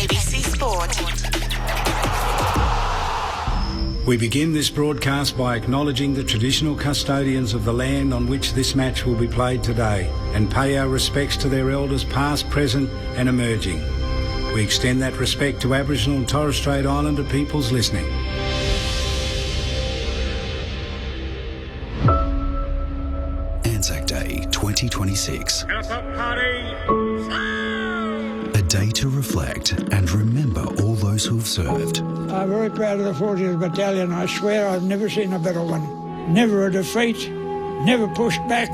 ABC Sport. We begin this broadcast by acknowledging the traditional custodians of the land on which this match will be played today and pay our respects to their elders past, present and emerging. We extend that respect to Aboriginal and Torres Strait Islander peoples listening. Anzac Day 2026. A day to reflect and remember all those who have served. I'm very proud of the 40th Battalion. I swear I've never seen a better one. Never a defeat, never pushed back.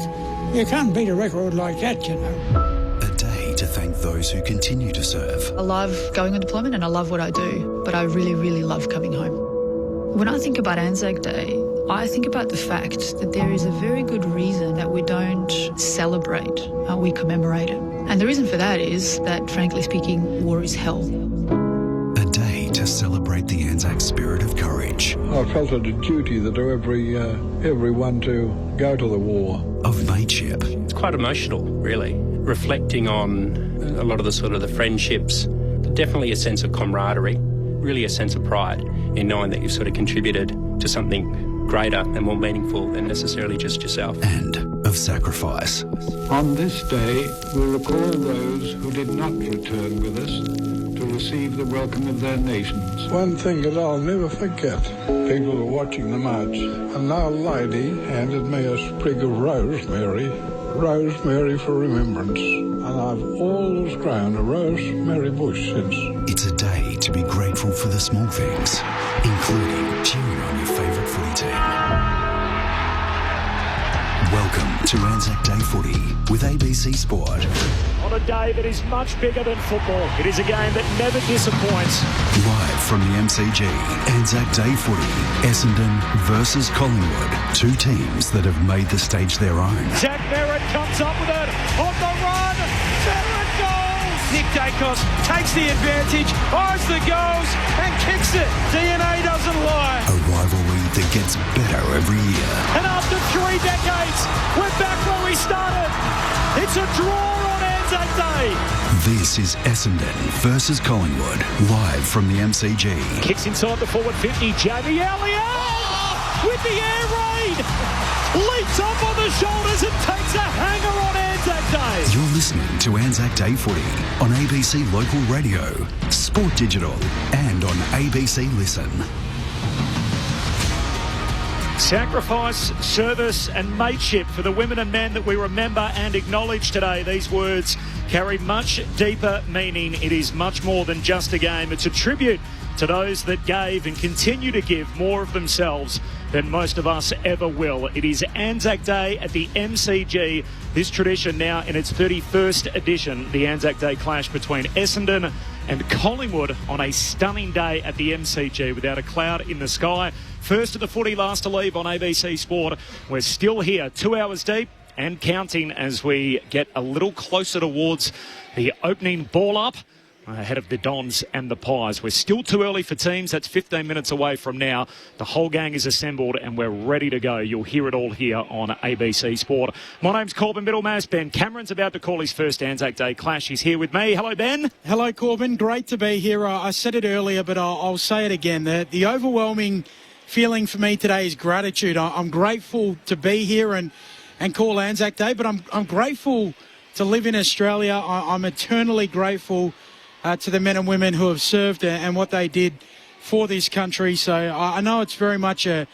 You can't beat a record like that, you know. A day to thank those who continue to serve. I love going on deployment and I love what I do, but I really, really love coming home. When I think about Anzac Day, I think about the fact that there is a very good reason that we don't celebrate, we commemorate it. And the reason for that is that, frankly speaking, war is hell. A day to celebrate the Anzac spirit of courage. I felt it a duty that everyone to go to the war. Of mateship. It's quite emotional, really, reflecting on a lot of the friendships, definitely a sense of camaraderie, really a sense of pride in knowing that you've sort of contributed to something greater and more meaningful than necessarily just yourself. And of sacrifice. On this day, we recall those who did not return with us to receive the welcome of their nations. One thing that I'll never forget, people were watching the march, and our lady handed me a sprig of rosemary for remembrance, and I've always grown a rosemary bush since. It's a day to be grateful for the small things, including cheering on your favourite footy team. Welcome to Anzac Day Footy with ABC Sport. On a day that is much bigger than football, it is a game that never disappoints. Live from the MCG, Anzac Day Footy, Essendon versus Collingwood. Two teams that have made the stage their own. Zach Merritt comes up with it on the run. Merritt goals. Nick Dacos takes the advantage, eyes the goals and kicks it. DNA doesn't lie. A rivalry that gets better every year. And after 3 decades, we're back where we started. It's a draw on Anzac Day. This is Essendon versus Collingwood, live from the MCG. Kicks inside the forward 50, Jamie Elliott with the air raid. Leaps up on the shoulders and takes a hanger on Anzac Day. You're listening to Anzac Day Footy on ABC Local Radio, Sport Digital and on ABC Listen. Sacrifice, service and mateship for the women and men that we remember and acknowledge today. These words carry much deeper meaning. It is much more than just a game. It's a tribute to those that gave and continue to give more of themselves than most of us ever will. It is Anzac Day at the MCG. This tradition now in its 31st edition, the Anzac Day clash between Essendon and Collingwood on a stunning day at the MCG without a cloud in the sky. First of the footy, last to leave on ABC Sport. We're still here, 2 hours deep and counting as we get a little closer towards the opening ball up ahead of the Dons and the Pies. We're still too early for teams. That's 15 minutes away from now. The whole gang is assembled and we're ready to go. You'll hear it all here on ABC Sport. My name's Corbin Middlemass. Ben Cameron's about to call his first Anzac Day clash. He's here with me. Hello, Ben. Hello, Corbin. Great to be here. I said it earlier, but I'll say it again. The overwhelming feeling for me today is gratitude. I'm grateful to be here and call Anzac Day, but I'm grateful to live in Australia. I'm eternally grateful to the men and women who have served and what they did for this country. So I know it's very much a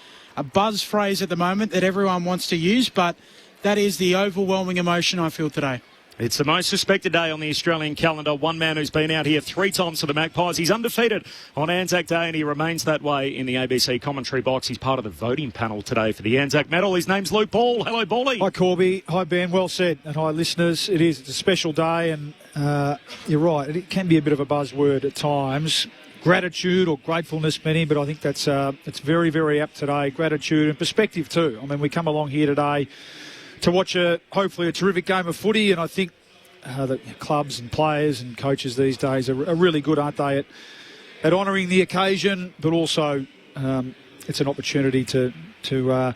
buzz phrase at the moment that everyone wants to use, but that is the overwhelming emotion I feel today. It's the most respected day on the Australian calendar. One man who's been out here 3 times for the Magpies. He's undefeated on Anzac Day and he remains that way in the ABC commentary box. He's part of the voting panel today for the Anzac Medal. His name's Luke Ball. Hello, Ballie. Hi, Corby. Hi, Ben. Well said. And hi, listeners. It's a special day and you're right. It can be a bit of a buzzword at times. Gratitude or gratefulness, many, but I think that's it's very, very apt today. Gratitude and perspective too. I mean, we come along here today to watch hopefully a terrific game of footy, and I think the clubs and players and coaches these days are really good, aren't they, at honouring the occasion, but also it's an opportunity to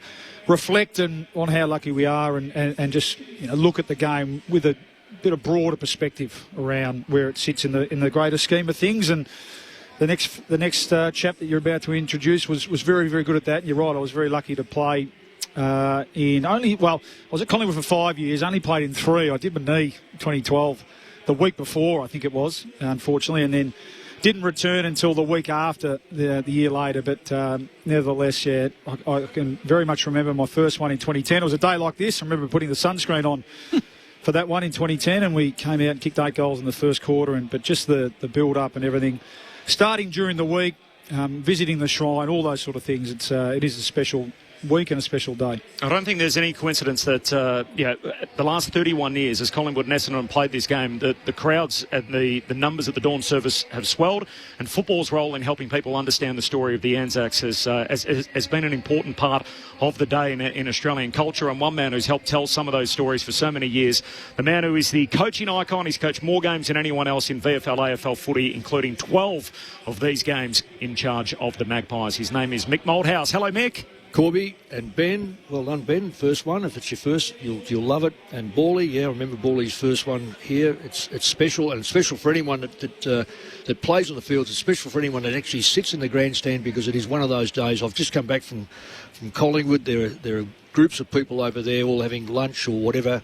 reflect on how lucky we are and just look at the game with a bit of broader perspective around where it sits in the greater scheme of things. And the next chap that you're about to introduce was very, very good at that. You're right, I was very lucky to play I was at Collingwood for 5 years, only played in 3. I did my knee in 2012, the week before, I think it was, unfortunately, and then didn't return until the week after the year later. But nevertheless, yeah, I can very much remember my first one in 2010. It was a day like this. I remember putting the sunscreen on for that one in 2010, and we came out and kicked 8 goals in the first quarter. But just the build-up and everything, starting during the week, visiting the shrine, all those sort of things, it is a special week and a special day. I don't think there's any coincidence that the last 31 years as Collingwood and Essendon played this game, the crowds and the numbers at the dawn service have swelled, and football's role in helping people understand the story of the Anzacs has been an important part of the day in Australian culture. And one man who's helped tell some of those stories for so many years, the man who is the coaching icon, he's coached more games than anyone else in VFL, AFL footy, including 12 of these games in charge of the Magpies. His name is Mick Malthouse. Hello, Mick. Corby and Ben, well done, Ben. First one. If it's your first, you'll love it. And Bawley, yeah, I remember Bawley's first one here. It's special, and it's special for anyone that plays on the field. It's special for anyone that actually sits in the grandstand, because it is one of those days. I've just come back from Collingwood. There are groups of people over there all having lunch or whatever,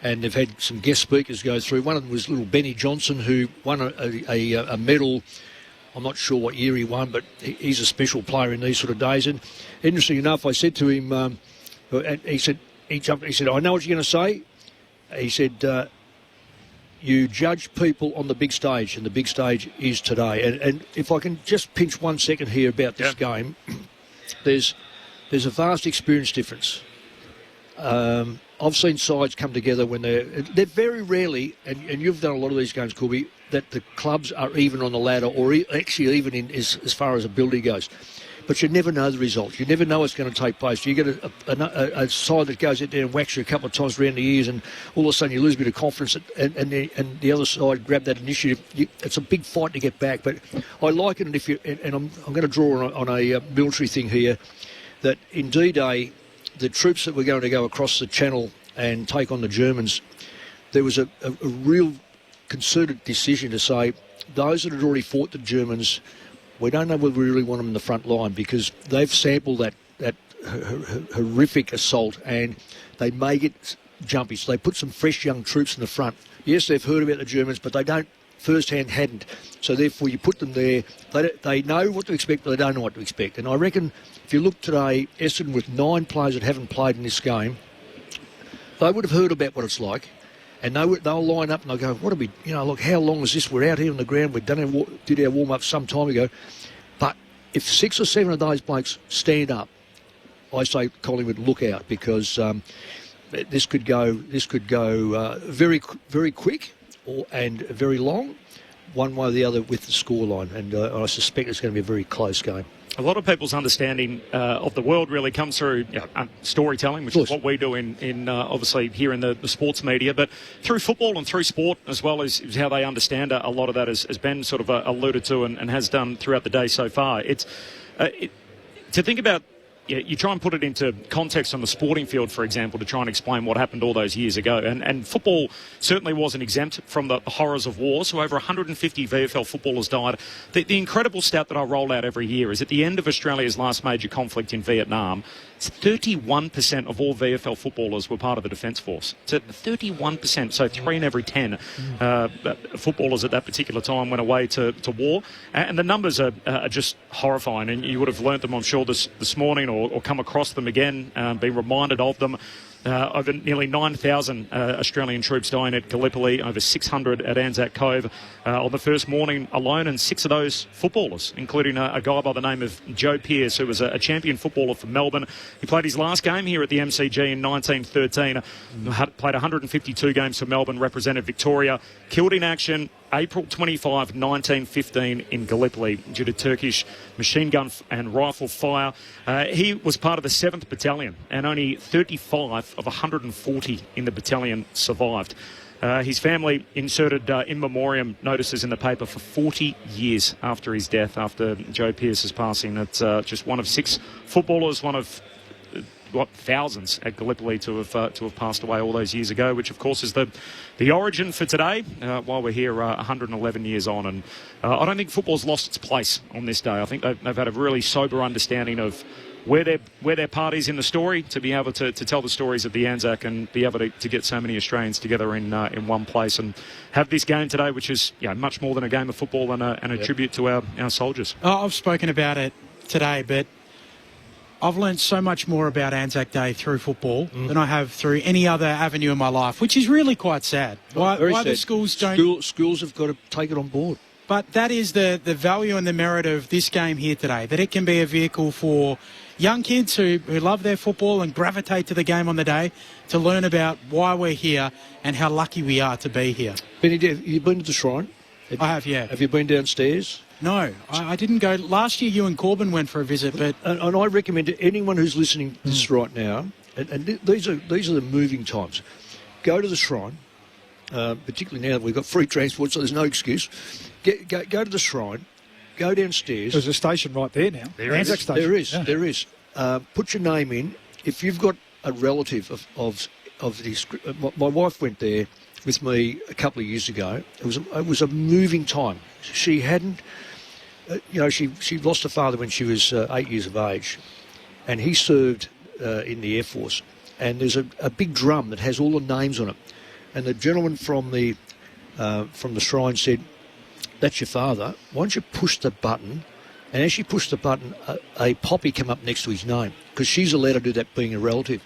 and they've had some guest speakers go through. One of them was little Benny Johnson, who won a medal. I'm not sure what year he won, but he's a special player in these sort of days. And interesting enough, I said to him, and he said, I know what you're going to say. He said, you judge people on the big stage, and the big stage is today. And if I can just pinch 1 second here about this game, there's a vast experience difference. I've seen sides come together when they're very rarely, and you've done a lot of these games, Corby, that the clubs are even on the ladder, or actually even in as far as ability goes. But you never know the results. You never know what's going to take place. You get a side that goes out there and whacks you a couple of times around the ears, and all of a sudden you lose a bit of confidence, and the other side grab that initiative. It's a big fight to get back. But I like it, and I'm going to draw on a military thing here, that in D-Day, the troops that were going to go across the channel and take on the Germans, there was a real concerted decision to say, those that had already fought the Germans, we don't know whether we really want them in the front line, because they've sampled that horrific assault, and they make it jumpy. So they put some fresh young troops in the front. Yes, they've heard about the Germans, but they don't hadn't. So therefore you put them there. They know what to expect, but they don't know what to expect. And I reckon if you look today, Essendon with 9 players that haven't played in this game, they would have heard about what it's like. And they'll line up and they'll go, what are we, look, how long is this? We're out here on the ground. Did our warm-up some time ago. But if 6 or 7 of those blokes stand up, I say Collingwood, look out, because this could go very, very quick and very long, one way or the other with the scoreline. And I suspect it's going to be a very close game. A lot of people's understanding of the world really comes through storytelling, which is what we do in obviously here in the sports media, but through football and through sport as well is how they understand a lot of that, as Ben sort of alluded to and has done throughout the day so far. It's to think about. You try and put it into context on the sporting field, for example, to try and explain what happened all those years ago. And football certainly wasn't exempt from the horrors of war. So over 150 VFL footballers died. The incredible stat that I roll out every year is at the end of Australia's last major conflict in Vietnam, 31% of all VFL footballers were part of the Defence Force. So 31%, so 3 in every 10 footballers at that particular time went away to war. And the numbers are just horrifying. And you would have learnt them, I'm sure, this morning or come across them again, been reminded of them. Over nearly 9,000 Australian troops dying at Gallipoli, over 600 at Anzac Cove on the first morning alone, and 6 of those footballers, including a guy by the name of Joe Pearce, who was a champion footballer for Melbourne. He played his last game here at the MCG in 1913, played 152 games for Melbourne, represented Victoria, killed in action April 25, 1915 in Gallipoli due to Turkish machine gun and rifle fire. He was part of the 7th Battalion, and only 35 of 140 in the battalion survived. His family inserted in memoriam notices in the paper for 40 years after his death, after Joe Pearce's passing. It's just one of 6 footballers, one of thousands at Gallipoli to have passed away all those years ago, which of course is the origin for today. While we're here 111 years on, and I don't think football's lost its place on this day. I think they've had a really sober understanding of where their part is in the story, to be able to tell the stories of the Anzac and be able to get so many Australians together in one place and have this game today, which is much more than a game of football and a tribute to our soldiers. I've spoken about it today, but I've learned so much more about Anzac Day through football than I have through any other avenue in my life, which is really quite sad. Why the schools don't... Schools have got to take it on board. But that is the value and the merit of this game here today, that it can be a vehicle for young kids who love their football and gravitate to the game on the day to learn about why we're here and how lucky we are to be here. Benny, have you been to the Shrine? I have, yeah. Have you been downstairs? No, I didn't go. Last year you and Corbin went for a visit, but... And I recommend to anyone who's listening to this right now, and these are the moving times, go to the Shrine, particularly now that we've got free transport, so there's no excuse. Go to the Shrine, go downstairs. There's a station right there now. There is. Put your name in. If you've got a relative of this... My wife went there with me a couple of years ago. It was a moving time. She hadn't... she lost her father when she was 8 years of age, and he served in the Air Force. And there's a big drum that has all the names on it. And the gentleman from the Shrine said, "That's your father. Why don't you push the button?" And as she pushed the button, a poppy came up next to his name, because she's allowed to do that being a relative.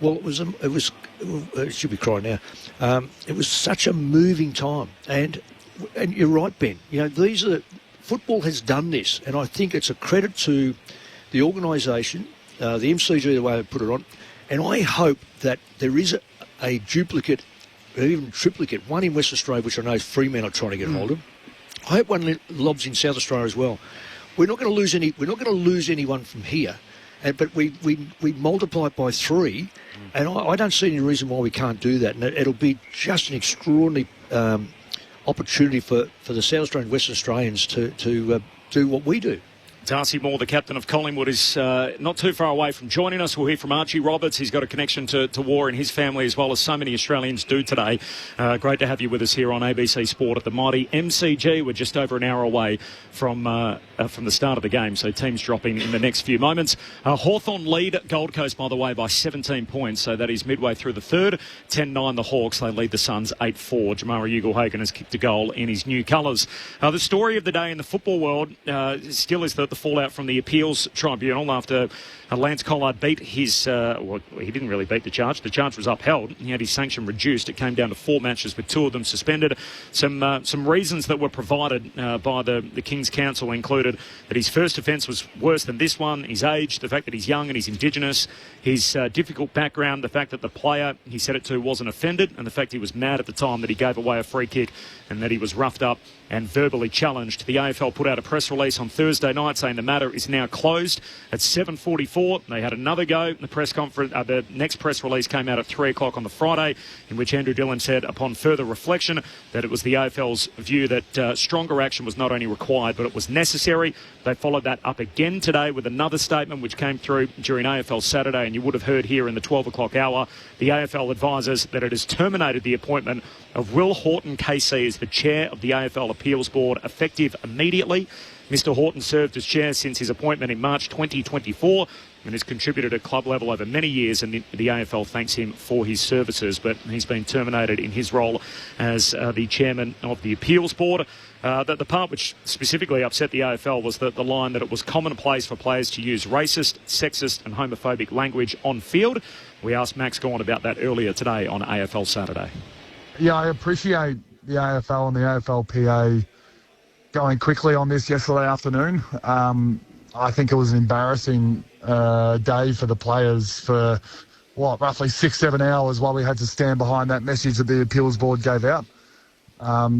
Well, it should be crying now. It was such a moving time, and you're right, Ben. Football has done this, and I think it's a credit to the organisation, the MCG, the way they put it on, and I hope that there is a duplicate, or even triplicate, one in West Australia, which I know Fremantle are trying to get hold of. I hope one lobs in South Australia as well. We're not going to lose any. We're not going to lose anyone from here, but we multiply it by 3, and I don't see any reason why we can't do that. And it'll be just an extraordinary opportunity for the South Australian, Western Australians to do what we do. Darcy Moore, the captain of Collingwood, is not too far away from joining us. We'll hear from Archie Roberts. He's got a connection to war in his family, as well as so many Australians do today. Great to have you with us here on ABC Sport at the mighty MCG. We're just over an hour away from the start of the game, so teams dropping in the next few moments. Hawthorn lead Gold Coast, by the way, by 17 points, so that is midway through the third. 10-9 the Hawks. They lead the Suns 8-4. Jamara Ugle-Hagan has kicked a goal in his new colours. The story of the day in the football world still is the fallout from the appeals tribunal after Lance Collard beat his... he didn't really beat the charge. The charge was upheld. He had his sanction reduced. It came down to 4 matches with 2 of them suspended. Some reasons that were provided by the King's Council included that his first offence was worse than this one, his age, the fact that he's young and he's Indigenous, his difficult background, the fact that the player he said it to wasn't offended, and the fact he was mad at the time that he gave away a free kick and that he was roughed up and verbally challenged. The AFL put out a press release on Thursday night saying the matter is now closed. At 7:44, they had another go. The press conference, the next press release came out at 3 o'clock on the Friday, in which Andrew Dillon said, upon further reflection, that it was the AFL's view that stronger action was not only required, but it was necessary. They followed that up again today with another statement which came through during AFL Saturday, and you would have heard here in the 12 o'clock hour. The AFL advises that it has terminated the appointment of Will Horton KC as the chair of the AFL Appeals Board, effective immediately. Mr Horton served as chair since his appointment in March 2024 and has contributed at club level over many years, and the AFL thanks him for his services, but he's been terminated in his role as the chairman of the Appeals Board. The part which specifically upset the AFL was the line that it was commonplace for players to use racist, sexist and homophobic language on field. We asked Max Gawn about that earlier today on AFL Saturday. Yeah, I appreciate the AFL and the AFLPA going quickly on this yesterday afternoon. I think it was an embarrassing day for the players for, roughly 6-7 hours while we had to stand behind that message that the Appeals Board gave out.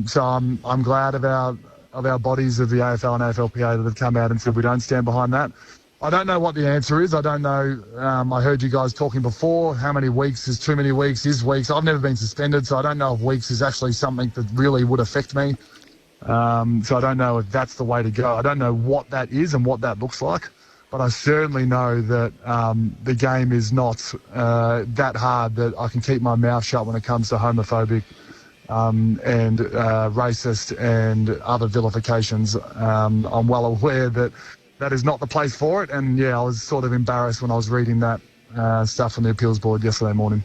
So I'm glad of our bodies of the AFL and AFLPA that have come out and said we don't stand behind that. I don't know what the answer is. I don't know. I heard you guys talking before. How many weeks is too many weeks is weeks. I've never been suspended, so I don't know if weeks is actually something that really would affect me. So I don't know if that's the way to go. I don't know what that is and what that looks like. But but I certainly know that the game is not that hard that I can keep my mouth shut when it comes to homophobic and racist and other vilifications. I'm well aware that that is not the place for it, and I was sort of embarrassed when I was reading that stuff from the appeals board yesterday morning.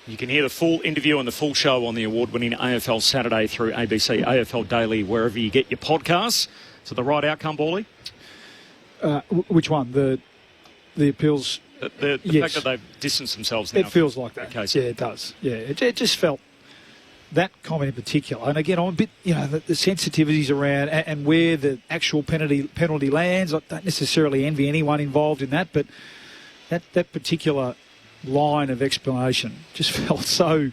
You can hear the full interview and the full show on the award-winning AFL Saturday through ABC AFL Daily, wherever you get your podcasts. So the right outcome, Bally? Which one? The appeals? The fact that they've distanced themselves now. It feels like that. Case. Yeah, it does. Yeah, it just felt that comment in particular. And again, I'm a bit, the sensitivities around and where the actual penalty lands. I don't necessarily envy anyone involved in that, but that particular line of explanation just felt so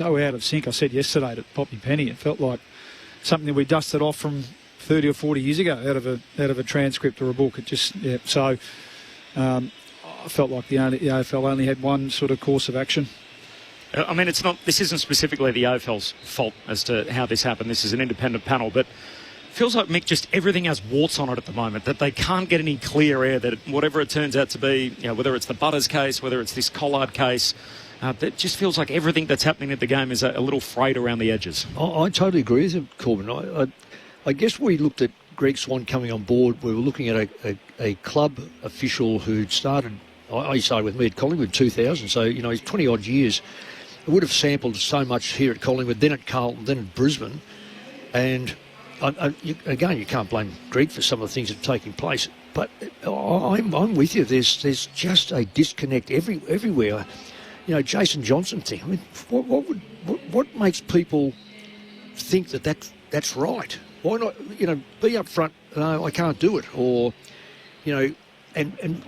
out of sync. I said yesterday to Poppy Penny, it felt like something that we dusted off from 30 or 40 years ago out of a transcript or a book. It just so I felt like the AFL only had one sort of course of action. I mean, this isn't specifically the AFL's fault as to how this happened. This is an independent panel, but feels like, Mick, just everything has warts on it at the moment, that they can't get any clear air, that whatever it turns out to be, whether it's the Butters case, whether it's this Collard case, that just feels like everything that's happening at the game is a little frayed around the edges. I totally agree with you, Corbin. I guess we looked at Greg Swan coming on board. We were looking at a club official who'd started, he started with me at Collingwood in 2000, so, he's 20-odd years. He would have sampled so much here at Collingwood, then at Carlton, then at Brisbane, and again, you can't blame Greg for some of the things that are taking place, but I'm with you. There's just a disconnect everywhere. Jason Johnson thing. I mean, what makes people think that's right? Why not? Be up front. No, I can't do it. Or, and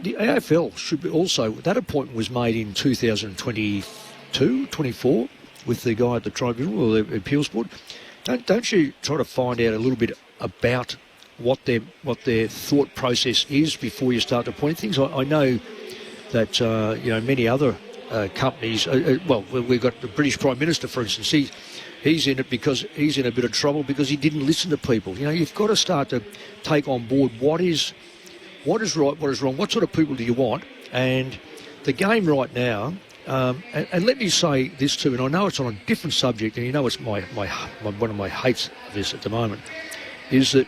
the AFL should be also. That appointment was made in 2022, 24, with the guy at the tribunal or the appeals board. Don't you try to find out a little bit about what their thought process is before you start to point things? I know that many other companies. We've got the British Prime Minister, for instance. He's in it because he's in a bit of trouble because he didn't listen to people. You've got to start to take on board what is right, what is wrong, what sort of people do you want, and the game right now. And let me say this too, and I know it's on a different subject, and it's my one of my hates of this at the moment, is that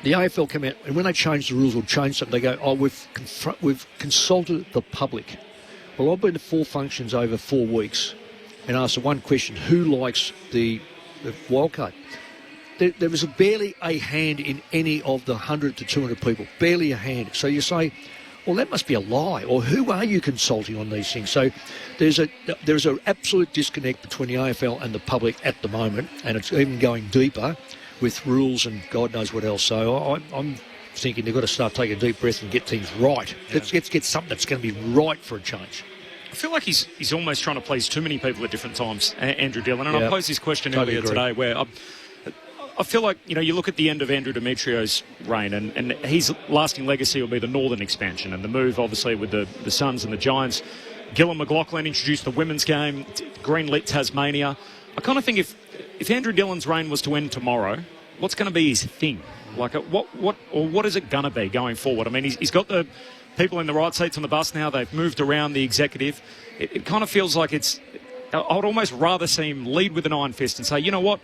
the AFL come out, and when they change the rules or change something, they go, we've consulted the public. Well, I've been to 4 functions over 4 weeks and asked the one question, who likes the wildcard? There was barely a hand in any of the 100 to 200 people, barely a hand. So you say, well, that must be a lie, or who are you consulting on these things? So there's an absolute disconnect between the AFL and the public at the moment, and it's even going deeper with rules and God knows what else. So I'm thinking they've got to start taking a deep breath and get things right. Yeah. Let's get something that's going to be right for a change. I feel like he's almost trying to please too many people at different times, Andrew Dillon. And I posed this question earlier today where I feel like, you look at the end of Andrew Demetrio's reign and his lasting legacy will be the Northern expansion and the move, obviously, with the Suns and the Giants. Gillon McLaughlin introduced the women's game, greenlit Tasmania. I kind of think if Andrew Dillon's reign was to end tomorrow, what's going to be his thing? Like, what is it going to be going forward? I mean, he's got the people in the right seats on the bus now. They've moved around the executive. It kind of feels like I would almost rather see him lead with an iron fist and say, you know what?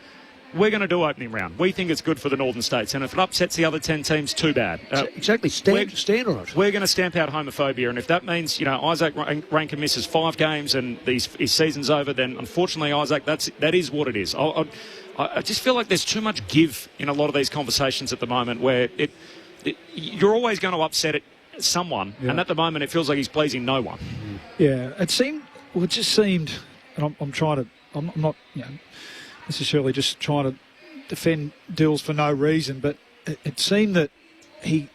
We're going to do opening round. We think it's good for the Northern States. And if it upsets the other 10 teams, too bad. Exactly. Stand on it. We're going to stamp out homophobia. And if that means, Isaac Rankin misses 5 games and his season's over, then unfortunately, Isaac, that is what it is. I just feel like there's too much give in a lot of these conversations at the moment where you're always going to upset someone. Yeah. And at the moment, it feels like he's pleasing no one. Yeah. It just seemed, and I'm not necessarily just trying to defend Dills for no reason, but it seemed that he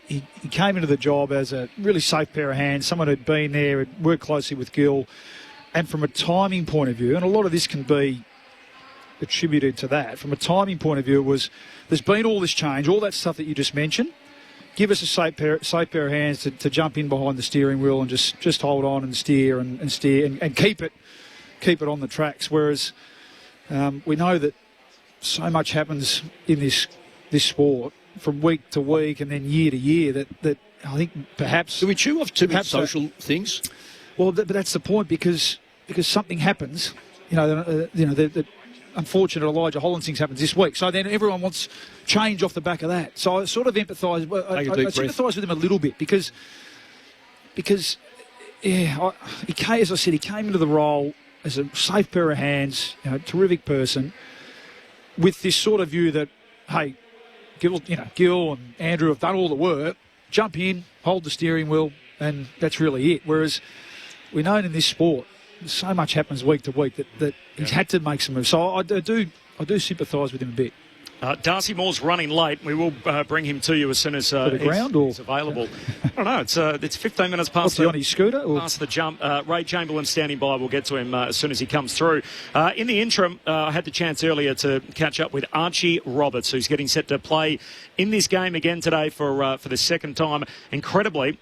came into the job as a really safe pair of hands, someone who'd been there, had worked closely with Gill, and from a timing point of view, and a lot of this can be attributed to that, from a timing point of view, there's been all this change, all that stuff that you just mentioned. Give us a safe pair of hands to jump in behind the steering wheel and just hold on and steer and keep it on the tracks, whereas we know that so much happens in this sport from week to week and then year to year that I think perhaps... Do we chew off too many perhaps social things? Well, but that's the point, because something happens. The unfortunate Elijah Hollands things happens this week. So then everyone wants change off the back of that. So I sort of empathise. I sympathise with him a little bit because as I said, he came into the role as a safe pair of hands, terrific person, with this sort of view that, hey, Gil and Andrew have done all the work. Jump in, hold the steering wheel, and that's really it. Whereas we know in this sport, so much happens week to week that he's had to make some moves. So I do sympathise with him a bit. Darcy Moore's running late. We will bring him to you as soon as he's available. I don't know. It's 15 minutes past. What's he on his scooter? Past the jump. Ray Chamberlain standing by. We'll get to him as soon as he comes through. In the interim, I had the chance earlier to catch up with Archie Roberts, who's getting set to play in this game again today for the second time. Incredibly,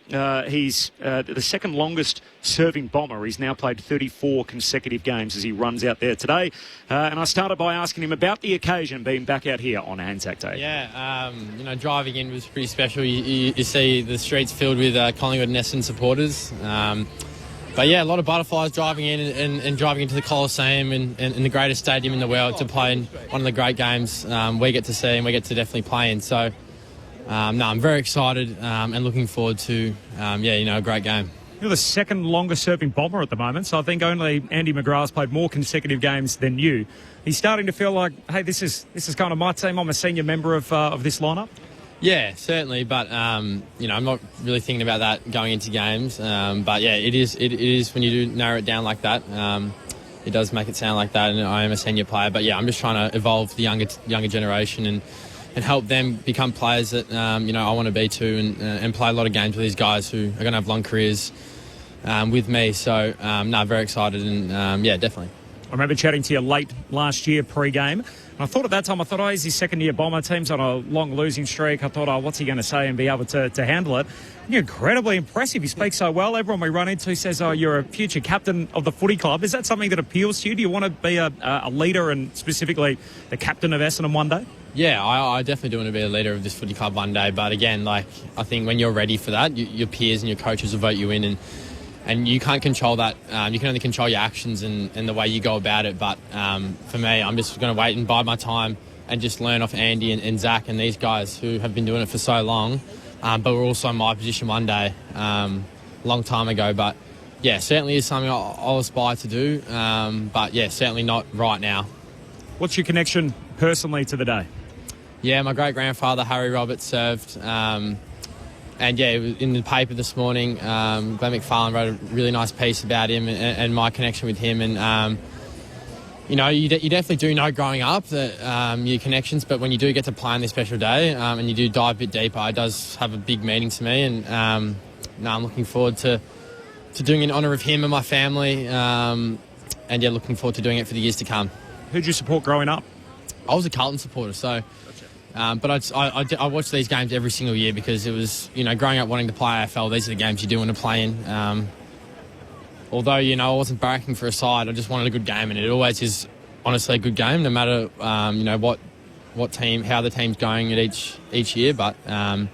he's the second longest serving bomber. He's now played 34 consecutive games as he runs out there today. And I started by asking him about the occasion being back out here on Anzac Day. Yeah, driving in was pretty special. You see the streets filled with Collingwood and Essendon supporters. But yeah, a lot of butterflies driving in and driving into the Coliseum and the greatest stadium in the world to play in one of the great games we get to see and we get to definitely play in. So, I'm very excited and looking forward to, a great game. You're the second longest serving bomber at the moment, so I think only Andy McGrath's played more consecutive games than you. He's starting to feel like, hey, this is kind of my team. I'm a senior member of this lineup. Yeah, certainly, but I'm not really thinking about that going into games. But yeah, it is when you do narrow it down like that. It does make it sound like that, and I am a senior player. But yeah, I'm just trying to evolve the younger generation and help them become players that I want to be too, and play a lot of games with these guys who are going to have long careers with me. So very excited, and definitely. I remember chatting to you late last year pre-game. And I thought at that time, he's his second-year bomber. Team's on a long losing streak. I thought, what's he going to say and be able to handle it? And you're incredibly impressive. You speak so well. Everyone we run into says, you're a future captain of the footy club. Is that something that appeals to you? Do you want to be a leader and specifically the captain of Essendon one day? Yeah, I definitely do want to be a leader of this footy club one day. But again, I think when you're ready for that, your peers and your coaches will vote you in, and you can't control that. You can only control your actions and the way you go about it. But for me, I'm just going to wait and bide my time and just learn off Andy and Zach and these guys who have been doing it for so long. But we're also in my position one day, long time ago. But yeah, certainly is something I'll aspire to do. But yeah, certainly not right now. What's your connection personally to the day? Yeah, my great-grandfather, Harry Roberts, served. And yeah, in the paper this morning, Glenn McFarlane wrote a really nice piece about him and my connection with him. And, you definitely do know growing up that your connections, but when you do get to play on this special day and you do dive a bit deeper, it does have a big meaning to me. And I'm looking forward to doing it in honour of him and my family. Looking forward to doing it for the years to come. Who'd you support growing up? I was a Carlton supporter, so... But I watch these games every single year because it was, growing up wanting to play AFL, these are the games you do want to play in. Although, I wasn't barracking for a side, I just wanted a good game, and it always is honestly a good game, no matter, what team, how the team's going at each year. But, I'm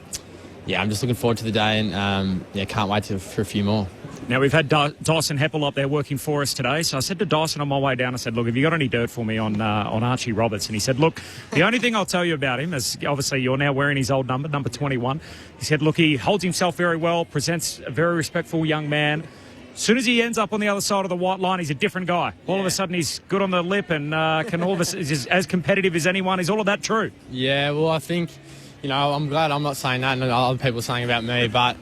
just looking forward to the day and, can't wait for a few more. Now, we've had Dyson Heppel up there working for us today. So I said to Dyson on my way down, I said, look, have you got any dirt for me on Archie Roberts? And he said, look, the only thing I'll tell you about him is obviously you're now wearing his old number 21. He said, look, he holds himself very well, presents a very respectful young man. As soon as he ends up on the other side of the white line, he's a different guy. All of a sudden, he's good on the lip and is as competitive as anyone. Is all of that true? Yeah, well, I think, I'm glad I'm not saying that and other people are saying about me, but...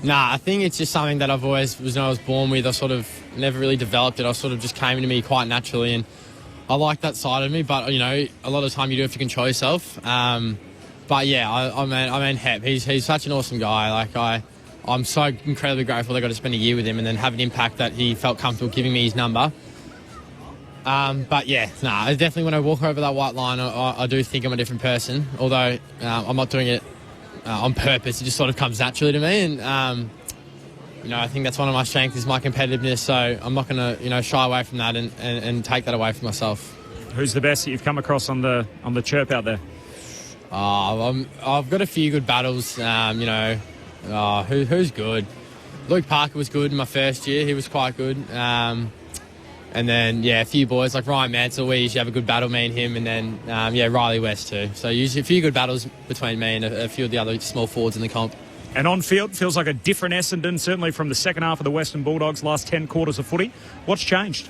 I think it's just something that I've always I was born with. I sort of never really developed it. I sort of just came into me quite naturally, and I like that side of me. But a lot of the time you do have to control yourself. But yeah, I mean, Hep, he's such an awesome guy. I'm so incredibly grateful I got to spend a year with him and then have an impact that he felt comfortable giving me his number. Definitely when I walk over that white line, I do think I'm a different person. Although I'm not doing it on purpose, it just sort of comes naturally to me, and I think that's one of my strengths is my competitiveness. So I'm not going to shy away from that and take that away from myself. Who's the best that you've come across on the chirp out there? I've got a few good battles. Who's good? Luke Parker was good in my first year. He was quite good. And then, a few boys like Ryan Mansell, we usually have a good battle, me and him. And then, Riley West too. So usually a few good battles between me and a few of the other small forwards in the comp. And on field, feels like a different Essendon, certainly from the second half of the Western Bulldogs' last 10 quarters of footy. What's changed?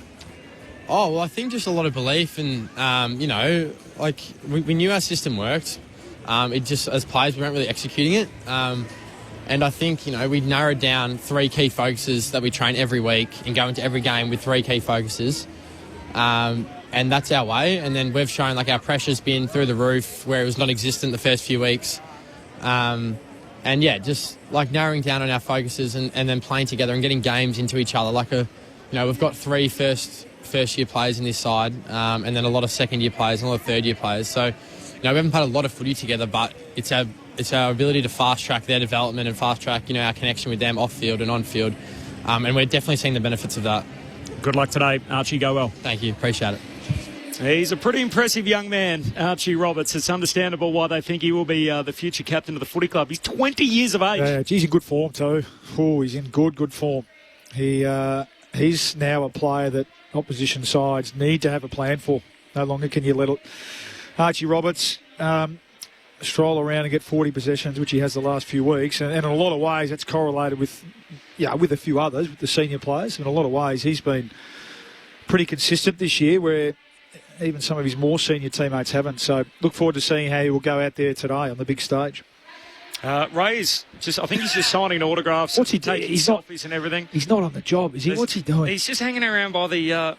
Oh, well, I think just a lot of belief and, we knew our system worked. It just, as players, we weren't really executing it. And I think, we narrowed down 3 key focuses that we train every week and go into every game with 3 key focuses. And that's our way. And then we've shown, our pressure's been through the roof where it was non-existent the first few weeks. Just narrowing down on our focuses and then playing together and getting games into each other. We've got 3 first-year players in this side and then a lot of second-year players and a lot of third-year players. So, we haven't played a lot of footy together, but it's our ability to fast-track their development and fast-track, our connection with them off-field and on-field. And we're definitely seeing the benefits of that. Good luck today, Archie. Go well. Thank you. Appreciate it. He's a pretty impressive young man, Archie Roberts. It's understandable why they think he will be the future captain of the footy club. He's 20 years of age. Yeah, he's in good form too. Oh, he's in good form. He's now a player that opposition sides need to have a plan for. No longer can you let it. Archie Roberts stroll around and get 40 possessions, which he has the last few weeks. And in a lot of ways, that's correlated with a few others, with the senior players. In a lot of ways, he's been pretty consistent this year, where even some of his more senior teammates haven't. So look forward to seeing how he will go out there today on the big stage. Ray's I think he's just signing autographs. What's he doing? He's selfies and everything. He's not on the job, is he? What's he doing? He's just hanging around by the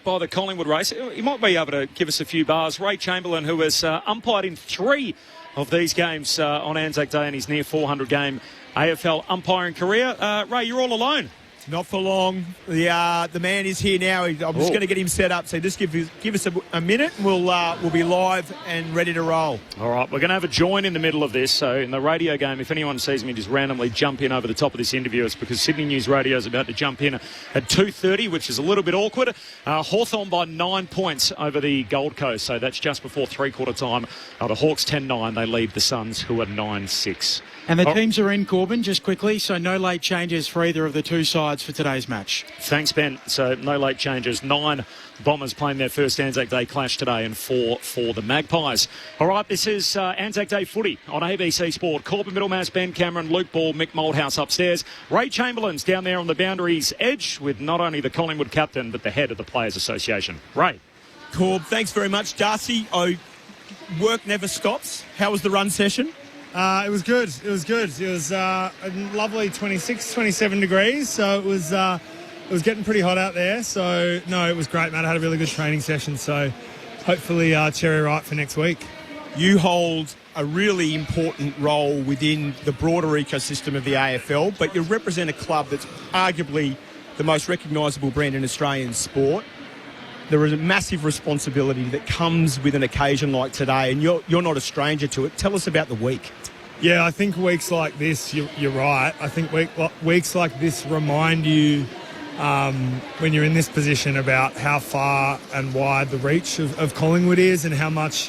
Collingwood race. He might be able to give us a few bars. Ray Chamberlain, who has umpired in 3 of these games on Anzac Day in his near 400-game AFL umpiring career. Ray, you're all alone. Not for long. The man is here now. I'm just going to get him set up. So just give us a minute and we'll be live and ready to roll. All right, we're going to have a join in the middle of this. So in the radio game, if anyone sees me just randomly jump in over the top of this interview, it's because Sydney News Radio is about to jump in at 2:30, which is a little bit awkward. Hawthorn by 9 points over the Gold Coast. So that's just before three-quarter time. The Hawks 10-9. They lead the Suns, who are 9-6. And the teams are in, Corbin, just quickly, so no late changes for either of the two sides for today's match. Thanks, Ben. So no late changes. 9 Bombers playing their first Anzac Day clash today and 4 for the Magpies. All right, this is Anzac Day footy on ABC Sport. Corbin Middlemass, Ben Cameron, Luke Ball, Mick Moldhouse upstairs. Ray Chamberlain's down there on the boundary's edge with not only the Collingwood captain but the head of the Players Association. Ray. Corb, thanks very much. Darcy, work never stops. How was the run session? It was good. It was a lovely 26, 27 degrees, so it was getting pretty hot out there. So, no, it was great, mate. I had a really good training session, so hopefully cherry ripe for next week. You hold a really important role within the broader ecosystem of the AFL, but you represent a club that's arguably the most recognisable brand in Australian sport. There is a massive responsibility that comes with an occasion like today, and you're not a stranger to it. Tell us about the week. Yeah, I think weeks like this, you're right. I think weeks like this remind you when you're in this position about how far and wide the reach of Collingwood is and how much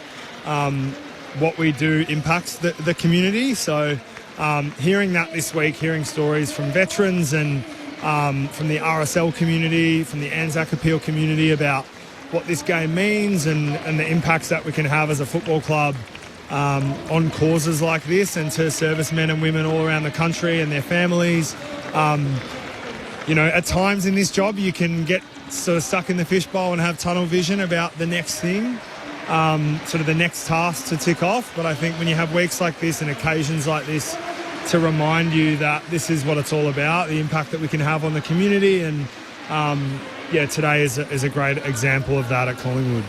what we do impacts the community. So hearing that this week, hearing stories from veterans and from the RSL community, from the Anzac Appeal community about what this game means and the impacts that we can have as a football club on causes like this and to servicemen and women all around the country and their families. At times in this job you can get sort of stuck in the fishbowl and have tunnel vision about the next thing, sort of the next task to tick off. But I think when you have weeks like this and occasions like this to remind you that this is what it's all about, the impact that we can have on the community. And today is a great example of that at Collingwood.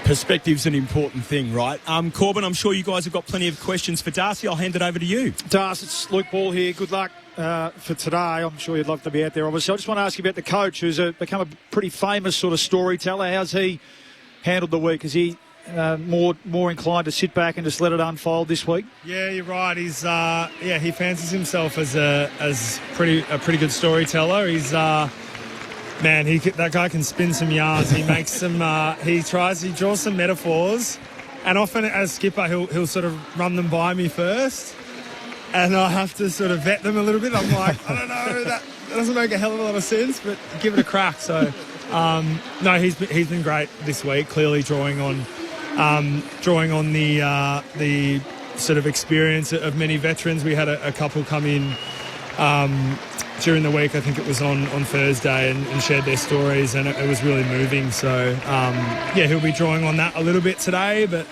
Perspective's an important thing, right? Corbin, I'm sure you guys have got plenty of questions for Darcy. I'll hand it over to you. Darcy, it's Luke Ball here. Good luck for today. I'm sure you'd love to be out there, obviously. I just want to ask you about the coach, who's become a pretty famous sort of storyteller. How's he handled the week? Is he more inclined to sit back and just let it unfold this week? Yeah, you're right. He's he fancies himself as a pretty good storyteller. He's that guy can spin some yarns. He makes some. He draws some metaphors, and often as skipper, he'll sort of run them by me first. and I have to sort of vet them a little bit. I'm like, I don't know, that doesn't make a hell of a lot of sense, but give it a crack. So, no, he's been great this week. Clearly drawing on the sort of experience of many veterans. We had a couple come in during the week. I think it was on Thursday, and shared their stories, and it was really moving. So, he'll be drawing on that a little bit today, but.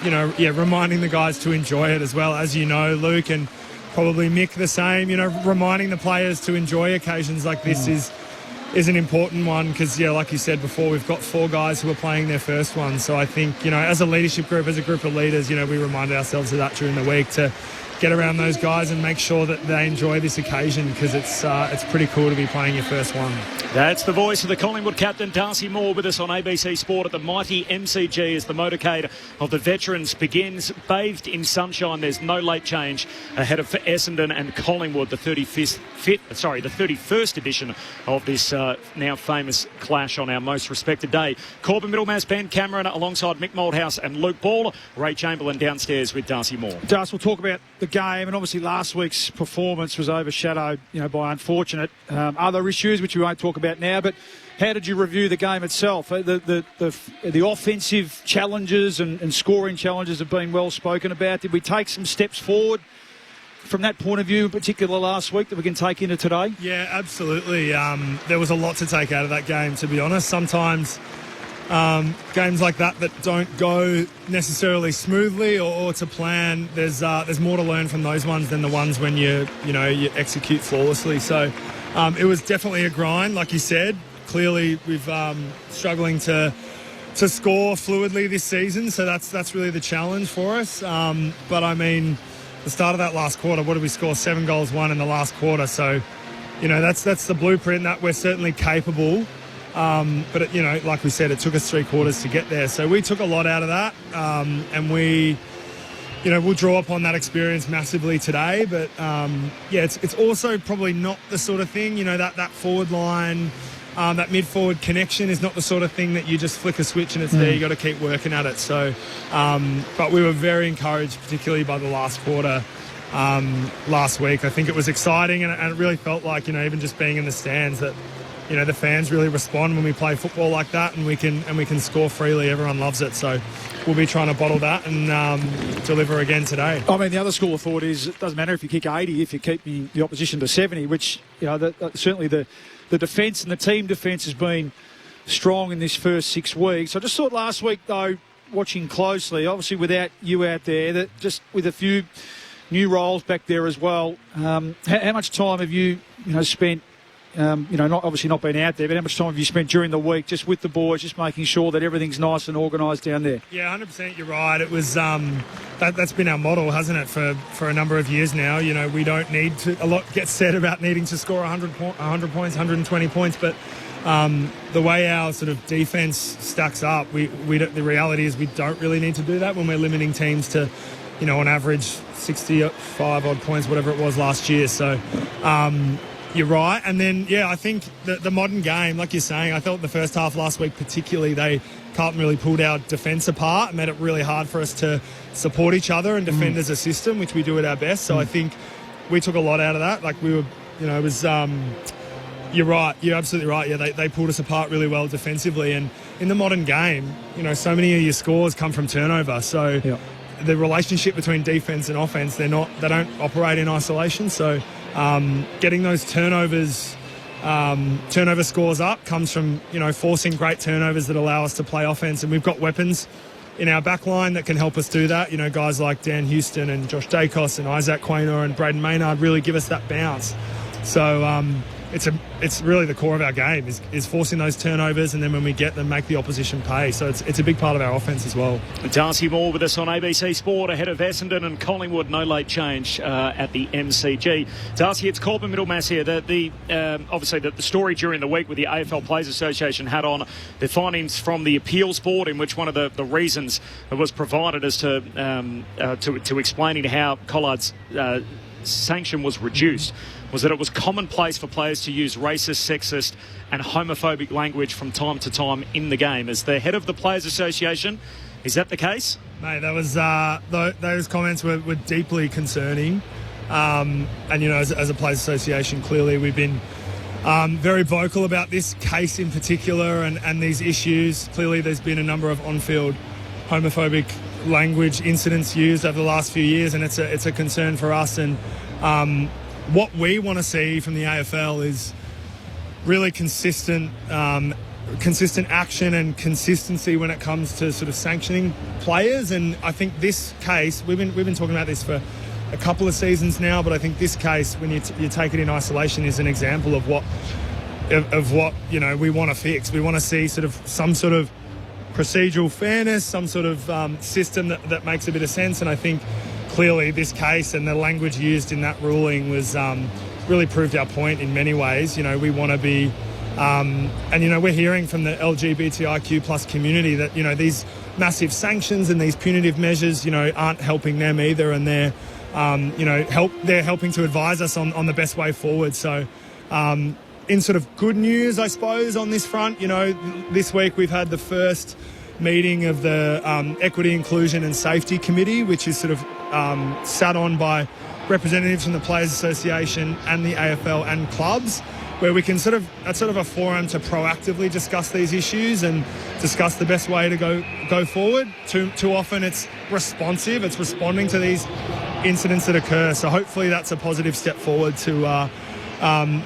Reminding the guys to enjoy it as well. As you know, Luke, and probably Mick the same, reminding the players to enjoy occasions like this is an important one because, like you said before, we've got 4 guys who are playing their first one. So I think, as a leadership group, as a group of leaders, we reminded ourselves of that during the week to get around those guys and make sure that they enjoy this occasion because it's pretty cool to be playing your first one. That's the voice of the Collingwood captain, Darcy Moore, with us on ABC Sport at the mighty MCG as the motorcade of the veterans begins. Bathed in sunshine, there's no late change ahead of Essendon and Collingwood, the 31st edition of this now famous clash on our most respected day. Corbin Middlemass, Ben Cameron alongside Mick Moldhouse and Luke Ball. Ray Chamberlain downstairs with Darcy Moore. Darcy, we'll talk about the game, and obviously last week's performance was overshadowed, by unfortunate other issues which we won't talk about now. But how did you review the game itself? The offensive challenges and scoring challenges have been well spoken about. Did we take some steps forward from that point of view, in particular last week, that we can take into today? Yeah, absolutely. There was a lot to take out of that game, to be honest. Sometimes games like that don't go necessarily smoothly or to plan, there's more to learn from those ones than the ones when you execute flawlessly. So it was definitely a grind, like you said. Clearly we've struggling to score fluidly this season, so that's really the challenge for us. But I mean, the start of that last quarter, what did we score? 7 goals, 1 in the last quarter. So that's the blueprint that we're certainly capable. But like we said, it took us 3 quarters to get there. So we took a lot out of that, and we'll draw upon that experience massively today. But it's also probably not the sort of thing, that forward line, that mid-forward connection is not the sort of thing that you just flick a switch and it's there. You got to keep working at it. So, but we were very encouraged, particularly by the last quarter. Last week, I think it was exciting, and it really felt like, even just being in the stands, that the fans really respond when we play football like that, and we can score freely. Everyone loves it, so we'll be trying to bottle that and deliver again today. I mean, the other school of thought is it doesn't matter if you kick 80 if you keep the opposition to 70, which certainly the defence and the team defence has been strong in this first 6 weeks. I just thought last week, though, watching closely, obviously without you out there, that just with a few new roles back there as well, how much time have you spent? Not being out there, but how much time have you spent during the week just with the boys, just making sure that everything's nice and organised down there? Yeah, 100%. You're right. It was that's been our model, hasn't it, for a number of years now. We don't need to. A lot gets said about needing to score 100 points, 120 points, but the way our sort of defence stacks up, the reality is we don't really need to do that when we're limiting teams to, on average 65 odd points, whatever it was last year. So. You're right. And then, I think the modern game, like you're saying, I felt the first half last week particularly, Carlton really pulled our defence apart and made it really hard for us to support each other and defend as a system, which we do at our best. So I think we took a lot out of that. Like we were, it was, you're right. You're absolutely right. Yeah, they pulled us apart really well defensively. And in the modern game, so many of your scores come from turnover. So the relationship between defence and offence, they don't operate in isolation. So getting those turnover scores up comes from, forcing great turnovers that allow us to play offence. And we've got weapons in our back line that can help us do that. Guys like Dan Houston and Josh Dacos and Isaac Quaynor and Braden Maynard really give us that bounce. So it's really the core of our game is forcing those turnovers, and then when we get them, make the opposition pay. So it's a big part of our offence as well. Darcy Moore with us on ABC Sport ahead of Essendon and Collingwood. No late change at the MCG. Darcy, it's Corbin Middlemass here. Obviously the story during the week with the AFL Players Association had on the findings from the appeals board, in which one of the reasons was provided as to explaining how Collard's sanction was reduced was that it was commonplace for players to use racist, sexist and homophobic language from time to time in the game. As the head of the Players Association, is that the case? Mate, that was those comments were deeply concerning. And, you know, as a Players Association, clearly we've been very vocal about this case in particular and these issues. Clearly there's been a number of on-field homophobic language incidents used over the last few years, and it's a concern for us. And what we want to see from the AFL is really consistent action and consistency when it comes to sort of sanctioning players. And I think this case, we've been talking about this for a couple of seasons now, but I think this case, when you take it in isolation, is an example of what you know we want to fix. We want to see sort of some sort of procedural fairness, some sort of system that makes a bit of sense. And I think clearly this case and the language used in that ruling was really proved our point in many ways. You know, we want to be, and you know, we're hearing from the LGBTIQ plus community that, you know, these massive sanctions and these punitive measures, you know, aren't helping them either, and they're you know, they're helping to advise us on the best way forward. So in sort of good news, I suppose, on this front, you know, this week we've had the first meeting of the Equity, Inclusion and Safety Committee, which is sort of sat on by representatives from the Players Association and the AFL and clubs, where we can that's sort of a forum to proactively discuss these issues and discuss the best way to go forward. Too often it's responsive, it's responding to these incidents that occur. So hopefully that's a positive step forward to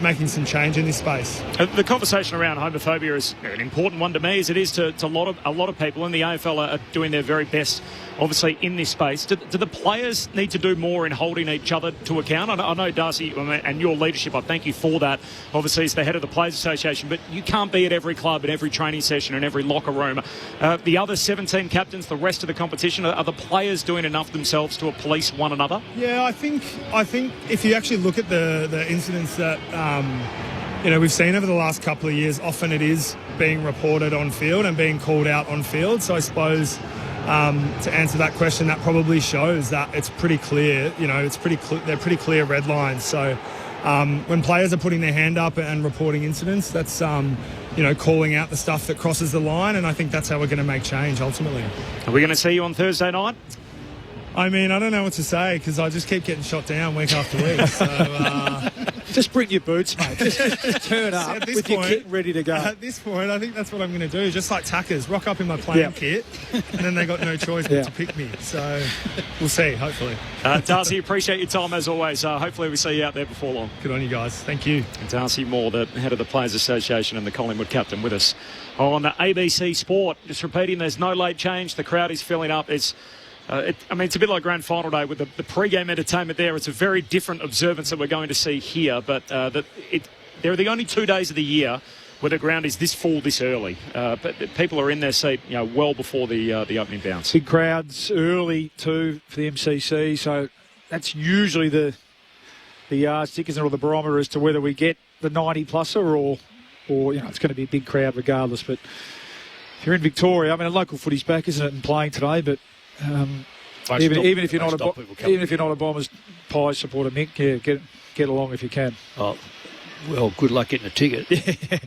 making some change in this space. The conversation around homophobia is an important one to me, as it is to a lot of people, and the AFL are doing their very best, obviously, in this space. Do the players need to do more in holding each other to account? I know, Darcy, and your leadership, I thank you for that, obviously, as the head of the Players Association, but you can't be at every club, at every training session, and every locker room. The other 17 captains, the rest of the competition, are the players doing enough themselves to police one another? Yeah, I think if you actually look at the incidents that you know, we've seen over the last couple of years, often it is being reported on field and being called out on field. So I suppose to answer that question, that probably shows that it's pretty clear. You know, they're pretty clear red lines. So when players are putting their hand up and reporting incidents, that's you know, calling out the stuff that crosses the line, and I think that's how we're going to make change ultimately. Are we going to see you on Thursday night? I mean, I don't know what to say, because I just keep getting shot down week after week. So, just bring your boots, mate. Just turn up with your kit ready to go. At this point, I think that's what I'm going to do. Just like Tuckers, rock up in my playing kit, and then they got no choice but to pick me. So we'll see, hopefully. Darcy, appreciate your time as always. Hopefully we see you out there before long. Good on you guys. Thank you. And Darcy Moore, the head of the Players Association and the Collingwood captain, with us on ABC Sport. Just repeating, there's no late change. The crowd is filling up. It's a bit like grand final day with the pre-game entertainment there. It's a very different observance that we're going to see here, but there are the only 2 days of the year where the ground is this full this early. But people are in their seat, you know, well before the opening bounce. Big crowds early too for the MCC, so that's usually the yardstick, isn't it, or the barometer as to whether we get the 90-plusser or you know, it's going to be a big crowd regardless. But if you're in Victoria, I mean, local footy's back, isn't it, and playing today, but even if you're not a Bombers Pies supporter, Mick, yeah, get along if you can. Oh, well, good luck getting a ticket.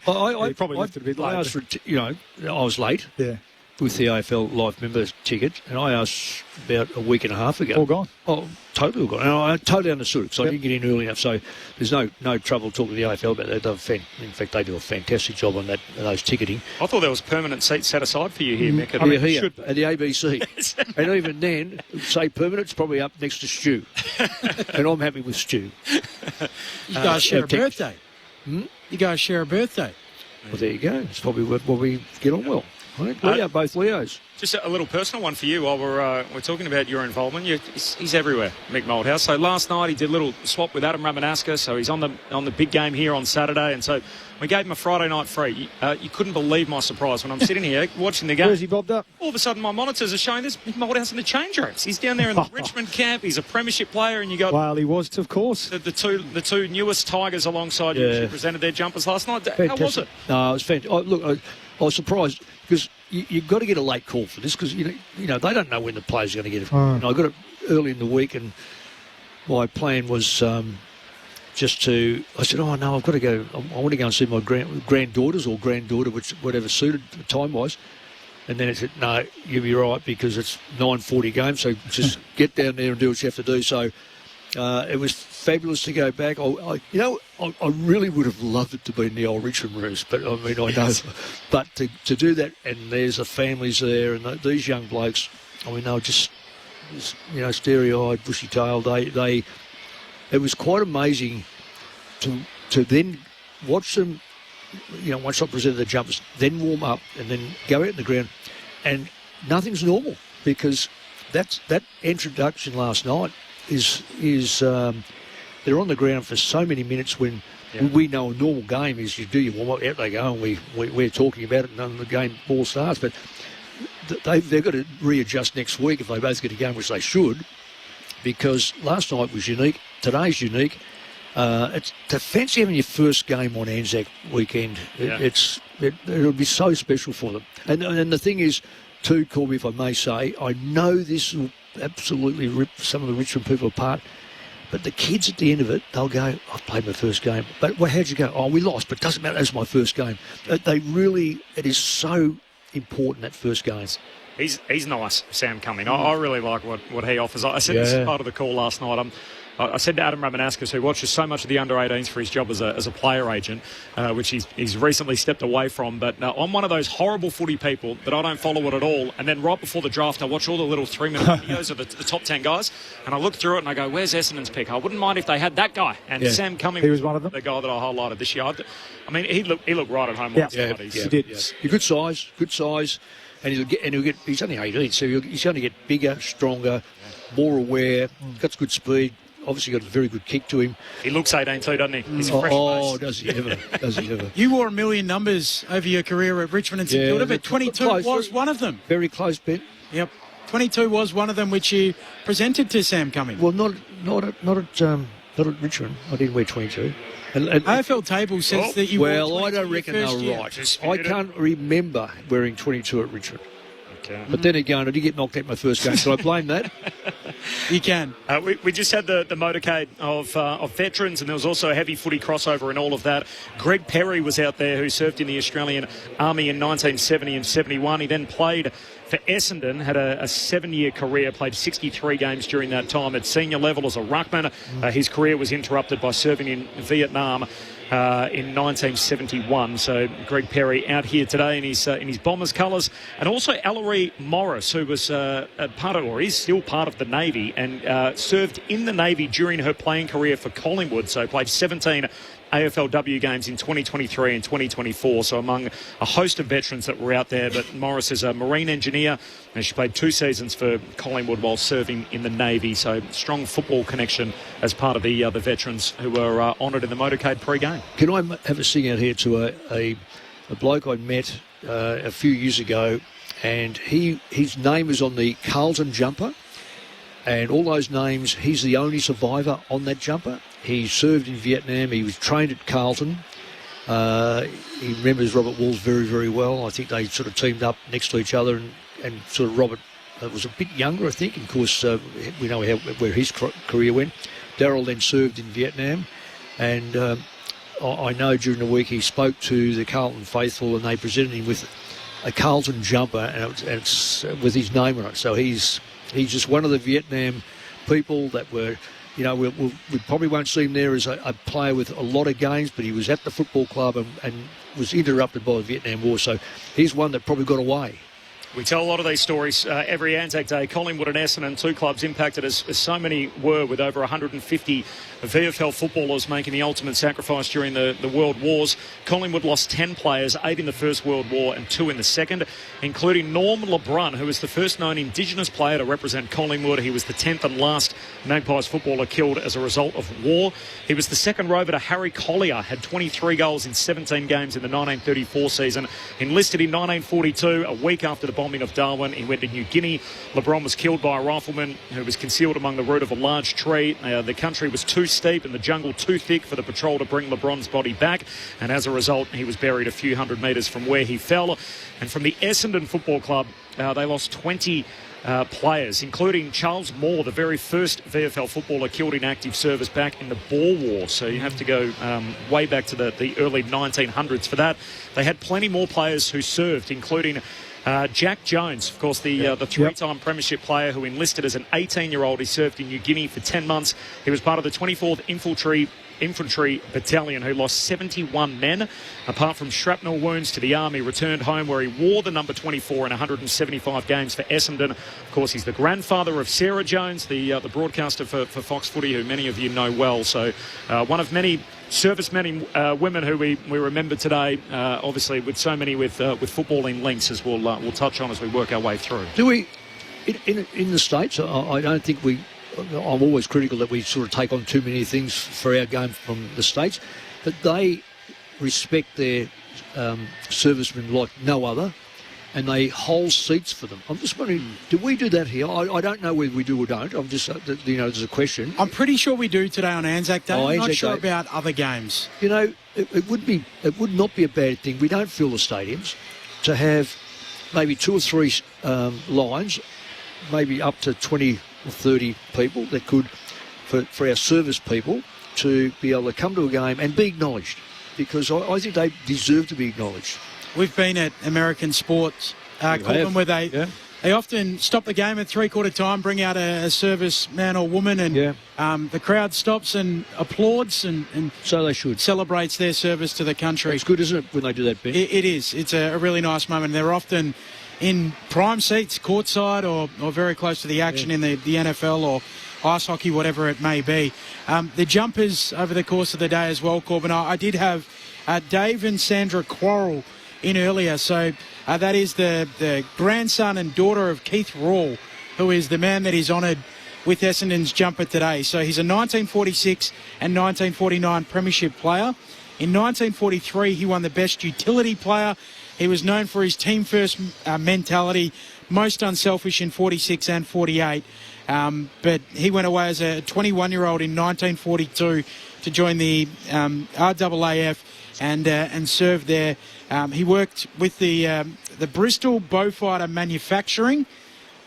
I probably left it a bit late. I asked for, you know, I was late. Yeah. With the AFL Life members ticket, and I asked about a week and a half ago. All gone? Oh, totally all gone. And I totally understood it, because I didn't get in early enough, so there's no trouble talking to the AFL about that. In fact, they do a fantastic job on those ticketing. I thought there was permanent seats set aside for you here, Mick. Here, at the ABC. And even then, say permanent, it's probably up next to Stu. And I'm happy with Stu. You guys share a birthday. You guys share a birthday. Well, there you go. It's probably where we get on well. We are both Leos. Just a little personal one for you while we're talking about your involvement. He's everywhere, Mick Malthouse. So last night he did a little swap with Adam Ramanaska, so he's on the big game here on Saturday, and so we gave him a Friday night free. You couldn't believe my surprise when I'm sitting here watching the game. Where's he bobbed up? All of a sudden my monitors are showing this Mick Malthouse in the change rooms. He's down there in the Richmond camp. He's a premiership player, and you got... Well, he was, of course. The two newest Tigers alongside you who presented their jumpers last night. Fantastic. How was it? No, it was fantastic. Look, I was surprised, because you've got to get a late call for this, because you know they don't know when the players are going to get it. And I got it early in the week, and my plan was just to. I said, "Oh no, I've got to go. I want to go and see my granddaughters or granddaughter, whatever suited time wise." And then it said, no, you'll be right because it's 9:40 game, so just get down there and do what you have to do. So it was fabulous to go back. I really would have loved it to be in the old Richmond Roos, but I mean, I know. But to do that, and there's the families there, and these young blokes, I mean, they were just starry-eyed, bushy-tailed. It was quite amazing to then watch them, once I presented the jumpers, then warm up and then go out in the ground, and nothing's normal because that introduction last night is they're on the ground for so many minutes when we know a normal game is you do your warm up, out they go, and we're talking about it, and then the game ball starts. But they've got to readjust next week if they both get a game, which they should, because last night was unique, today's unique. It's to fancy having your first game on Anzac weekend. It'll be so special for them. And the thing is, too, Corby, if I may say, I know this will absolutely rip some of the Richmond people apart, but the kids at the end of it, they'll go, I've played my first game. But how'd you go? Oh, we lost, but it doesn't matter, that's my first game. It is so important, that first game. He's nice, Sam Cumming. I really like what he offers. I said this as part of the call last night. I said to Adam Ramanaskas, who watches so much of the under-18s for his job as a player agent, which he's recently stepped away from, but I'm one of those horrible footy people that I don't follow it at all. And then right before the draft, I watch all the little 3-minute videos of the top 10 guys, and I look through it and I go, where's Essendon's pick? I wouldn't mind if they had that guy. And Sam Cumming, he was one of them. The guy that I highlighted this year. I mean, he looked right at home last night. He did. Yeah. Good size. And he'll get. He's only 18, so he's going to get bigger, stronger, more aware. Got good speed. Obviously got a very good kick to him. He looks 18 too, doesn't he? He's a fresh face. Does he ever? Does he ever? You wore a million numbers over your career at Richmond and St Kilda, but 22 was one of them. Very close, Ben. Yep. 22 was one of them which you presented to Sam Cumming. Well, not at Richmond. I didn't wear 22. And AFL table says that you wore 22. Well, I don't reckon they're right. I can't remember wearing 22 at Richmond. Okay. But then again, I did get knocked out my first game, so I blame that. You can. We just had the motorcade of veterans, and there was also a heavy footy crossover and all of that. Greg Perry was out there, who served in the Australian Army in 1970 and 71. He then played for Essendon, had a 7-year career, played 63 games during that time at senior level as a ruckman. His career was interrupted by serving in Vietnam in 1971. So Greg Perry out here today in his Bombers colours, and also Ellery Morris, who was is still part of the Navy and served in the Navy during her playing career for Collingwood. So played 17 AFLW games in 2023 and 2024, so among a host of veterans that were out there. But Morris is a marine engineer, and she played 2 seasons for Collingwood while serving in the Navy, so strong football connection as part of the veterans who were honoured in the motorcade pre-game. Can I have a sing out here to a bloke I met a few years ago, and his name is on the Carlton jumper, and all those names, he's the only survivor on that jumper. He served in Vietnam. He was trained at Carlton. He remembers Robert Walls very, very well. I think they sort of teamed up next to each other, and sort of Robert was a bit younger, I think. And of course, we know where his career went. Darryl then served in Vietnam, and I know during the week he spoke to the Carlton faithful, and they presented him with a Carlton jumper, and it's with his name on it. So he's just one of the Vietnam people that were. We probably won't see him there as a player with a lot of games, but he was at the football club and was interrupted by the Vietnam War. So he's one that probably got away. We tell a lot of these stories every Anzac Day. Collingwood and Essendon, 2 clubs impacted as so many were, with over 150 VFL footballers making the ultimate sacrifice during the World Wars. Collingwood lost 10 players, 8 in the First World War and 2 in the Second, including Norm LeBrun, who was the first known Indigenous player to represent Collingwood. He was the 10th and last Magpies footballer killed as a result of war. He was the second rover to Harry Collier, had 23 goals in 17 games in the 1934 season. Enlisted in 1942, a week after the bombing of Darwin, he went to New Guinea. LeBron was killed by a rifleman who was concealed among the root of a large tree. The country was too steep and the jungle too thick for the patrol to bring LeBron's body back, and as a result he was buried a few hundred metres from where he fell. And from the Essendon Football Club, they lost 20 players, including Charles Moore, the very first VFL footballer killed in active service back in the Boer War. So you have to go way back to the early 1900s for that. They had plenty more players who served, including Jack Jones, of course, the three-time premiership player who enlisted as an 18-year-old. He served in New Guinea for 10 months. He was part of the 24th Infantry Battalion, who lost 71 men. Apart from shrapnel wounds to the army, returned home where he wore the number 24 in 175 games for Essendon. Of course, he's the grandfather of Sarah Jones, the broadcaster for Fox Footy, who many of you know well. So one of many servicemen and women who we remember today, obviously with so many with footballing links, as we'll touch on as we work our way through. Do we, in the States, I don't think I'm always critical that we sort of take on too many things for our game from the States, but they respect their servicemen like no other, and they hold seats for them. I'm just wondering, do we do that here? I don't know whether we do or don't. I'm just, there's a question. I'm pretty sure we do today on Anzac Day. I'm not sure about other games. It would not be a bad thing. We don't fill the stadiums to have maybe 2 or 3 lines, maybe up to 20 or 30 people that could, for our service people, to be able to come to a game and be acknowledged, because I think they deserve to be acknowledged. We've been at American sports, Colton, where they often stop the game at three-quarter time, bring out a service man or woman, and the crowd stops and applauds and so they should, celebrates their service to the country. It's good, isn't it, when they do that, Ben? It is. It's a really nice moment. They're often in prime seats, courtside or very close to the action in the NFL or ice hockey, whatever it may be. The jumpers over the course of the day as well, Corbin. I did have Dave and Sandra Quarrell in earlier. So that is the grandson and daughter of Keith Rawle, who is the man that is honoured with Essendon's jumper today. So he's a 1946 and 1949 premiership player. In 1943, he won the Best Utility Player. He was known for his team-first mentality, most unselfish in 46 and 48. But he went away as a 21-year-old in 1942 to join the RAAF and served there. He worked with the Bristol Bowfighter Manufacturing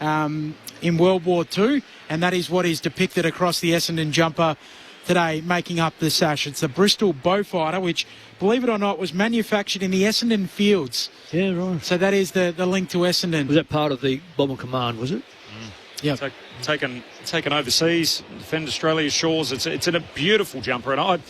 in World War II, and that is what is depicted across the Essendon jumper today, making up the sash. It's the Bristol Bowfighter, which, believe it or not, was manufactured in the Essendon fields. Yeah, right. So that is the link to Essendon. Was that part of the Bomber Command, was it? Yeah. Taken overseas, defend Australia's shores. It's a beautiful jumper, and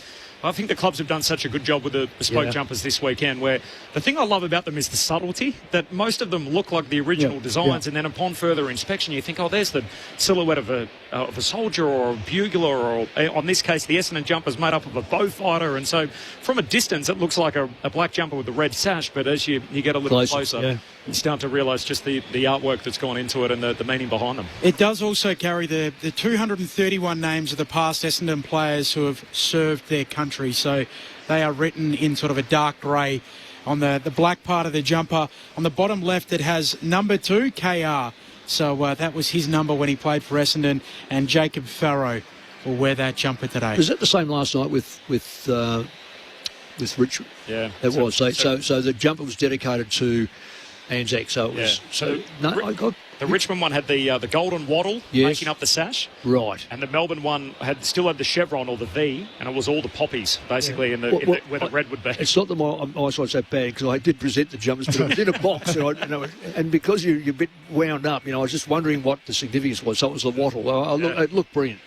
I think the clubs have done such a good job with the bespoke jumpers this weekend, where the thing I love about them is the subtlety, that most of them look like the original designs, and then upon further inspection you think, oh, there's the silhouette of a soldier or a bugler, or on this case the Essendon jumper's made up of a bowfighter, and so from a distance it looks like a black jumper with a red sash, but as you get a little closer, you start to realise just the artwork that's gone into it and the meaning behind them. It does also carry the 231 names of the past Essendon players who have served their country. So they are written in sort of a dark grey on the black part of the jumper. On the bottom left, it has number 2, KR. So that was his number when he played for Essendon, and Jacob Farrow will wear that jumper today. Was that the same last night with Richard? Yeah. It was. So the jumper was dedicated to Anzac, so it was. The Richmond one had the golden wattle making up the sash, right, and the Melbourne one still had the chevron or the V, and it was all the poppies basically where the red would be. It's not that my eyesight's so bad, because I did present the jumpers, but it was in a box, and because you're a bit wound up, I was just wondering what the significance was. So it was the wattle. It looked brilliant.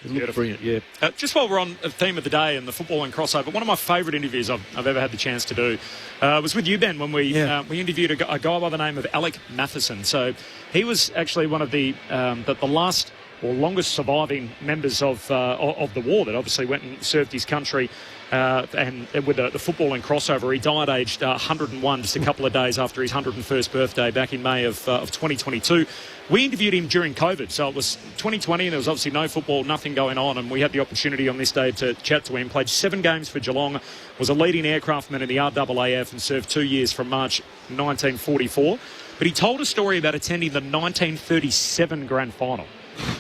Yeah. Just while we're on the theme of the day and the football and crossover, one of my favourite interviews I've ever had the chance to do was with you, Ben, when we interviewed a guy by the name of Alec Matheson. So he was actually one of the last or longest surviving members of the war that obviously went and served his country. And with the football and crossover, he died aged 101, just a couple of days after his 101st birthday back in May of 2022. We interviewed him during COVID, so it was 2020 and there was obviously no football, nothing going on, and we had the opportunity on this day to chat to him. Played 7 games for Geelong, was a leading aircraftman in the RAAF and served 2 years from March 1944. But he told a story about attending the 1937 grand final.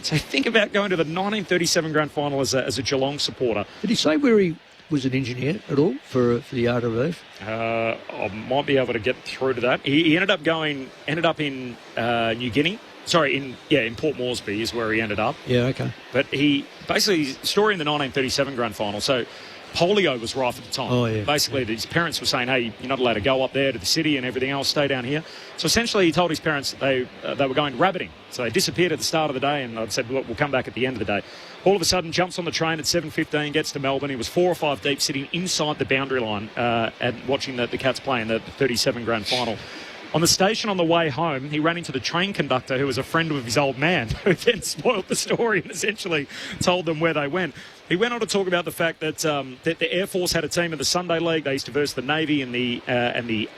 So think about going to the 1937 grand final as a Geelong supporter. Did he say where he was an engineer at all for the RAAF? I might be able to get through to that. He ended up in New Guinea. Sorry, in Port Moresby is where he ended up. Yeah, okay. But he basically, story in the 1937 grand final. So polio was rife at the time. Oh, yeah. Basically, his parents were saying, hey, you're not allowed to go up there to the city and everything else, stay down here. So essentially he told his parents that they were going rabbiting. So they disappeared at the start of the day, and I said, look, we'll come back at the end of the day. All of a sudden, jumps on the train at 7:15, gets to Melbourne. He was 4 or 5 deep, sitting inside the boundary line and watching the Cats play in the 37 grand final. On the station on the way home, he ran into the train conductor, who was a friend of his old man, who then spoiled the story and essentially told them where they went. He went on to talk about the fact that that the Air Force had a team in the Sunday League. They used to verse the Navy and the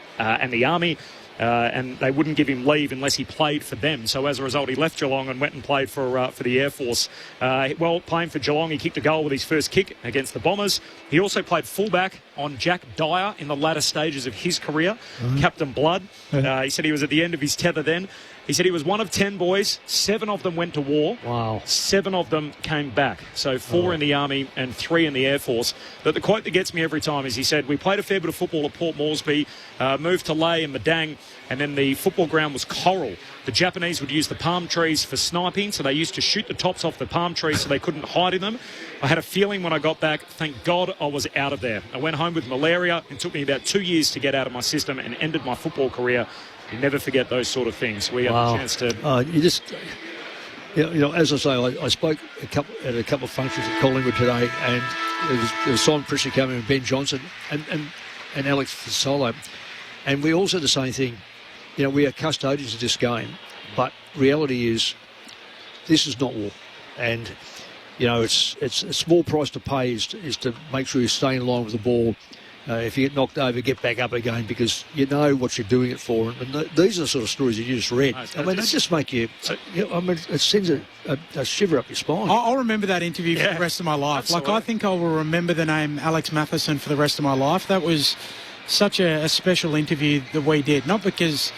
Army. And they wouldn't give him leave unless he played for them. So as a result, he left Geelong and went and played for the Air Force. Playing for Geelong, he kicked a goal with his first kick against the Bombers. He also played fullback on Jack Dyer in the latter stages of his career. Captain Blood. He said he was at the end of his tether then. He said he was one of 10 boys. 7 of them went to war. Wow. 7 of them came back. So 4 in the Army and 3 in the Air Force. But the quote that gets me every time is he said, we played a fair bit of football at Port Moresby, moved to Lae and Madang, and then the football ground was coral. The Japanese would use the palm trees for sniping, so they used to shoot the tops off the palm trees so they couldn't hide in them. I had a feeling when I got back, thank God I was out of there. I went home with malaria. It took me about 2 years to get out of my system and ended my football career. You never forget those sort of things. We have a chance to... as I say, I spoke at a couple of functions at Collingwood today, and there was Simon Prisher coming and Ben Johnson and Alex Fasolo. And we all said the same thing. You know, we are custodians of this game, but reality is this is not war. And, you know, it's a small price to pay is to make sure you're staying in line with the ball. If you get knocked over, get back up again because you know what you're doing it for. And these are the sort of stories that you just read. They just make you... it sends a shiver up your spine. I'll remember that interview for the rest of my life. Absolutely. Like, I think I will remember the name Alex Matheson for the rest of my life. That was such a special interview that we did. Not because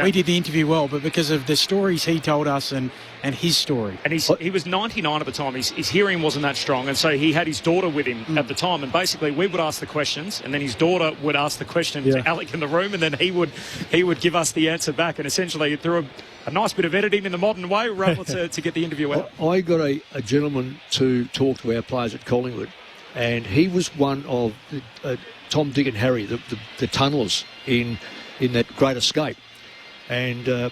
we did the interview well, but because of the stories he told us and his story. And he was 99 at the time. His hearing wasn't that strong, and so he had his daughter with him at the time. And basically, we would ask the questions, and then his daughter would ask the question to Alec in the room, and then he would give us the answer back. And essentially, through a nice bit of editing in the modern way, we were able to get the interview out. I got a gentleman to talk to our players at Collingwood, and he was one of Tom, Dick and Harry, the tunnellers in that Great Escape. And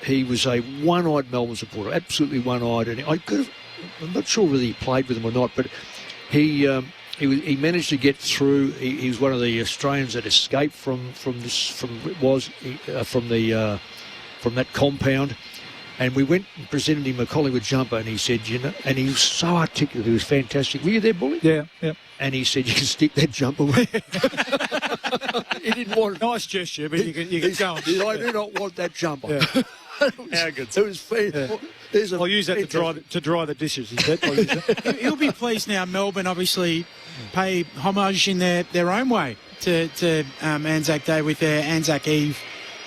he was a one-eyed Melbourne supporter, absolutely one-eyed. And I'm not sure whether he played with them or not, but he managed to get through. He was one of the Australians that escaped from that compound. And we went and presented him a Collingwood jumper, and he said, and he was so articulate. He was fantastic. Were you there, Bully? Yeah. And he said, you can stick that jumper with. He didn't want it. Nice gesture, but you can go. I do not want that jumper. Yeah. How good. It was fair. Yeah. I'll use that to dry the dishes. He'll be pleased now. Melbourne obviously pay homage in their own way to Anzac Day with their Anzac Eve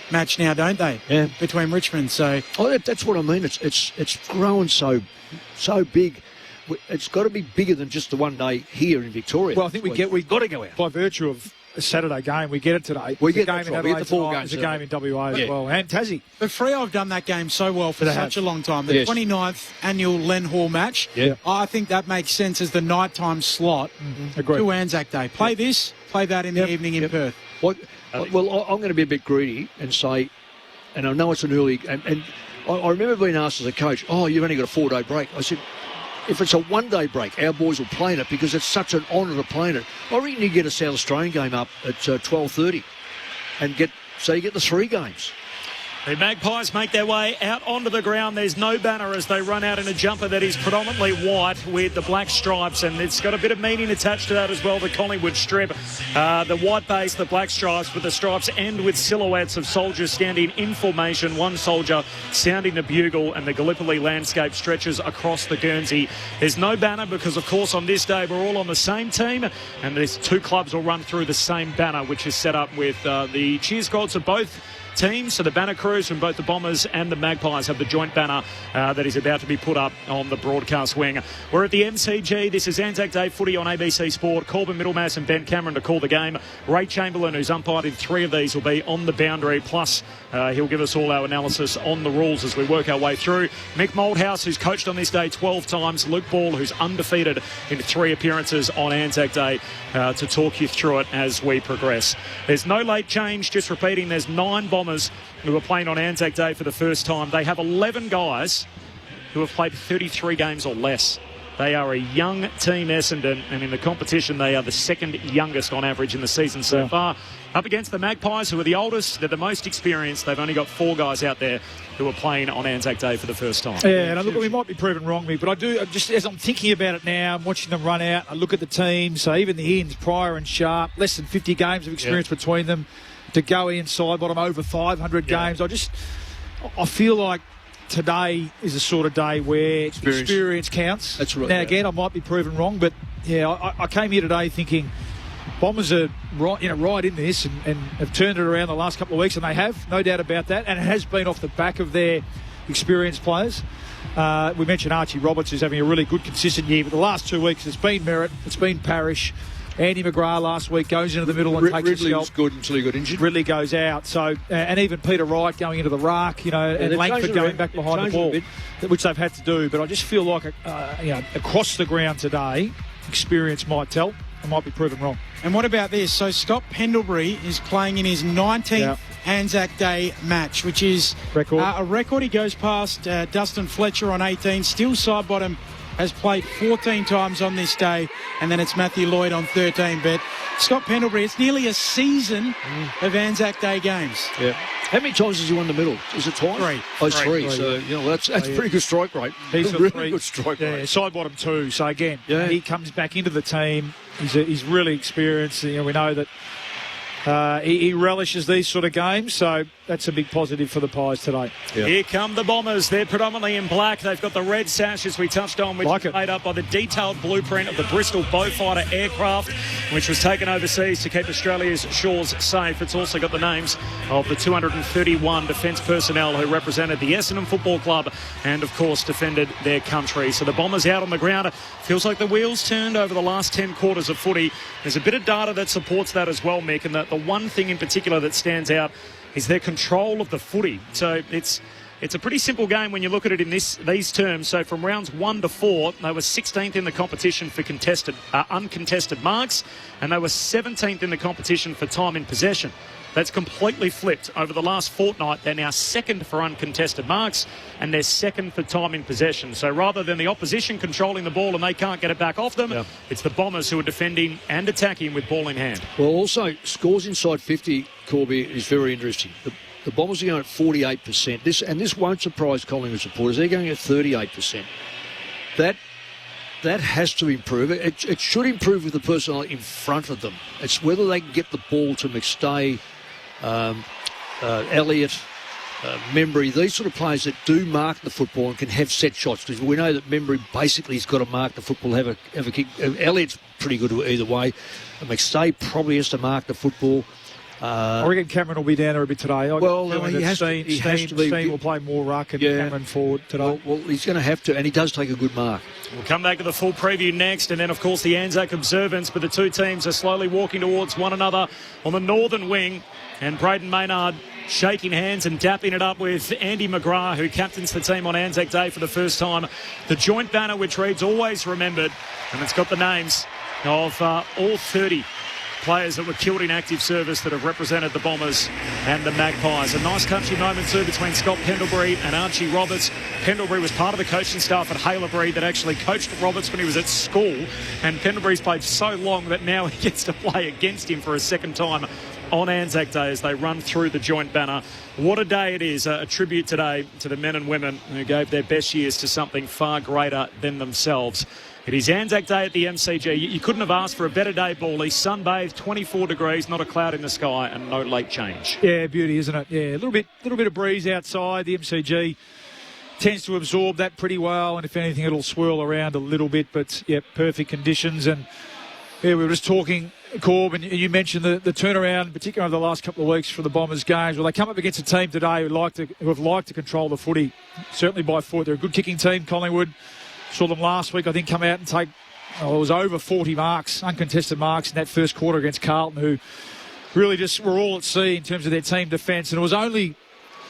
match now, don't they? Yeah. Between Richmond, so... that's what I mean. It's grown so big. It's got to be bigger than just the one day here in Victoria. Well, I think we've got to go out. By virtue of a Saturday game, we get it today. We get a game in Adelaide tonight. There's a game in WA as well, and Tassie. But Freo have done that game so well for such a long time. The 29th annual Len Hall match, I think that makes sense as the nighttime slot to Anzac Day. Play this, play that in the evening in Perth. Well, I'm going to be a bit greedy and say, and I know it's an early... And I remember being asked as a coach, you've only got a 4-day break. I said... If it's a one-day break, our boys will play in it because it's such an honour to play in it. I reckon you get a South Australian game up at 12:30 and you get the 3 games. The Magpies make their way out onto the ground. There's no banner as they run out in a jumper that is predominantly white with the black stripes, and it's got a bit of meaning attached to that as well, the Collingwood strip. The white base, the black stripes, but the stripes end with silhouettes of soldiers standing in formation, one soldier sounding the bugle, and the Gallipoli landscape stretches across the Guernsey. There's no banner because, of course, on this day we're all on the same team, and these 2 clubs will run through the same banner, which is set up with the cheer squads of both teams. So the banner crews from both the Bombers and the Magpies have the joint banner that is about to be put up on the broadcast wing. We're at the MCG. This is Anzac Day footy on ABC Sport. Corbin Middlemass and Ben Cameron to call the game. Ray Chamberlain, who's umpired in 3 of these, will be on the boundary. Plus, he'll give us all our analysis on the rules as we work our way through. Mick Moldhouse, who's coached on this day 12 times. Luke Ball, who's undefeated in 3 appearances on Anzac Day, to talk you through it as we progress. There's no late change. Just repeating, there's 9 Bombers who are playing on Anzac Day for the first time. They have 11 guys who have played 33 games or less. They are a young team, Essendon, and in the competition they are the second youngest on average in the season so far. Up against the Magpies, who are the oldest, they're the most experienced. They've only got 4 guys out there who are playing on Anzac Day for the first time. Yeah, and look, we might be proven wrong, but I do, just as I'm thinking about it now, I'm watching them run out, I look at the teams, so even the Ians, Pryor and Sharp, less than 50 games of experience between them, to go inside bottom over 500 games. I feel like today is a sort of day where experience counts. That's right. Now, again, I might be proven wrong, but I came here today thinking Bombers are right in this and have turned it around the last couple of weeks, and they have, no doubt about that, and it has been off the back of their experienced players. We mentioned Archie Roberts is having a really good, consistent year, but the last 2 weeks it's been Merritt, it's been Parrish. Andy McGrath last week goes into the middle and takes Ridley a scalp. was good until he got injured. Ridley goes out. So, and even Peter Wright going into the ruck, and Langford going back behind the ball, which they've had to do. But I just feel like, across the ground today, experience might tell. I might be proven wrong. And what about this? So Scott Pendlebury is playing in his 19th Anzac Day match, which is a record. He goes past Dustin Fletcher on 18. Still side bottom. Has played 14 times on this day, and then it's Matthew Lloyd on 13. But Scott Pendlebury, it's nearly a season of Anzac Day games. Yeah. How many times has he won the middle? Is it twice? 3. Oh, 3. So, that's pretty good strike rate. He's really 3. Good strike rate. Yeah, side bottom 2. So, again, he comes back into the team. He's really experienced. We know that he relishes these sort of games, so that's a big positive for the Pies today. Here come the Bombers. They're predominantly in black. They've got the red sash, as we touched on, which is made up by the detailed blueprint of the Bristol Beaufighter aircraft, which was taken overseas to keep Australia's shores safe. It's also got the names of the 231 defence personnel who represented the Essendon Football Club and, of course, defended their country. So the Bombers out on the ground. Feels like the wheels turned over the last 10 quarters of footy. There's a bit of data that supports that as well, Mick, and the one thing in particular that stands out is their control of the footy. So it's a pretty simple game when you look at it in these terms. So from rounds 1 to 4, they were 16th in the competition for uncontested marks, and they were 17th in the competition for time in possession. That's completely flipped. Over the last fortnight, they're now 2nd for uncontested marks and they're 2nd for time in possession. So rather than the opposition controlling the ball and they can't get it back off them, it's the Bombers who are defending and attacking with ball in hand. Well, also, scores inside 50, Corby, is very interesting. The Bombers are going at 48%. This won't surprise Collingwood supporters. They're going at 38%. That has to improve. It should improve with the personnel in front of them. It's whether they can get the ball to McStay, Elliott, Membry, these sort of players that do mark the football and can have set shots. Because we know that Membry basically has got to mark the football, have a kick. Elliott's pretty good either way. McStay probably has to mark the football. I reckon Cameron will be down there a bit today. He has to be. Steen will play more ruck and Cameron forward today. Well, he's going to have to, and he does take a good mark. We'll come back to the full preview next, and then, of course, the Anzac observance. But the two teams are slowly walking towards one another on the northern wing, and Braden Maynard shaking hands and dapping it up with Andy McGrath, who captains the team on Anzac Day for the first time. The joint banner, which reads "Always Remembered," and it's got the names of all 30 players that were killed in active service that have represented the Bombers and the Magpies. A nice country moment too between Scott Pendlebury and Archie Roberts. Pendlebury was part of the coaching staff at Haileybury that actually coached Roberts when he was at school, and Pendlebury's played so long that now he gets to play against him for a second time on Anzac Day as they run through the joint banner. What a day it is, a tribute today to the men and women who gave their best years to something far greater than themselves. It is Anzac Day at the MCG. You couldn't have asked for a better day, Bally. Sunbathed, 24 degrees, not a cloud in the sky, and no late change. Yeah, beauty, isn't it? Yeah, a little bit of breeze outside. The MCG tends to absorb that pretty well, and if anything, it'll swirl around a little bit. But yeah, perfect conditions. And yeah, we were just talking Corb, and you mentioned the turnaround, particularly over the last couple of weeks for the Bombers games. Well, they come up against a team today who have liked to control the footy, certainly by foot. They're a good kicking team, Collingwood. Saw them last week, I think, come out and take, it was over 40 marks, uncontested marks in that first quarter against Carlton, who really just were all at sea in terms of their team defence. And it was only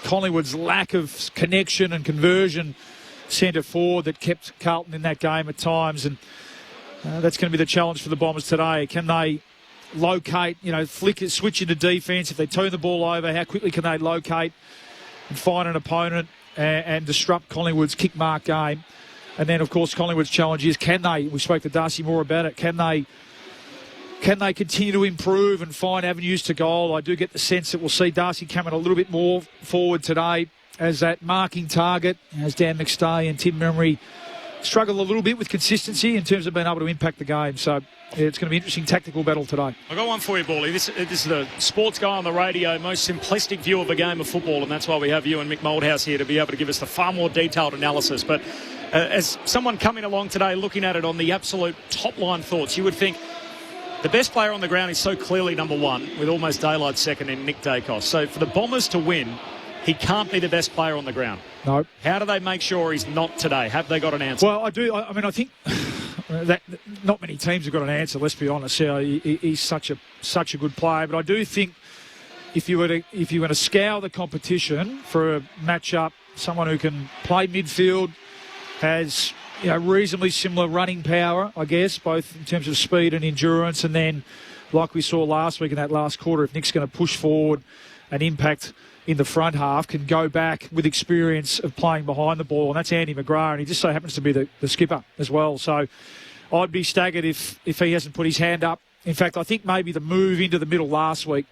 Collingwood's lack of connection and conversion centre forward that kept Carlton in that game at times. And that's going to be the challenge for the Bombers today. Can they locate, switch into defence? If they turn the ball over, how quickly can they locate and find an opponent and disrupt Collingwood's kick mark game? And then, of course, Collingwood's challenge is, we spoke to Darcy Moore about it, can they continue to improve and find avenues to goal? I do get the sense that we'll see Darcy coming a little bit more forward today as that marking target, as Dan McStay and Tim Memory struggle a little bit with consistency in terms of being able to impact the game. So it's going to be an interesting tactical battle today. I've got one for you, Bally. This is the sports guy on the radio, most simplistic view of a game of football, and that's why we have you and Mick Moldhouse here to be able to give us the far more detailed analysis. But as someone coming along today looking at it on the absolute top-line thoughts, you would think the best player on the ground is so clearly number one, with almost daylight second in Nick Dacos. So for the Bombers to win, he can't be the best player on the ground. No. How do they make sure he's not today? Have they got an answer? Well, I do. I think that not many teams have got an answer, let's be honest. He's such a good player. But I do think if you were to scour the competition for a matchup, someone who can play midfield, has reasonably similar running power, I guess, both in terms of speed and endurance, and then, like we saw last week in that last quarter, if Nick's going to push forward and impact in the front half, can go back with experience of playing behind the ball, and that's Andy McGrath, and he just so happens to be the skipper as well. So I'd be staggered if he hasn't put his hand up. In fact, I think maybe the move into the middle last week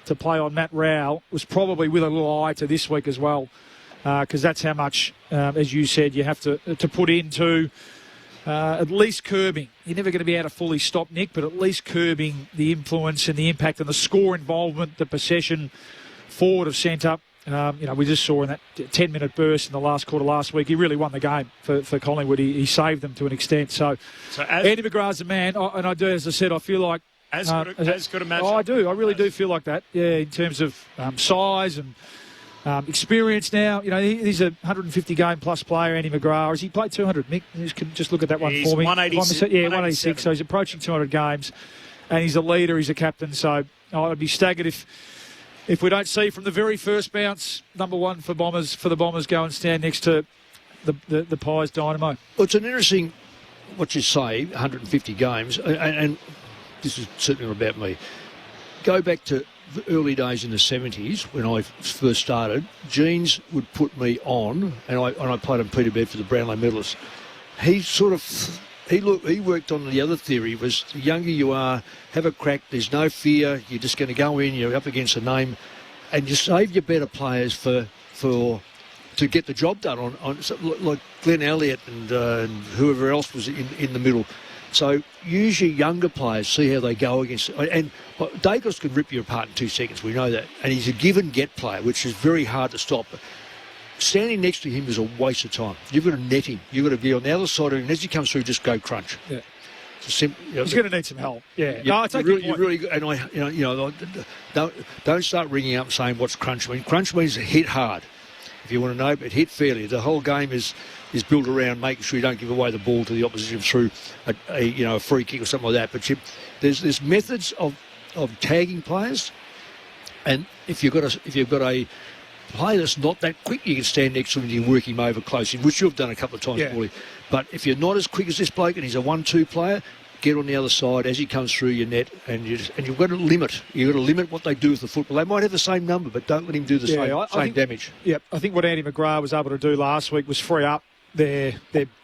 to play on Matt Rowell was probably with a little eye to this week as well, because that's how much, as you said, you have to put into at least curbing. You're never going to be able to fully stop Nick, but at least curbing the influence and the impact and the score involvement, the possession forward of centre. We just saw in that 10-minute burst in the last quarter last week, he really won the game for Collingwood. He saved them to an extent. So Andy McGrath's a man, and I do, as I said, I feel like as good a match. I do. I really do feel like that. Yeah, in terms of size and experience now. He's a 150 game plus player, Andy McGrath. Has he played 200? Mick, just look at that one for me. 186. Yeah, 186. So he's approaching 200 games, and he's a leader. He's a captain. So I'd be staggered if we don't see from the very first bounce, number one for the Bombers go and stand next to the Pies Dynamo. Well, it's an interesting, what you say, 150 games, and this is certainly not about me. Go back to the early days in the 70s when I first started. Jeans would put me on, and I played on Peterborough for the Brownlow medalists. He worked on the other theory, was the younger you are, have a crack, there's no fear, you're just going to go in, you're up against a name, and you save your better players to get the job done on like Glenn Elliott and whoever else was in the middle. So use your younger players, see how they go against. And Dacos can rip you apart in 2 seconds, we know that. And he's a give and get player, which is very hard to stop. Standing next to him is a waste of time. You've got to net him. You've got to be on the other side of him. And as he comes through, just go crunch. Yeah. He's going to need some help. Yeah. No, it's really, and don't start ringing up and saying what's crunch mean. Crunch means hit hard. If you want to know, but hit fairly. The whole game is built around making sure you don't give away the ball to the opposition through a free kick or something like that. But there's methods of tagging players, and if you've got a player that's not that quick, you can stand next to him and you can work him over close, which you've done a couple of times, Paulie. But if you're not as quick as this bloke and he's a 1-2 player, get on the other side as he comes through your net, and you've got to limit. You've got to limit what they do with the football. They might have the same number, but don't let him do the same damage. Yeah, I think what Andy McGrath was able to do last week was free up their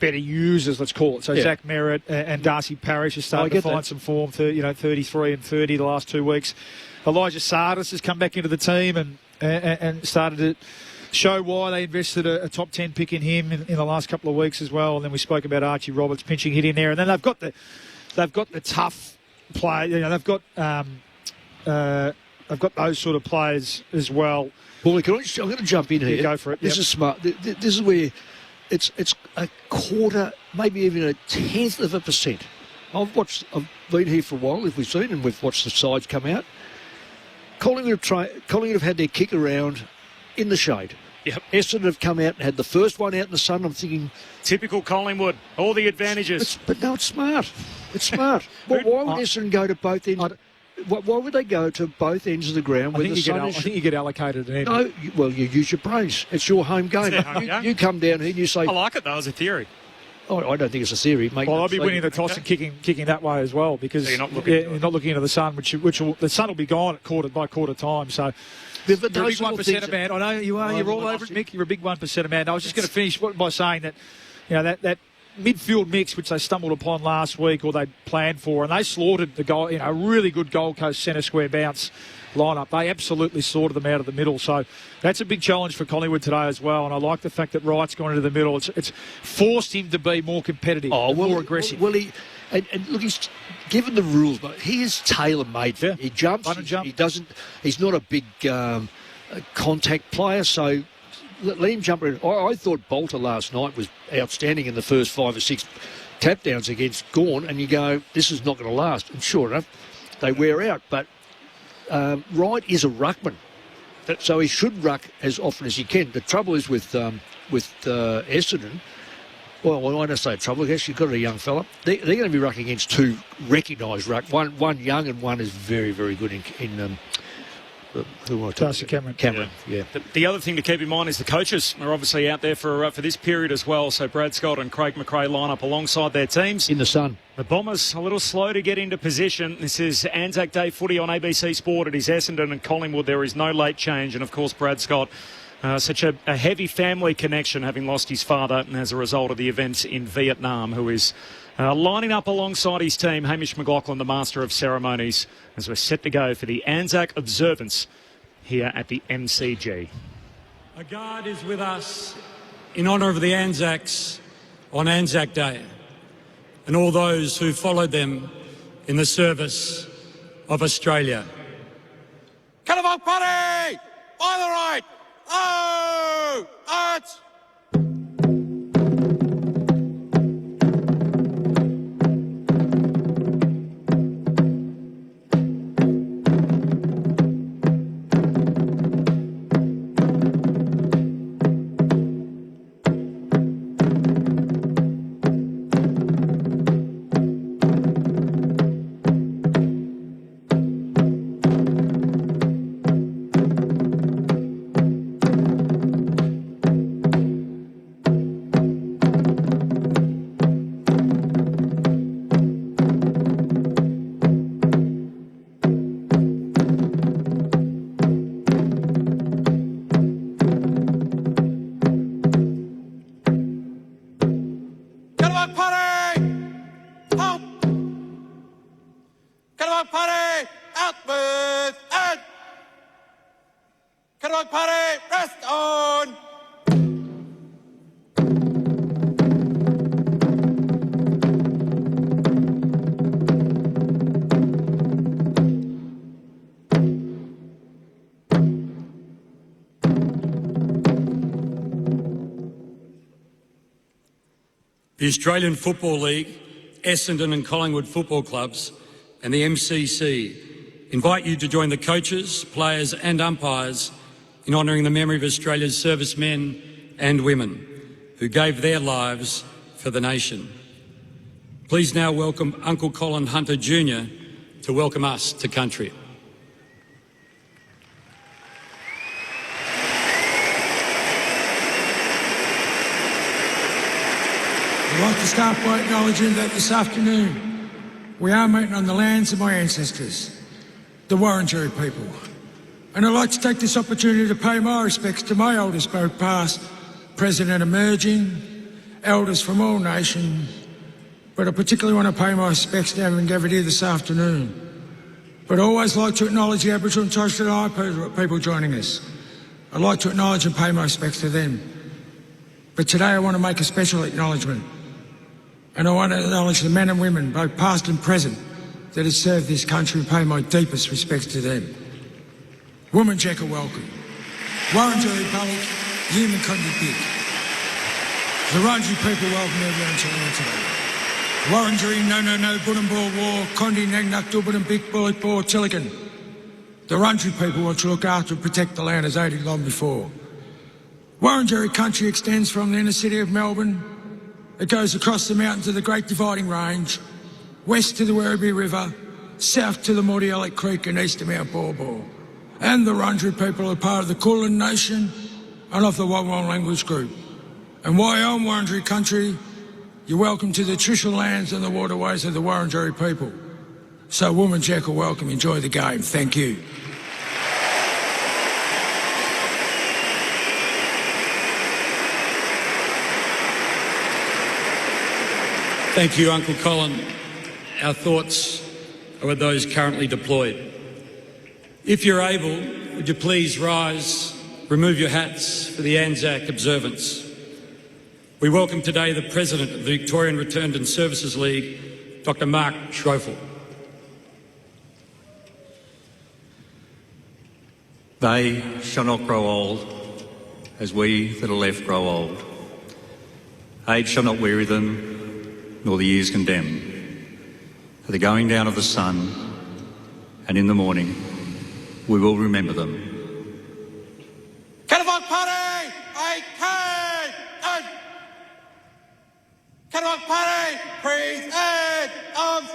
better users, let's call it. So Zach Merritt and Darcy Parish are starting to find some form. 33 and 30 the last 2 weeks. Elijah Sardis has come back into the team and started to show why they invested a top 10 pick in him in the last couple of weeks as well. And then we spoke about Archie Roberts pinching hit in there, and then they've got the tough play. They've got those sort of players as well. Well, I'm going to jump in here. You go for it. This is smart. This is where it's a quarter, maybe even 1/10% I've been here for a while, as we've seen, and we've watched the sides come out. Collingwood have had their kick around in the shade. Yep. Essendon have come out and had the first one out in the sun. I'm thinking... Typical Collingwood, all the advantages. But no, it's smart. It's smart. Why would Essendon go to both ends? Why would they go to both ends of the ground where the sun is... I think you get allocated an end. No, well, you use your brains. It's your home game. You come down here and you say... I like it, though, as a theory. Oh, I don't think it's a theory. Well, I'll be winning the toss and kicking that way as well, because so you're not looking into the sun, the sun will be gone at quarter time. So you're a big 1%er man. I know you are. You're all over it, Mick. You're a big 1%er man. I was just going to finish by saying that, that midfield mix which they stumbled upon last week, or they planned for, and they slaughtered the goal. A really good Gold Coast centre square bounce lineup. They absolutely sorted them out of the middle. So that's a big challenge for Collingwood today as well. And I like the fact that Wright's gone into the middle. It's forced him to be more competitive, more aggressive. Well, look, he's given the rules, but he is tailor-made. Yeah. He jumps. He doesn't. He's not a big contact player, so let him jump around. I thought Bolter last night was outstanding in the first 5 or 6 tap downs against Gawn, and you go, this is not going to last. And sure enough, they wear out, but Wright is a ruckman, so he should ruck as often as he can. The trouble is with Essendon, well, I don't say trouble, I guess you've got a young fella. They're going to be rucking against 2 recognised ruck, one young and one is very, very good in Darcy Cameron. Yeah. The other thing to keep in mind is the coaches are obviously out there for this period as well. So Brad Scott and Craig McRae line up alongside their teams. In the sun. The Bombers a little slow to get into position. This is Anzac Day footy on ABC Sport. It is Essendon and Collingwood. There is no late change. And, of course, Brad Scott, such a heavy family connection, having lost his father as a result of the events in Vietnam, who is lining up alongside his team, Hamish McLaughlin, the Master of Ceremonies, as we're set to go for the Anzac observance here at the MCG. A guard is with us in honour of the Anzacs on Anzac Day and all those who followed them in the service of Australia. Cannibal Party! By the right! Oh! Arts! The Australian Football League, Essendon and Collingwood football clubs and the MCC invite you to join the coaches, players and umpires in honouring the memory of Australia's servicemen and women who gave their lives for the nation. Please now welcome Uncle Colin Hunter Jr. to welcome us to country. I'd like to start by acknowledging that this afternoon we are meeting on the lands of my ancestors, the Wurundjeri people. And I'd like to take this opportunity to pay my respects to my elders, both past, present and emerging, elders from all nations, but I particularly want to pay my respects to everyone gathered here this afternoon. But I always like to acknowledge the Aboriginal and Torres Strait Islander people joining us. I'd like to acknowledge and pay my respects to them. But today I want to make a special acknowledgement. And I want to acknowledge the men and women, both past and present, that have served this country and pay my deepest respects to them. Wominjeka welcome. Wurundjeri Public, Human Conduct Dick. The Wurundjeri people welcome everyone to land today. Warringary, no, Bunambor War, Condi, Nagnuck, Dubban, Big Bullet Bore, Tillican. The Wurundjeri people want to look after and protect the land as they did long before. Warringary country extends from the inner city of Melbourne. It goes across the mountains of the Great Dividing Range, west to the Werribee River, south to the Mordialloc Creek and east to Mount Baw. And the Wurundjeri people are part of the Kulin Nation and of the Wonwurrung language group. And while you're on Wurundjeri country, you're welcome to the traditional lands and the waterways of the Wurundjeri people. So, Woman Jack, welcome. Enjoy the game. Thank you. Thank you, Uncle Colin. Our thoughts are with those currently deployed. If you're able, would you please rise, remove your hats for the Anzac observance. We welcome today the President of the Victorian Returned and Services League, Dr. Mark Schroeffel. They shall not grow old as we that are left grow old. Age shall not weary them, nor the years condemn. At the going down of the sun and in the morning, we will remember them. Caravan party! I can! Caravan party! Praise and arms!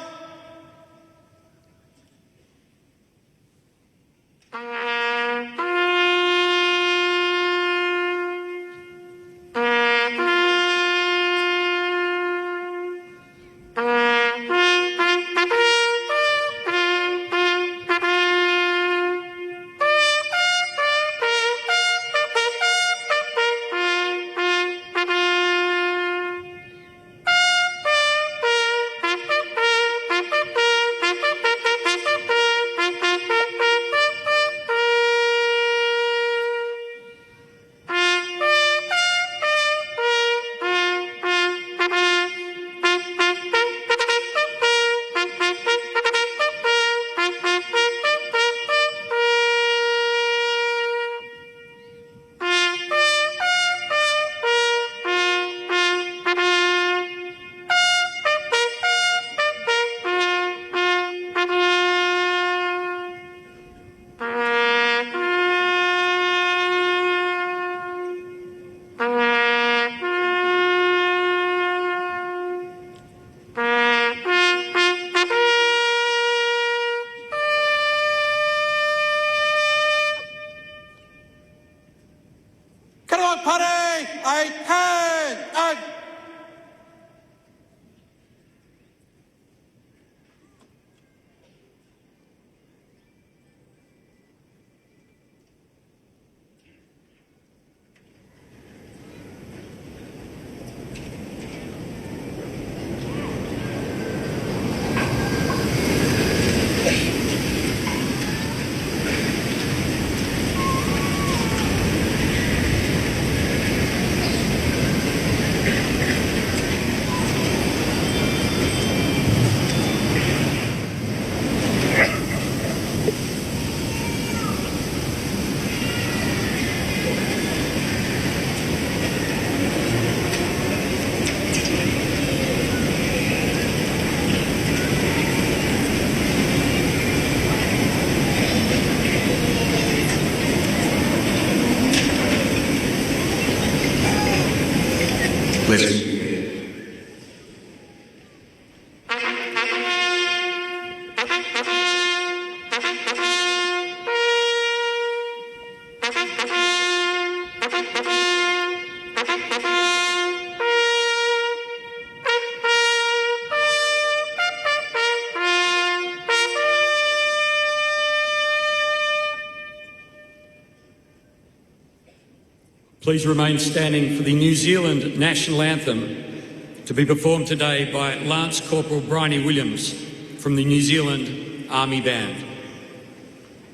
Please remain standing for the New Zealand National Anthem to be performed today by Lance Corporal Bryony Williams from the New Zealand Army Band.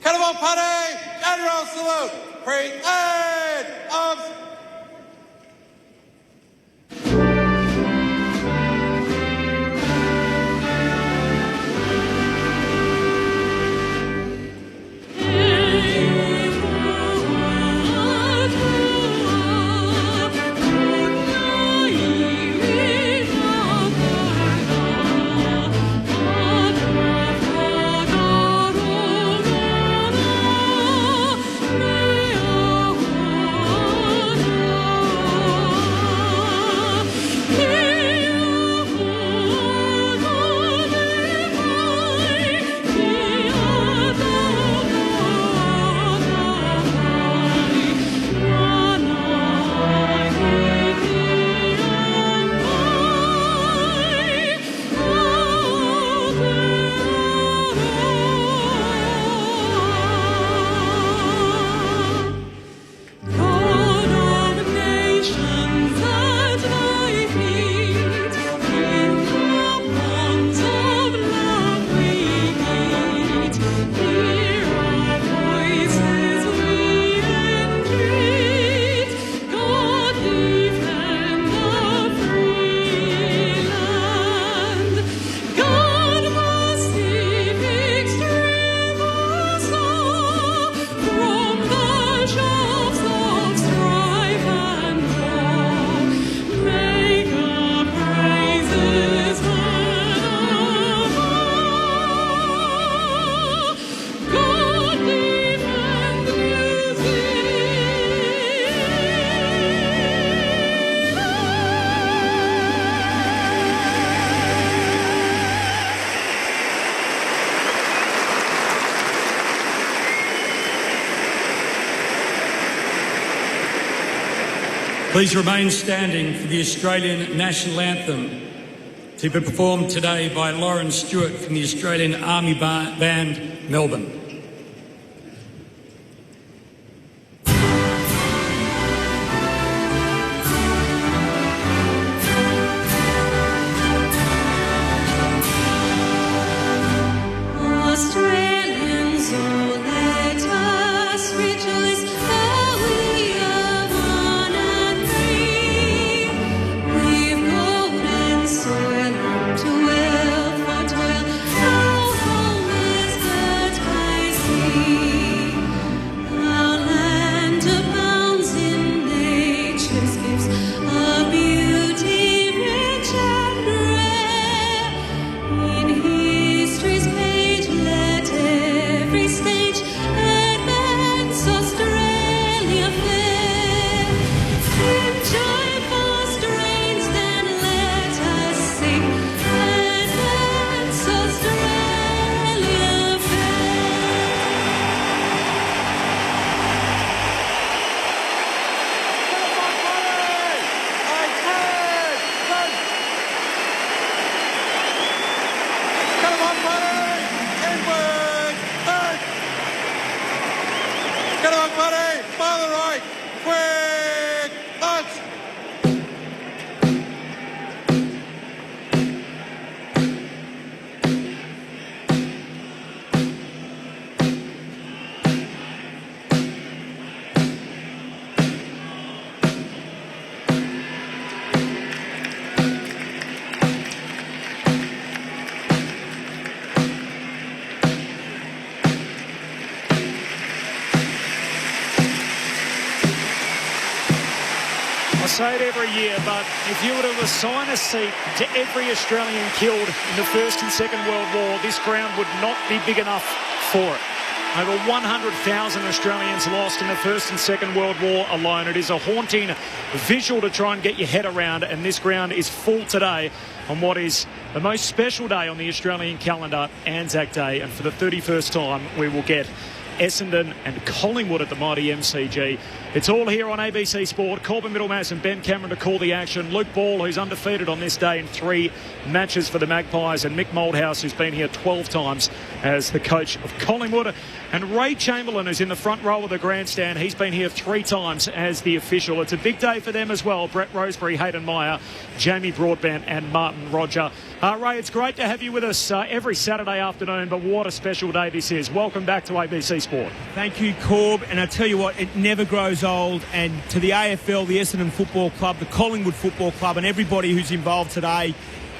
Caravan party! General salute! Praise and arms! Please remain standing for the Australian National Anthem, to be performed today by Lauren Stewart from the Australian Army Band, Melbourne. Australians, oh, let us rejoice, for we are one and free. We've golden soil to wealth for toil, our home is that I see. Our land abounds in nature's gifts, of beauty rich and rare. In history's page let every stage advance Australia fair. In joyful strains then let us sing, advance Australia Come on, buddy! Inward! Back! Get on, buddy! By the right! Quick! March! I say it every year, but if you were to assign a seat to every Australian killed in the First and Second World War, this ground would not be big enough for it. Over 100,000 Australians lost in the First and Second World War alone. It is a haunting visual to try and get your head around, and this ground is full today on what is the most special day on the Australian calendar, Anzac Day, and for the 31st time we will get Essendon and Collingwood at the mighty MCG. It's all here on ABC Sport. Corbin Middlemass and Ben Cameron to call the action. Luke Ball, who's undefeated on this day in 3 matches for the Magpies, and Mick Moldhouse, who's been here 12 times as the coach of Collingwood. And Ray Chamberlain, who's in the front row of the grandstand. He's been here 3 times as the official. It's a big day for them as well. Brett Roseberry, Hayden Meyer, Jamie Broadbent and Martin Roger. Ray, it's great to have you with us every Saturday afternoon, but what a special day this is. Welcome back to ABC Sport. Thank you, Corb. And I tell you what, it never grows old. And to the AFL, the Essendon Football Club, the Collingwood Football Club, and everybody who's involved today,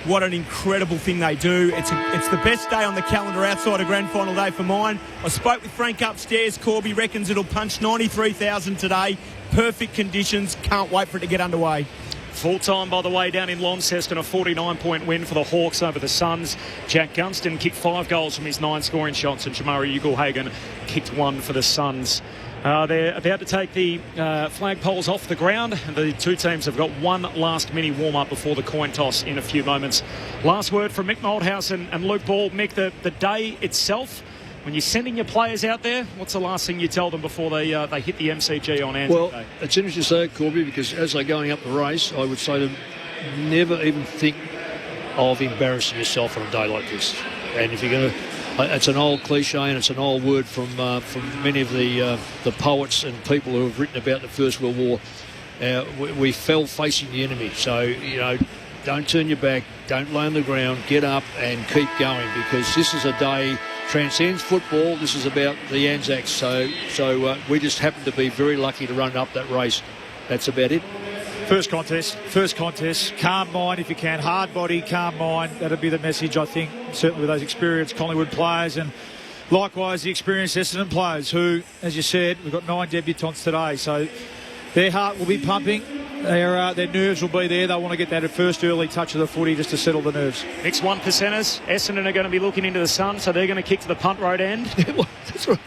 what an incredible thing they do. It's the best day on the calendar outside of grand final day for mine. I spoke with Frank upstairs. Corby reckons it'll punch 93,000 today. Perfect conditions. Can't wait for it to get underway. Full time, by the way, down in Launceston, a 49-point win for the Hawks over the Suns. Jack Gunston kicked 5 goals from his 9 scoring shots, and Jamari Ugle-Hagan kicked 1 for the Suns. They're about to take the flagpoles off the ground. The two teams have got one last mini warm-up before the coin toss in a few moments. Last word from Mick Moldhouse and Luke Ball. Mick, the day itself, when you're sending your players out there, what's the last thing you tell them before they hit the MCG on Anzac Day? Well, it's interesting to say, Corby, because as they're going up the race, I would say to them, never even think of embarrassing yourself on a day like this. And if you're going to... It's an old cliche and it's an old word from many of the poets and people who have written about the First World War. We fell facing the enemy. So, don't turn your back, don't lay on the ground, get up and keep going, because this is a day... transcends football. This is about the Anzacs, so we just happen to be very lucky to run up that race. That's about it. First contest. Calm mind if you can. Hard body, calm mind. That'll be the message, I think, certainly with those experienced Collingwood players, and likewise the experienced Essendon players who, as you said, we've got 9 debutants today, so their heart will be pumping. Their nerves will be there. They want to get that first early touch of the footy just to settle the nerves. Next 1 percenters. Essendon are going to be looking into the sun, so they're going to kick to the punt road end. That's right.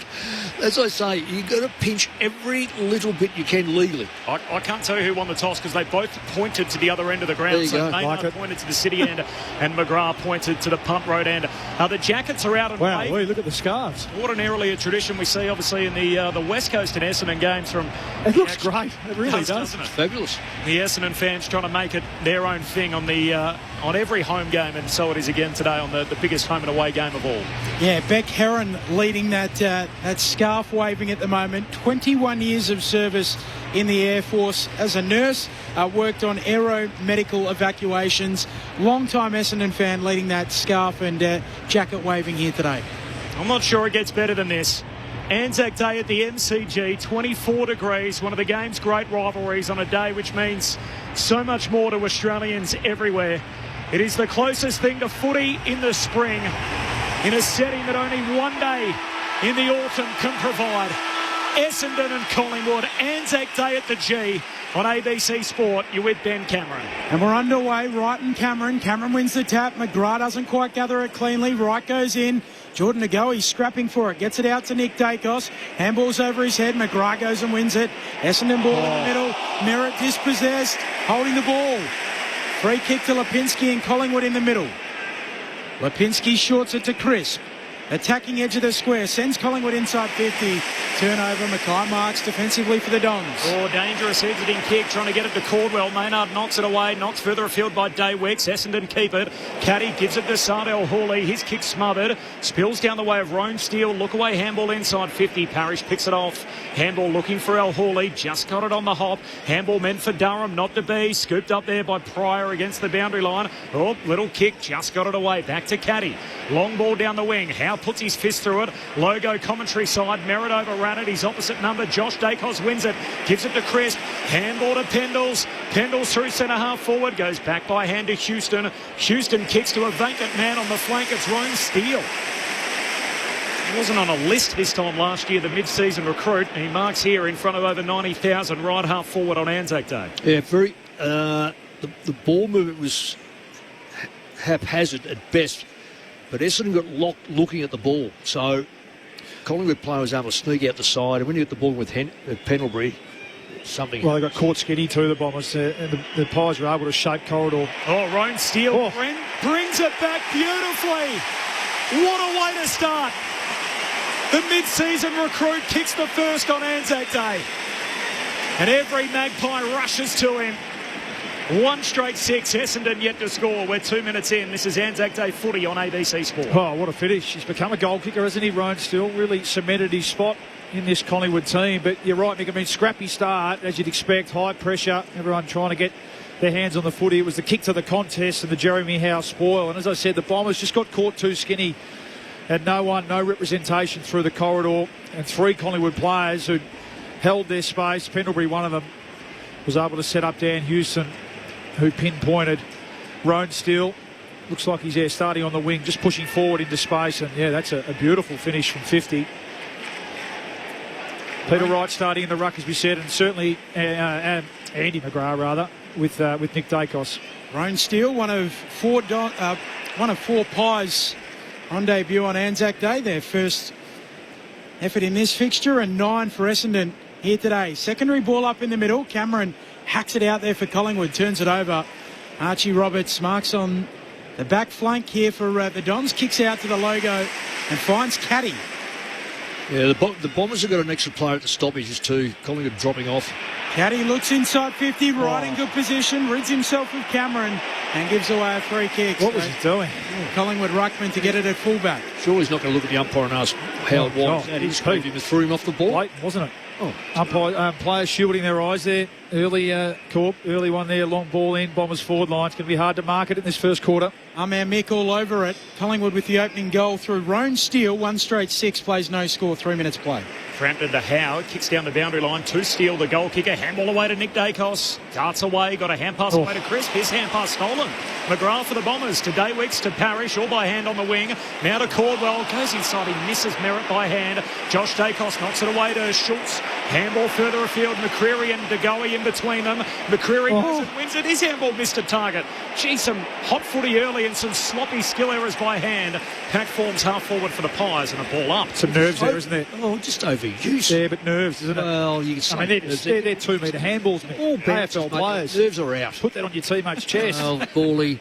As I say, you've got to pinch every little bit you can legally. I can't tell you who won the toss because they both pointed to the other end of the ground. So Neymar pointed to the city end and McGrath pointed to the punt road end. The jackets are out and wow, look at the scarves. Ordinarily a tradition we see, obviously, in the West Coast and Essendon games from... It looks great. It really does. Doesn't it? Fabulous. The Essendon fans trying to make it their own thing on every home game, and so it is again today on the biggest home and away game of all. Yeah, Beck Heron leading that scarf waving at the moment. 21 years of service in the Air Force as a nurse, worked on aeromedical evacuations. Long-time Essendon fan leading that scarf and jacket waving here today. I'm not sure it gets better than this. Anzac Day at the MCG, 24 degrees, one of the game's great rivalries on a day which means so much more to Australians everywhere. It is the closest thing to footy in the spring, in a setting that only one day in the autumn can provide. Essendon and Collingwood, Anzac Day at the G on ABC Sport. You're with Ben Cameron. And we're underway. Wright and Cameron. Cameron wins the tap. McGrath doesn't quite gather it cleanly. Wright goes in. Jordan Agoe scrapping for it. Gets it out to Nick Dacos. Handball's over his head. McGrath goes and wins it. Essendon ball in the middle. Merritt dispossessed. Holding the ball. Free kick to Lipinski and Collingwood in the middle. Lipinski shorts it to Crisp. Attacking edge of the square. Sends Collingwood inside 50. Turnover. Mackay marks defensively for the Dons. Oh, dangerous exiting kick. Trying to get it to Caldwell. Maynard knocks it away. Knocks further afield by Daywicks. Essendon keep it. Caddy gives it to Sardell Hawley. His kick smothered. Spills down the way of Rome Steele. Look away handball inside 50. Parrish picks it off. Handball looking for El Hawley. Just got it on the hop. Handball meant for Durham. Not to be. Scooped up there by Pryor against the boundary line. Oh, little kick. Just got it away. Back to Caddy. Long ball down the wing. Howe puts his fist through it. Logo commentary side. Merritt overran it. His opposite number. Josh Dacos wins it. Gives it to Crisp. Handball to Pendles. Pendles through centre half forward. Goes back by hand to Houston. Houston kicks to a vacant man on the flank. It's Rome Steele. He wasn't on a list this time last year, the mid-season recruit. He marks here in front of over 90,000 right half forward on Anzac Day. Yeah, very. The ball movement was haphazard at best, but Essendon got locked looking at the ball. So Collingwood player was able to sneak out the side, and when you get the ball with Pendlebury, something. Well, they got caught skinny too, the Bombers. And the Pies were able to shape corridor. Oh, Rome Steele brings it back beautifully. What a way to start. The mid-season recruit kicks the first on Anzac Day. And every Magpie rushes to him. One straight six. Essendon yet to score. We're 2 minutes in. This is Anzac Day footy on ABC Sport. Oh, what a finish. He's become a goal kicker, hasn't he, Ryan Steele? Really cemented his spot in this Collingwood team. But you're right, Nick. I mean, scrappy start, as you'd expect. High pressure. Everyone trying to get their hands on the footy. It was the kick to the contest and the Jeremy Howe spoil. And as I said, the Bombers just got caught too skinny. Had no representation through the corridor, and three Collingwood players who held their space. Pendlebury, one of them, was able to set up Dan Houston, who pinpointed Rone Steele. Looks like he's starting on the wing, just pushing forward into space, and that's a beautiful finish from 50. Peter Wright starting in the ruck, as we said, and certainly Andy McGrath rather with Nick Dacos. Rone Steele, one of four Pies on debut on Anzac Day, their first effort in this fixture, and 9 for Essendon here today. Secondary ball up in the middle. Cameron hacks it out there for Collingwood, turns it over. Archie Roberts marks on the back flank here for the Dons, kicks out to the logo and finds Caddy. Yeah, the Bombers have got an extra player at the stoppages too. Collingwood dropping off. Caddy looks inside 50, right in good position, rids himself of Cameron and gives away a free kick. What was he doing? Collingwood ruckman to get it at fullback. Surely he's not going to look at the umpire and ask how it was. He just threw him off the ball. Late, wasn't it? Players shielding their eyes there. Early one there, long ball in, Bombers forward line. It's going to be hard to mark it in this first quarter. Our man Mick all over it. Collingwood with the opening goal through Rone Steele. 1 straight 6, plays no score, 3 minutes play. Frampton to Howe, kicks down the boundary line to Steele, the goal kicker. Handball away to Nick Dacos. Darts away, got a hand pass away to Crisp. His hand pass stolen. McGrath for the Bombers to Daywicks to Parrish, all by hand on the wing. Now to Caldwell, goes inside, he misses Merritt by hand. Josh Dacos knocks it away to Schultz. Handball further afield, McCreary and DeGoey in between them. McCreary wins it. His handball missed a target. Gee, some hot footy early and some sloppy skill errors by hand. Pack forms half forward for the Pies and a ball up. Some nerves there, isn't there? Oh, just overuse. Yeah, but nerves, isn't it? Well, you can say they're 2 metre handballs. All AFL players. Nerves are out. Put that on your teammate's chest. Oh, Bally.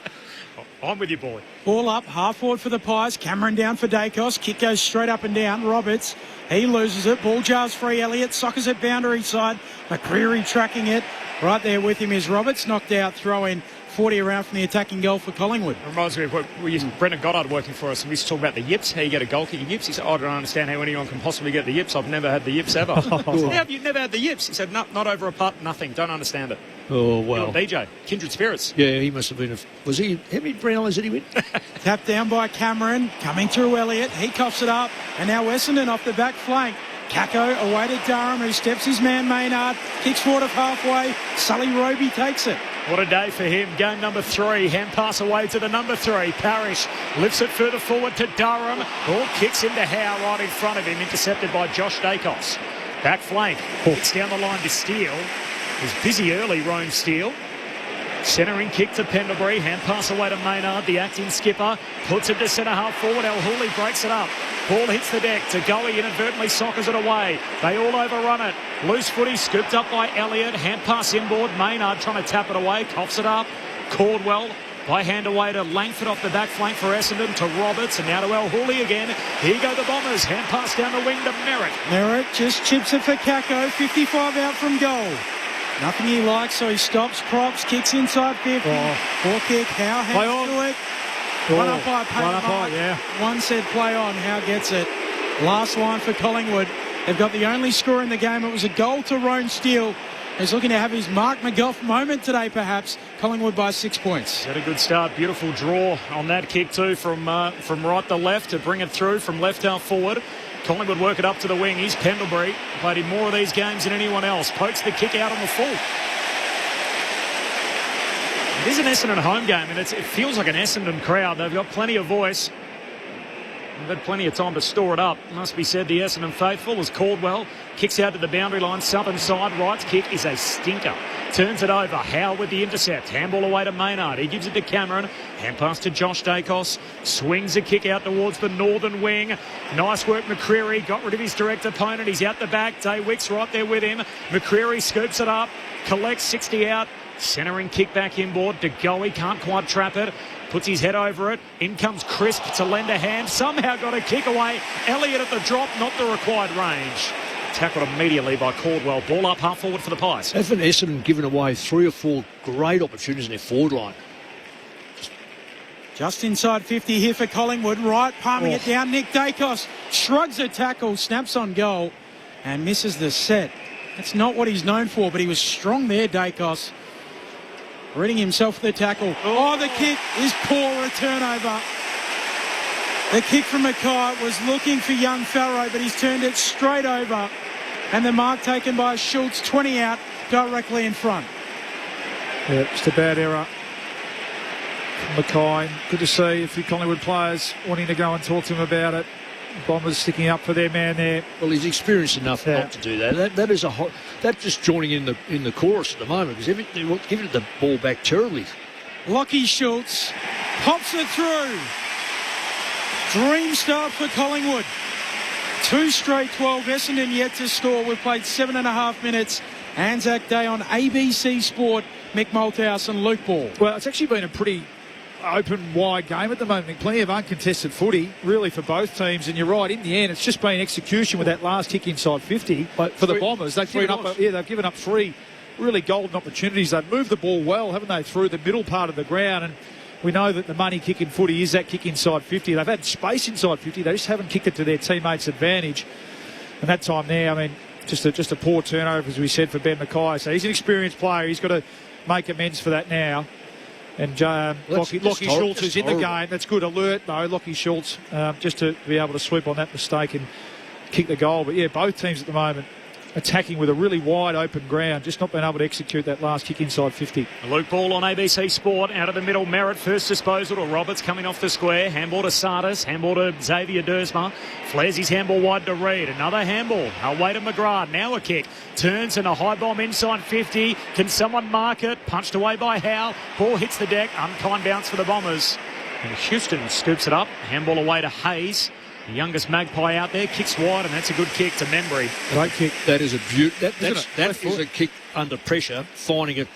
I'm with you, boy. Ball up, half forward for the Pies. Cameron down for Dacos. Kick goes straight up and down. Roberts, he loses it. Ball jars free. Elliott soccers it boundary side. McCreary tracking it. Right there with him is Roberts. Knocked out, throw in 40 around from the attacking goal for Collingwood. Reminds me of what we used Brendan Goddard working for us, and we used to talk about the yips, how you get a goal kicking yips. He said, I don't understand how anyone can possibly get the yips. I've never had the yips ever. How have you never had the yips? He said, no, not over a putt, nothing. Don't understand it. Oh, well. DJ, kindred spirits. Yeah, he must have been was he, how many Brownlows did he win? Tapped down by Cameron, coming through Elliott. He coughs it up, and now Essendon off the back flank. Kako away to Durham, who steps his man Maynard, kicks forward of halfway. Sully Roby takes it. What a day for him. Game number 3. Hand pass away to the number 3. Parrish lifts it further forward to Durham. Ball kicks into Howe right in front of him. Intercepted by Josh Dacos. Back flank. Hits down the line to Steele. He's busy early, Rome Steele. Centering kick to Pendlebury. Hand pass away to Maynard, the acting skipper. Puts it to centre half forward. El Hooley breaks it up. Ball hits the deck. Tagawi inadvertently soccers it away. They all overrun it. Loose footy scooped up by Elliott. Hand pass inboard. Maynard trying to tap it away. Coughs it up. Caldwell by hand away to Langford off the back flank for Essendon to Roberts. And now to El Hooley again. Here go the Bombers. Hand pass down the wing to Merritt. Merritt just chips it for Kako. 55 out from goal. Nothing he likes, so he stops, props, kicks inside 50. Ball kick, Howe hands to it. One up by yeah. One said play on, Howe gets it. Last line for Collingwood. They've got the only score in the game. It was a goal to Roan Steele. He's looking to have his Mark McGough moment today, perhaps. Collingwood by 6 points. Had a good start. Beautiful draw on that kick too from right to left to bring it through from left half forward. Collingwood work it up to the wing. He's Pendlebury. Played in more of these games than anyone else. Pokes the kick out on the full. It is an Essendon home game, and it feels like an Essendon crowd. They've got plenty of voice. They've had plenty of time to store it up. Must be said, the Essendon faithful as Caldwell kicks out to the boundary line. Southern side. Right's kick is a stinker. Turns it over. Howe with the intercept. Handball away to Maynard. He gives it to Cameron. Hand pass to Josh Dacos. Swings a kick out towards the northern wing. Nice work, McCreary. Got rid of his direct opponent. He's out the back. Daywick's right there with him. McCreary scoops it up. Collects 60 out. Centering kick back inboard. DeGoey can't quite trap it. Puts his head over it. In comes Crisp to lend a hand. Somehow got a kick away. Elliott at the drop. Not the required range. Tackled immediately by Caldwell. Ball up half forward for the Pies. Haven't Essendon given away 3 or 4 great opportunities in their forward line? Just inside 50 here for Collingwood. Right, palming it down. Nick Dacos shrugs a tackle, snaps on goal, and misses the set. That's not what he's known for, but he was strong there, Dacos. Reading himself for the tackle. Oh, the kick is poor, a turnover. The kick from Mackay was looking for young Farrow, but he's turned it straight over. And the mark taken by Schultz, 20 out, directly in front. Yeah, just a bad error from Mackay. Good to see a few Collingwood players wanting to go and talk to him about it. Bombers sticking up for their man there. Well, he's experienced enough not to do that. That is that's just joining in the chorus at the moment, because they're giving the ball back terribly. Lockie Schultz pops it through. Dream start for Collingwood. 2 straight 12. Essendon yet to score. We've played 7.5 minutes. Anzac Day on ABC Sport. Mick Malthouse and Luke Ball. Well, it's actually been a pretty open, wide game at the moment. Plenty of uncontested footy, really, for both teams. And you're right, in the end, it's just been execution with that last kick inside 50. But for the Bombers, they've given up 3 really golden opportunities. They've moved the ball well, haven't they, through the middle part of the ground. And we know that the money kick in footy is that kick inside 50. They've had space inside 50. They just haven't kicked it to their teammates' advantage. And that time there, I mean, just a poor turnover, as we said, for Ben Mackay. So he's an experienced player. He's got to make amends for that now. And Lockie Schultz is in the game. That's good alert, though. Lockie Schultz, just to be able to sweep on that mistake and kick the goal. But, yeah, both teams at the moment attacking with a really wide open ground, just not being able to execute that last kick inside 50. Luke Ball on ABC Sport, out of the middle. Merritt first disposal to Roberts coming off the square. Handball to Sardis, handball to Xavier Dersma. Flares his handball wide to Reid. Another handball away to McGrath. Now a kick. Turns and a high bomb inside 50. Can someone mark it? Punched away by Howe. Ball hits the deck. Unkind bounce for the Bombers. And Houston scoops it up. Handball away to Hayes. The youngest Magpie out there, kicks wide, and that's a good kick to Membry. Great kick. That is a beaut. That is a kick under pressure, finding it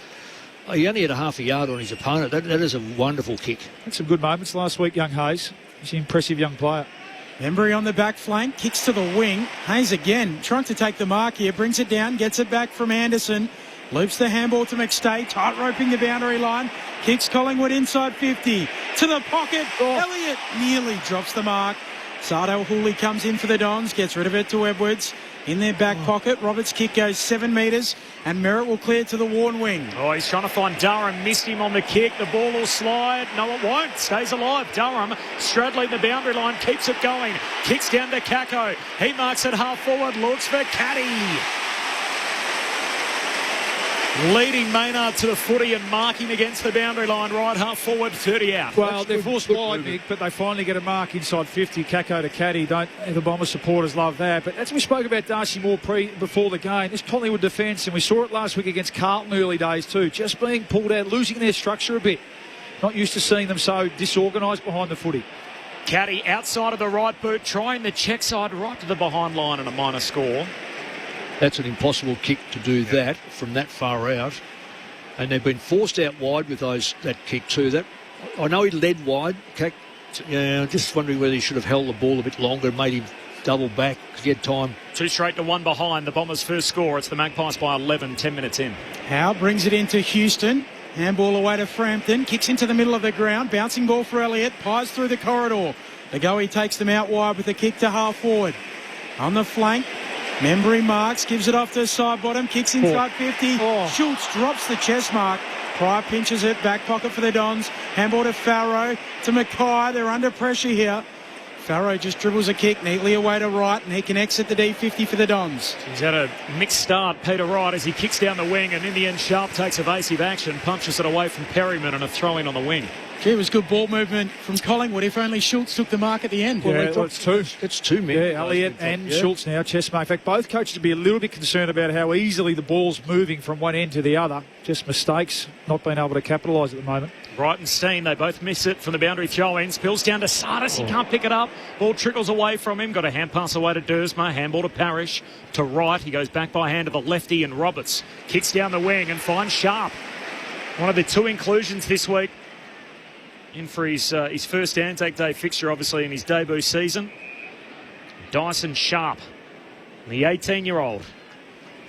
He only had a half a yard on his opponent. That is a wonderful kick. Had some good moments last week, young Hayes. He's an impressive young player. Embry on the back flank, kicks to the wing. Hayes again, trying to take the mark here, brings it down, gets it back from Anderson. Loops the handball to McStay, tight roping the boundary line. Kicks Collingwood inside 50. To the pocket. Elliott nearly drops the mark. Sardell Hooley comes in for the Dons, gets rid of it to Edwards. In their back pocket, Roberts' kick goes 7 metres and Merritt will clear to the Warren wing. Oh, he's trying to find Durham, missed him on the kick. The ball will slide. No, it won't. Stays alive. Durham straddling the boundary line, keeps it going. Kicks down to Kako. He marks it half forward, looks for Caddy. Leading Maynard to the footy and marking against the boundary line, right half forward, 30 out. Well, they're forced wide, Nick, but they finally get a mark inside 50. Kako to Caddy. The Bombers supporters love that. But as we spoke about Darcy Moore before the game, this Collingwood defence, and we saw it last week against Carlton early days too, just being pulled out, losing their structure a bit. Not used to seeing them so disorganised behind the footy. Caddy outside of the right boot, trying the check side right to the behind line and a minor score. That's an impossible kick to do that from that far out. And they've been forced out wide with that kick too. That I know he led wide. Just wondering whether he should have held the ball a bit longer and made him double back because he had time. 2 straight to 1 behind. The Bombers' first score. It's the Magpies by 11, 10 minutes in. Howe brings it into Houston. Handball away to Frampton. Kicks into the middle of the ground. Bouncing ball for Elliott. Pies through the corridor. The goey takes them out wide with a kick to half forward. On the flank. Membry marks, gives it off to side bottom, kicks inside 50. Schultz drops the chest mark. Pryor pinches it, back pocket for the Dons. Handball to Farrow, to Mackay. They're under pressure here. Farrow just dribbles a kick neatly away to Wright, and he can exit the D50 for the Dons. He's had a mixed start, Peter Wright, as he kicks down the wing, and in the end, Sharp takes evasive action, punches it away from Perryman, and a throw-in on the wing. Gee, it was good ball movement from Collingwood. If only Schultz took the mark at the end. It's two. It's 2 men. Yeah, Elliott and Schultz now, chest mark. In fact, both coaches would be a little bit concerned about how easily the ball's moving from one end to the other. Just mistakes, not being able to capitalise at the moment. Wright and Steen, they both miss it from the boundary throw-in. Spills down to Sardis. He can't pick it up. Ball trickles away from him. Got a hand pass away to Dersma. Handball to Parrish. To Wright. He goes back by hand to the lefty, and Roberts kicks down the wing and finds Sharp. One of the 2 inclusions this week. In for his first Anzac Day fixture, obviously, in his debut season. Dyson Sharp, the 18-year-old.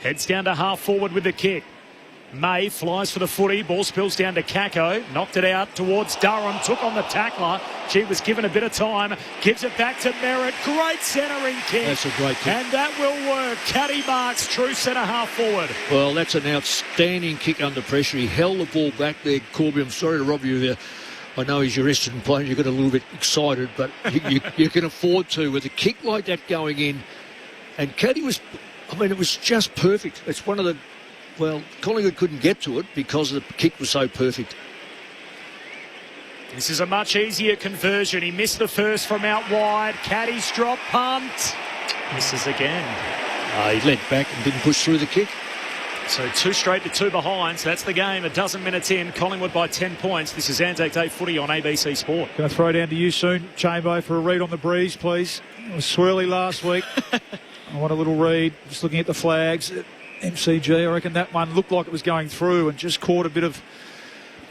Heads down to half forward with the kick. May flies for the footy. Ball spills down to Kako. Knocked it out towards Durham. Took on the tackler. She was given a bit of time. Gives it back to Merritt. Great centering kick. That's a great kick. And that will work. Caddy marks, true centre half forward. Well, that's an outstanding kick under pressure. He held the ball back there, Corby. I'm sorry to rob you there. I know he's your Essendon player, you got a little bit excited, but you can afford to. With a kick like that going in, and Caddy was, it was just perfect. It's one of the, Collingwood couldn't get to it because the kick was so perfect. This is a much easier conversion. He missed the first from out wide. Caddy's drop punt. Misses again. He leant back and didn't push through the kick. So 2 straight to 2 behind. So that's the game. A dozen minutes in. Collingwood by 10 points. This is Anzac Day footy on ABC Sport. Going to throw down to you soon, Chambo, for a read on the breeze, please. It was swirly last week. I want a little read. Just looking at the flags at MCG. I reckon that one looked like it was going through and just caught a bit of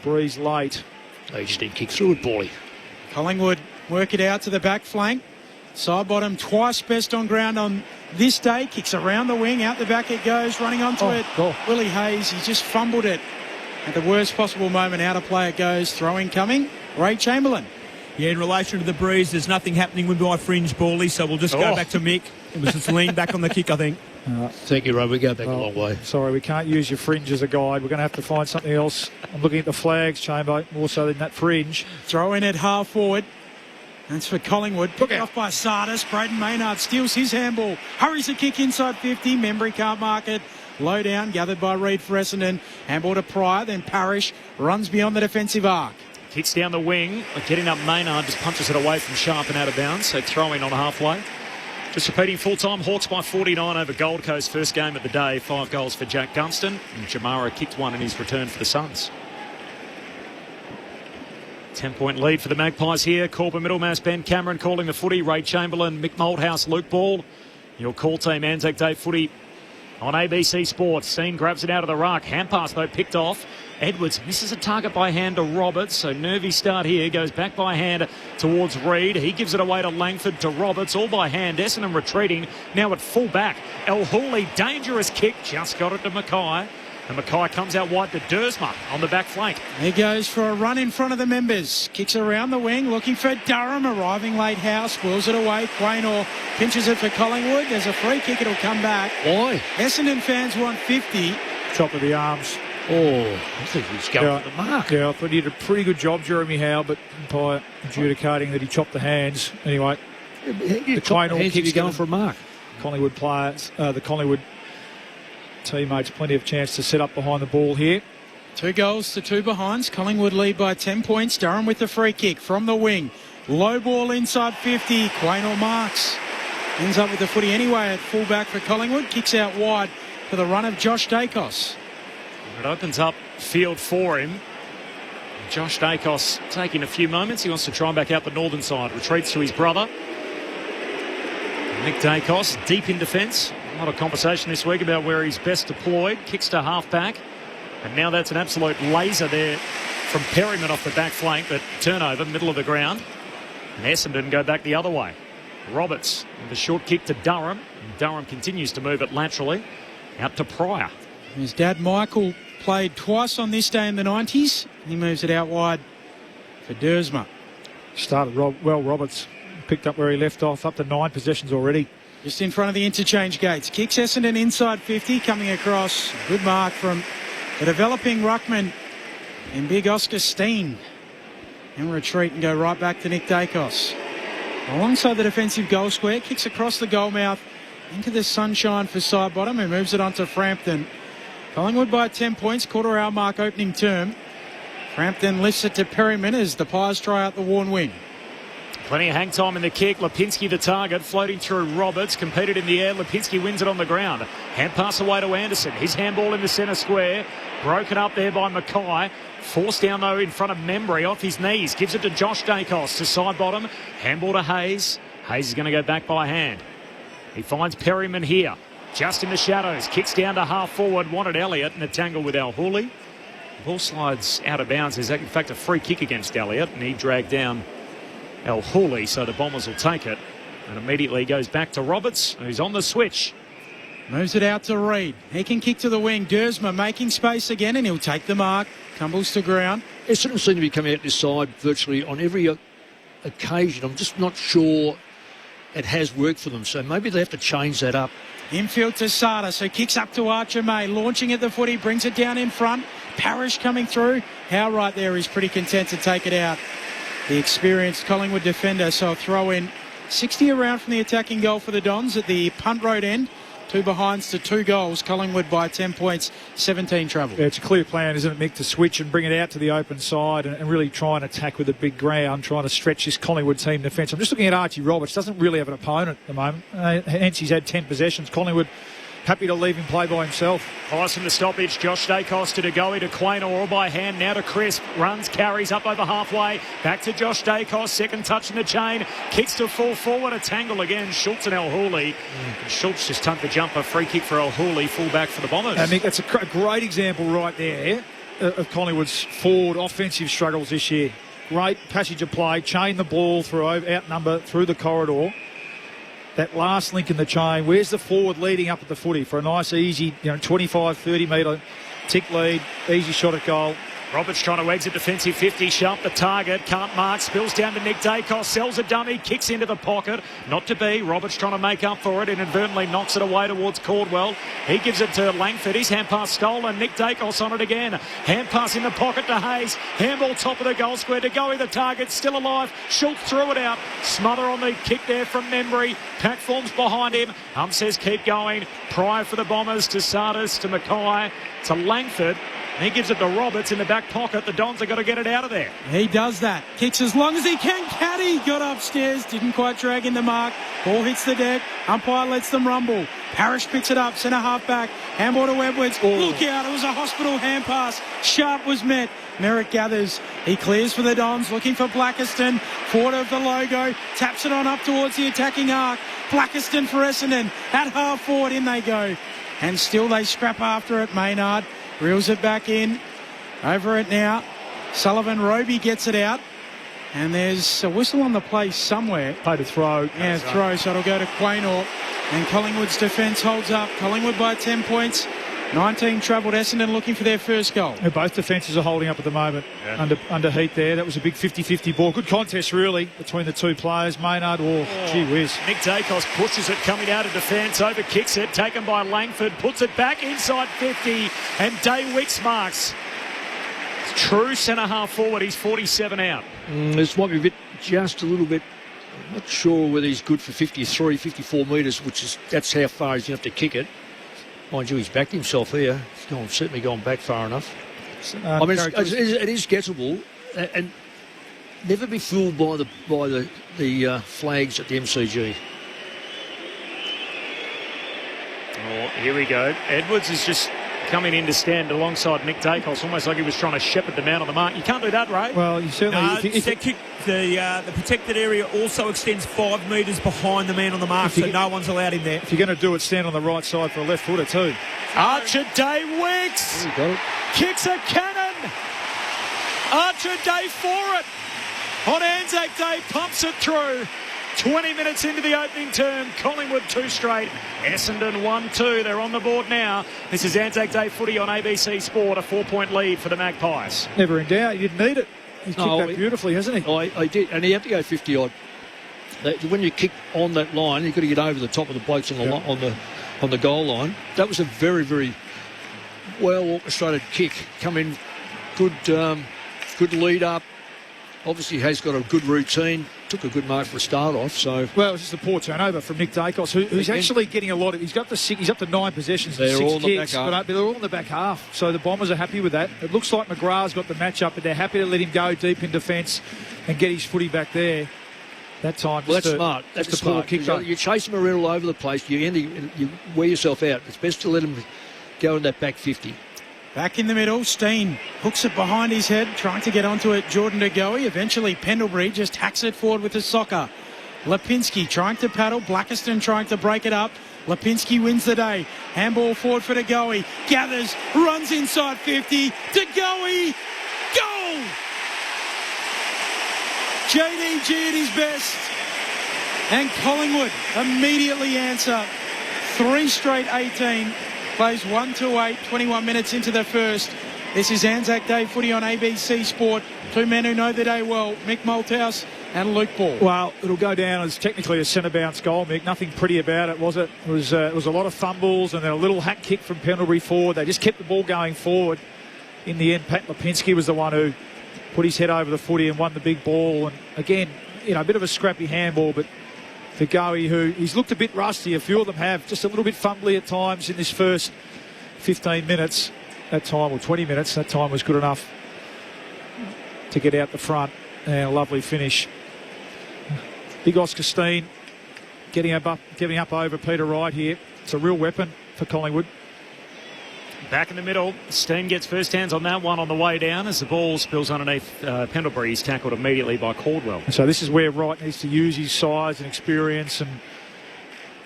breeze late. He just didn't kick through it, Paulie. Collingwood work it out to the back flank. Side bottom twice best on ground on this day. Kicks around the wing, out the back it goes, running onto it. Willie Hayes, he just fumbled it at the worst possible moment. Out of play it goes, throwing coming. Ray Chamberlain. Yeah, in relation to the breeze, there's nothing happening with my fringe, Bally, so we'll just go back to Mick. It was just lean back on the kick, I think. Thank you, Rob. We go back a long way. Sorry, we can't use your fringe as a guide. We're going to have to find something else. I'm looking at the flags, Chamber, more so than that fringe. Throw in at half forward. That's for Collingwood. Picked off by Sardis. Braden Maynard steals his handball. Hurries a kick inside 50. Membry can't mark it. Low down, gathered by Reid for Essendon. Handball to Pryor, then Parrish runs beyond the defensive arc. Kicks down the wing, getting up Maynard, just punches it away from Sharp and out of bounds. So throwing on halfway. Just repeating full-time, Hawks by 49 over Gold Coast. First game of the day, 5 goals for Jack Gunston. And Jamara kicked one in his return for the Suns. 10-point lead for the Magpies here. Corba, Middlemass, Ben Cameron calling the footy. Ray Chamberlain, Mick Malthouse, Luke Ball. Your call team, Anzac Day footy on ABC Sports. Steen grabs it out of the ruck. Hand pass, though, picked off. Edwards misses a target by hand to Roberts, so nervy start here. Goes back by hand towards Reid. He gives it away to Langford, to Roberts, all by hand. Essendon retreating now at full back. El Hooley, dangerous kick, just got it to Mackay. And Mackay comes out wide to Dersma on the back flank. He goes for a run in front of the members. Kicks around the wing, looking for Durham. Arriving late House, wheels it away. Quaynor pinches it for Collingwood. There's a free kick, it'll come back. Why? Essendon fans want 50. Top of the arms. Oh, I think he's going for the mark. Yeah, I thought he did a pretty good job, Jeremy Howe, but by adjudicating that he chopped the hands. Anyway, the Quaynor kick's going for a mark. Collingwood players, the Collingwood teammates, plenty of chance to set up behind the ball here. 2 goals to 2 behinds. Collingwood lead by 10 points. Durham with the free kick from the wing. Low ball inside 50. Quaynor marks. Ends up with the footy anyway at fullback for Collingwood. Kicks out wide for the run of Josh Dacos. It opens up field for him. Josh Dacos taking a few moments. He wants to try and back out the northern side. Retreats to his brother. Nick Dacos deep in defence. A lot of conversation this week about where he's best deployed. Kicks to half-back. And now that's an absolute laser there from Perryman off the back flank, but turnover, middle of the ground. And Essendon go back the other way. Roberts with the short kick to Durham. And Durham continues to move it laterally out to Pryor. His dad, Michael, played twice on this day in the 90s. He moves it out wide for Dersma. Started well, Roberts. Picked up where he left off, up to 9 possessions already. Just in front of the interchange gates. Kicks Essendon inside 50, coming across. Good mark from the developing ruckman in big Oscar Steen. And retreat and go right back to Nick Dacos. Alongside the defensive goal square, kicks across the goal mouth into the sunshine for side bottom, who moves it on to Frampton. Collingwood by 10 points, quarter hour mark opening term. Frampton lifts it to Perryman as the Pies try out the worn wing. Plenty of hang time in the kick. Lipinski the target, floating through Roberts, competed in the air. Lipinski wins it on the ground. Hand pass away to Anderson. His handball in the centre square. Broken up there by Mackay. Forced down though in front of Membry off his knees. Gives it to Josh Dacos to side bottom. Handball to Hayes. Hayes is going to go back by hand. He finds Perryman here. Just in the shadows. Kicks down to half forward. Wanted Elliott in a tangle with El Hooley. Ball slides out of bounds. There's in fact a free kick against Elliott, and he dragged down El Hooley, so the Bombers will take it. And immediately goes back to Roberts, who's on the switch. Moves it out to Reid. He can kick to the wing. Dersma making space again, and he'll take the mark. Tumbles to ground. Essendon seem to be coming out this side virtually on every occasion. I'm just not sure it has worked for them, so maybe they have to change that up. Infield to Sada, so kicks up to Archer May. Launching at the footy, brings it down in front. Parrish coming through. Howe right there is pretty content to take it out. The experienced Collingwood defender, so a throw in 60 around from the attacking goal for the Dons at the punt road end. 2 behinds to 2 goals. Collingwood by 10 points, 17 travel. Yeah, it's a clear plan, isn't it, Mick, to switch and bring it out to the open side and really try and attack with a big ground, trying to stretch this Collingwood team defence. I'm just looking at Archie Roberts. Doesn't really have an opponent at the moment. Hence he's had 10 possessions. Collingwood happy to leave him play by himself. Pass from the stoppage. Josh Dacos to Degoe to Quaynor, all by hand. Now to Crisp. Runs, carries up over halfway. Back to Josh Dacos. Second touch in the chain. Kicks to full forward. A tangle again. Schultz and El Hooley. Schultz just tucked the jumper. Free kick for El Hooley. Full back for the Bombers. I think that's a great example right there of Collingwood's forward offensive struggles this year. Great passage of play. Chain the ball through, outnumber through the corridor. That last link in the chain, where's the forward leading up at the footy for a nice, easy, 25, 30 metre tick lead, easy shot at goal. Roberts trying to exit defensive 50, sharp the target, can't mark, spills down to Nick Dacos, sells a dummy, kicks into the pocket, not to be. Roberts trying to make up for it, inadvertently knocks it away towards Caldwell. He gives it to Langford, his hand pass stolen, Nick Dacos on it again. Hand pass in the pocket to Hayes, handball top of the goal square to go with the target, still alive. Schultz threw it out, smother on the kick there from Membry. Pack forms behind him, says keep going. Pryor for the Bombers to Sardis, to Mackay, to Langford. He gives it to Roberts in the back pocket. The Dons have got to get it out of there. He does that. Kicks as long as he can. Caddy got upstairs. Didn't quite drag in the mark. Ball hits the deck. Umpire lets them rumble. Parrish picks it up. Centre half back. Handball to Edwards. Look out. It was a hospital hand pass. Sharp was met. Merrick gathers. He clears for the Dons. Looking for Blackiston. Forward of the logo. Taps it on up towards the attacking arc. Blackiston for Essendon. At half forward. In they go. and still they scrap after it. Maynard reels it back in. Over it now. Sullivan Roby gets it out. And there's a whistle on the play somewhere. Played a throw. Yeah, throw, so it'll go to Quaynor. And Collingwood's defence holds up. Collingwood by 10 points. 19 travelled. Essendon looking for their first goal. Both defences are holding up at the moment. Under heat there. That was a big 50-50 ball. Good contest, really, between the two players. Maynard, gee whiz. Nick Dacos pushes it coming out of defence, over kicks it, taken by Langford, puts it back inside 50, and Day Wicks marks. True centre-half forward, he's 47 out. This might be just a little bit, I'm not sure whether he's good for 53, 54 metres, that's how far he's going to have to kick it. Mind you, he's backed himself here. He's certainly gone back far enough. I mean, it is gettable, and never be fooled by the flags at the MCG. Oh, here we go. Edwards is just coming in to stand alongside Nick Dacos, almost like he was trying to shepherd the man on the mark. You can't do that, Ray. Well, you certainly... The protected area also extends 5 metres behind the man on the mark, so no one's allowed in there. If you're going to do it, stand on the right side for a left footer too. Archer Day Wicks kicks a cannon. Archer Day for it. On Anzac Day, pumps it through. 20 minutes into the opening term, Collingwood 2 straight, Essendon 1-2. They're on the board now. This is Anzac Day footy on ABC Sport, a 4-point lead for the Magpies. Never in doubt, he didn't need it. He's kicked that beautifully, hasn't he? I did, and he had to go 50-odd. When you kick on that line, you've got to get over the top of the blokes on the goal line. That was a very, very well orchestrated kick. Come in, good lead up. Obviously has got a good routine. Took a good mark for a start off. So well, it's just a poor turnover from Nick Dacos, who's actually getting a lot of. He's up to 9 possessions and 6 kicks, but they're all in the back half. So the Bombers are happy with that. It looks like McGrath's got the match up, but they're happy to let him go deep in defence and get his footy back there. That time, well, that's smart. That's a smart kick. You chase them around all over the place. You wear yourself out. It's best to let them go in that back 50. Back in the middle, Steen hooks it behind his head, trying to get onto it. Jordan De Goey. Eventually, Pendlebury just hacks it forward with his soccer. Lipinski trying to paddle. Blackiston trying to break it up. Lipinski wins the day. Handball forward for De Goey. Gathers, runs inside 50. De Goey, goal! JDG at his best. And Collingwood immediately answer. 3 straight 18. Plays 1-8, 21 minutes into the first. This is Anzac Day footy on ABC Sport. 2 men who know the day well, Mick Malthouse and Luke Ball. Well, it'll go down as technically a centre bounce goal, Mick. Nothing pretty about it, was it? It was a lot of fumbles and then a little hack kick from Pendlebury forward. They just kept the ball going forward. In the end, Pat Lipinski was the one who put his head over the footy and won the big ball. And again, a bit of a scrappy handball, but for Goey, who he's looked a bit rusty. A few of them have, just a little bit fumbly at times in this first 15 minutes. That time, or 20 minutes, that time was good enough to get out the front. And a lovely finish. Big Oscar Steen getting up over Peter Wright here. It's a real weapon for Collingwood. Back in the middle, Steen gets first hands on that one on the way down as the ball spills underneath Pendlebury. He's tackled immediately by Caldwell. So this is where Wright needs to use his size and experience and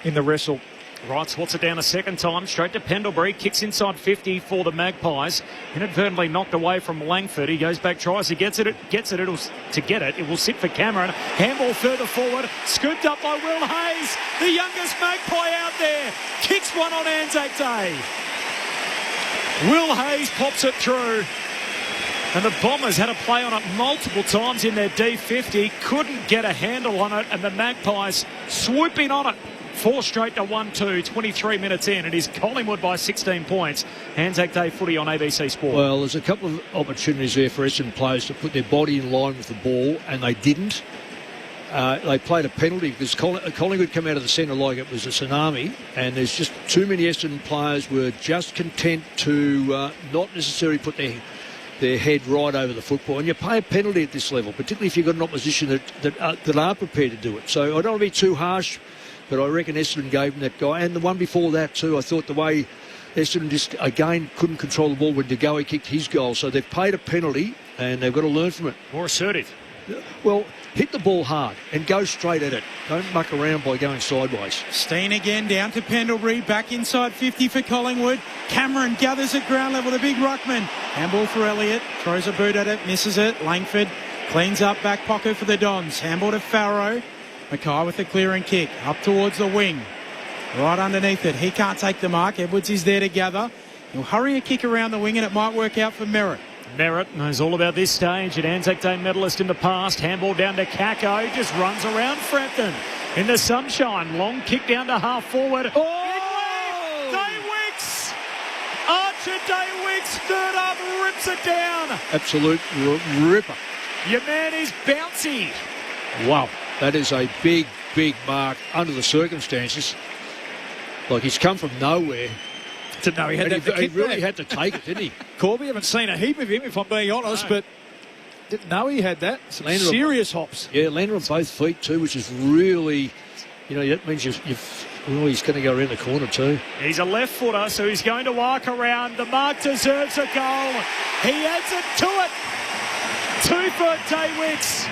in the wrestle. Wright swats it down a second time, straight to Pendlebury, kicks inside 50 for the Magpies. Inadvertently knocked away from Langford. He goes back, tries to get it. It will sit for Cameron. Handball further forward, scooped up by Will Hayes, the youngest Magpie out there. Kicks one on Anzac Day. Will Hayes pops it through. And the Bombers had a play on it multiple times in their D50. Couldn't get a handle on it. And the Magpies swooping on it. 4 straight to 1-2. 23 minutes in. It is Collingwood by 16 points. Anzac Day footy on ABC Sport. Well, there's a couple of opportunities there for Essendon players to put their body in line with the ball. And they didn't. They played a penalty because Collingwood came out of the centre like it was a tsunami, and there's just too many Essendon players were just content to not necessarily put their head right over the football. And you pay a penalty at this level, particularly if you've got an opposition that are prepared to do it. So I don't want to be too harsh, but I reckon Essendon gave them that guy. And the one before that too, I thought the way Essendon just, again, couldn't control the ball when De Goey kicked his goal. So they've paid a penalty, and they've got to learn from it. More assertive. Well, hit the ball hard and go straight at it. Don't muck around by going sideways. Steen again down to Pendlebury, back inside 50 for Collingwood. Cameron gathers at ground level, the big ruckman. Handball for Elliott, throws a boot at it, misses it. Langford cleans up back pocket for the Dons. Handball to Farrow. Mackay with a clearing kick, up towards the wing. Right underneath it, he can't take the mark. Edwards is there to gather. He'll hurry a kick around the wing and it might work out for Merritt. Merritt knows all about this stage, an Anzac Day medalist in the past. Handball down to Kako, just runs around Frampton in the sunshine. Long kick down to half forward. Oh! Day-Wicks! Archer Day-Wicks, third up, rips it down. Absolute ripper. Your man is bouncy. Wow, that is a big, big mark under the circumstances. Like, he's come from nowhere. Didn't know he had that. He really had to take it, didn't he? Corby, haven't seen a heap of him, if I'm being honest, but didn't know he had that. Some serious hops. Yeah, landed on both feet too, which is really, that means he's going to go around the corner too. He's a left footer, so he's going to walk around. The mark deserves a goal. He adds it to it. 2 for Day-Wicks.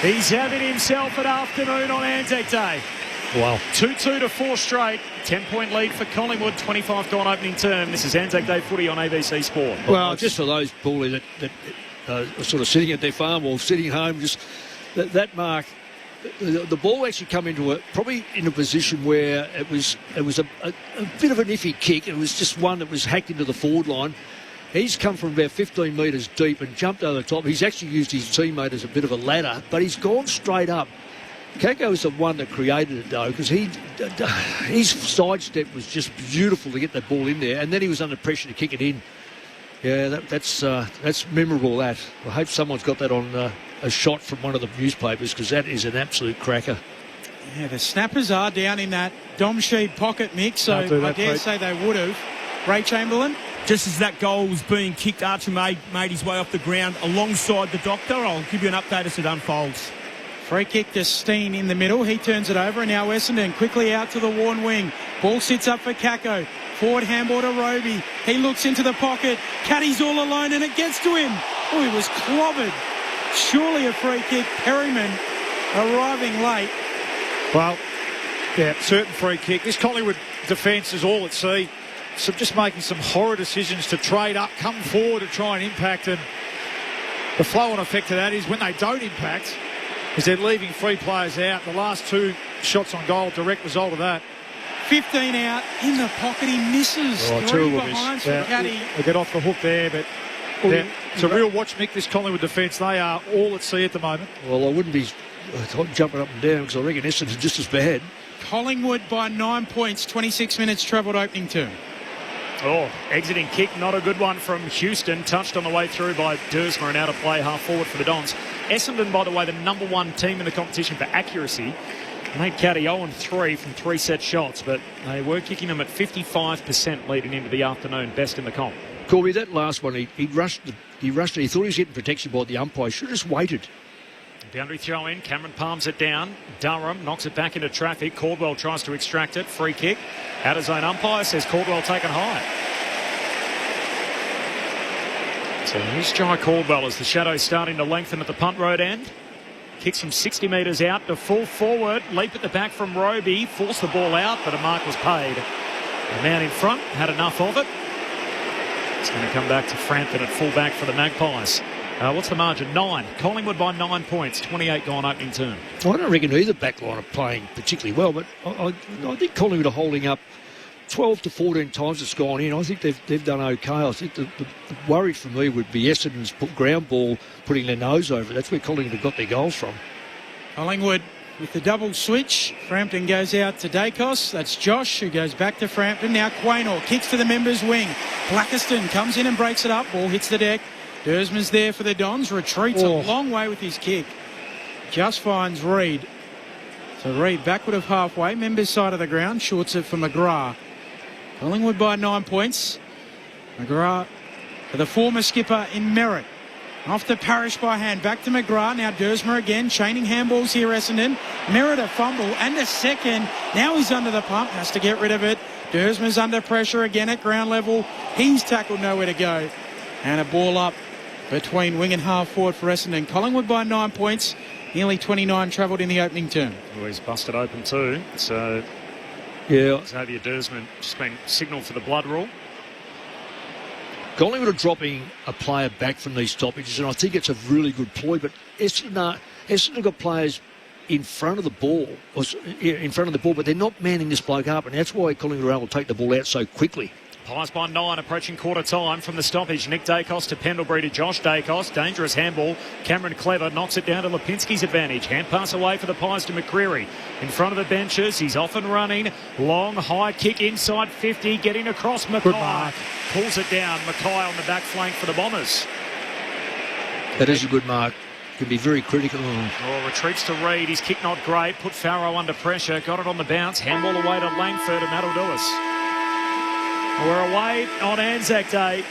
He's having himself an afternoon on Anzac Day. Wow. 2-2 to 4 straight. 10-point lead for Collingwood. 25 gone opening term. This is Anzac Day footy on ABC Sport. Well, just for those, Paulie, that are sort of sitting at their farm or sitting home, just that mark, the ball actually come into probably in a position where it was a bit of an iffy kick. It was just one that was hacked into the forward line. He's come from about 15 metres deep and jumped over the top. He's actually used his teammate as a bit of a ladder, but he's gone straight up. Kako is the one that created it, though, because his sidestep was just beautiful to get that ball in there, and then he was under pressure to kick it in. Yeah, that's memorable, that. I hope someone's got that on a shot from one of the newspapers, because that is an absolute cracker. Yeah, the snappers are down in that Dom Sheed pocket mix, so I dare say they would have. Ray Chamberlain? Just as that goal was being kicked, Archer made his way off the ground alongside the doctor. I'll give you an update as it unfolds. Free kick to Steen in the middle. He turns it over, and now Essendon quickly out to the worn wing. Ball sits up for Kako. Forward handball to Roby. He looks into the pocket. Caddy's all alone, and it gets to him. Oh, he was clobbered. Surely a free kick. Perryman arriving late. Well, yeah, certain free kick. This Collingwood defence is all at sea. So just making some horror decisions to trade up, come forward to try and impact, and the flow-on effect of that is when they don't impact, is they're leaving 3 players out. The last 2 shots on goal, direct result of that. 15 out, in the pocket, he misses. 3 behind from Caddy. They get off the hook there, but it's a real watch, Mick, this Collingwood defence. They are all at sea at the moment. Well, I wouldn't be jumping up and down, because I reckon Essendon's just as bad. Collingwood by 9 points, 26 minutes travelled opening term. Oh, exiting kick, not a good one from Houston. Touched on the way through by Dersmer and out of play, half forward for the Dons. Essendon, by the way, the number 1 team in the competition for accuracy. Made Caddy 0-3 from 3 set shots, but they were kicking them at 55% leading into the afternoon, best in the comp. Corby, that last one, he rushed it. He thought he was getting protection by the umpire. Should have just waited. Boundary throw in. Cameron palms it down. Durham knocks it back into traffic. Caldwell tries to extract it. Free kick. Out of zone umpire says Caldwell taken high. So here's Jai Caldwell as the shadow's starting to lengthen at the punt road end. Kicks from 60 metres out to full forward. Leap at the back from Roby. Forced the ball out, but a mark was paid. The man in front had enough of it. It's going to come back to Frampton at full back for the Magpies. What's the margin? 9. Collingwood by 9 points. 28 gone opening term. I don't reckon either backline are playing particularly well, but I think Collingwood are holding up 12 to 14 times it's gone in. I think they've done okay. I think the worry for me would be Essendon's ground ball putting their nose over it. That's where Collingwood have got their goals from. Collingwood with the double switch. Frampton goes out to Dacos. That's Josh, who goes back to Frampton. Now Quaynor kicks to the members' wing. Blackiston comes in and breaks it up. Ball hits the deck. Dersman's there for the Dons. Retreats a long way with his kick. Just finds Reid. So Reid backward of halfway. Members' side of the ground. Shorts it for McGrath. Collingwood by 9 points. McGrath for the former skipper in Merritt. Off to Parrish by hand. Back to McGrath. Now Dersmer again. Chaining handballs here, Essendon. Merritt a fumble and a second. Now he's under the pump. Has to get rid of it. Dersmer's under pressure again at ground level. He's tackled, nowhere to go. And a ball up between wing and half forward for Essendon. Collingwood by 9 points, nearly 29 travelled in the opening term. Oh, he's busted open too. So, yeah, Xavier Dersman just been signalled for the blood rule. Collingwood are dropping a player back from these stoppages, and I think it's a really good ploy. But Essendon got players in front of the ball, but they're not manning this bloke up, and that's why Collingwood are able to take the ball out so quickly. Pies by 9, approaching quarter time from the stoppage. Nick Dacos to Pendlebury to Josh Dacos. Dangerous handball. Cameron Clever knocks it down to Lipinski's advantage. Hand pass away for the Pies to McCreary. In front of the benches, he's off and running. Long, high kick inside 50, getting across Mackay. Pulls it down. Mackay on the back flank for the Bombers. That is a good mark. Can be very critical. Retreats to Reid. His kick not great. Put Farrow under pressure. Got it on the bounce. Handball away to Langford, and that'll do us. We're away on Anzac Day,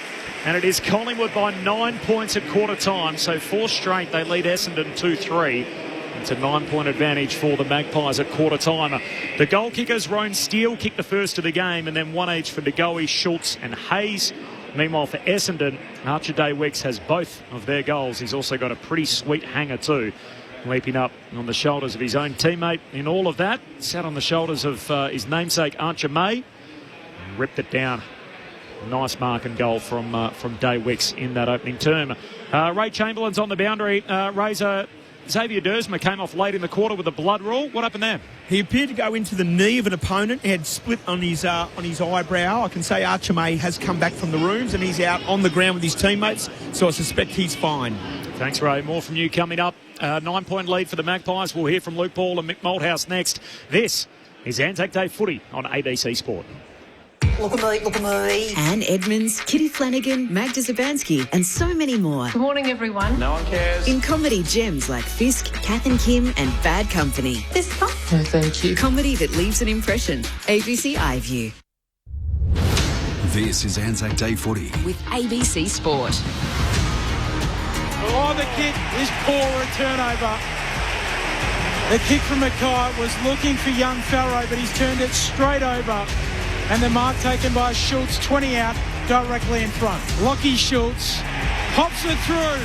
and it is Collingwood by 9 points at quarter time. So 4 straight, they lead Essendon 2-3. It's a 9-point advantage for the Magpies at quarter time. The goal kickers, Roan Steele, kicked the first of the game, and then 1 each for DeGoey, Schultz and Hayes. Meanwhile, for Essendon, Archer Day-Wicks has both of their goals. He's also got a pretty sweet hanger too, leaping up on the shoulders of his own teammate. In all of that, sat on the shoulders of his namesake Archer May. Ripped it down. Nice mark and goal from Day-Wicks in that opening term. Ray Chamberlain's on the boundary. Razor, Xavier Dersma came off late in the quarter with a blood rule. What happened there? He appeared to go into the knee of an opponent. He had split on his eyebrow. I can say Archer May has come back from the rooms and he's out on the ground with his teammates, so I suspect he's fine. Thanks, Ray. More from you coming up. 9-point lead for the Magpies. We'll hear from Luke Ball and Mick Malthouse next. This is Anzac Day Footy on ABC Sport. Look at me. Anne Edmonds, Kitty Flanagan, Magda Zabansky, and so many more. Good morning, everyone. No one cares. In comedy gems like Fisk, Kath and Kim, and Bad Company. This fun? No, thank you. Comedy that leaves an impression. ABC iView. This is Anzac Day Footy with ABC Sport. Oh, the kick is poor, a turnover. The kick from Mackay was looking for young Farrow, but he's turned it straight over. And the mark taken by Schultz, 20 out, directly in front. Lockie Schultz pops it through.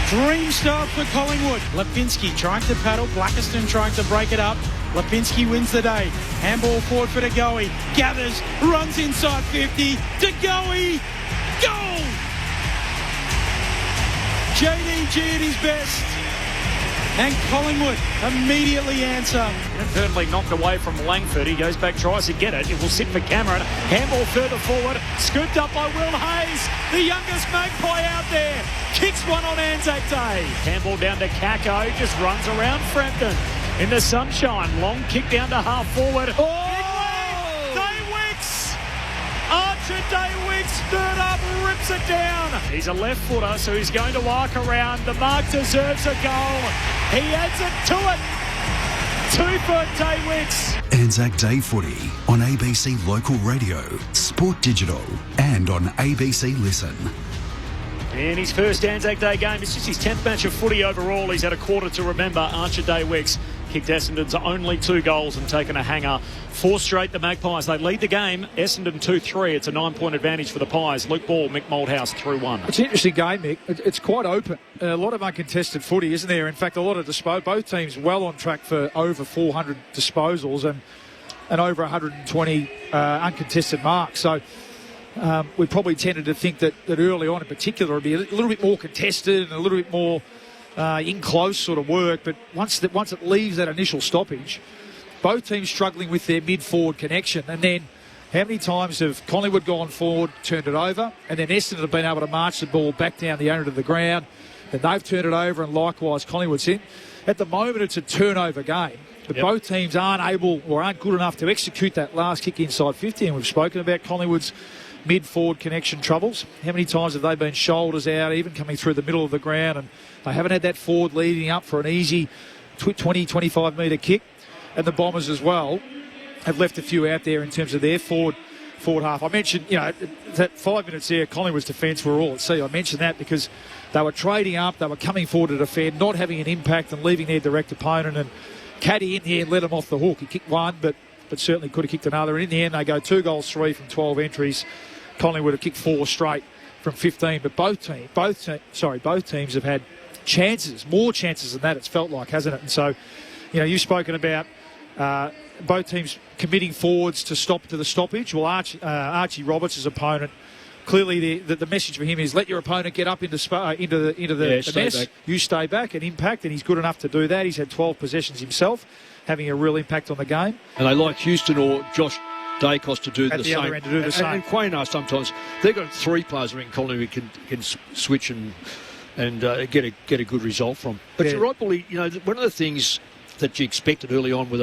Dream start for Collingwood. Lipinski trying to paddle. Blackiston trying to break it up. Lipinski wins the day. Handball forward for DeGoey. Gathers, runs inside 50. DeGoey, goal! JDG at his best. And Collingwood immediately answer. Inadvertently knocked away from Langford. He goes back, tries to get it. It will sit for Cameron. Handball further forward. Scooped up by Will Hayes. The youngest Magpie out there. Kicks one on Anzac Day. Handball down to Kako. Just runs around Frampton. In the sunshine. Long kick down to half forward. Oh! Day-Wicks! Archer Day-Wicks, third up, rips it down. He's a left footer, so he's going to arc around. The mark deserves a goal. He adds it to it. 2 for Day-Wicks. Anzac Day Footy on ABC Local Radio, Sport Digital, and on ABC Listen. In his first Anzac Day game, it's just his 10th match of footy overall. He's had a quarter to remember. Archer Day-Wicks kicked Essendon's only 2 goals and taken a hanger. 4 straight, the Magpies. They lead the game. Essendon 2-3. It's a 9-point advantage for the Pies. Luke Ball, Mick Malthouse through 1. It's an interesting game, Mick. It's quite open. A lot of uncontested footy, isn't there? In fact, a lot of both teams well on track for over 400 disposals and over 120 uncontested marks. So we probably tended to think that early on in particular it would be a little bit more contested and a little bit more in close sort of work, but once it leaves that initial stoppage, both teams struggling with their mid-forward connection. And then how many times have Collingwood gone forward, turned it over, and then Essendon have been able to march the ball back down the end of the ground, and they've turned it over, and likewise Collingwood's in. At the moment it's a turnover game, but both teams aren't able or aren't good enough to execute that last kick inside 50, and we've spoken about Collingwood's mid-forward connection troubles. How many times have they been shoulders out, even coming through the middle of the ground, and they haven't had that forward leading up for an easy 20, 25 metre kick. And the Bombers as well have left a few out there in terms of their forward half. I mentioned, that 5 minutes there, Collingwood's defence were all at sea. I mentioned that because they were trading up, they were coming forward to defend, not having an impact and leaving their direct opponent. And Caddy in here and let them off the hook. He kicked one, but certainly could have kicked another. And in the end, they go 2 goals, 3 from 12 entries. Collingwood have kicked 4 straight from 15, but both teams have had chances, more chances than that, it's felt like, hasn't it? And so, you've spoken about both teams committing forwards to the stoppage. Well, Archie Roberts' opponent, clearly the message for him is let your opponent get up into the mess. Back. You stay back and impact, and he's good enough to do that. He's had 12 possessions himself, having a real impact on the game. And they like Houston or Josh Dacos to do the same. Other end to do the same. And Quaynar sometimes, they've got 3 players in Collingwood who can switch and get a good result from. But you're right, Bully. One of the things that you expected early on with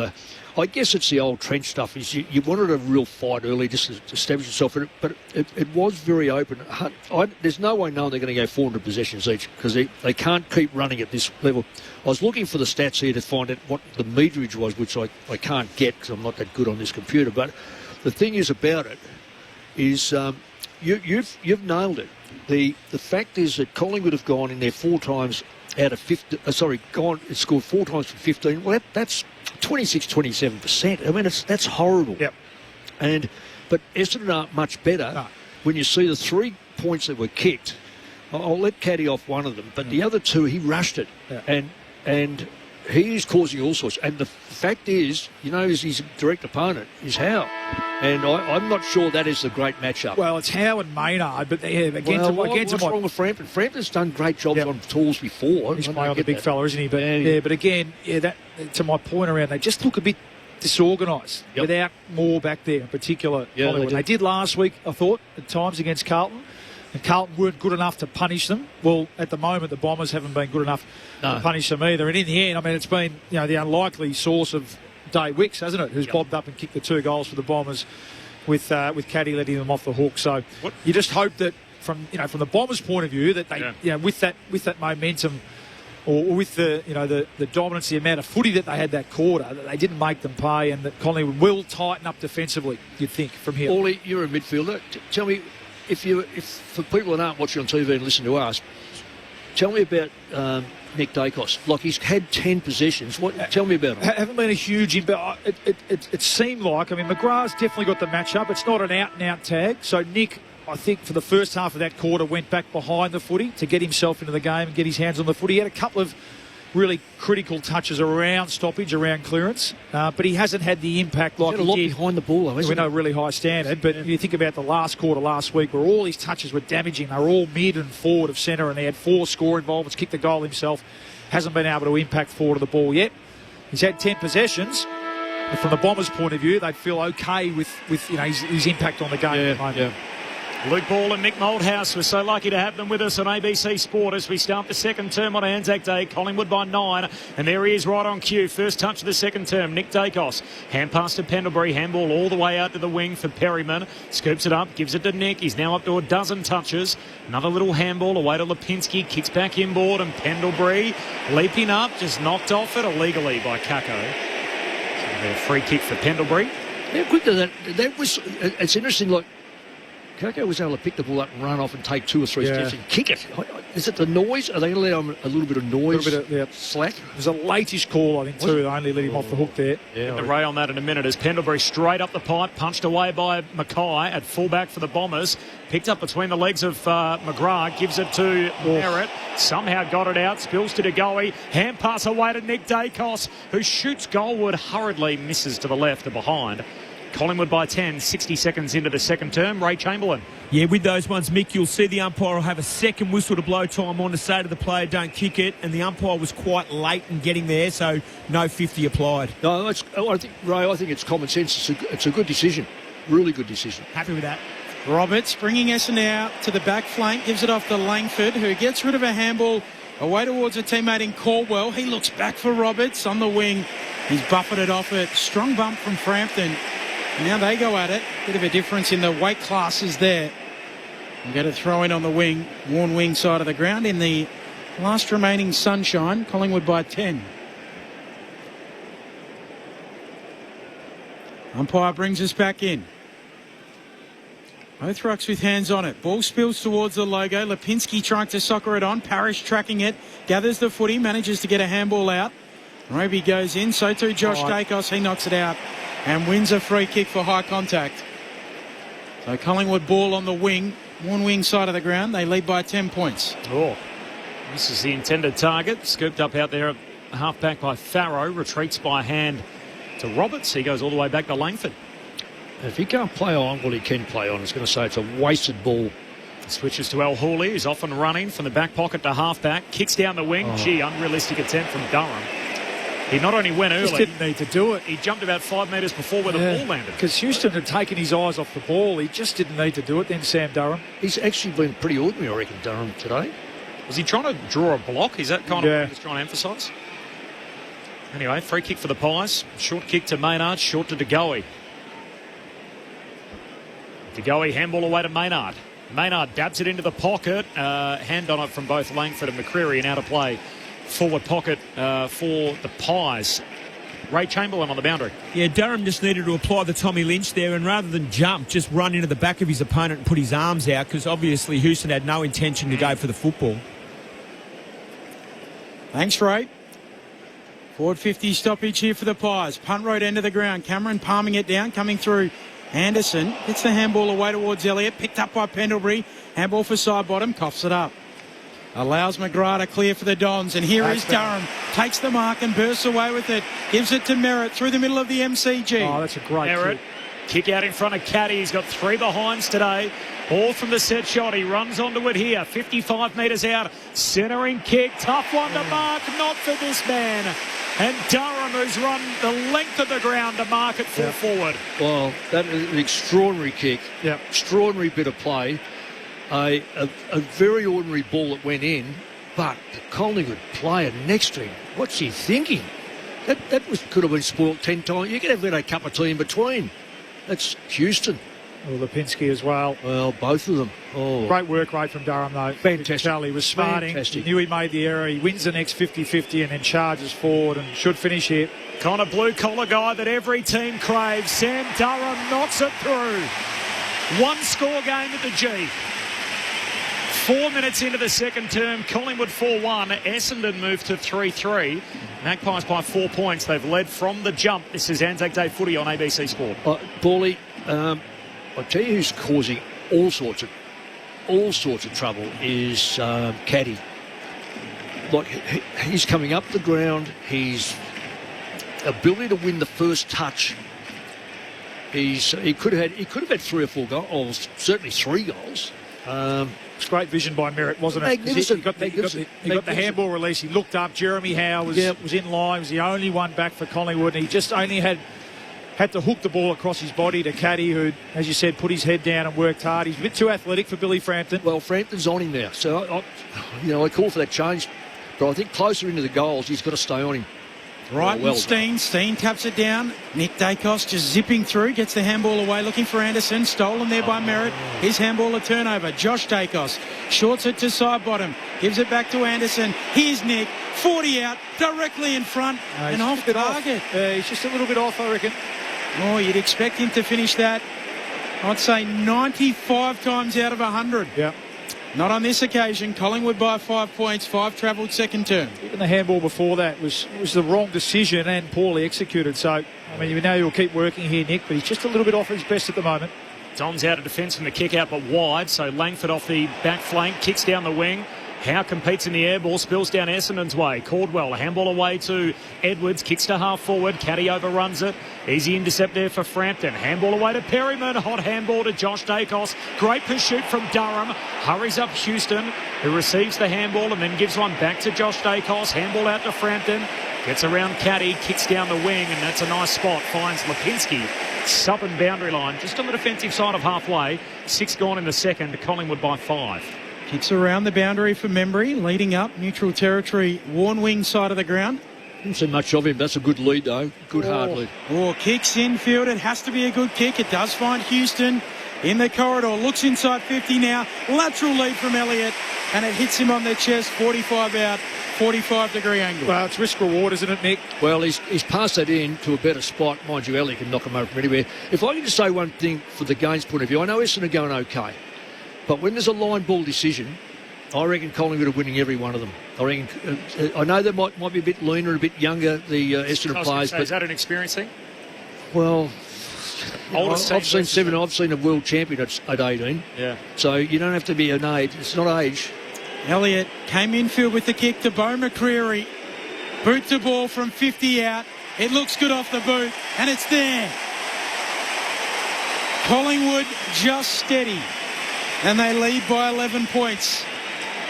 I guess it's the old trench stuff, is you wanted a real fight early just to establish yourself, but it was very open. There's no way knowing they're going to go 400 possessions each, because they can't keep running at this level. I was looking for the stats here to find out what the meterage was, which I can't get because I'm not that good on this computer. But the thing is about it is you've nailed it. The fact is that Collingwood have gone in there 4 times out of 50. Scored 4 times from 15. Well, that's 26-27%. I mean, that's horrible. Yep. But Essendon aren't much better when you see the 3 points that were kicked. I'll let Caddy off one of them, but the other 2 he rushed it, and he is causing all sorts. And the fact is, his direct opponent is Howe. And I'm not sure that is the great matchup. Well, it's Howe and Maynard, but what's wrong with Frampton? Frampton's done great jobs on tools before. He's playing on the big fella, isn't he? But but again, that to my point around, they just look a bit disorganised without more back there, in particular. They did last week, I thought, at times against Carlton. And Carlton weren't good enough to punish them. Well, at the moment, the Bombers haven't been good enough to punish them either. And in the end, I mean, it's been the unlikely source of Day Wicks, hasn't it? Who's bobbed up and kicked the 2 goals for the Bombers, with Caddy letting them off the hook. So you just hope that from the Bombers' point of view, that they with that momentum, or with the dominance, the amount of footy that they had that quarter, that they didn't make them pay, and that Collingwood will tighten up defensively. You'd think from here. Orly, you're a midfielder. Tell me. If for people that aren't watching on TV and listen to us, tell me about Nick Dacos. Like, he's had 10 possessions. Tell me about him. Haven't been a huge impact. It seemed like, McGrath's definitely got the matchup. It's not an out-and-out tag. So Nick, I think, for the first half of that quarter, went back behind the footy to get himself into the game and get his hands on the footy. He had a couple of really critical touches around stoppage, around clearance, but he hasn't had the impact like he did behind the ball, though, isn't we know, really high standard. But you think about the last quarter last week, where all his touches were damaging. They were all mid and forward of centre, and he had 4 score involvements, kicked the goal himself, hasn't been able to impact forward of the ball yet. He's had 10 possessions. And from the Bombers' point of view, they'd feel okay with his impact on the game at the moment. Yeah. Luke Ball and Nick Moldhouse, we're so lucky to have them with us on ABC Sport as we start the second term on Anzac Day. Collingwood by 9, and there he is right on cue. First touch of the second term, Nick Dacos. Hand pass to Pendlebury, handball all the way out to the wing for Perryman. Scoops it up, gives it to Nick. He's now up to a dozen touches. Another little handball away to Lipinski, kicks back inboard, and Pendlebury leaping up, just knocked off it illegally by Kako. So a free kick for Pendlebury. How quick did that was, it's interesting, like, Kako was able to pick the ball up and run off and take 2 or 3 steps and kick it. Is it the noise? Are they going to let him a little bit of noise? A little bit of slack. It was a latish call, I think, too. They only let him off the hook there. Yeah, the ray on that in a minute as Pendlebury straight up the pipe, punched away by Mackay at fullback for the Bombers. Picked up between the legs of McGrath, gives it to Merritt. Somehow got it out, spills to DeGoey. Hand pass away to Nick Dacos, who shoots goalward, hurriedly misses to the left or behind. Collingwood by 10, 60 seconds into the second term. Ray Chamberlain. Yeah, with those ones, Mick, you'll see the umpire will have a second whistle to blow time on to say to the player, don't kick it. And the umpire was quite late in getting there, so no 50 applied. No, I think it's common sense. It's a good decision. Really good decision. Happy with that. Roberts bringing Essendon out to the back flank, gives it off to Langford, who gets rid of a handball away towards a teammate in Caldwell. He looks back for Roberts on the wing. He's buffeted off it. Strong bump from Frampton. Now they go at it. Bit of a difference in the weight classes there. You get a throw in on the wing, worn wing side of the ground in the last remaining sunshine. Collingwood by 10. Umpire brings us back in. Both rucks with hands on it. Ball spills towards the logo. Lipinski trying to soccer it on. Parrish tracking it. Gathers the footy. Manages to get a handball out. Roby goes in. So too Josh Dacos. He knocks it out and wins a free kick for high contact. So Collingwood ball on the wing. one wing side of the ground. They lead by 10 points. Oh, this is the intended target. Scooped up out there, half back by Farrow. Retreats by hand to Roberts. He goes all the way back to Langford. If he can't play on what he can play on, I was going to say it's a wasted ball. Switches to El Hooley, who's off and running from the back pocket to half-back. Kicks down the wing. Gee, unrealistic attempt from Durham. He not only went early, Just didn't need to do it. He jumped about 5 metres before where the ball landed. Because Houston had taken his eyes off the ball. He just didn't need to do it. Then Sam Durham. He's actually been pretty ordinary, I reckon, Durham, today. Was he trying to draw a block? Is that kind of what he was trying to emphasise? Anyway, free kick for the Pies. Short kick to Maynard, short to De Goey. De Goey handball away to Maynard. Maynard dabs it into the pocket. Hand on it from both Langford and McCreary, and out of play. Forward pocket for the Pies. Ray Chamberlain on the boundary. Yeah, Durham just needed to apply the Tommy Lynch there, and rather than jump, just run into the back of his opponent and put his arms out, because obviously Houston had no intention to go for the football. Thanks, Ray. Forward 50 stoppage here for the Pies. Punt road end of the ground. Cameron palming it down, coming through. Anderson gets the handball away towards Elliott. Picked up by Pendlebury. Handball for side bottom. Coughs it up. Allows McGrath to clear for the Dons. And here is Durham. Takes the mark and bursts away with it. Gives it to Merritt through the middle of the MCG. Oh, that's a great Merritt. Kick out in front of Caddy. He's got 3 behinds today. All from the set shot. He runs onto it here. 55 metres out. Centering kick. Tough one to mark. Not for this man. And Durham, who's run the length of the ground to mark it full forward. Well, that is an extraordinary kick. Yeah. Extraordinary bit of play. A very ordinary ball that went in, but the Collingwood player next to him, what's he thinking? That could have been spoilt 10 times. You could have had a cup of tea in between. That's Houston. Well, Lipinski as well. Well, both of them. Oh. Great work rate from Durham, though. Fantastic. Charlie was smarting. Fantastic. He knew he made the error. He wins the next 50-50 and then charges forward and should finish here. Kind of blue-collar guy that every team craves. Sam Durham knocks it through. 1-score game at the G. 4 minutes into the second term, Collingwood 4-1. Essendon moved to 3-3. Magpies by 4 points. They've led from the jump. This is Anzac Day footy on ABC Sport. Paulie, I'll tell you who's causing all sorts of trouble is Caddy. Like he's coming up the ground. His ability to win the first touch. He could have had 3 or 4 goals. Certainly 3 goals. It's great vision by Merritt, wasn't it? Magnificent. He got the handball release. He looked up. Jeremy Howe was in line. He was the only one back for Collingwood. And he just only had to hook the ball across his body to Caddy, who, as you said, put his head down and worked hard. He's a bit too athletic for Billy Frampton. Well, Frampton's on him now. So, I call for that change. But I think closer into the goals, he's got to stay on him. Right, well Steen taps it down. Nick Dacos just zipping through, gets the handball away, looking for Anderson. Stolen there by Merritt. His handball a turnover. Josh Dacos shorts it to side bottom. Gives it back to Anderson. Here's Nick. 40 out, directly in front and off target. He's just a little bit off, I reckon. Oh, you'd expect him to finish that, I'd say 95 times out of 100. Yeah. Not on this occasion. Collingwood by 5 points. 5 travelled second term. Even the handball before that was the wrong decision and poorly executed. So, I mean, you know he'll keep working here, Nick, but he's just a little bit off his best at the moment. Don's out of defence from the kick out, but wide. So Langford off the back flank, kicks down the wing. Howe competes in the air ball, spills down Essendon's way. Caldwell, handball away to Edwards, kicks to half forward. Caddy overruns it. Easy intercept there for Frampton. Handball away to Perryman. Hot handball to Josh Dacos. Great pursuit from Durham. Hurries up Houston, who receives the handball and then gives one back to Josh Dacos. Handball out to Frampton. Gets around Caddy, kicks down the wing, and that's a nice spot. Finds Lipinski. Southern boundary line, just on the defensive side of halfway. 6 gone in the second. Collingwood by 5. Kicks around the boundary for Membry, leading up neutral territory, worn wing side of the ground. Didn't see much of him. That's a good lead, though. Good hard lead. Oh, kicks infield. It has to be a good kick. It does find Houston in the corridor. Looks inside 50 now. Lateral lead from Elliott, and it hits him on the chest. 45 out, 45-degree angle. Well, it's risk-reward, isn't it, Nick? Well, he's passed that in to a better spot. Mind you, Elliott can knock him over from anywhere. If I can just say one thing for the game's point of view, I know Essendon are going okay. But when there's a line ball decision, I reckon Collingwood are winning every one of them. I know they might be a bit leaner, a bit younger, the Essendon players. But is that an experience thing? Well, Oldest team I've seen versus 7. I've seen a world champion at 18. Yeah. So you don't have to be an age. It's not age. Elliott came infield with the kick to Bo McCreary. Boot the ball from 50 out. It looks good off the boot, and it's there. Collingwood just steady, and they lead by 11 points.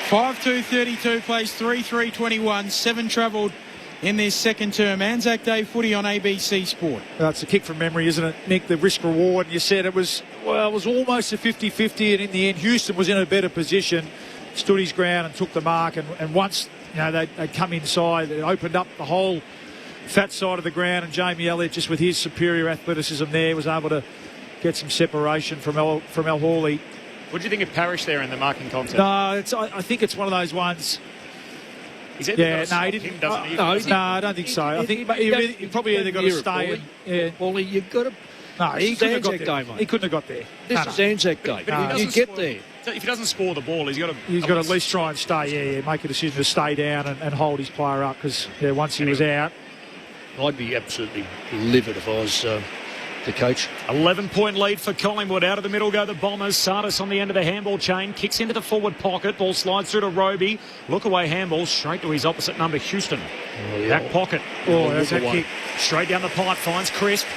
5-2-32 plays 3-3-21. 7 travelled in this second term. Anzac Day footy on ABC Sport. It's a kick from memory, isn't it, Nick? The risk reward. You said it was almost a 50-50, and in the end, Houston was in a better position, stood his ground and took the mark. And once they'd come inside, it opened up the whole fat side of the ground, and Jamie Elliott, just with his superior athleticism there, was able to get some separation from El Hawley. What do you think of Parrish there in the marking contest? No, I think it's one of those ones. Is it? Yeah, no, he didn't. No, I don't think so. I think he probably either got to stay. Wally, you've got to. No, he couldn't have got Anzac there. Day, mate. He couldn't have got there. This is Anzac Day. You get there. If he doesn't score the ball, he's got to at least try and stay. Yeah, make a decision to stay down and hold his player up, because once he was out, I'd be absolutely livid if I was the coach. 11-point lead for Collingwood. Out of the middle go the Bombers. Sardis on the end of the handball chain. Kicks into the forward pocket. Ball slides through to Roby. Look away handball straight to his opposite number, Houston. Back pocket. That's that kick. Straight down the pipe. Finds Crisp.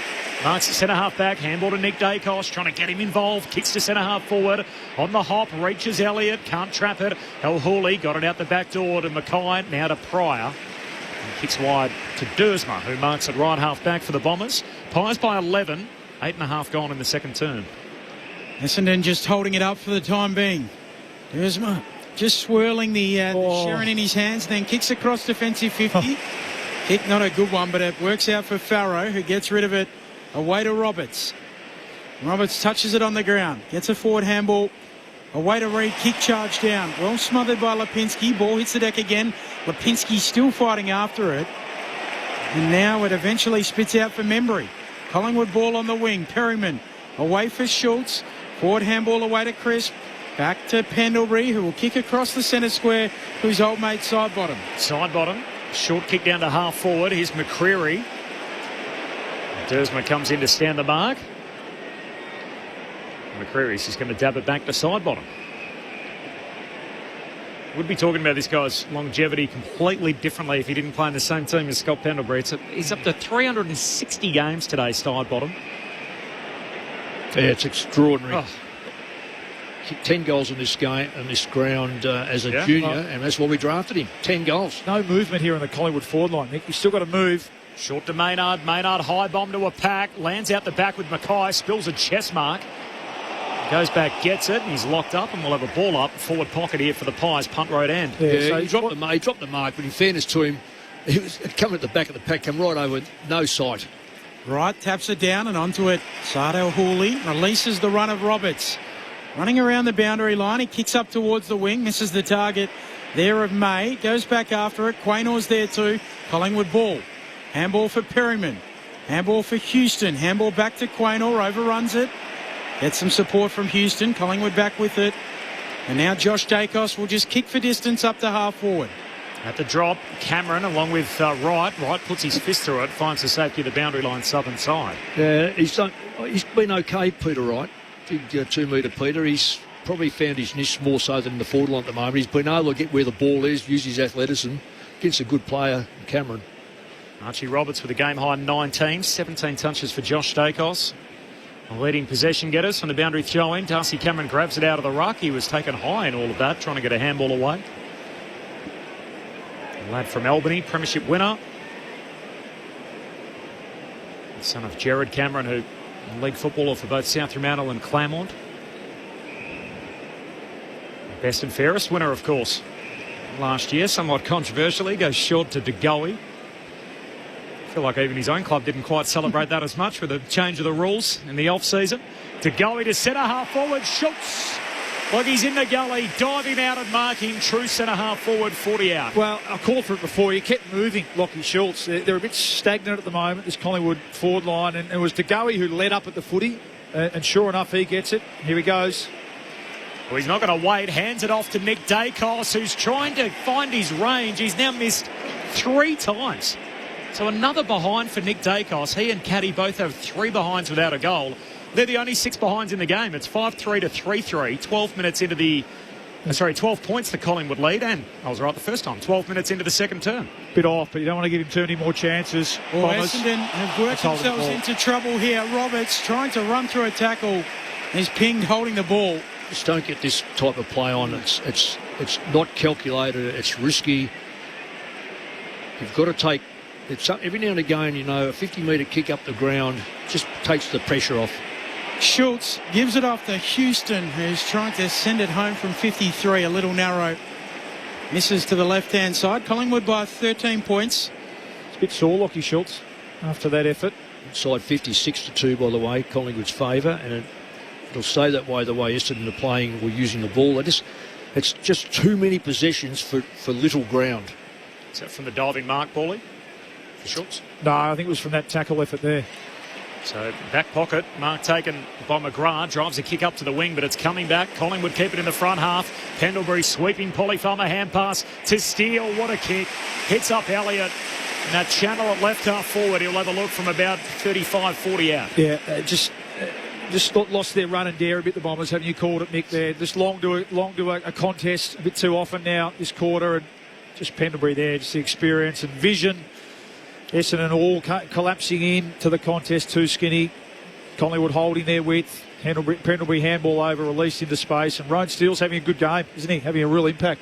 Marks the centre-half back. Handball to Nick Dacos. Trying to get him involved. Kicks to centre-half forward. On the hop. Reaches Elliott. Can't trap it. El Hawley got it out the back door to Mackay. Now to Pryor. And kicks wide to Dersma, who marks it right half back for the Bombers. Pies by 11. 8.5 gone in the second term. Essendon just holding it up for the time being. Dersma just swirling the Sharon in his hands, then kicks across defensive 50. Kick not a good one, but it works out for Farrow, who gets rid of it away to Roberts. Roberts touches it on the ground, gets a forward handball. Away to Reid, kick charge down. Well smothered by Lipinski. Ball hits the deck again. Lipinski still fighting after it. And now it eventually spits out for Membry. Collingwood ball on the wing. Perryman away for Schultz. Forward handball away to Crisp. Back to Pendlebury, who will kick across the centre square to his old mate Sidebottom. Sidebottom. Short kick down to half forward. Here's McCreary. Dersma comes in to stand the mark. McCreary's just going to dab it back to Sidebottom. We'd be talking about this guy's longevity completely differently if he didn't play in the same team as Scott Pendlebury. He's up to 360 games today, Sidebottom. Yeah, it's extraordinary. Kicked 10 goals in this game and this ground as a junior, and that's why we drafted him. 10 goals. No movement here on the Collingwood forward line, Nick. You've still got to move. Short to Maynard. Maynard high bomb to a pack. Lands out the back with Mackay. Spills a chest mark. Goes back, gets it, and he's locked up, and we'll have a ball up. Forward pocket here for the Pies, punt road end. Yeah, so he dropped the mark, but in fairness to him, he was coming at the back of the pack, come right over, no sight. Right, taps it down and onto it. Sardell Hawley releases the run of Roberts. Running around the boundary line, he kicks up towards the wing, misses the target there of May. Goes back after it, Quaynor's there too. Collingwood ball. Handball for Perryman. Handball for Houston. Handball back to Quaynor, overruns it. Gets some support from Houston. Collingwood back with it. And now Josh Dacos will just kick for distance up to half forward. At the drop, Cameron along with Wright. Wright puts his fist through it, finds the safety of the boundary line southern side. Yeah, he's been okay, Peter Wright. Big 2-metre Peter. He's probably found his niche more so than the forward line at the moment. He's been able to get where the ball is, use his athleticism against a good player, Cameron. Archie Roberts with a game-high 19. 17 touches for Josh Dacos. Leading possession getters from the boundary throw-in. Darcy Cameron grabs it out of the ruck. He was taken high in all of that, trying to get a handball away. A lad from Albany, premiership winner. The son of Jared Cameron, who league footballer for both South Fremantle and Claremont. Best and fairest winner, of course, last year. Somewhat controversially, goes short to De Goey. I feel like even his own club didn't quite celebrate that as much with the change of the rules in the off-season. De Goey to centre half forward, shoots like he's in the gully, diving out and marking, true centre half forward, 40 out. Well, I called for it before. You kept moving, Lachie Schultz. They're a bit stagnant at the moment, this Collingwood forward line, and it was De Goey who led up at the footy, and sure enough, he gets it. Here he goes. Well, he's not going to wait. Hands it off to Nick Dacos, who's trying to find his range. He's now missed 3 times. So another behind for Nick Dacos. He and Caddy both have 3 behinds without a goal. They're the only 6 behinds in the game. It's 5-3 to 3-3. 12 minutes into the... 12 points the Collingwood lead, and I was right the first time. 12 minutes into the second term. Bit off, but you don't want to give him too many more chances. Well, Essendon have worked themselves into trouble here. Roberts trying to run through a tackle. He's pinged holding the ball. Just don't get this type of play on. It's not calculated. It's risky. You've got to take... every now and again, a 50-metre kick up the ground just takes the pressure off. Schultz gives it off to Houston, who's trying to send it home from 53, a little narrow. Misses to the left-hand side. Collingwood by 13 points. It's a bit sore, Lockie Schultz, after that effort. Inside 56-2, by the way, Collingwood's favour, and it'll stay that way the way Essendon are playing or using the ball. It's just too many possessions for little ground. Is that from the diving mark, Paulie, for Schultz? No, I think it was from that tackle effort there. So back pocket, mark taken by McGrath, drives a kick up to the wing, but it's coming back. Collingwood keep it in the front half. Pendlebury sweeping, Polly Farmer hand pass to Steele. What a kick. Hits up Elliott. And that channel at left half forward, he'll have a look from about 35-40 out. Yeah, just lost their run and dare a bit, the Bombers, haven't you called it, Mick, there. Just long to a contest a bit too often now this quarter, and just Pendlebury there, just the experience and vision. Essendon all collapsing in to the contest, too skinny. Collingwood holding their width. Pendlebury handball over, released into space. And Roan Steele's having a good game, isn't he? Having a real impact.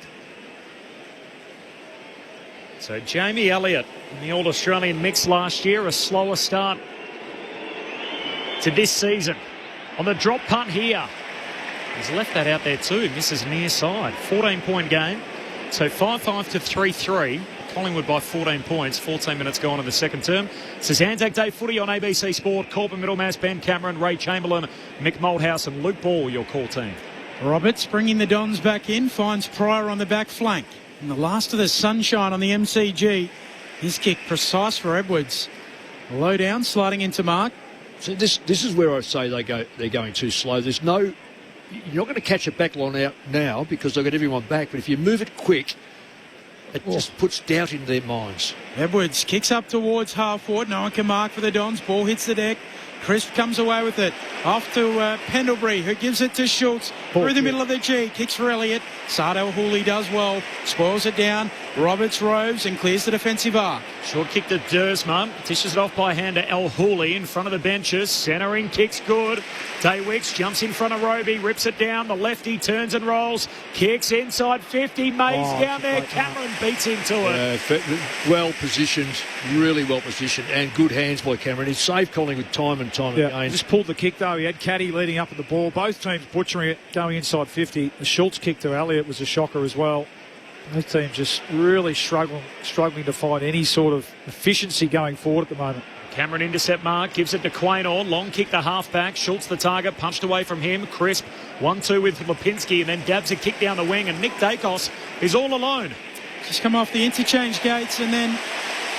So Jamie Elliott in the All-Australian mix last year, a slower start to this season. On the drop punt here. He's left that out there too. Misses near side. 14-point game. So 5-5 to 3-3. Collingwood by 14 points, 14 minutes gone in the second term. This is Anzac Day footy on ABC Sport. Corbin Middlemass, Ben Cameron, Ray Chamberlain, Mick Malthouse and Luke Ball, your call team. Roberts bringing the Dons back in, finds Pryor on the back flank. And the last of the sunshine on the MCG. His kick precise for Edwards. Low down, sliding into mark. So this is where I say they're going too slow. You're not going to catch a back line out now because they've got everyone back. But if you move it quick, it just puts doubt in their minds. Edwards kicks up towards half forward. No one can mark for the Dons. Ball hits the deck. Crisp comes away with it. Off to Pendlebury, who gives it to Schultz. Through the middle of the G. Kicks for Elliott. Sardell Hooley does well. Spoils it down. Roberts roves and clears the defensive arc. Short kick to Dersma. Dishes it off by hand to El Hooley in front of the benches. Centering kicks good. Daywicks jumps in front of Roby. Rips it down. The lefty turns and rolls. Kicks inside 50. Mays down there. Cameron beats into it. Well positioned. Really well positioned. And good hands by Cameron. He saved Collingwood time and time again. Just pulled the kick though. He had Caddy leading up at the ball. Both teams butchering it, going inside 50. The Schultz kick to Elliott was a shocker as well. Both teams just really struggling to find any sort of efficiency going forward at the moment. Cameron intercept mark, gives it to Quaynor. Long kick to half-back. Schultz the target, punched away from him. Crisp, 1-2 with Lipinski, and then dabs a kick down the wing, and Nick Dacos is all alone. Just come off the interchange gates, and then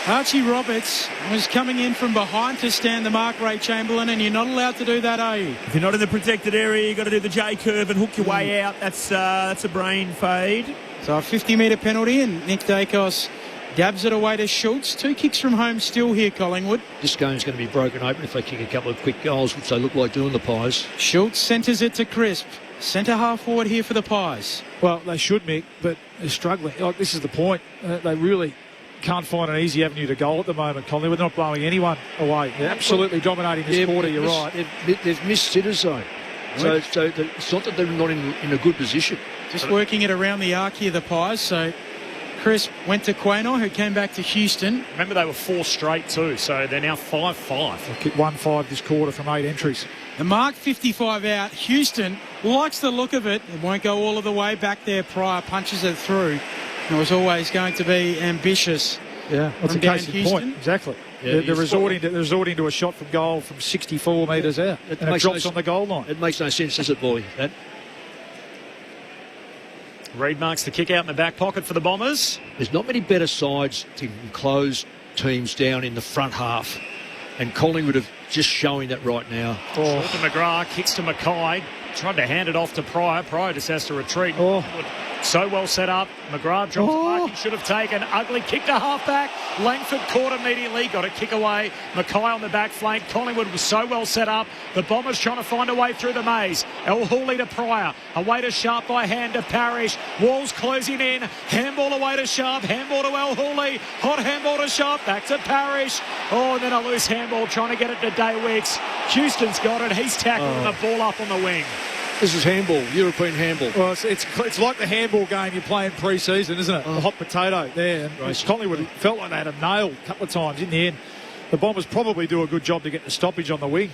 Archie Roberts was coming in from behind to stand the mark, Ray Chamberlain, and you're not allowed to do that, are you? If you're not in the protected area, you've got to do the J-curve and hook your way out. That's a brain fade. So a 50-metre penalty, and Nick Dacos dabs it away to Schultz. 2 kicks from home still here, Collingwood. This game's going to be broken open if they kick a couple of quick goals, which they look like doing, the Pies. Schultz centres it to Crisp. Centre half forward here for the Pies. Well, they should, Mick, but they're struggling. This is the point. They really can't find an easy avenue to goal at the moment, Collingwood. They're not blowing anyone away. They're absolutely dominating this quarter, you're right. They've missed sitters, though. So it's not that they're not in a good position. Just working it around the arc here, the Pies. So Crisp went to Quaynor, who came back to Houston. Remember, they were 4 straight too, so they're now 5-5. They've kicked 1-5 this quarter from 8 entries. The mark 55 out. Houston likes the look of it. It won't go all of the way back there. Pryor punches it through. It was always going to be ambitious. Yeah, that's a case in point. Exactly. Yeah, they're resorting to a shot from goal from 64 metres out. And it drops on the goal line. It makes no sense, does it, boy? Reid marks the kick out in the back pocket for the Bombers. There's not many better sides to close teams down in the front half. And Collingwood are just showing that right now. Short to McGrath, kicks to Mackay. Tried to hand it off to Pryor. Pryor just has to retreat. So well set up. McGrath drops the mark Oh, should have taken. Ugly kick to half-back. Langford caught immediately. Got a kick away. Mackay on the back flank. Collingwood was so well set up. The Bombers trying to find a way through the maze. El Hooley to Pryor. Away to Sharp by hand to Parrish. Walls closing in. Handball away to Sharp. Handball to El Hooley. Hot handball to Sharp. Back to Parrish. Oh, and then a loose handball trying to get it to Day Wicks. Houston's got it. He's tackling the ball up on the wing. This is handball, European handball. Well, it's like the handball game you play in pre-season, isn't it? The hot potato there. And Collingwood felt like they had a nail a couple of times. In the end, the Bombers probably do a good job to get the stoppage on the wing.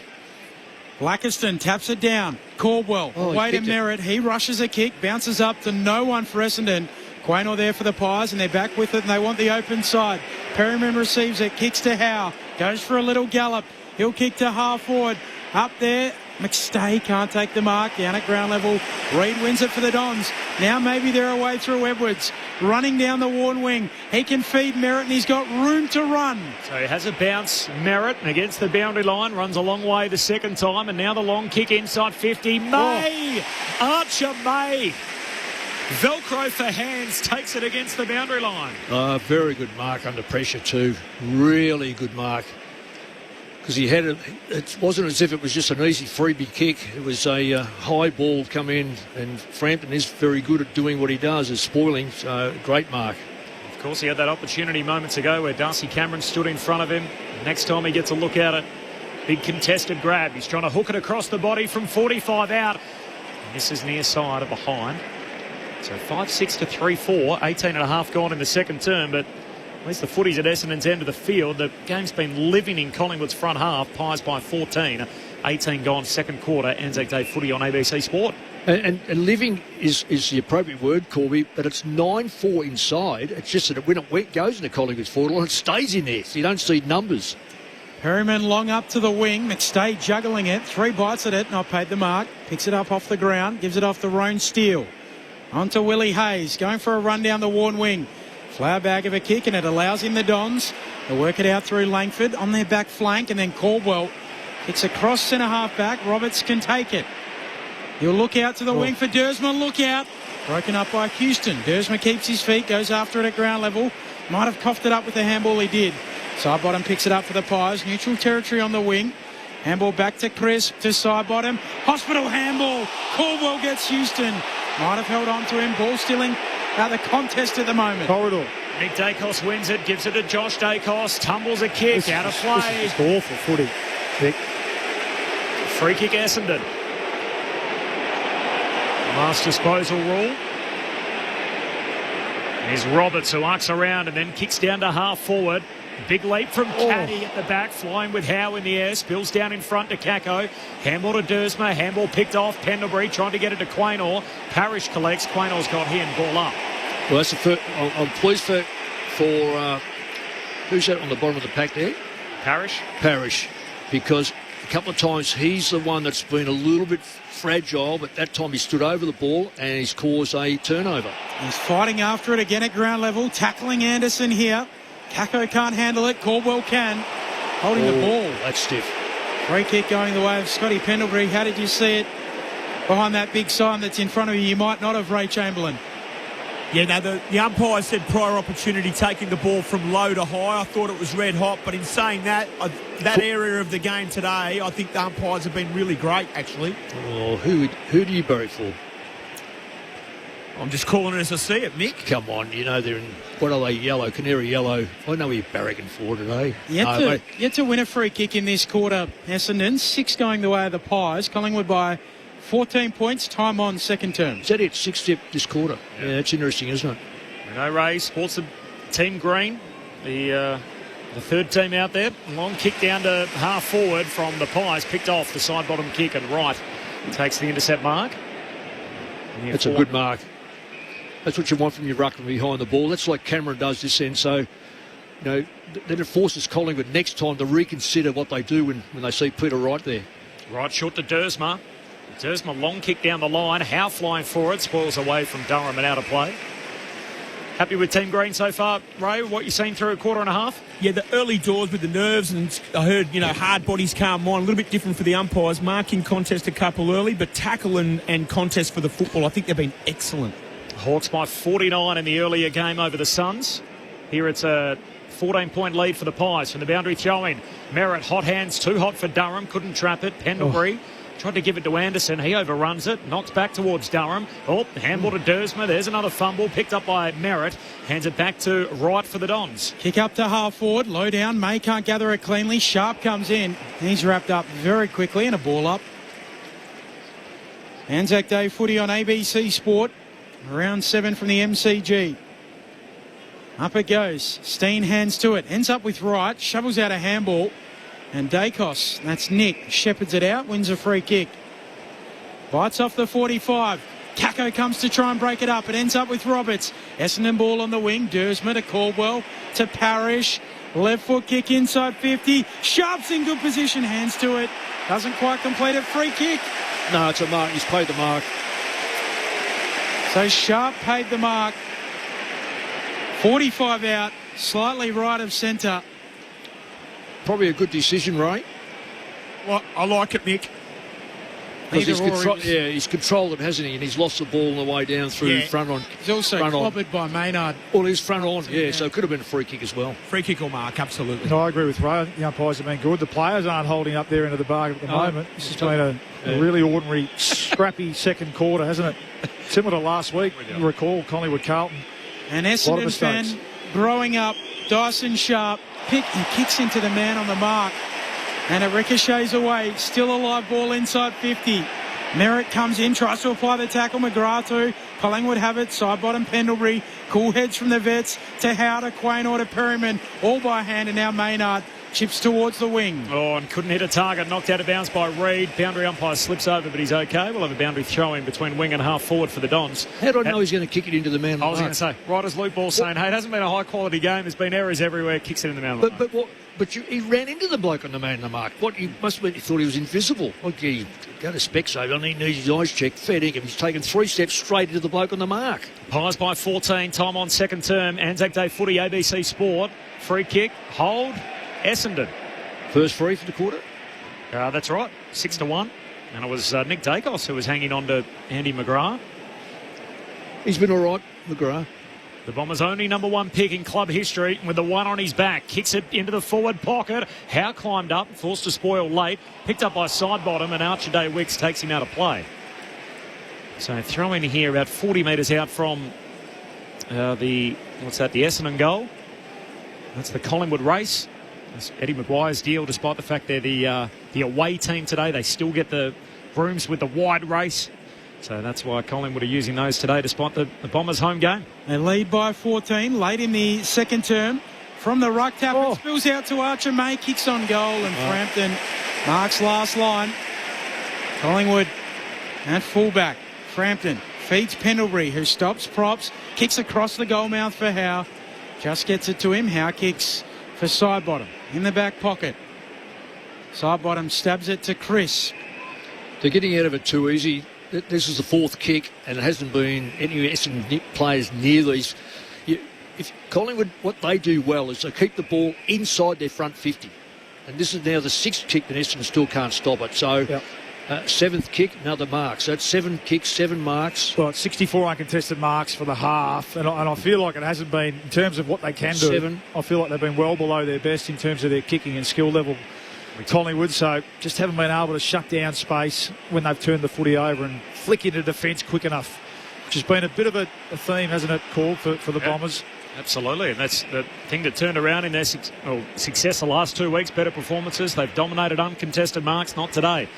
Blackiston taps it down. Caldwell away to Merritt. He rushes a kick, bounces up to no one for Essendon. Quaynor there for the Pies, and they're back with it, and they want the open side. Perryman receives it, kicks to Howe, goes for a little gallop. He'll kick to half forward. Up there, McStay can't take the mark. Down at ground level, Reid wins it for the Dons. Now maybe they're away through Edwards. Running down the Warn wing. He can feed Merritt, and he's got room to run. So he has a bounce. Merritt against the boundary line. Runs a long way the second time, and now the long kick inside 50. May! Archer May! Velcro for hands, takes it against the boundary line. Very good mark under pressure too. Really good mark. Because he had it wasn't as if it was just an easy freebie kick. It was a high ball come in, and Frampton is very good at doing what he does, is spoiling. So great mark. Of course, he had that opportunity moments ago where Darcy Cameron stood in front of him. Next time he gets a look at it, big contested grab. He's trying to hook it across the body from 45 out. Misses near side of behind. So 5-6 to 3-4, 18.5 gone in the second term, but at least the footy's at Essendon's end of the field. The game's been living in Collingwood's front half. Pies by 14, 18 gone second quarter. Anzac Day footy on ABC Sport. And living is the appropriate word, Corby, but it's 9-4 inside. It's just that when it goes into Collingwood's forward line, it stays in there, so you don't see numbers. Perryman long up to the wing. McStay juggling it. 3 bites at it, not paid the mark. Picks it up off the ground, gives it off the Roan Steele. On to Willie Hayes, going for a run down the Warn wing. Flower bag of a kick, and it allows him the Dons to work it out through Langford on their back flank, and then Caldwell kicks across centre half back. Roberts can take it. He'll look out to the wing for Dersma. Look out. Broken up by Houston. Dersma keeps his feet, goes after it at ground level. Might have coughed it up with the handball, he did. Side bottom picks it up for the Pies. Neutral territory on the wing. Handball back to Chris, to side bottom. Hospital handball. Caldwell gets Houston. Might have held on to him. Ball stealing out the contest at the moment. Corridor. Nick Dacos wins it, gives it to Josh Dacos. Tumbles a kick, out of play. This is awful footy. Nick. Free kick Essendon. Last disposal rule. Here's Roberts, who arcs around and then kicks down to half forward. Big leap from Caddy at the back, flying with Howe in the air. Spills down in front to Kako. Handball to Dersma. Handball picked off. Pendlebury trying to get it to Quaynor. Parrish collects. Quaynor's got here and ball up. Well, that's the first. I'm pleased for who's that on the bottom of the pack there? Parrish, because a couple of times he's the one that's been a little bit fragile, but that time he stood over the ball and he's caused a turnover. He's fighting after it again at ground level, tackling Anderson here. Kako can't handle it. Caldwell can. Holding the ball. That's stiff. Free kick going the way of Scotty Pendlebury. How did you see it behind that big sign that's in front of you? You might not have, Ray Chamberlain. Yeah, no, the umpire said prior opportunity, taking the ball from low to high. I thought it was red hot, but in saying that, that area of the game today, I think the umpires have been really great, actually. Oh, who do you bury for? I'm just calling it as I see it, Mick. Come on, you know they're in, what are they, yellow, canary yellow. I know you're barracking for today. Yet to win a free kick in this quarter, Essendon. 6 going the way of the Pies. Collingwood by 14 points, time on second term. Is that it, 6 this quarter? Yeah, that's interesting, isn't it? Renault Ray sports the team green, the third team out there. Long kick down to half forward from the Pies, picked off the side bottom kick, and Wright takes the intercept mark. That's a good mark. That's what you want from your ruckman behind the ball. That's like Cameron does this end. So, then it forces Collingwood next time to reconsider what they do when they see Peter Wright there. Right short to Dersma. Dersma long kick down the line. Howe flying for it. Spoils away from Durham and out of play. Happy with Team Green so far, Ray? What you've seen through a quarter and a half? Yeah, the early doors with the nerves, and I heard, hard bodies, calm mind. A little bit different for the umpires. Marking contest a couple early, but tackle and contest for the football, I think they've been excellent. Hawks by 49 in the earlier game over the Suns. Here it's a 14-point lead for the Pies from the boundary throw-in. Merritt, hot hands, too hot for Durham, couldn't trap it. Pendlebury tried to give it to Anderson. He overruns it, knocks back towards Durham. Handball to Dersma. There's another fumble picked up by Merritt. Hands it back to Wright for the Dons. Kick up to half forward, low down. May can't gather it cleanly. Sharp comes in. He's wrapped up very quickly and a ball up. Anzac Day footy on ABC Sport. Round 7 from the MCG. Up it goes. Steen hands to it. Ends up with Wright. Shovels out a handball. And Dacos, that's Nick, shepherds it out, wins a free kick. Bites off the 45. Kako comes to try and break it up. It ends up with Roberts. Essendon ball on the wing. Dersma to Caldwell to Parrish. Left foot kick inside 50. Sharp's in good position. Hands to it. Doesn't quite complete it. Free kick. No, it's a mark. He's paid the mark. So Sharp paid the mark. 45 out. Slightly right of centre. Probably a good decision, Ray. Well, I like it, Nick. He's controlled it, hasn't he? And he's lost the ball on the way down through front on. He's also clobbered by Maynard. Well, he's front on, so it could have been a free kick as well. Free kick or mark, absolutely. No, I agree with Ray. I think the umpires have been good. The players aren't holding up their end of the bargain at the moment. This has been a really ordinary, scrappy second quarter, hasn't it? Similar to last week, you recall Collingwood Carlton. An Essendon fan growing up, Dyson Sharp, he kicks into the man on the mark. And it ricochets away. Still a live ball inside 50. Merritt comes in, tries to apply the tackle. McGrath too. Collingwood have it. Side bottom Pendlebury. Cool heads from the vets to Howder, Quain or to Perryman. All by hand, and now Maynard chips towards the wing. And couldn't hit a target. Knocked out of bounds by Reid. Boundary umpire slips over, but he's okay. We'll have a boundary throw in between wing and half forward for the Dons. How do I know he's going to kick it into the man? I was going to say, right as Luke Ball saying, hey, it hasn't been a high quality game. There's been errors everywhere. Kicks it in the man. He ran into the bloke on the man in the mark. He must have thought he was invisible. He got his specs over and he needs his eyes checked. Fair dinkum. He's taken 3 steps straight into the bloke on the mark. Pies by 14. Time on second term. Anzac Day footy, ABC Sport. Free kick. Hold. Essendon. First free for the quarter? That's right. 6-1. And it was Nick Dacos who was hanging on to Andy McGrath. He's been all right, McGrath. The Bombers' only number 1 pick in club history, with the one on his back. Kicks it into the forward pocket. Howe climbed up, forced to spoil late. Picked up by side bottom, and Archie Wicks takes him out of play. So throw in here about 40 metres out from the Essendon goal. That's the Collingwood race. That's Eddie Maguire's deal, despite the fact they're the away team today. They still get the rooms with the wide race. So that's why Collingwood are using those today, despite the Bombers' home game. They lead by 14 late in the second term. From the ruck tap, it spills out to Archer. May kicks on goal, and Frampton marks last line. Collingwood at fullback. Frampton feeds Pendlebury, who stops props, kicks across the goal mouth for Howe. Just gets it to him. Howe kicks for side bottom in the back pocket. Side bottom stabs it to Chris. They're getting out of it too easy. This is the 4th kick, and it hasn't been any Essendon players near these. If Collingwood, what they do well is they keep the ball inside their front 50. And this is now the 6th kick, and Essendon still can't stop it. So, 7th kick, another mark. So it's 7 kicks, 7 marks. Well, it's 64 uncontested marks for the half, and I feel like it hasn't been, in terms of what they can do, 7. I feel like they've been well below their best in terms of their kicking and skill level. Collingwood, so just haven't been able to shut down space when they've turned the footy over and flick into defence quick enough, which has been a bit of a theme, hasn't it, called for the Bombers? Absolutely, and that's the thing that turned around in their success the last 2 weeks, better performances. They've dominated uncontested marks, not today.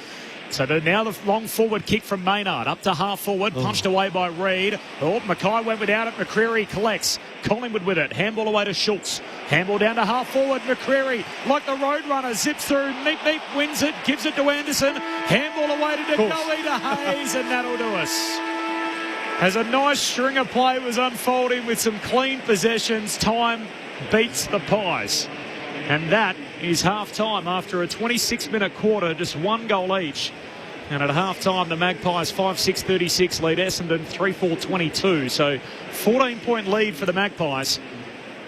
So now the long forward kick from Maynard, up to half forward, punched away by Reid. Mackay went without it, McCreary collects. Collingwood with it, handball away to Schultz. Handball down to half forward, McCreary, like the Roadrunner, zips through, Meep wins it, gives it to Anderson. Handball away to Gully to Hayes, and that'll do us. As a nice string of play was unfolding with some clean possessions, time beats the Pies. And that is half-time after a 26-minute quarter, just 1 goal each. And at half-time, the Magpies 5-6-36 lead Essendon 3-4-22. So 14-point lead for the Magpies,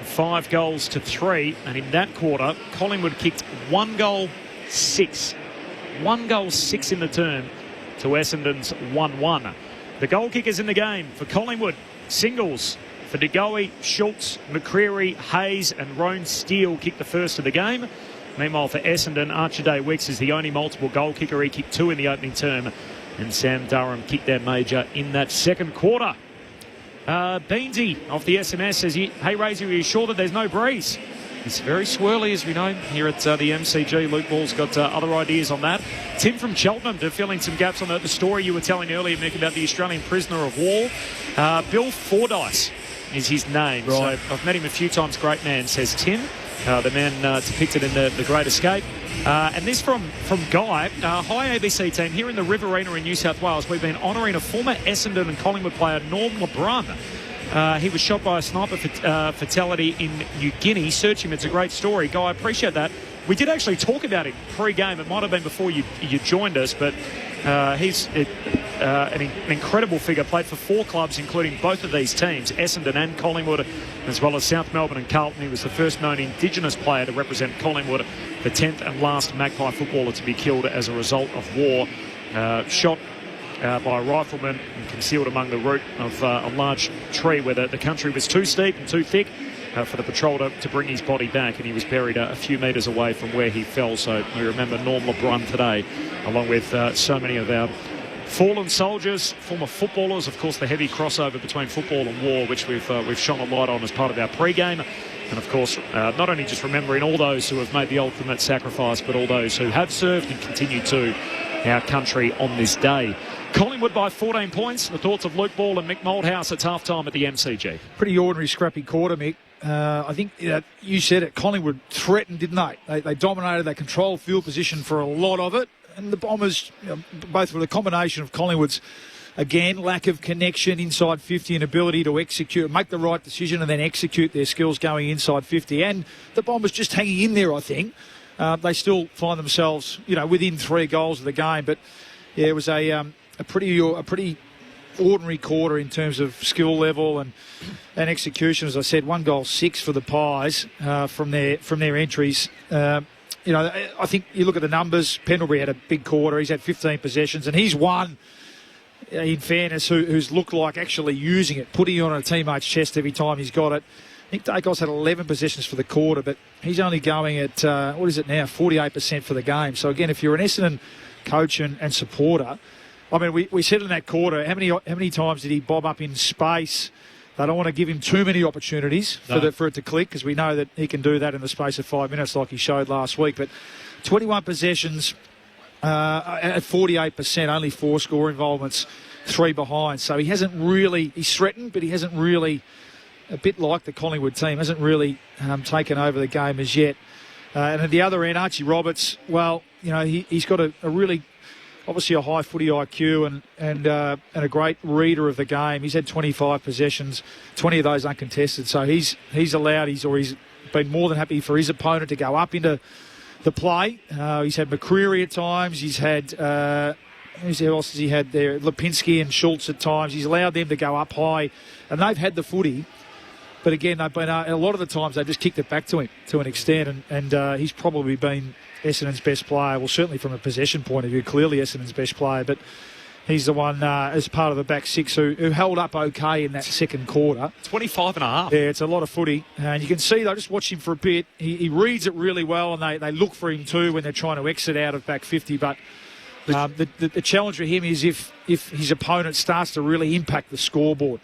5-3. And in that quarter, Collingwood kicked 1 goal 6. 1 goal 6 in the term to Essendon's 1-1. The goal kickers in the game for Collingwood, Singles for De Goey, Schultz, McCreary, Hayes and Roan Steele kicked the first of the game. Meanwhile, for Essendon, Archie Wicks is the only multiple goal kicker. He kicked 2 in the opening term, and Sam Durham kicked their major in that second quarter. Beansy off the SMS says, hey, Razor, are you sure that there's no breeze? It's very swirly, as we know, here at the MCG. Luke Ball's got other ideas on that. Tim from Cheltenham to fill in some gaps on the story you were telling earlier, Mick, about the Australian prisoner of war. Bill Fordyce is his name. Right. So I've met him a few times. Great man, says Tim. The man depicted in the Great Escape. And this from Guy. Hi, ABC team. Here in the Riverina in New South Wales, we've been honouring a former Essendon and Collingwood player, Norm LeBrun. He was shot by a sniper fatality in New Guinea. Search him. It's a great story. Guy, I appreciate that. We did actually talk about him pre-game. It might have been before you joined us, but he's an incredible figure. Played for 4 clubs, including both of these teams, Essendon and Collingwood, as well as South Melbourne and Carlton. He was the first known Indigenous player to represent Collingwood, the 10th and last Magpie footballer to be killed as a result of war. Shot by a rifleman and concealed among the root of a large tree where the country was too steep and too thick for the patrol to bring his body back, and he was buried a few metres away from where he fell. So we remember Norm LeBrun today, along with so many of our fallen soldiers, former footballers. Of course, the heavy crossover between football and war, which we've shone a light on as part of our pre-game. And of course, not only just remembering all those who have made the ultimate sacrifice, but all those who have served and continue to our country on this day. Collingwood by 14 points. The thoughts of Luke Ball and Mick Moldhouse at half-time at the MCG. Pretty ordinary, scrappy quarter, Mick. I think you said it. Collingwood threatened, didn't they? They dominated. They controlled field position for a lot of it. And the Bombers, both with a combination of Collingwood's, again, lack of connection inside 50 and ability to execute, make the right decision and then execute their skills going inside 50. And the Bombers just hanging in there, I think. They still find themselves, within 3 goals of the game. But, yeah, it was a pretty ordinary quarter in terms of skill level and execution. As I said, 1 goal, 6 for the Pies from their entries. I think you look at the numbers. Pendlebury had a big quarter. He's had 15 possessions, and he's one, in fairness, who's looked like actually using it, putting it on a teammate's chest every time he's got it. I think Dacos had 11 possessions for the quarter, but he's only going at, 48% for the game. So, again, if you're an Essendon coach and supporter, I mean, we said in that quarter, how many times did he bob up in space? They don't want to give him too many opportunities for it to click, because we know that he can do that in the space of 5 minutes like he showed last week. But 21 possessions at 48%, only 4 score involvements, 3 behind. So he hasn't really, he's threatened, but he hasn't really, a bit like the Collingwood team, hasn't really taken over the game as yet. And at the other end, Archie Roberts, well, he's got a really, obviously a high footy IQ and a great reader of the game. He's had 25 possessions, 20 of those uncontested. So he's been more than happy for his opponent to go up into the play. He's had McCreary at times. He's had who else has he had there? Lipinski and Schultz at times. He's allowed them to go up high, and they've had the footy. But again, they've been a lot of the times they've just kicked it back to him to an extent, and he's probably been Essendon's best player. Well, certainly from a possession point of view, clearly Essendon's best player, but he's the one as part of the back 6 who held up okay in that second quarter. 25 and a half. Yeah, it's a lot of footy. And you can see, though, just watch him for a bit. He reads it really well, and they look for him too when they're trying to exit out of back 50. But the challenge for him is if his opponent starts to really impact the scoreboard.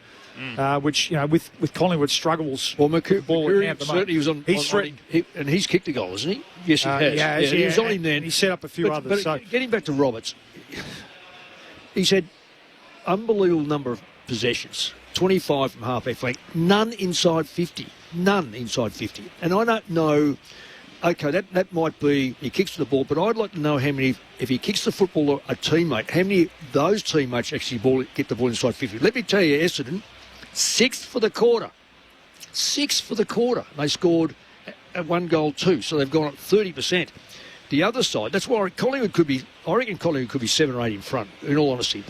Which, with Collingwood struggles. Well, McCreary certainly was on, and he's kicked a goal, hasn't he? Yes, he has. He was on him there. And he set up a few others. But getting back to Roberts, he's had unbelievable number of possessions, 25 from half-back flank, none inside 50. And I don't know, okay, that might be, he kicks the ball, but I'd like to know how many, if he kicks the football a teammate, how many of those teammates actually get the ball inside 50. Let me tell you, Essendon, 6th for the quarter. They scored at 1 goal, 2, so they've gone up 30%. The other side, that's why I reckon Collingwood could be 7 or 8 in front, in all honesty.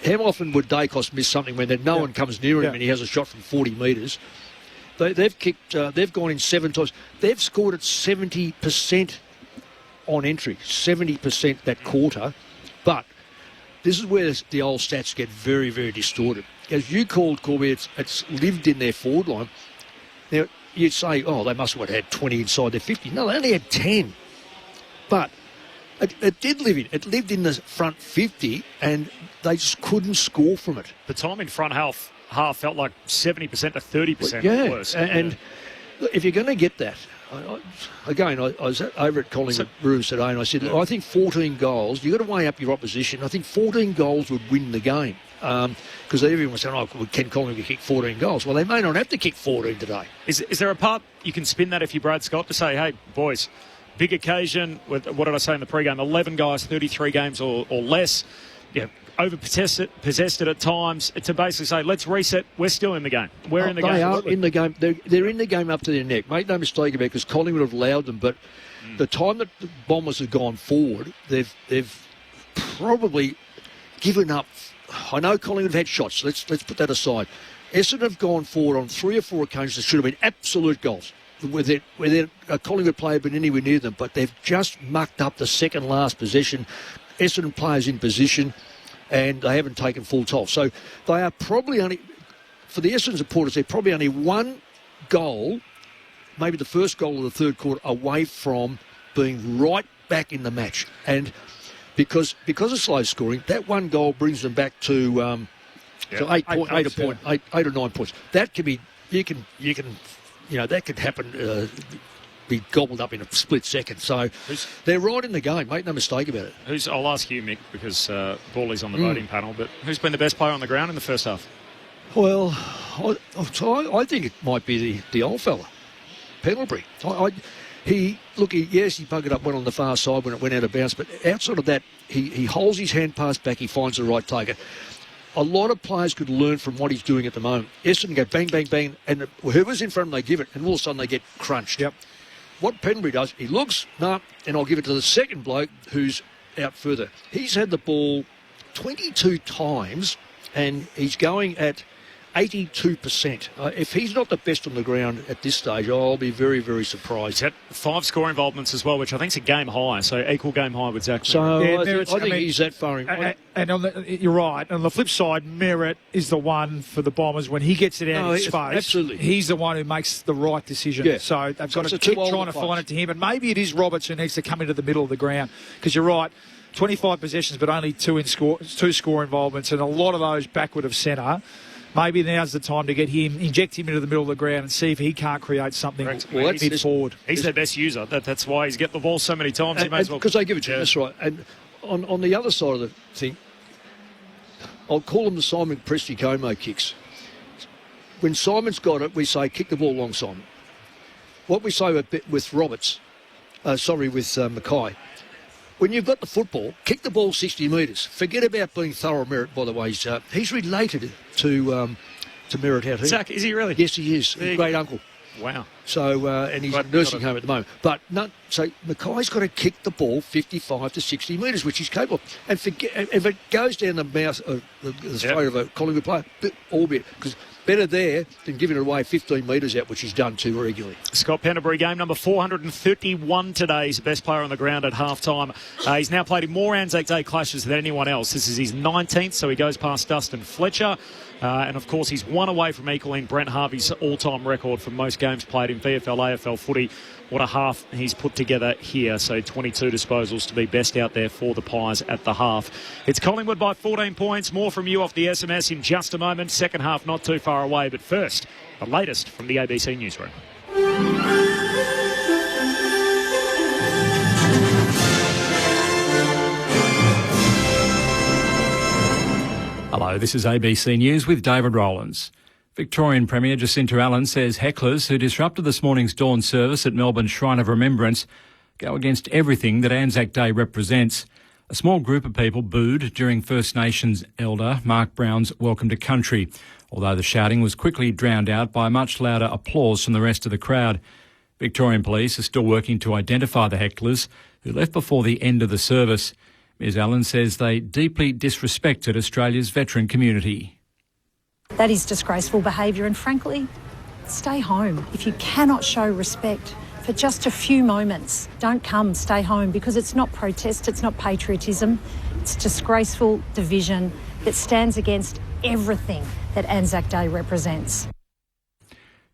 How often would Dacos miss something when no one comes near him and he has a shot from 40 metres? They've gone in 7 times. They've scored at 70% on entry, 70% that quarter. But this is where the old stats get very, very distorted. as you called, Corby, it's lived in their forward line. Now, you'd say, they must have had 20 inside their 50. No, they only had 10. But it did live in. It lived in the front 50, and they just couldn't score from it. The time in front half felt like 70% to 30% worse. And if you're going to get that, I was over at Collingwood Roos today, and I said, I think 14 goals, you've got to weigh up your opposition. I think 14 goals would win the game. Because everyone was saying, can Collingwood kick 14 goals? Well, they may not have to kick 14 today. Is there a part you can spin that if you're Brad Scott to say, hey, boys, big occasion, with, what did I say in the pre-game, 11 guys, 33 games or less, over-possessed it at times, to basically say, let's reset, we're still in the game. We're in the game. They are in the game. They're in the game up to their neck. Make no mistake about it, because Collingwood have allowed them, but the time that the Bombers have gone forward, they've probably given up. I know Collingwood have had shots. Let's put that aside. Essendon have gone forward on 3 or 4 occasions that should have been absolute goals. Where a Collingwood player had been anywhere near them, but they've just mucked up the second last possession. Essendon players in position, and they haven't taken full toll. So they are probably only, for the Essendon supporters, they're probably only one goal, maybe the first goal of the third quarter, away from being right back in the match. And because of slow scoring, that one goal brings them back to 8 or 9 points. That can be, that could happen, be gobbled up in a split second. So they're right in the game, make no mistake about it. I'll ask you, Mick, because Bawley's on the voting panel, but who's been the best player on the ground in the first half? Well, I think it might be the old fella, Pendlebury. He buggered up one on the far side when it went out of bounds, but outside of that, he holds his hand pass back, he finds the right taker. A lot of players could learn from what he's doing at the moment. Essendon go bang, bang, bang, and whoever's in front of them, they give it, and all of a sudden they get crunched. Yep. What Pendlebury does, he looks, and I'll give it to the second bloke who's out further. He's had the ball 22 times, and he's going at 82%. If he's not the best on the ground at this stage, I'll be very, very surprised. He's had 5 score involvements as well, which I think is a game high, so equal game high with Zach. So I think he's that far in. And you're right. On the flip side, Merritt is the one for the Bombers when he gets it out of his space. Absolutely. He's the one who makes the right decision. Yeah. So they've got to keep trying to find it to him. And maybe it is Roberts who needs to come into the middle of the ground, because you're right. 25 possessions, but only 2 score involvements, and a lot of those backward of centre. Maybe now's the time to inject him into the middle of the ground and see if he can't create something mid-forward. He's their best user. That's why he's get the ball so many times. Because they give it to him, that's right. And on the other side of the thing, I'll call them the Simon Presti Como kicks. When Simon's got it, we say, kick the ball long, Simon. What we say with Roberts, with Mackay, when you've got the football, kick the ball 60 metres. Forget about being thorough. Merritt, by the way. He's related to Merritt out here. Zach, is he really? Yes, he is. Great uncle. Wow. So, and he's in a nursing home at the moment. But so Mackay's got to kick the ball 55 to 60 metres, which he's capable of. And if it goes down the mouth of the throat of a Collingwood player, albeit, because better there than giving it away 15 metres out, which he's done too regularly. Scott Pendlebury, game number 431 today. He's the best player on the ground at half-time. He's now played in more Anzac Day clashes than anyone else. This is his 19th, so he goes past Dustin Fletcher. And, of course, he's one away from equaling Brent Harvey's all-time record for most games played in VFL, AFL footy. What a half he's put together here. So 22 disposals to be best out there for the Pies at the half. It's Collingwood by 14 points. More from you off the SMS in just a moment. Second half not too far away. But first, the latest from the ABC Newsroom. Hello, this is ABC News with David Rowlands. Victorian Premier Jacinta Allen says hecklers who disrupted this morning's dawn service at Melbourne's Shrine of Remembrance go against everything that Anzac Day represents. A small group of people booed during First Nations elder Mark Brown's Welcome to Country, although the shouting was quickly drowned out by much louder applause from the rest of the crowd. Victorian police are still working to identify the hecklers who left before the end of the service. Ms Allen says they deeply disrespected Australia's veteran community. That is disgraceful behaviour, and frankly, stay home. If you cannot show respect for just a few moments, don't come, stay home, because it's not protest, it's not patriotism, it's disgraceful division that stands against everything that Anzac Day represents.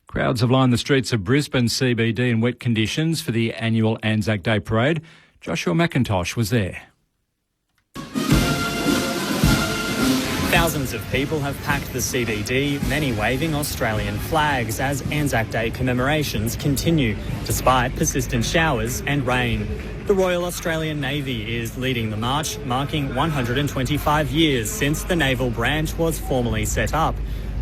Crowds have lined the streets of Brisbane CBD in wet conditions for the annual Anzac Day parade. Joshua McIntosh was there. Thousands of people have packed the CBD, many waving Australian flags as Anzac Day commemorations continue, despite persistent showers and rain. The Royal Australian Navy is leading the march, marking 125 years since the naval branch was formally set up.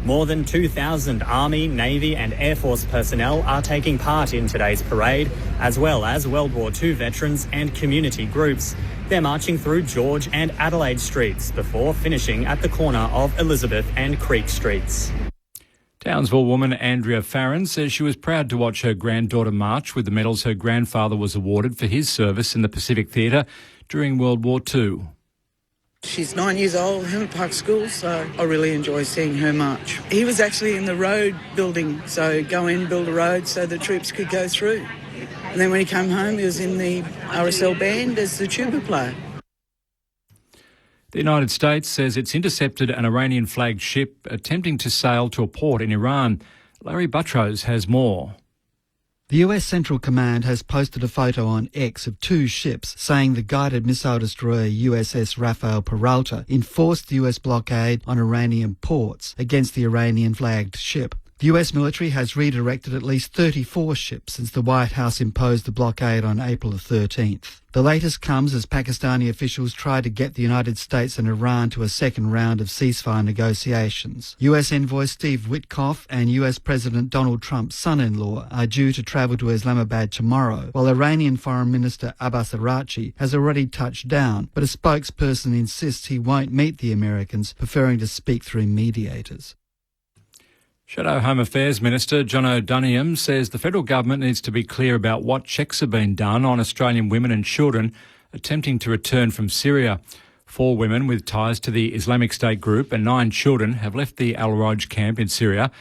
More than 2,000 Army, Navy and Air Force personnel are taking part in today's parade, as well as World War II veterans and community groups. They're marching through George and Adelaide streets before finishing at the corner of Elizabeth and Creek streets. Townsville woman Andrea Farron says she was proud to watch her granddaughter march with the medals her grandfather was awarded for his service in the Pacific Theatre during World War II. She's 9 years old, Hammond Park School, so I really enjoy seeing her march. He was actually in the road building, so go in, build a road so the troops could go through. And then when he came home, he was in the RSL band as the tuba player. The United States says it's intercepted an Iranian-flagged ship attempting to sail to a port in Iran. Larry Buttrose has more. The US Central Command has posted a photo on X of two ships saying the guided missile destroyer USS Rafael Peralta enforced the US blockade on Iranian ports against the Iranian-flagged ship. The US military has redirected at least 34 ships since the White House imposed the blockade on April the 13th. The latest comes as Pakistani officials try to get the United States and Iran to a second round of ceasefire negotiations. US envoy Steve Witkoff and US President Donald Trump's son-in-law are due to travel to Islamabad tomorrow, while Iranian Foreign Minister Abbas Araghchi has already touched down, but a spokesperson insists he won't meet the Americans, preferring to speak through mediators. Shadow Home Affairs Minister John O'Donoghue says the federal government needs to be clear about what checks have been done on Australian women and children attempting to return from Syria. 4 women with ties to the Islamic State group and 9 children have left the Al-Roj camp in Syria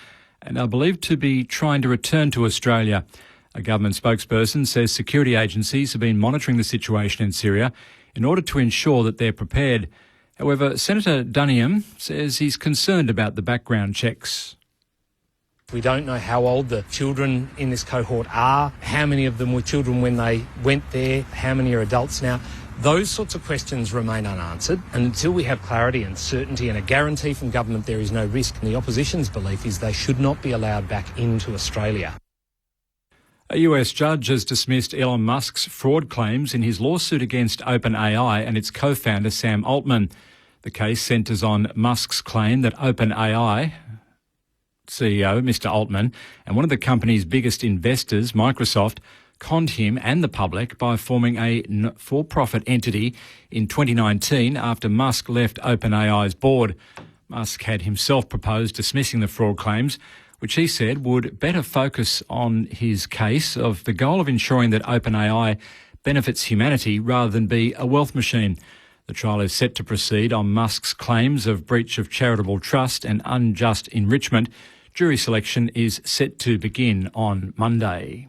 and are believed to be trying to return to Australia. A government spokesperson says security agencies have been monitoring the situation in Syria in order to ensure that they're prepared. However, Senator Donoghue says he's concerned about the background checks. We don't know how old the children in this cohort are, how many of them were children when they went there, how many are adults now. Those sorts of questions remain unanswered, and until we have clarity and certainty and a guarantee from government there is no risk, and the opposition's belief is they should not be allowed back into Australia. A US judge has dismissed Elon Musk's fraud claims in his lawsuit against OpenAI and its co-founder Sam Altman. The case centres on Musk's claim that OpenAI CEO, Mr. Altman, and one of the company's biggest investors, Microsoft, conned him and the public by forming a for-profit entity in 2019 after Musk left OpenAI's board. Musk had himself proposed dismissing the fraud claims, which he said would better focus on his case of the goal of ensuring that OpenAI benefits humanity rather than be a wealth machine. The trial is set to proceed on Musk's claims of breach of charitable trust and unjust enrichment. Jury selection is set to begin on Monday.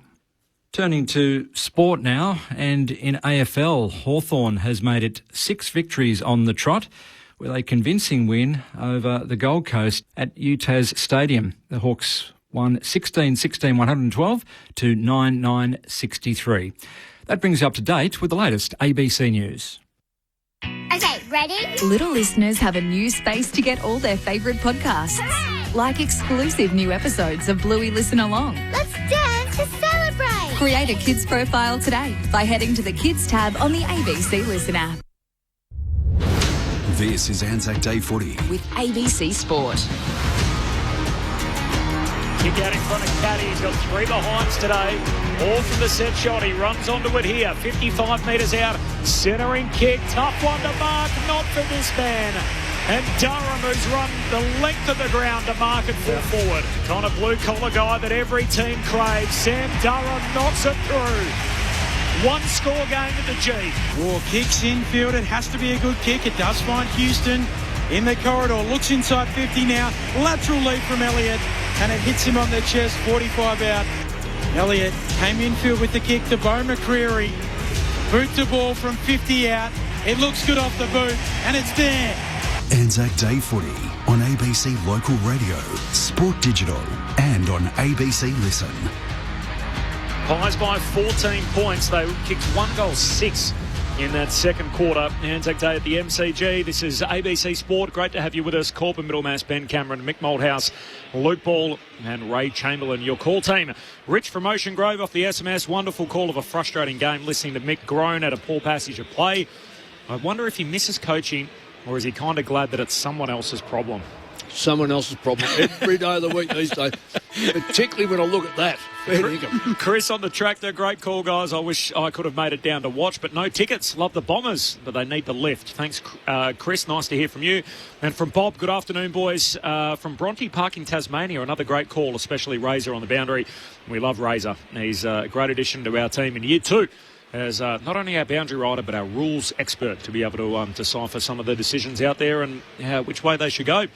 Turning to sport now, and in AFL, Hawthorn has made it 6 victories on the trot with a convincing win over the Gold Coast at UTAS Stadium. The Hawks won 16-16-112 to 9-9-63. That brings you up to date with the latest ABC News. Okay, ready? Little listeners have a new space to get all their favourite podcasts. Like exclusive new episodes of Bluey Listen Along. Let's dance to celebrate! Create a kids profile today by heading to the Kids tab on the ABC Listen app. This is Anzac Day Footy with ABC Sport. Kick out in front of Caddy. He's got 3 behinds today. All from the set shot. He runs onto it here. 55 metres out. Centering kick. Tough one to mark. Not for this man. And Durham, who's run the length of the ground to mark it full forward. Kind of blue-collar guy that every team craves. Sam Durham knocks it through. 1 score game at the G. War kicks infield. It has to be a good kick. It does find Houston in the corridor. Looks inside 50 now. Lateral lead from Elliott. And it hits him on the chest. 45 out. Elliott came infield with the kick to Bo McCreary. Boot the ball from 50 out. It looks good off the boot. And it's there. Anzac Day Footy on ABC Local Radio, Sport Digital and on ABC Listen. Pies by 14 points. They kicked 1-6 in that second quarter. Anzac Day at the MCG. This is ABC Sport. Great to have you with us. Corbin Middlemass, Ben Cameron, Mick Malthouse, Luke Ball and Ray Chamberlain, your call team. Rich from Ocean Grove off the SMS. Wonderful call of a frustrating game. Listening to Mick groan at a poor passage of play. I wonder if he misses coaching or is he kind of glad that it's someone else's problem? Someone else's problem every day of the week these days, particularly when I look at that. Chris on the tractor, great call, guys. I wish I could have made it down to watch, but no tickets. Love the Bombers, but they need the lift. Thanks, Chris. Nice to hear from you. And from Bob, good afternoon, boys. From Bronte Park in Tasmania, another great call, especially Razor on the boundary. We love Razor. He's a great addition to our team in year 2. As not only our boundary rider, but our rules expert to be able to decipher some of the decisions out there and which way they should go.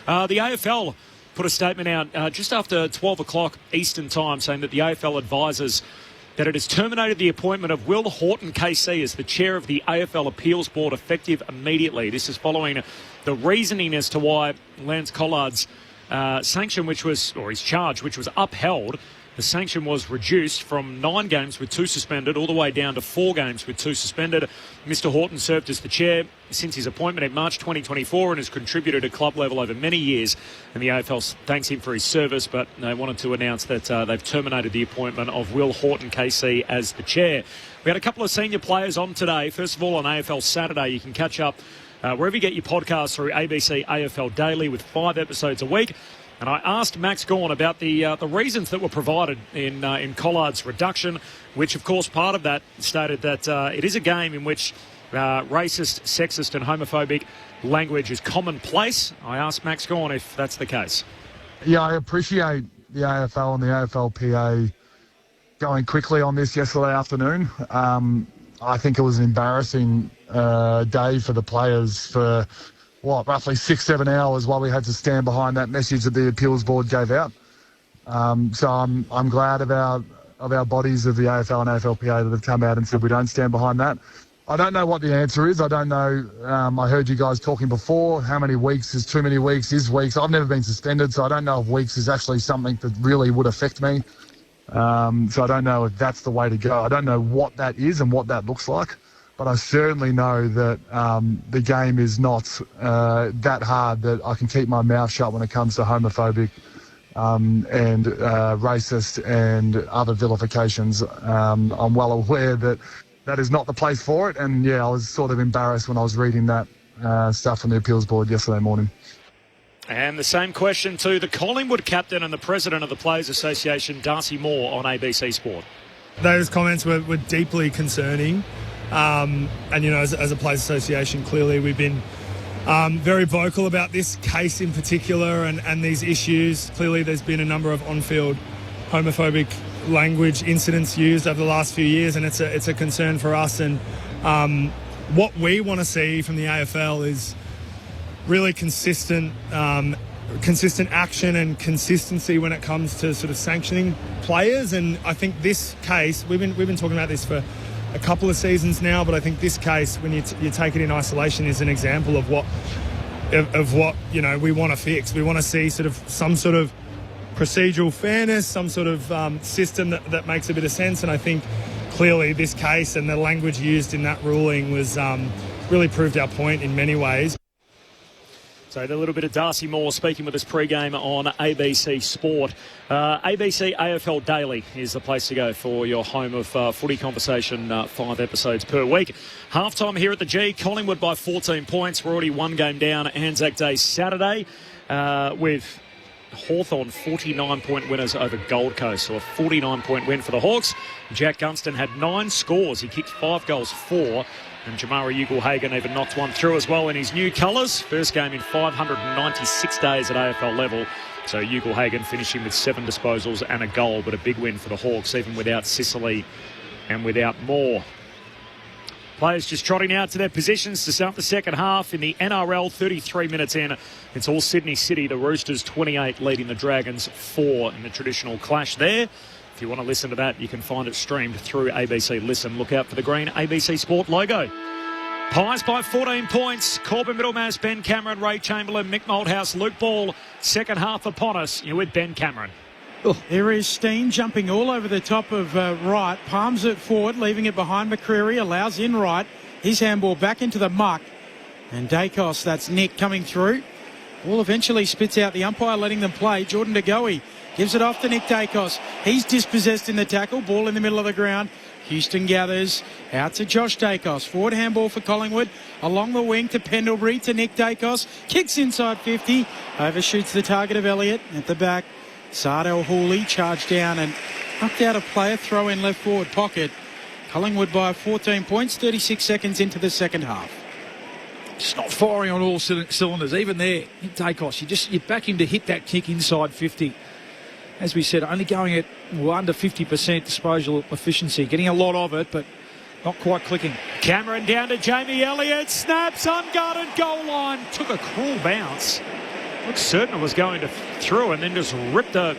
The AFL put a statement out just after 12 o'clock Eastern time saying that the AFL advises that it has terminated the appointment of Will Horton KC as the chair of the AFL Appeals Board effective immediately. This is following the reasoning as to why Lance Collard's sanction, his charge, which was upheld. The sanction was reduced from 9 games with 2 suspended all the way down to 4 games with 2 suspended. Mr Horton served as the chair since his appointment in March 2024 and has contributed at club level over many years. And the AFL thanks him for his service, but they wanted to announce that they've terminated the appointment of Will Horton KC as the chair. We had a couple of senior players on today. First of all, on AFL Saturday, you can catch up wherever you get your podcasts through ABC AFL Daily with 5 episodes a week. And I asked Max Gawn about the reasons that were provided in Collard's reduction, which, of course, part of that stated that it is a game in which racist, sexist and homophobic language is commonplace. I asked Max Gawn if that's the case. Yeah, I appreciate the AFL and the AFLPA going quickly on this yesterday afternoon. I think it was an embarrassing day for the players for roughly 6-7 hours while we had to stand behind that message that the appeals board gave out. So I'm glad of our bodies of the AFL and AFLPA that have come out and said we don't stand behind that. I don't know what the answer is. I don't know. I heard you guys talking before. How many weeks is too many weeks? Is weeks? I've never been suspended, so I don't know if weeks is actually something that really would affect me. So I don't know if that's the way to go. I don't know what that is and what that looks like. But I certainly know that the game is not that hard that I can keep my mouth shut when it comes to homophobic and racist and other vilifications. I'm well aware that that is not the place for it. And, yeah, I was sort of embarrassed when I was reading that stuff from the appeals board yesterday morning. And the same question to the Collingwood captain and the president of the Players Association, Darcy Moore, on ABC Sport. Those comments were deeply concerning. And, you know, as a Players Association, clearly we've been very vocal about this case in particular and these issues. Clearly there's been a number of on-field homophobic language incidents used over the last few years, and it's a concern for us. And what we want to see from the AFL is really consistent action and consistency when it comes to sort of sanctioning players. And I think this case, we've been talking about this for a couple of seasons now, but I think this case, when you take it in isolation, is an example of what you know we want to fix. We want to see sort of some sort of procedural fairness, some sort of system that makes a bit of sense. And I think clearly this case and the language used in that ruling was really proved our point in many ways. So a little bit of Darcy Moore speaking with us pre-game on ABC Sport. ABC AFL Daily is the place to go for your home of footy conversation, 5 episodes per week. Halftime here at the G, Collingwood by 14 points. We're already 1 game down. Anzac Day Saturday with Hawthorn 49-point winners over Gold Coast. So a 49-point win for the Hawks. Jack Gunston had 9 scores. He kicked 5 goals, 4. And Jamari Ugle-Hagan even knocked one through as well in his new colours. First game in 596 days at AFL level. So Ugle-Hagan finishing with 7 disposals and a goal, but a big win for the Hawks, even without Sicily and without Moore. Players just trotting out to their positions to start the second half in the NRL. 33 minutes in. It's all Sydney City. The Roosters 28 leading the Dragons 4 in the traditional clash there. If you want to listen to that, you can find it streamed through ABC Listen. Look out for the green ABC Sport logo. Pies by 14 points. Corbin Middlemass, Ben Cameron, Ray Chamberlain, Mick Malthouse, Luke Ball. Second half upon us. You're with Ben Cameron. There is Steen jumping all over the top of Wright. Palms it forward, leaving it behind McCreary. Allows in Wright. His handball back into the muck. And Dacos, that's Nick coming through. Ball eventually spits out the umpire, letting them play. Jordan De Goey gives it off to Nick Dacos. He's dispossessed in the tackle. Ball in the middle of the ground. Houston gathers out to Josh Dacos. Forward handball for Collingwood. Along the wing to Pendlebury to Nick Dacos. Kicks inside 50. Overshoots the target of Elliott. At the back, Sardell Hooley charged down and knocked out a player. Throw in left forward pocket. Collingwood by 14 points. 36 seconds into the second half. Just not firing on all cylinders. Even there, Nick Dacos, you back him to hit that kick inside 50. As we said, only going at under 50% disposal efficiency. Getting a lot of it, but not quite clicking. Cameron down to Jamie Elliott. Snaps, unguarded, goal line. Took a cruel bounce. Looked certain it was going to through and then just ripped a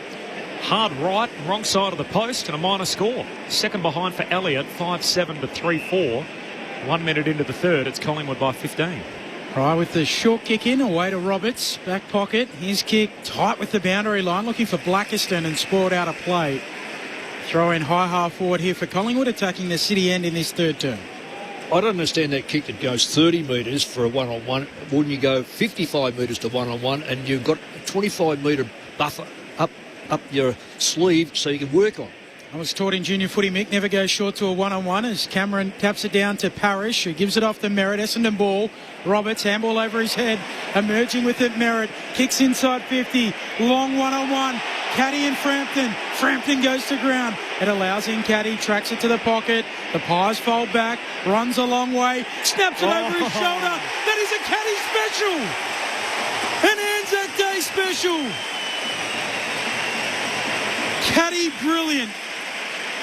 hard right, wrong side of the post, and a minor score. Second behind for Elliott, 5-7 to 3-4. 1 minute into the third, it's Collingwood by 15. Right, with the short kick in, away to Roberts, back pocket. His kick tight with the boundary line, looking for Blackiston and spoiled out of play. Throw in high half forward here for Collingwood, attacking the city end in this third term. I don't understand that kick that goes 30 metres for a one-on-one. Wouldn't you go 55 metres to one-on-one and you've got a 25-metre buffer up your sleeve so you can work on? I was taught in junior footy, Mick, never go short to a one-on-one as Cameron taps it down to Parrish, who gives it off to Merritt. Essendon ball. Roberts, handball over his head. Emerging with it, Merritt. Kicks inside 50. Long one-on-one. Caddy and Frampton. Frampton goes to ground. It allows in Caddy. Tracks it to the pocket. The Pies fold back. Runs a long way. Snaps it over his shoulder. That is a Caddy special. An Anzac Day special. Caddy brilliant.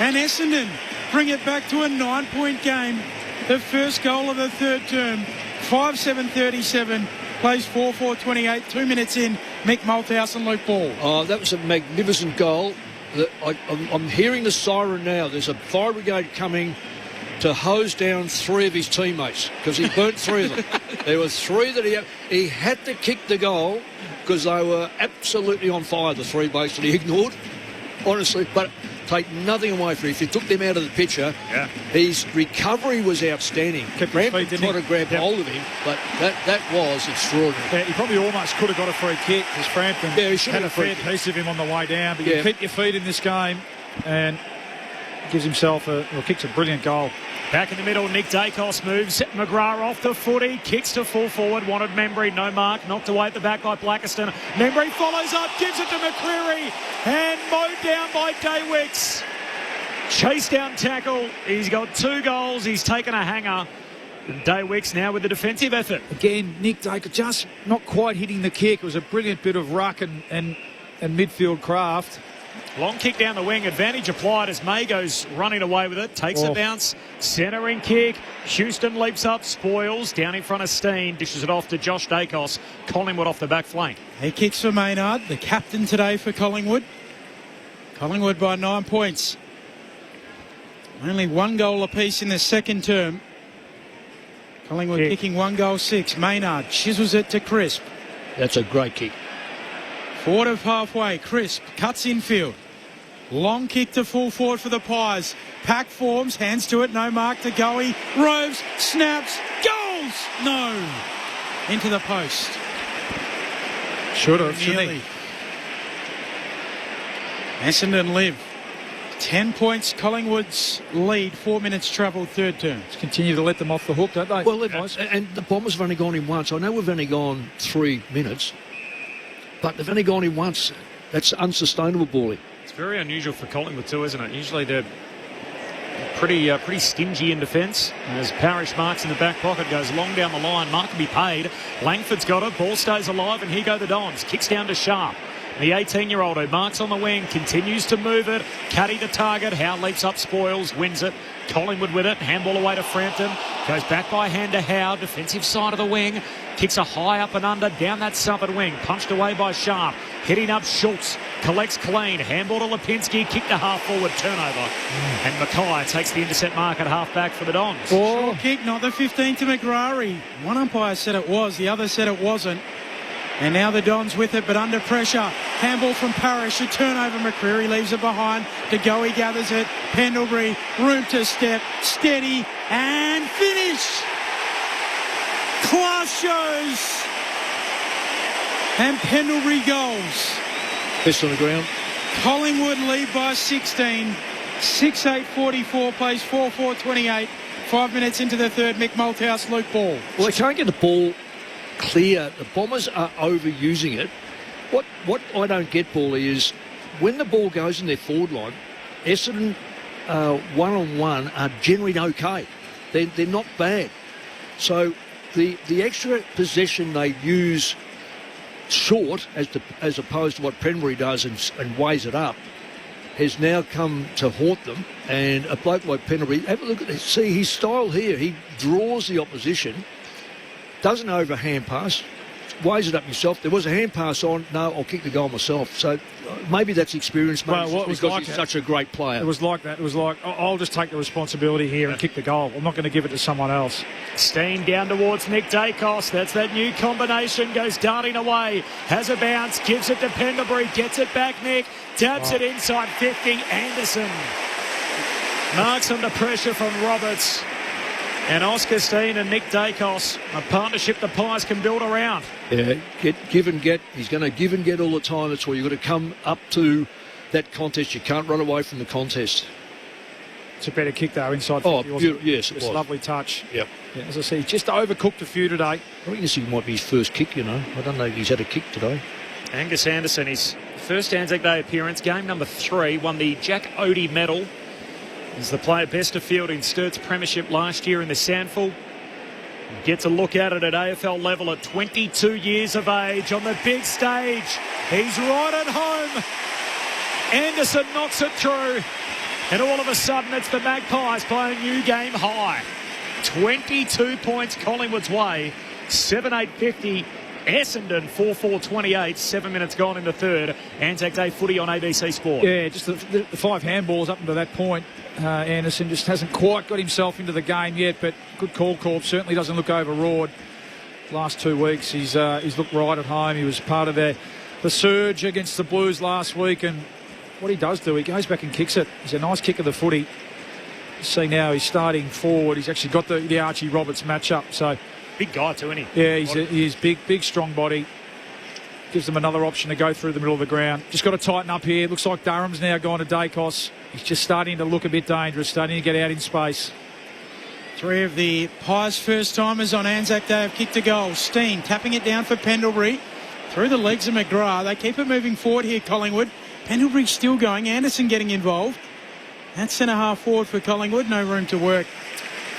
And Essendon bring it back to a 9-point game. The first goal of the third term. 5-7-37. Plays 4-4-28. 2 minutes in. Mick Malthouse and Luke Ball. Oh, that was a magnificent goal. I'm hearing the siren now. There's a fire brigade coming to hose down 3 of his teammates because he burnt 3 of them. There were 3 that he had to kick the goal because they were absolutely on fire, the 3 bases that he ignored. Honestly, but take nothing away from him. If you took them out of the picture, his recovery was outstanding. Frampton tried to grab hold of him, but that was extraordinary. Yeah, he probably almost could have got a free kick because Frampton he should had have a fair piece of him on the way down. But you keep your feet in this game, and gives himself kicks a brilliant goal. Back in the middle, Nick Dacos moves McGrath off the footy, kicks to full forward, wanted Membry, no mark, knocked away at the back by Blackiston. Membry follows up, gives it to McCreary, and mowed down by Daywicks. Chase down tackle, he's got 2 goals, he's taken a hanger. Daywicks now with the defensive effort. Again, Nick Dacos just not quite hitting the kick. It was a brilliant bit of ruck and midfield craft. Long kick down the wing, advantage applied as May goes running away with it, takes a bounce, centering kick, Houston leaps up, spoils, down in front of Steen, dishes it off to Josh Dacos, Collingwood off the back flank. He kicks for Maynard, the captain today for Collingwood. Collingwood by 9 points. Only 1 goal apiece in the second term. Collingwood kicking 1 goal 6. Maynard chisels it to Crisp. That's a great kick. Forward of halfway, Crisp cuts infield. Long kick to full forward for the Pies. Pack forms, hands to it, no mark to Goey. Roves, snaps, goals! No! Into the post. Should have, shouldn't he? Essendon live. 10 points, Collingwood's lead, 4 minutes travel, third term. Just continue to let them off the hook, don't they? Well, and the Bombers have only gone in once. I know we've only gone 3 minutes, but they've only gone in once. That's unsustainable, Bally. It's very unusual for Collingwood too, isn't it? Usually they're pretty stingy in defence. As Parrish marks in the back pocket, goes long down the line. Mark can be paid. Langford's got it. Ball stays alive, and here go the Dons. Kicks down to Sharp. The 18-year-old who marks on the wing continues to move it. Caddy the target. Howe leaps up, spoils, wins it. Collingwood with it. Handball away to Frampton. Goes back by hand to Howe. Defensive side of the wing. Kicks a high up and under down that southern wing. Punched away by Sharp. Hitting up Schultz. Collects clean. Handball to Lipinski. Kick to half forward. Turnover. And Mackay takes the intercept mark at half back for the Dons. Short kick, not the 15 to McGrary. One umpire said it was. The other said it wasn't. And now the Dons with it, but under pressure. Handball from Parrish, a turnover. McCreary leaves it behind. De Goey gathers it. Pendlebury, room to step, steady, and finish. Class shows. And Pendlebury goals. Best on the ground. Collingwood lead by 16. 6-8-44, plays 4-4-28. 5 minutes into the third. Mick Malthouse, Luke Ball. Well, they can't get the ball clear. The Bombers are overusing it. What I don't get, Paulie, is when the ball goes in their forward line, Essendon one-on-one are generally okay. They're not bad. So the extra possession they use short as opposed to what Pendlebury does and weighs it up has now come to haunt them. And a bloke like Pendlebury, have a look at this. See his style here. He draws the opposition, doesn't overhand pass, weighs it up himself. There was a hand pass on. No, I'll kick the goal myself. So maybe that's experience, maybe because he's such a great player. It was like that. It was like, I'll just take the responsibility here and kick the goal. I'm not going to give it to someone else. Steen down towards Nick Dacos. That's that new combination. Goes darting away. Has a bounce. Gives it to Pendlebury. Gets it back, Nick. Dabs it inside 50. Anderson marks under pressure from Roberts. And Oscar Steen and Nick Dacos, a partnership the Pies can build around. Yeah, give and get. He's going to give and get all the time. That's why you've got to come up to that contest. You can't run away from the contest. It's a better kick, though, inside 50. Beautiful. Yes, it was. A lovely touch. Yep. Yeah, as I say, he just overcooked a few today. I think this might be his first kick, you know. I don't know if he's had a kick today. Angus Anderson, his first Anzac Day appearance, game number 3, won the Jack Odie medal. He's the player best of field in Sturt's premiership last year in the Sandful. Gets a look at it at AFL level at 22 years of age on the big stage. He's right at home. Anderson knocks it through. And all of a sudden it's the Magpies playing new game high. 22 points Collingwood's way. 7-8-50. Essendon 4-4-28, 7 minutes gone in the third. Anzac Day footy on ABC Sport. Yeah, just the 5 handballs up until that point. Anderson just hasn't quite got himself into the game yet, but good call. Certainly doesn't look overawed. Last 2 weeks he's looked right at home. He was part of the surge against the Blues last week, and what he does do, he goes back and kicks it. He's a nice kick of the footy. See now he's starting forward. He's actually got the Archie Roberts matchup, so... Big guy too, isn't he? Yeah, he's big, strong body. Gives them another option to go through the middle of the ground. Just got to tighten up here. Looks like Durham's now gone to Dacos. He's just starting to look a bit dangerous, starting to get out in space. 3 of the Pies' first-timers on Anzac Day have kicked a goal. Steen tapping it down for Pendlebury. Through the legs of McGrath. They keep it moving forward here, Collingwood. Pendlebury still going. Anderson getting involved. That's centre-half forward for Collingwood. No room to work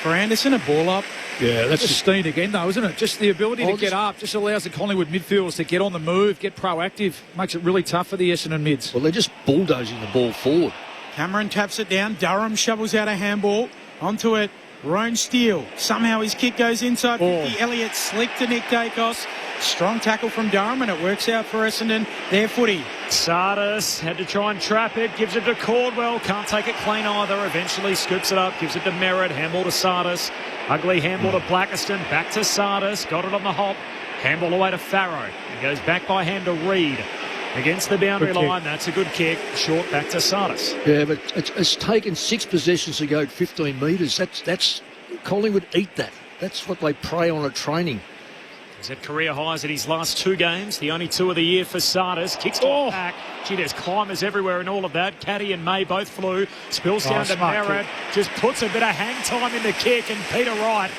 for Anderson. A ball up. Yeah, that's just Steen again, though, isn't it? Just the ability to get up just allows the Collingwood midfielders to get on the move, get proactive. Makes it really tough for the Essendon mids. Well, they're just bulldozing the ball forward. Cameron taps it down. Durham shovels out a handball. Onto it. Roan Steele. Somehow his kick goes inside 50. Elliott slick to Nick Dacos. Strong tackle from Durham, and it works out for Essendon. Their footy. Sardis had to try and trap it. Gives it to Caldwell. Can't take it clean either. Eventually scoops it up. Gives it to Merritt. Handball to Sardis. Ugly handball to Blackiston. Back to Sardis. Got it on the hop. Handball away to Farrow. He goes back by hand to Reed. Against the boundary line. That's a good kick. Short back to Sardis. Yeah, but it's taken 6 possessions to go 15 metres. That's Collingwood eat that. That's what they prey on at training. He's had career highs in his last 2 games. The only 2 of the year for Sardis. Kicks it back. Gee, there's climbers everywhere in all of that. Caddy and May both flew. Spills down to Merritt. Just puts a bit of hang time in the kick. And Peter Wright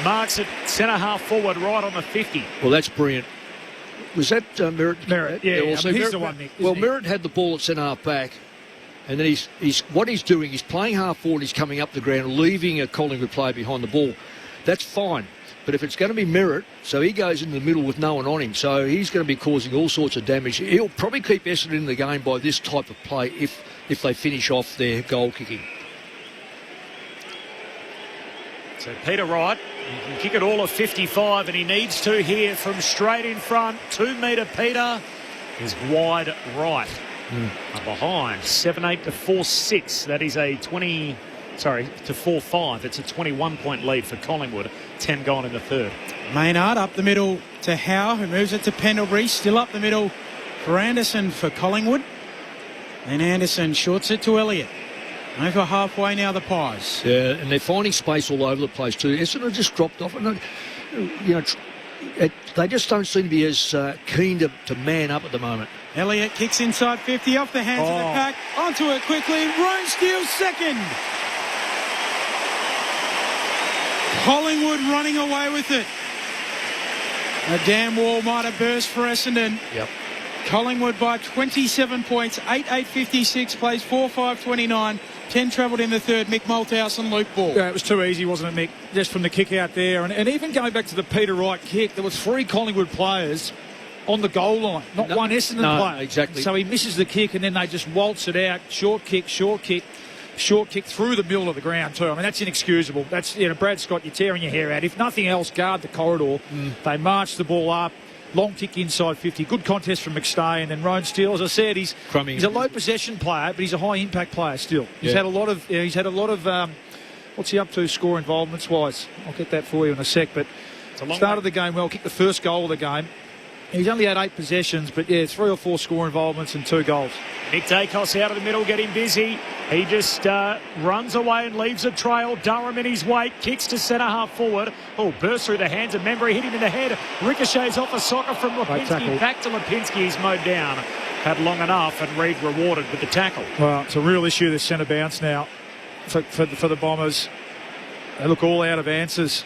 marks it centre-half forward right on the 50. Well, that's brilliant. Was that Merritt? Merritt, yeah. Well, so he's Merritt, the one, Nick. Well, Merritt had the ball at centre-half back. And then what he's doing, he's playing half forward. He's coming up the ground, leaving a Collingwood player behind the ball. That's fine. But if it's going to be Merritt, so he goes in the middle with no one on him, so he's going to be causing all sorts of damage. He'll probably keep Essendon in the game by this type of play if they finish off their goal kicking. So Peter Wright, he can kick it all of 55, and he needs to here from straight in front. 2 metre Peter is wide right. Behind 7-8 to 4-6. That is a 4-5. It's a 21-point lead for Collingwood. 10 gone in the third. Maynard up the middle to Howe, who moves it to Pendlebury. Still up the middle for Anderson for Collingwood. And Anderson shorts it to Elliott. Over halfway now, the Pies. Yeah, and they're finding space all over the place too. Essendon just dropped off. And, they just don't seem to be as keen to man up at the moment. Elliott kicks inside 50 off the hands of the pack. Onto it quickly. Roan steals second. Collingwood running away with it. A damn wall might have burst for Essendon. Yep. Collingwood by 27 points. 8-8-56 plays 4-5-29. 10 travelled in the third. Mick Malthouse and Luke Ball. Yeah, it was too easy, wasn't it, Mick? Just from the kick out there. And even going back to the Peter Wright kick, there was 3 Collingwood players on the goal line, not one Essendon player. Exactly. So he misses the kick and then they just waltz it out. Short kick through the middle of the ground too. I mean, that's inexcusable. That's, Brad Scott, you're tearing your hair out. If nothing else, guard the corridor. They march the ball up. Long kick inside 50. Good contest from McStay, and then Roan Steele. As I said, he's a low possession player, but he's a high impact player still. He's had a lot of. What's he up to score involvements wise? I'll get that for you in a sec. But started the game well. Kicked the first goal of the game. He's only had 8 possessions, but 3 or 4 score involvements and 2 goals. Nick Dacos out of the middle, getting busy. He just runs away and leaves a trail. Durham in his wake, kicks to centre half forward. Oh, burst through the hands of Membry, hit him in the head. Ricochets off a soccer from Lipinski. Back to Lipinski, he's mowed down. Had long enough, and Reid rewarded with the tackle. Well, it's a real issue, this centre bounce now for the Bombers. They look all out of answers.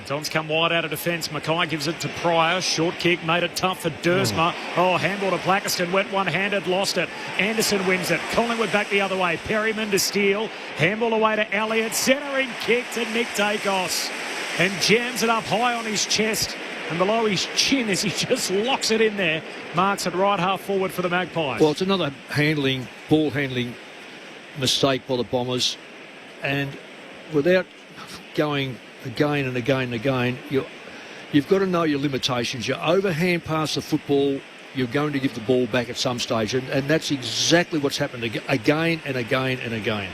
Dons come wide out of defence. Mackay gives it to Pryor. Short kick made it tough for Dersma. Handball to Blackiston. Went one-handed, lost it. Anderson wins it. Collingwood back the other way. Perryman to Steele. Handball away to Elliott. Centering kick to Nick Dacos. And jams it up high on his chest and below his chin as he just locks it in there. Marks it right half forward for the Magpies. Well, it's another ball handling mistake by the Bombers. And without going again and again and again, you've got to know your limitations. You overhand pass the football, you're going to give the ball back at some stage, and that's exactly what's happened again and again and again.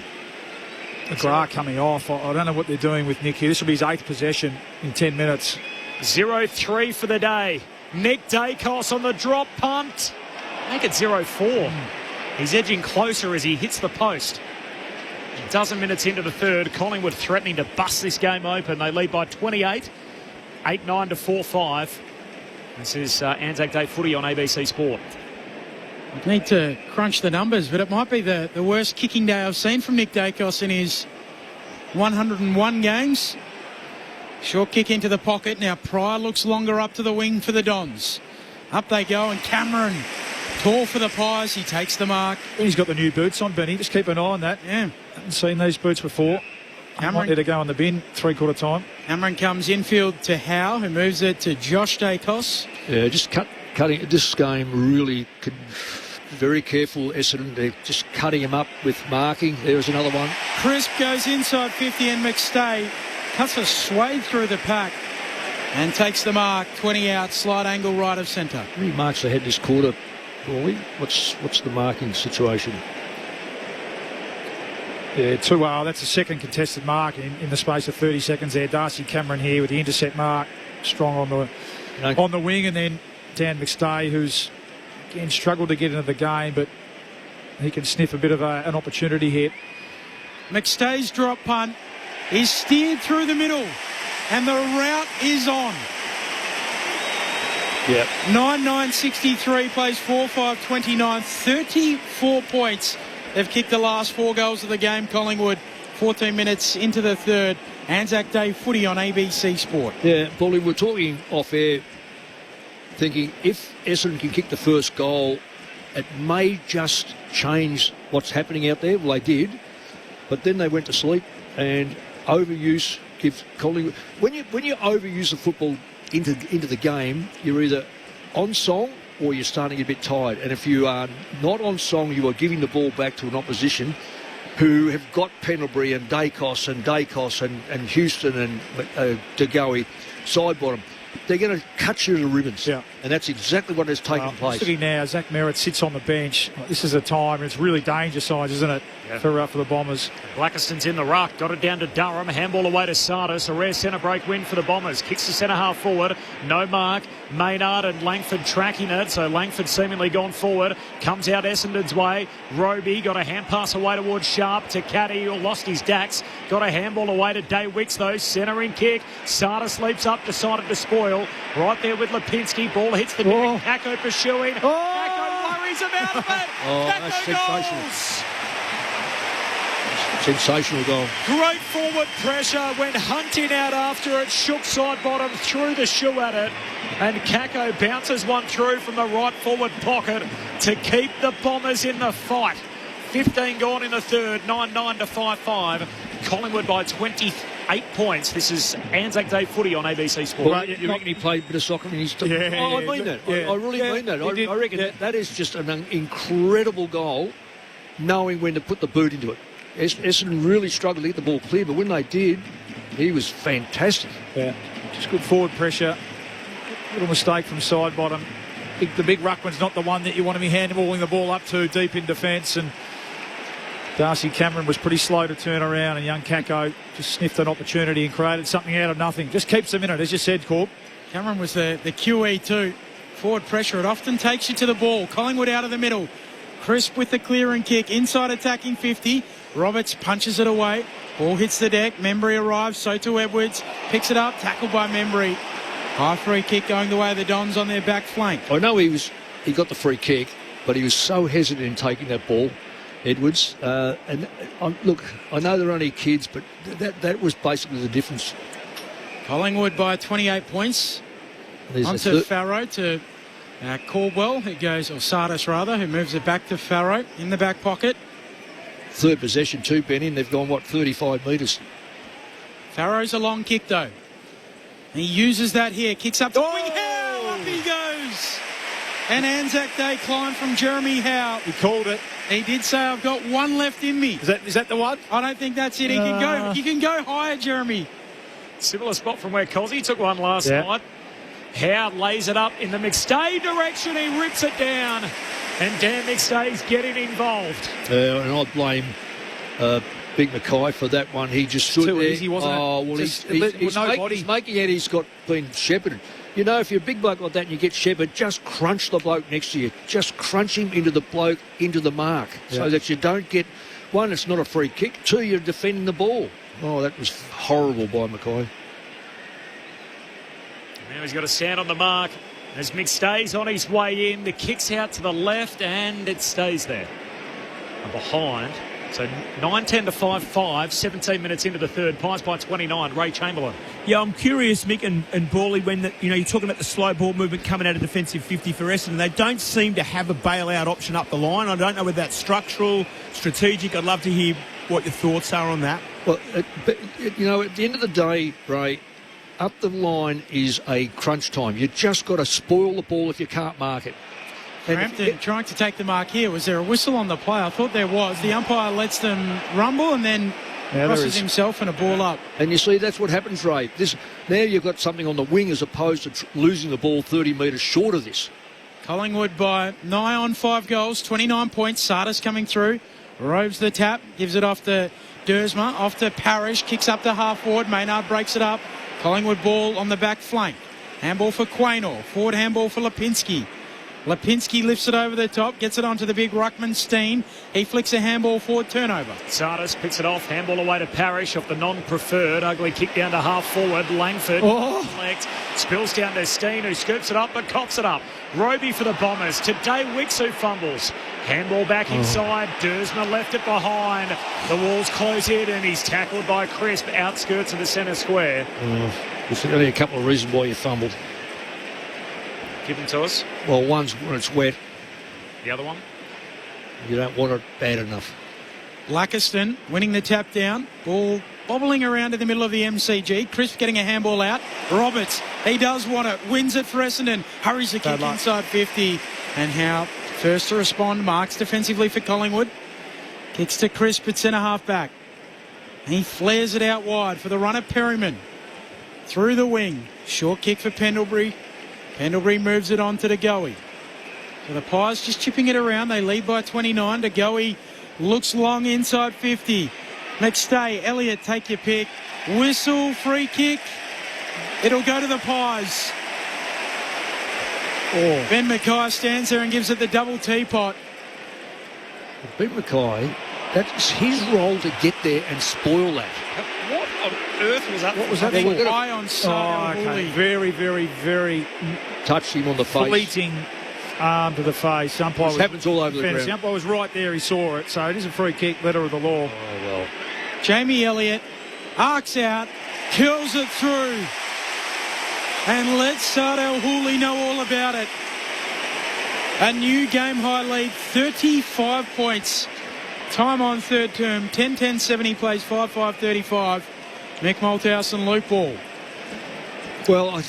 The Gra coming off. I don't know what they're doing with Nick here. This will be his 8th possession in 10 minutes. 0-3 for the day. Nick Dacos on the drop punt. Make it 0-4. He's edging closer as he hits the post. A dozen minutes into the third, Collingwood threatening to bust this game open. They lead by 28, 8-9 to 4-5. This is Anzac Day footy on ABC Sport. I need to crunch the numbers, but it might be the worst kicking day I've seen from Nick Dacos in his 101 games. Short kick into the pocket. Now Pryor looks longer up to the wing for the Dons. Up they go, and Cameron, tall for the Pies. He takes the mark. He's got the new boots on, Benny. Just keep an eye on that. Yeah. Haven't seen these boots before. I might need to go in the bin 3/4 time. Cameron comes infield to Howe, who moves it to Josh Dacos. Yeah, just cutting. This game really could. Very careful, Essendon. They're just cutting him up with marking. There's another one. Crisp goes inside 50, and McStay cuts a swathe through the pack and takes the mark. 20 out, slight angle right of centre. How many marks they had this quarter, Paulie? What's the marking situation? Yeah, 2 that's a second contested mark in the space of 30 seconds there. Darcy Cameron here with the intercept mark, strong on the wing, and then Dan McStay, who's again struggled to get into the game, but he can sniff a bit of an opportunity here. McStay's drop punt is steered through the middle, and the route is on. Yeah. 9-9-63 plays 4-5-29, 34 points. They've kicked the last 4 goals of the game, Collingwood. 14 minutes into the third. Anzac Day footy on ABC Sport. Yeah, Paulie, we're talking off air, thinking if Essendon can kick the first goal, it may just change what's happening out there. Well, they did, but then they went to sleep, and overuse give Collingwood... When you overuse the football into the game, you're either on song or you're starting to get a bit tired. And if you are not on song, you are giving the ball back to an opposition who have got Pendlebury and Dacos and Houston and De Goey side bottom. They're going to cut you to the ribbons. Yeah. And that's exactly what has taken place. Looking now, Zach Merritt sits on the bench. This is a time, it's really danger signs, isn't it, for the Bombers? Blackiston's in the ruck, got it down to Durham, handball away to Sardis, a rare centre break win for the Bombers, kicks the centre half forward, no mark, Maynard and Langford tracking it, so Langford seemingly gone forward, comes out Essendon's way, Roby got a hand pass away towards Sharp to Caddy, who lost his Dax, got a handball away to Day Wicks though, centering kick, Sardis leaps up, decided to spoil, right there with Lipinski, ball hits the net, Kako pursuing, Kako worries him out of it, Kako goals! Sensational goal. Great forward pressure, went hunting out after it, shook side bottom, threw the shoe at it, and Kako bounces one through from the right forward pocket to keep the Bombers in the fight. 15 gone in the third, 9-9 to 5-5. Collingwood by 28 points. This is Anzac Day footy on ABC Sport. Well, you reckon he played a bit of soccer in his time? Yeah, I mean that. I really mean that. I reckon that is just an incredible goal, knowing when to put the boot into it. Essendon really struggled to get the ball clear, but when they did, he was fantastic. Yeah, just good forward pressure. Little mistake from side bottom. The big ruckman's not the one that you want to be handballing the ball up to deep in defence, and Darcy Cameron was pretty slow to turn around, and young Kako just sniffed an opportunity and created something out of nothing. Just keeps them in it, as you said, Corb. Cameron was the QE too. Forward pressure, it often takes you to the ball. Collingwood out of the middle. Crisp with the clearing kick, inside attacking 50. Roberts punches it away. Ball hits the deck. Membry arrives. So to Edwards. Picks it up. Tackled by Membry. High free kick going the way of the Dons on their back flank. I know he got the free kick, but he was so hesitant in taking that ball, Edwards. Look, I know they're only kids, but that was basically the difference. Collingwood by 28 points. Onto Farrow to Caldwell, who goes, or Sardis rather, who moves it back to Farrow in the back pocket. Third possession too, Benny, and they've gone, 35 metres. Farrow's a long kick, though. And he uses that here. Kicks up to wing. Howe! Up he goes. An Anzac Day climb from Jeremy Howe. He called it. He did say, I've got one left in me. Is that the one? I don't think that's it. He can go higher, Jeremy. Similar spot from where Cozzy took one last night. Howe lays it up in the McStay direction. He rips it down. And Dan McStay's getting involved. And I blame Big Mackay for that one. He just stood too there. Easy, wasn't it? Well, he's making it. He's been shepherded. You know, if you're a big bloke like that and you get shepherded, just crunch the bloke next to you. Just crunch him into the mark so that you don't get, one, it's not a free kick. Two, you're defending the ball. Oh, that was horrible by Mackay. Now he's got to stand on the mark as McStay's on his way in. The kick's out to the left and it stays there. And behind. So 9-10 to 5-5, 17 minutes into the third. Pies by 29. Ray Chamberlain. Yeah, I'm curious, Mick and Borley, when you're talking about the slow ball movement coming out of defensive 50 for Essendon. They don't seem to have a bailout option up the line. I don't know whether that's structural, strategic. I'd love to hear what your thoughts are on that. Well, at the end of the day, Ray, up the line is a crunch time. You just got to spoil the ball if you can't mark it. Frampton trying to take the mark here. Was there a whistle on the play? I thought there was. The umpire lets them rumble and then crosses himself and a ball up. And you see, that's what happens, Ray. Now you've got something on the wing as opposed to losing the ball 30 metres short of this. Collingwood by nigh on 5 goals, 29 points. Sardis coming through. Robes the tap, gives it off to Dersma, off to Parrish, kicks up to half forward. Maynard breaks it up. Collingwood ball on the back flank. Handball for Quaynor. Forward handball for Lipinski. Lipinski lifts it over the top, gets it onto the big ruckman Steen. He flicks a handball forward, turnover. Sardis picks it off, handball away to Parrish off the non-preferred. Ugly kick down to half forward. Langford spills down to Steen, who scoops it up but cops it up. Roby for the Bombers. Today Wicks who fumbles. Handball back inside. Dersma left it behind. The walls close in and he's tackled by Crisp outskirts of the centre square. There's only a couple of reasons why you fumbled. Give them to us. Well, one's when it's wet. The other one? You don't want it bad enough. Blackiston winning the tap down. Ball bobbling around in the middle of the MCG. Crisp getting a handball out. Roberts, he does want it. Wins it for Essendon. Hurries the kick inside 50. And Howe, first to respond, marks defensively for Collingwood. Kicks to Crisp at centre-half back. He flares it out wide for the runner Perryman. Through the wing. Short kick for Pendlebury. Pendlebury moves it on to DeGoey. So the Pies just chipping it around. They lead by 29. DeGoey looks long inside 50. McStay, Elliott, take your pick. Whistle, free kick. It'll go to the Pies. Oh. Ben Mackay stands there and gives it the double teapot. Ben Mackay, that's his role to get there and spoil that. What on earth was that? What was that? I think eye on side. Very, very, very touched him on the face. Fleeting arm to the face. Umpire happens all over the ground. The umpire was right there. He saw it. So it is a free kick, letter of the law. Oh, well. Jamie Elliott arcs out, curls it through, and lets Sardell Hooley know all about it. A new game-high lead, 35 points. Time on third term, 10-10-70 plays 5-5-35. Mick Malthouse and Luke Ball. Well,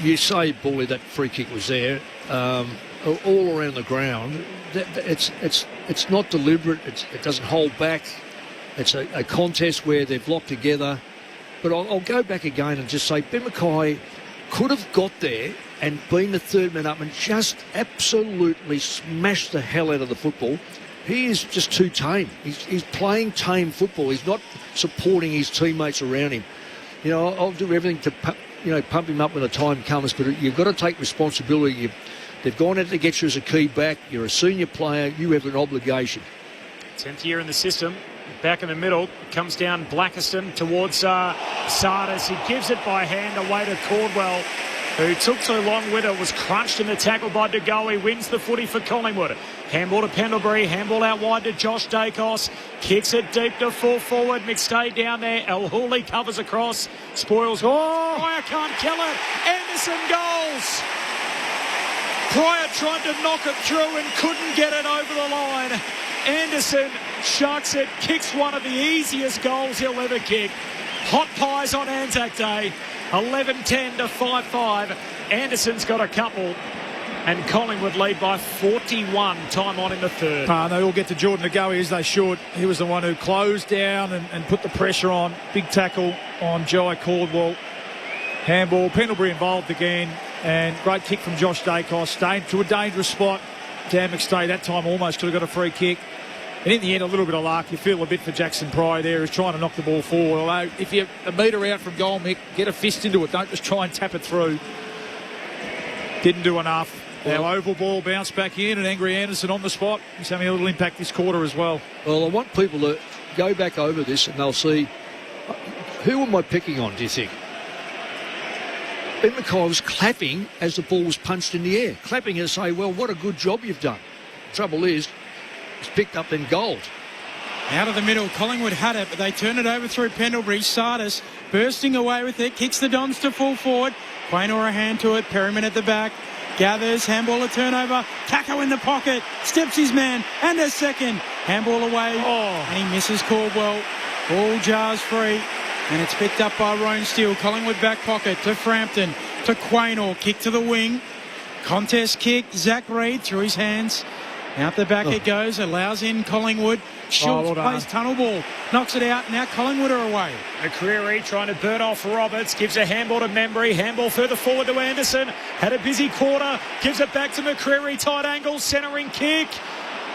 you say, Bally, that free kick was there. All around the ground. It's not deliberate. It doesn't hold back. It's a contest where they've locked together. But I'll go back again and just say Ben Mackay could have got there and been the third man up and just absolutely smashed the hell out of the football. He is just too tame. He's playing tame football. He's not supporting his teammates around him. You know, I'll do everything to pump him up when the time comes, but you've got to take responsibility. They've gone out to get you as a key back. You're a senior player. You have an obligation. 10th year in the system. Back in the middle. Comes down Blackiston towards Sardis. He gives it by hand away to Caldwell, who took too long with it. Was crunched in the tackle by DeGoey. Wins the footy for Collingwood. Handball to Pendlebury. Handball out wide to Josh Dacos. Kicks it deep to full forward. McStay down there. El Hooley covers across. Spoils. Pryor can't kill it. Anderson goals. Pryor tried to knock it through and couldn't get it over the line. Anderson shucks it, kicks one of the easiest goals he'll ever kick. Hot pies on Anzac Day. 11-10 to 5-5. Anderson's got a couple. And Collingwood lead by 41. Time on in the third. They all get to Jordan DeGoey as they should. He was the one who closed down and put the pressure on. Big tackle on Jai Caldwell. Handball. Pendlebury involved again. And great kick from Josh Dacos. Stayed to a dangerous spot. Dan McStay that time almost could have got a free kick. And in the end, a little bit of luck. You feel a bit for Jackson Pryor there, who's trying to knock the ball forward. Although, if you're a metre out from goal, Mick, get a fist into it. Don't just try and tap it through. Didn't do enough. Now, oval ball bounced back in, and Angry Anderson on the spot. He's having a little impact this quarter as well. Well, I want people to go back over this, and they'll see, who am I picking on, do you think? Ben Mackay was clapping as the ball was punched in the air. Clapping and say, well, what a good job you've done. Trouble is, it's picked up in gold. Out of the middle, Collingwood had it, but they turn it over through Pendlebury. Sardis bursting away with it, kicks the Dons to full forward. Quaynor a hand to it, Perryman at the back. Gathers, handball a turnover. Taco in the pocket, steps his man, and a second. Handball away, and he misses Caldwell. Ball jars free. And it's picked up by Roan Steele. Collingwood back pocket to Frampton, to Quaynor. Kick to the wing. Contest kick. Zach Reid through his hands. Out the back it goes. Allows in Collingwood. Schultz plays tunnel ball. Knocks it out. Now Collingwood are away. McCreary trying to burn off Roberts. Gives a handball to Membry. Handball further forward to Anderson. Had a busy quarter. Gives it back to McCreary. Tight angle. Centering kick.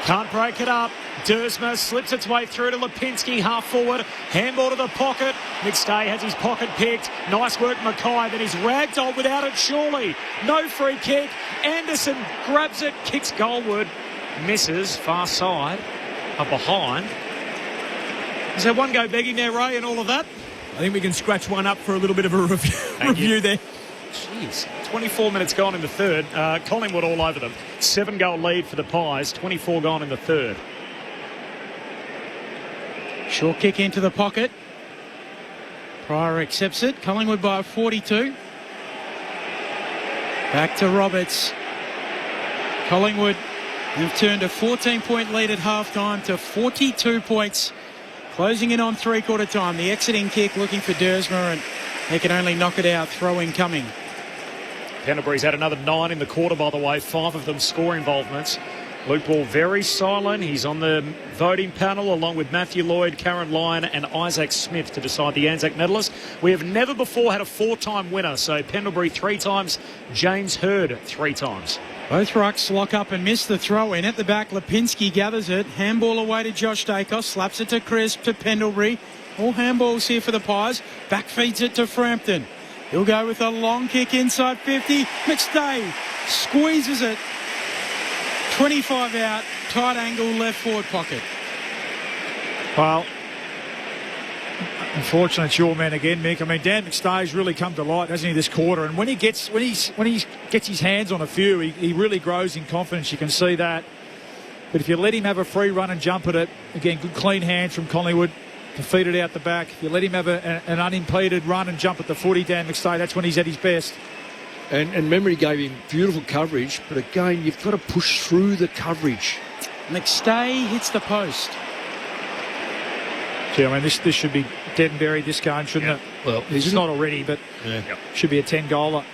Can't break it up. Dersma slips its way through to Lipinski, half forward. Handball to the pocket. McStay has his pocket picked. Nice work, Mackay. Then he's ragdolled without it, surely. No free kick. Anderson grabs it, kicks goalward. Misses, far side. Up behind. Is there one go begging there, Ray, and all of that? I think we can scratch one up for a little bit of a review there. Jeez. 24 minutes gone in the third. Collingwood all over them. 7-goal lead for the Pies. 24 gone in the third. Short kick into the pocket. Pryor accepts it. Collingwood by 42. Back to Roberts. Collingwood have turned a 14-point lead at half-time to 42 points. Closing in on three-quarter time. The exiting kick looking for Dersma, and he can only knock it out. Throw in coming. Pendlebury's had another 9 in the quarter, by the way, 5 of them score involvements. Luke Ball very silent. He's on the voting panel along with Matthew Lloyd, Karen Lyon and Isaac Smith to decide the Anzac medalist. We have never before had a 4-time winner. So Pendlebury 3 times, James Hurd 3 times. Both rucks lock up and miss the throw in. At the back, Lipinski gathers it. Handball away to Josh Dacos. Slaps it to Crisp, to Pendlebury. All handballs here for the Pies. Back feeds it to Frampton. He'll go with a long kick inside 50. McStay squeezes it. 25 out, tight angle, left forward pocket. Well, unfortunately, it's your man again, Mick. I mean, Dan McStay's really come to light, hasn't he, this quarter? And when he gets his hands on a few, he really grows in confidence. You can see that. But if you let him have a free run and jump at it, again, good clean hands from Collingwood to feed it out the back. If you let him have an unimpeded run and jump at the footy, Dan McStay, that's when he's at his best. And Memory gave him beautiful coverage, but again, you've got to push through the coverage. McStay hits the post. Yeah, I mean, this should be dead and buried, this game, shouldn't it? Well, it's not already, but should be a 10-goaler.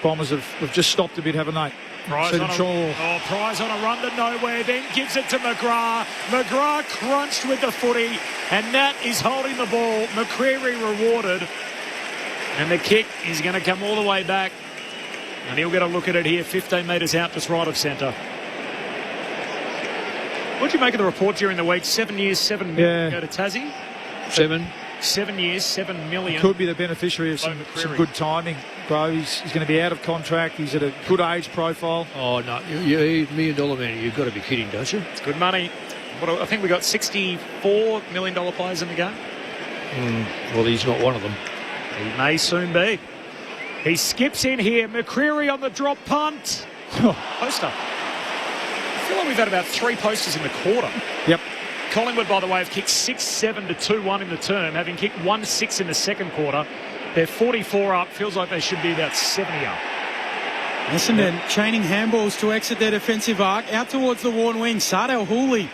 Bombers have just stopped a bit, haven't they? Prize on a run to nowhere, then gives it to McGrath. McGrath crunched with the footy, and Nat is holding the ball. McCreary rewarded. And the kick is going to come all the way back. And he'll get a look at it here, 15 metres out, just right of centre. What did you make of the report during the week? 7 years, 7 million go to Tassie? 7 years, 7 million. Could be the beneficiary of some good timing, bro. He's going to be out of contract. He's at a good age profile. Oh, no. You're $1 million man. You've got to be kidding, don't you? It's good money. I think we got $64 million players in the game. Well, he's not one of them. He may soon be. He skips in here. McCreary on the drop punt. Poster. I feel like we've had about 3 posters in the quarter. Yep. Collingwood, by the way, have kicked 6-7 to 2-1 in the term, having kicked 1-6 in the second quarter. They're 44 up. Feels like they should be about 70 up. Essendon chaining handballs to exit their defensive arc. Out towards the worn wing. Sardell Hooley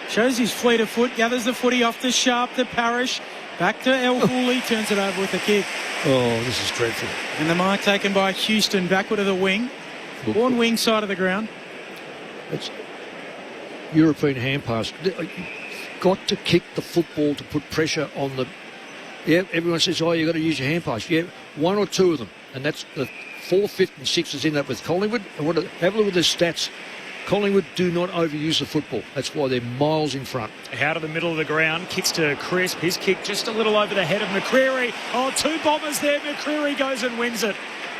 shows his fleet of foot. Gathers the footy off to Sharp, to Parrish. Back to El Hooley, turns it over with a kick. Oh, this is dreadful. And the mark taken by Houston, backward of the wing. One wing side of the ground. It's European hand pass. You've got to kick the football to put pressure on the... Yeah, everyone says, oh, you've got to use your hand pass. Yeah, 1 or 2 of them. And that's the 4th, 5th and 6th is in that with Collingwood. And have a look at the stats. Collingwood do not overuse the football. That's why they're miles in front. Out of the middle of the ground, kicks to Crisp. His kick just a little over the head of McCreary. Oh, 2 bombers there. McCreary goes and wins it.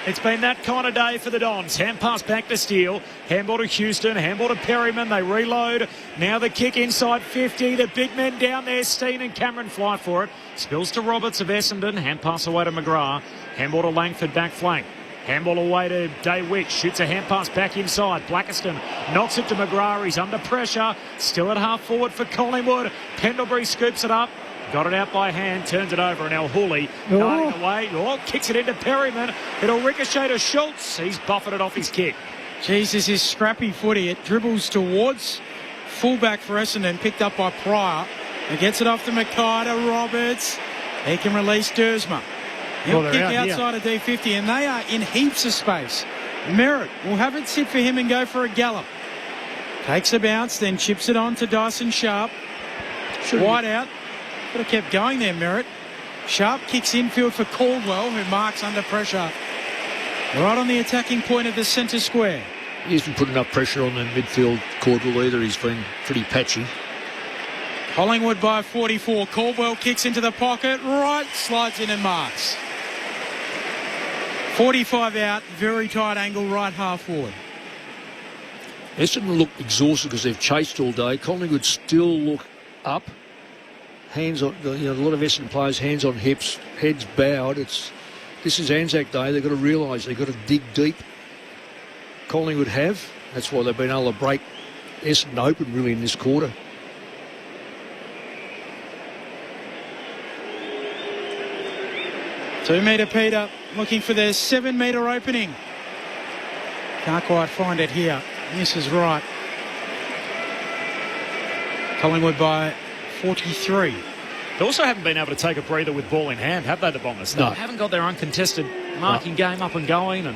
It's been that kind of day for the Dons. Hand pass back to Steele. Handball to Houston. Handball to Perryman. They reload. Now the kick inside 50. The big men down there. Steen and Cameron fly for it. Spills to Roberts of Essendon. Hand pass away to McGrath. Handball to Langford back flank. Handball away to Day-Wick. Shoots a hand pass back inside. Blackiston knocks it to McGrath. He's under pressure. Still at half forward for Collingwood. Pendlebury scoops it up. Got it out by hand. Turns it over. And El Hooley darting away. Oh, kicks it into Perryman. It'll ricochet to Schultz. He's buffeted off his kick. Jesus, his scrappy footy. It dribbles towards fullback for Essendon. Picked up by Pryor. He gets it off to Mackay, to Roberts. He can release Dersma. He'll kick outside of D50, and they are in heaps of space. Merritt will have it sit for him and go for a gallop. Takes a bounce, then chips it on to Dyson Sharp. Wide out. Could have kept going there, Merritt. Sharp kicks infield for Caldwell, who marks under pressure. Right on the attacking point of the centre square. He hasn't put enough pressure on the midfield, Caldwell, either. He's been pretty patchy. Collingwood by 44. Caldwell kicks into the pocket. Right, slides in and marks. 45 out, very tight angle, right half forward. Essendon look exhausted because they've chased all day. Collingwood still look up. Hands on, a lot of Essendon players, hands on hips, heads bowed. This is Anzac Day. They've got to realise they've got to dig deep. Collingwood have. That's why they've been able to break Essendon open really in this quarter. Two-metre Peter looking for their 7-metre opening. Can't quite find it here. This is right. Collingwood by 43. They also haven't been able to take a breather with ball in hand, have they, the Bombers? No. They haven't got their uncontested marking game up and going, and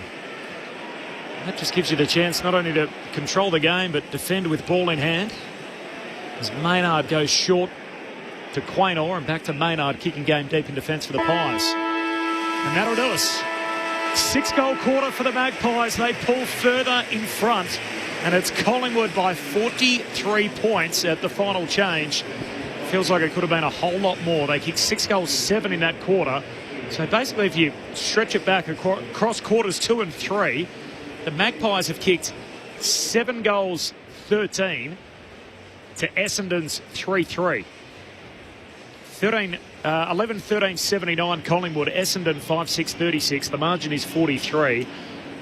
that just gives you the chance not only to control the game but defend with ball in hand. As Maynard goes short to Quaynor, and back to Maynard kicking game deep in defence for the Pies. And that'll do us. 6-goal quarter for the Magpies. They pull further in front, and it's Collingwood by 43 points at the final change. Feels like it could have been a whole lot more. They kicked 6 goals, 7 in that quarter. So basically, if you stretch it back across quarters 2 and 3, the Magpies have kicked 7 goals, 13 to Essendon's 3-3. 11-13-79 Collingwood, Essendon 5-6-36. The margin is 43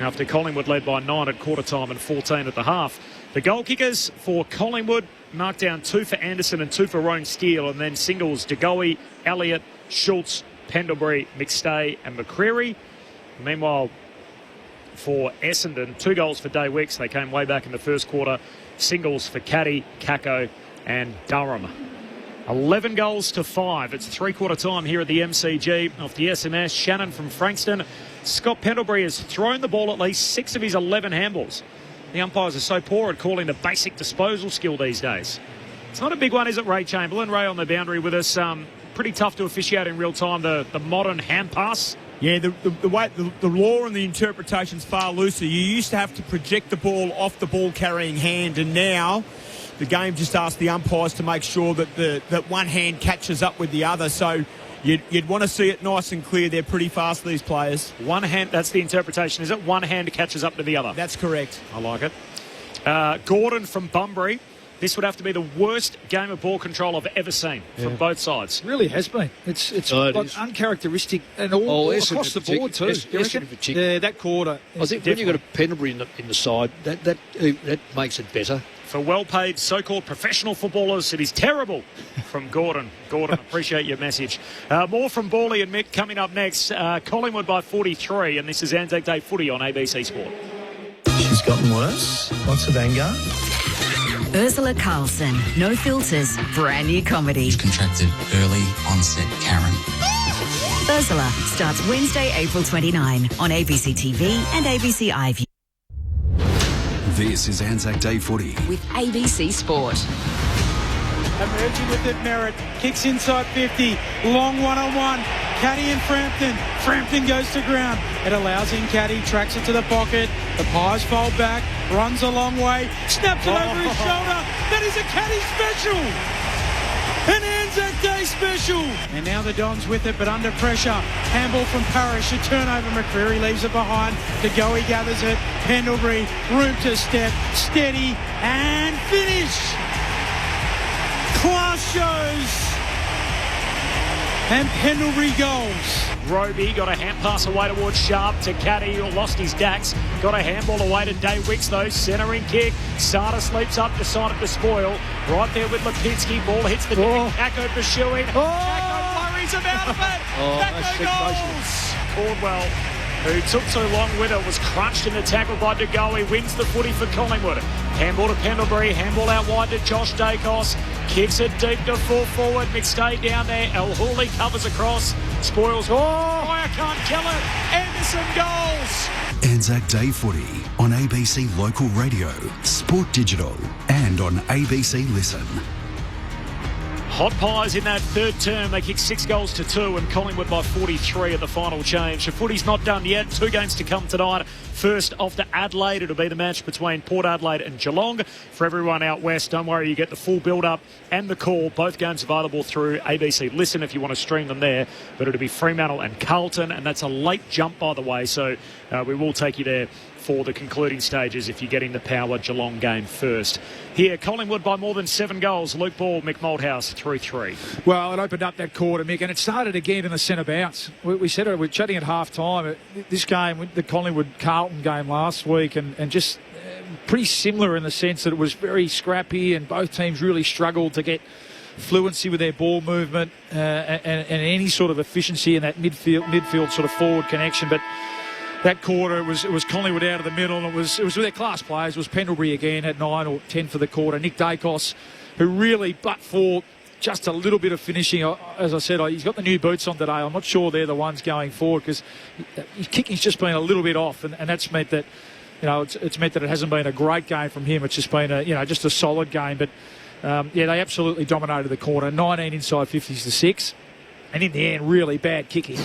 after Collingwood led by 9 at quarter time and 14 at the half. The goal kickers for Collingwood marked down 2 for Anderson and 2 for Roan Steele, and then singles DeGoey, Elliott, Schultz, Pendlebury, McStay and McCreary. Meanwhile, for Essendon, 2 goals for Day Wicks. They came way back in the first quarter. Singles for Caddy, Kako and Durham. 11 goals to 5. It's 3-quarter time here at the MCG. Off the SMS, Shannon from Frankston. Scott Pendlebury has thrown the ball at least 6 of his 11 handballs. The umpires are so poor at calling the basic disposal skill these days. It's not a big one, is it, Ray Chamberlain? Ray on the boundary with us. Pretty tough to officiate in real time, the modern hand pass. Yeah, the way the law and the interpretation's far looser. You used to have to project the ball off the ball-carrying hand, and now the game just asks the umpires to make sure that that one hand catches up with the other. So you'd want to see it nice and clear. They're pretty fast, these players. One hand, that's the interpretation, is it? One hand catches up to the other. That's correct. I like it. Gordon from Bunbury. This would have to be the worst game of ball control I've ever seen from both sides. It really has been. It's uncharacteristic and all across the board too. Yeah, that quarter. I think when you've got a Pendlebury in the side, that makes it better. For well-paid so-called professional footballers, it is terrible. From Gordon. Gordon, appreciate your message. More from Bawley and Mick coming up next. Collingwood by 43, and this is Anzac Day footy on ABC Sport. She's gotten worse. Lots of anger. Ursula Carlson, No Filters, brand new comedy. Contracted early onset Karen. Ursula starts Wednesday, April 29 on ABC TV and ABC iView. This is Anzac Day footy with ABC Sport. Emerging with it, Merritt. Kicks inside 50. Long one-on-one. Caddy and Frampton. Frampton goes to ground. It allows in Caddy. Tracks it to the pocket. The Pies fold back. Runs a long way. Snaps it over his shoulder. That is a Caddy special. An Anzac Day special. And now the Dons with it, but under pressure. Handball from Parrish. A turnover. McCreary leaves it behind. DeGoey gathers it. Pendlebury. Room to step. Steady. And finish. Class shows. And Pendlebury goals. Roby got a hand pass away towards Sharp to Caddy, who lost his dax. Got a handball away to Day Wicks, though. Centering kick. Sada sleeps up, decided to spoil. Right there with Lipinski. Ball hits the net. Kako pursuing. Kako worries him out of it. Kako goals. Caldwell, who took too long with it, was crunched in the tackle by DeGoey. Wins the footy for Collingwood. Handball to Pendlebury. Handball out wide to Josh Dacos. Kicks it deep to full forward. McStay down there. El Hooley covers across. Spoils. Fire can't kill it. Anderson goals. Anzac Day footy on ABC Local Radio, Sport Digital and on ABC Listen. Hot Pies in that third term. They kicked 6 goals to 2 and Collingwood by 43 at the final change. The footy's not done yet. 2 games to come tonight. First off to Adelaide. It'll be the match between Port Adelaide and Geelong. For everyone out west, don't worry, you get the full build-up and the call. Both games available through ABC Listen if you want to stream them there. But it'll be Fremantle and Carlton, and that's a late jump, by the way, so we will take you there for the concluding stages if you're getting the Power Geelong game first. Here, Collingwood by more than 7 goals. Luke Ball, Mick Malthouse, 3-3. Well, it opened up that quarter, Mick, and it started again in the centre bounce. We said it, we were chatting at half-time. This game, the Collingwood-Carlton game last week, and just pretty similar in the sense that it was very scrappy and both teams really struggled to get fluency with their ball movement and any sort of efficiency in that midfield sort of forward connection. But that quarter, it was Collingwood out of the middle, and it was with their class players. It was Pendlebury again at 9 or 10 for the quarter. Nick Dacos, who really, but for just a little bit of finishing. As I said, he's got the new boots on today. I'm not sure they're the ones going forward because his kicking's just been a little bit off, and that's meant that, it's meant that it hasn't been a great game from him. It's just been just a solid game. But they absolutely dominated the corner. 19 inside 50s to 6, and in the end, really bad kicking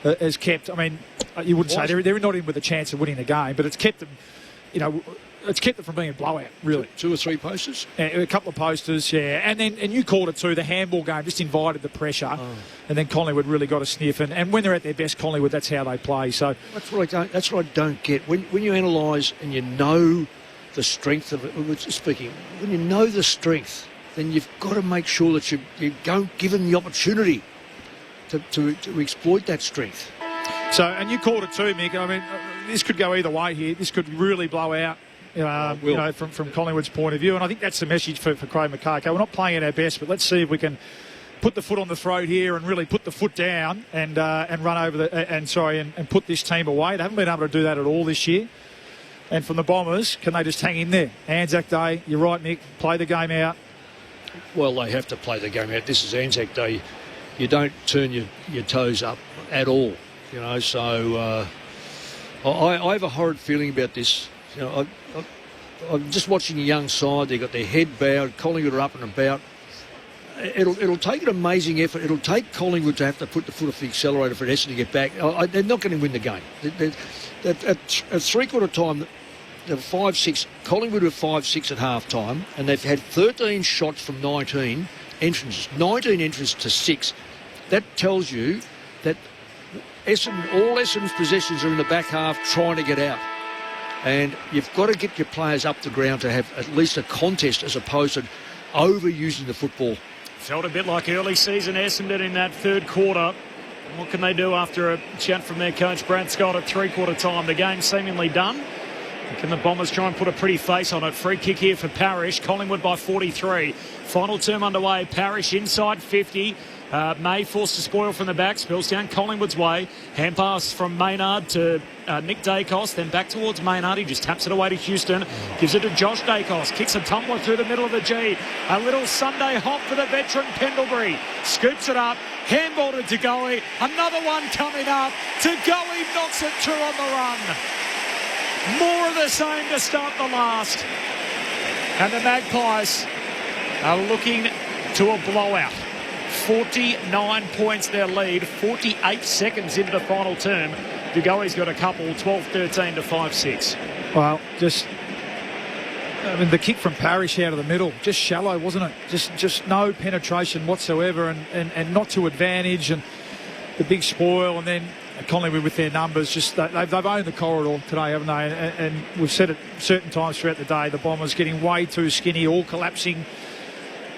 has kept. I mean, you wouldn't say they're not in with a chance of winning the game, but it's kept them. It's kept it from being a blowout, really. Two or three posters? A couple of posters, yeah. And you called it too. The handball game just invited the pressure. And then Collingwood really got a sniff. And when they're at their best, Collingwood, that's how they play. So That's what I don't get. When you analyse and you know the strength of it, speaking, when you know the strength, then you've got to make sure that you don't give them the opportunity to exploit that strength. So, and you called it too, Mick. I mean, this could go either way here. This could really blow out. From Collingwood's point of view, and I think that's the message for Craig McCarthy. We're not playing at our best, but let's see if we can put the foot on the throat here and really put the foot down and run over and put this team away. They haven't been able to do that at all this year. And from the Bombers, can they just hang in there? Anzac Day, you're right, Mick. Play the game out. Well, they have to play the game out. This is Anzac Day. You don't turn your toes up at all. So I have a horrid feeling about this. I'm just watching a young side. They've got their head bowed. Collingwood are up and about. It'll take an amazing effort. It'll take Collingwood to have to put the foot off the accelerator for Essendon to get back. They're not going to win the game. At three-quarter time, they were 5-6. Collingwood were 5-6 at half-time, and they've had 13 shots from 19 entrances. 19 entrances to 6. That tells you that all Essendon's possessions are in the back half trying to get out. And you've got to get your players up the ground to have at least a contest as opposed to overusing the football. Felt a bit like early season Essendon in that third quarter. What can they do after a chant from their coach Brad Scott at three-quarter time? The game seemingly done. Can the Bombers try and put a pretty face on it? Free kick here for Parrish. Collingwood by 43. Final term underway. Parrish inside 50. May forced to spoil from the back, spills down Collingwood's way. Hand pass from Maynard to Nick Dacos, then back towards Maynard. He just taps it away to Houston, gives it to Josh Dacos, kicks a tumbler through the middle of the G. A little Sunday hop for the veteran Pendlebury. Scoops it up, handball to Tagoe. Another one coming up. Tagoe knocks it two on the run. More of the same to start the last. And the Magpies are looking to a blowout. 49 points their lead, 48 seconds into the final term. Dugoe's got a couple, 12-13 to 5-6. Well, the kick from Parrish out of the middle, just shallow, wasn't it? Just no penetration whatsoever and not to advantage, and the big spoil, and then Collingwood with their numbers, they've owned the corridor today, haven't they? And we've said it certain times throughout the day, the Bombers getting way too skinny, all collapsing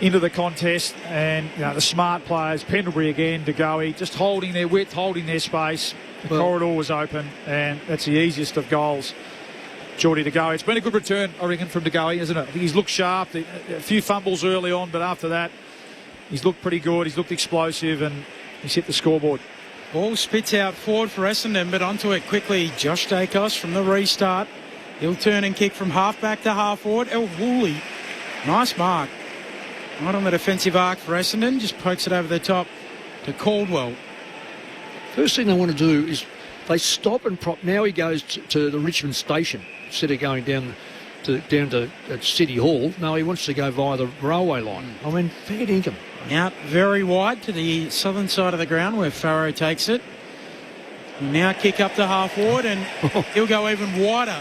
into the contest, and the smart players, Pendlebury again, Dugoe, just holding their width, holding their space. The corridor was open, and that's the easiest of goals. Geordie Dugoe. It's been a good return, I reckon, from Dugoe, isn't it? I think he's looked sharp. A few fumbles early on, but after that, he's looked pretty good. He's looked explosive, and he's hit the scoreboard. Ball spits out forward for Essendon, but onto it quickly. Josh Dacos from the restart. He'll turn and kick from half back to half forward. El Woolley. Nice mark. Right on the defensive arc for Essendon. Just pokes it over the top to Caldwell. First thing they want to do is they stop and prop. Now he goes to the Richmond station instead of going down to City Hall. No, he wants to go via the railway line. I mean, fair dinkum. Out very wide to the southern side of the ground where Farrow takes it. Now kick up to half forward, and he'll go even wider.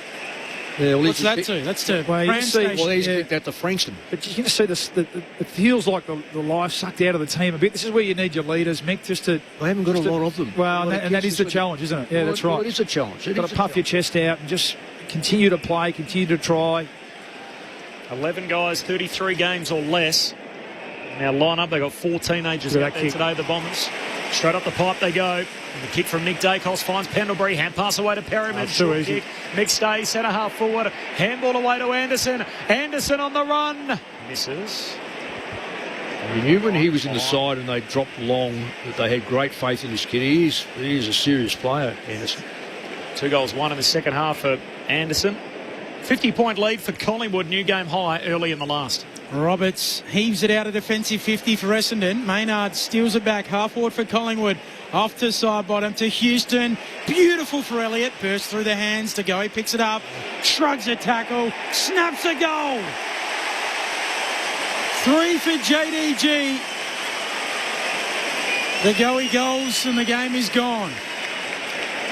Yeah, well, what's that to? That's to Fran Station. Well, he's kicked out to Frankston. But you can see this. It feels like the life sucked out of the team a bit. This is where you need your leaders, Mick, just to... They haven't got a lot of them. Well, and that is the challenge, isn't it? Yeah, that's right. Well, it is a challenge. You've got to puff your chest out and just continue to play, continue to try. 11 guys, 33 games or less. Now line up, they've got 4 teenagers out there today, the Bombers. Straight up the pipe they go. And the kick from Nick Dacos finds Pendlebury. Hand pass away to Perryman. Too easy. Mick stays centre half forward. Handball away to Anderson. Anderson on the run. Misses. You knew when he was in the side and they dropped long that they had great faith in this kid. He is a serious player, Anderson. 2 goals, 1 in the second half for Anderson. 50-point lead for Collingwood. New game high early in the last. Roberts heaves it out a defensive 50 for Essendon. Maynard steals it back, half forward for Collingwood. Off to side bottom to Houston. Beautiful for Elliott. Bursts through the hands to go. He picks it up, shrugs a tackle, snaps a goal. 3 for JDG. The goey goals and the game is gone.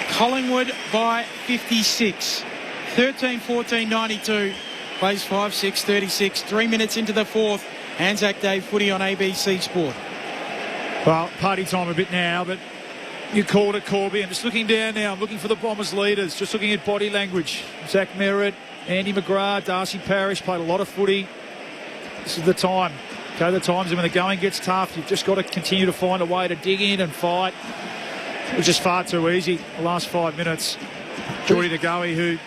Collingwood by 56. 13-14-92. Plays 5-6-36. 3 minutes into the fourth. Anzac Day footy on ABC Sport. Well, party time a bit now, but you called it, Corby. I'm just looking down now. I'm looking for the Bombers leaders, just looking at body language. Zach Merritt, Andy McGrath, Darcy Parish played a lot of footy. This is the time. Okay, the times when the going gets tough, you've just got to continue to find a way to dig in and fight. It was just far too easy the last 5 minutes. Geordie DeGoey, who,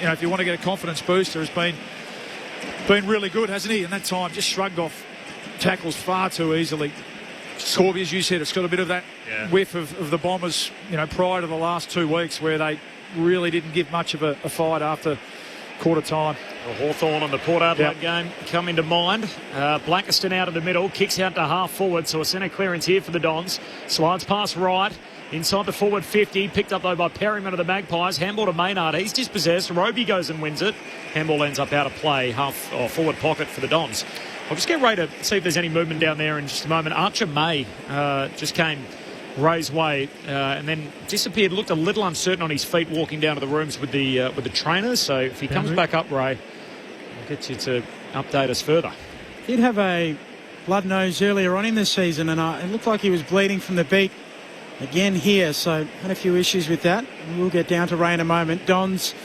if you want to get a confidence booster, has been really good, hasn't he? And that time just shrugged off tackles far too easily. Corby, as you said, it's got a bit of that whiff of the Bombers, prior to the last 2 weeks where they really didn't give much of a fight after quarter time. Well, Hawthorn and the Port Adelaide game come into mind. Blackiston out of the middle, kicks out to half forward, so a centre clearance here for the Dons. Slides past right, inside the forward 50, picked up though by Perryman of the Magpies. Handball to Maynard, he's dispossessed. Roby goes and wins it. Handball ends up out of play, half or forward pocket for the Dons. I'll just get ready to see if there's any movement down there in just a moment. Archer May just came Ray's way and then disappeared. Looked a little uncertain on his feet walking down to the rooms with the trainers. So if he comes back up, Ray, I'll get you to update us further. Did have a blood nose earlier on in the season, and it looked like he was bleeding from the beak again here. So had a few issues with that. We'll get down to Ray in a moment. Dons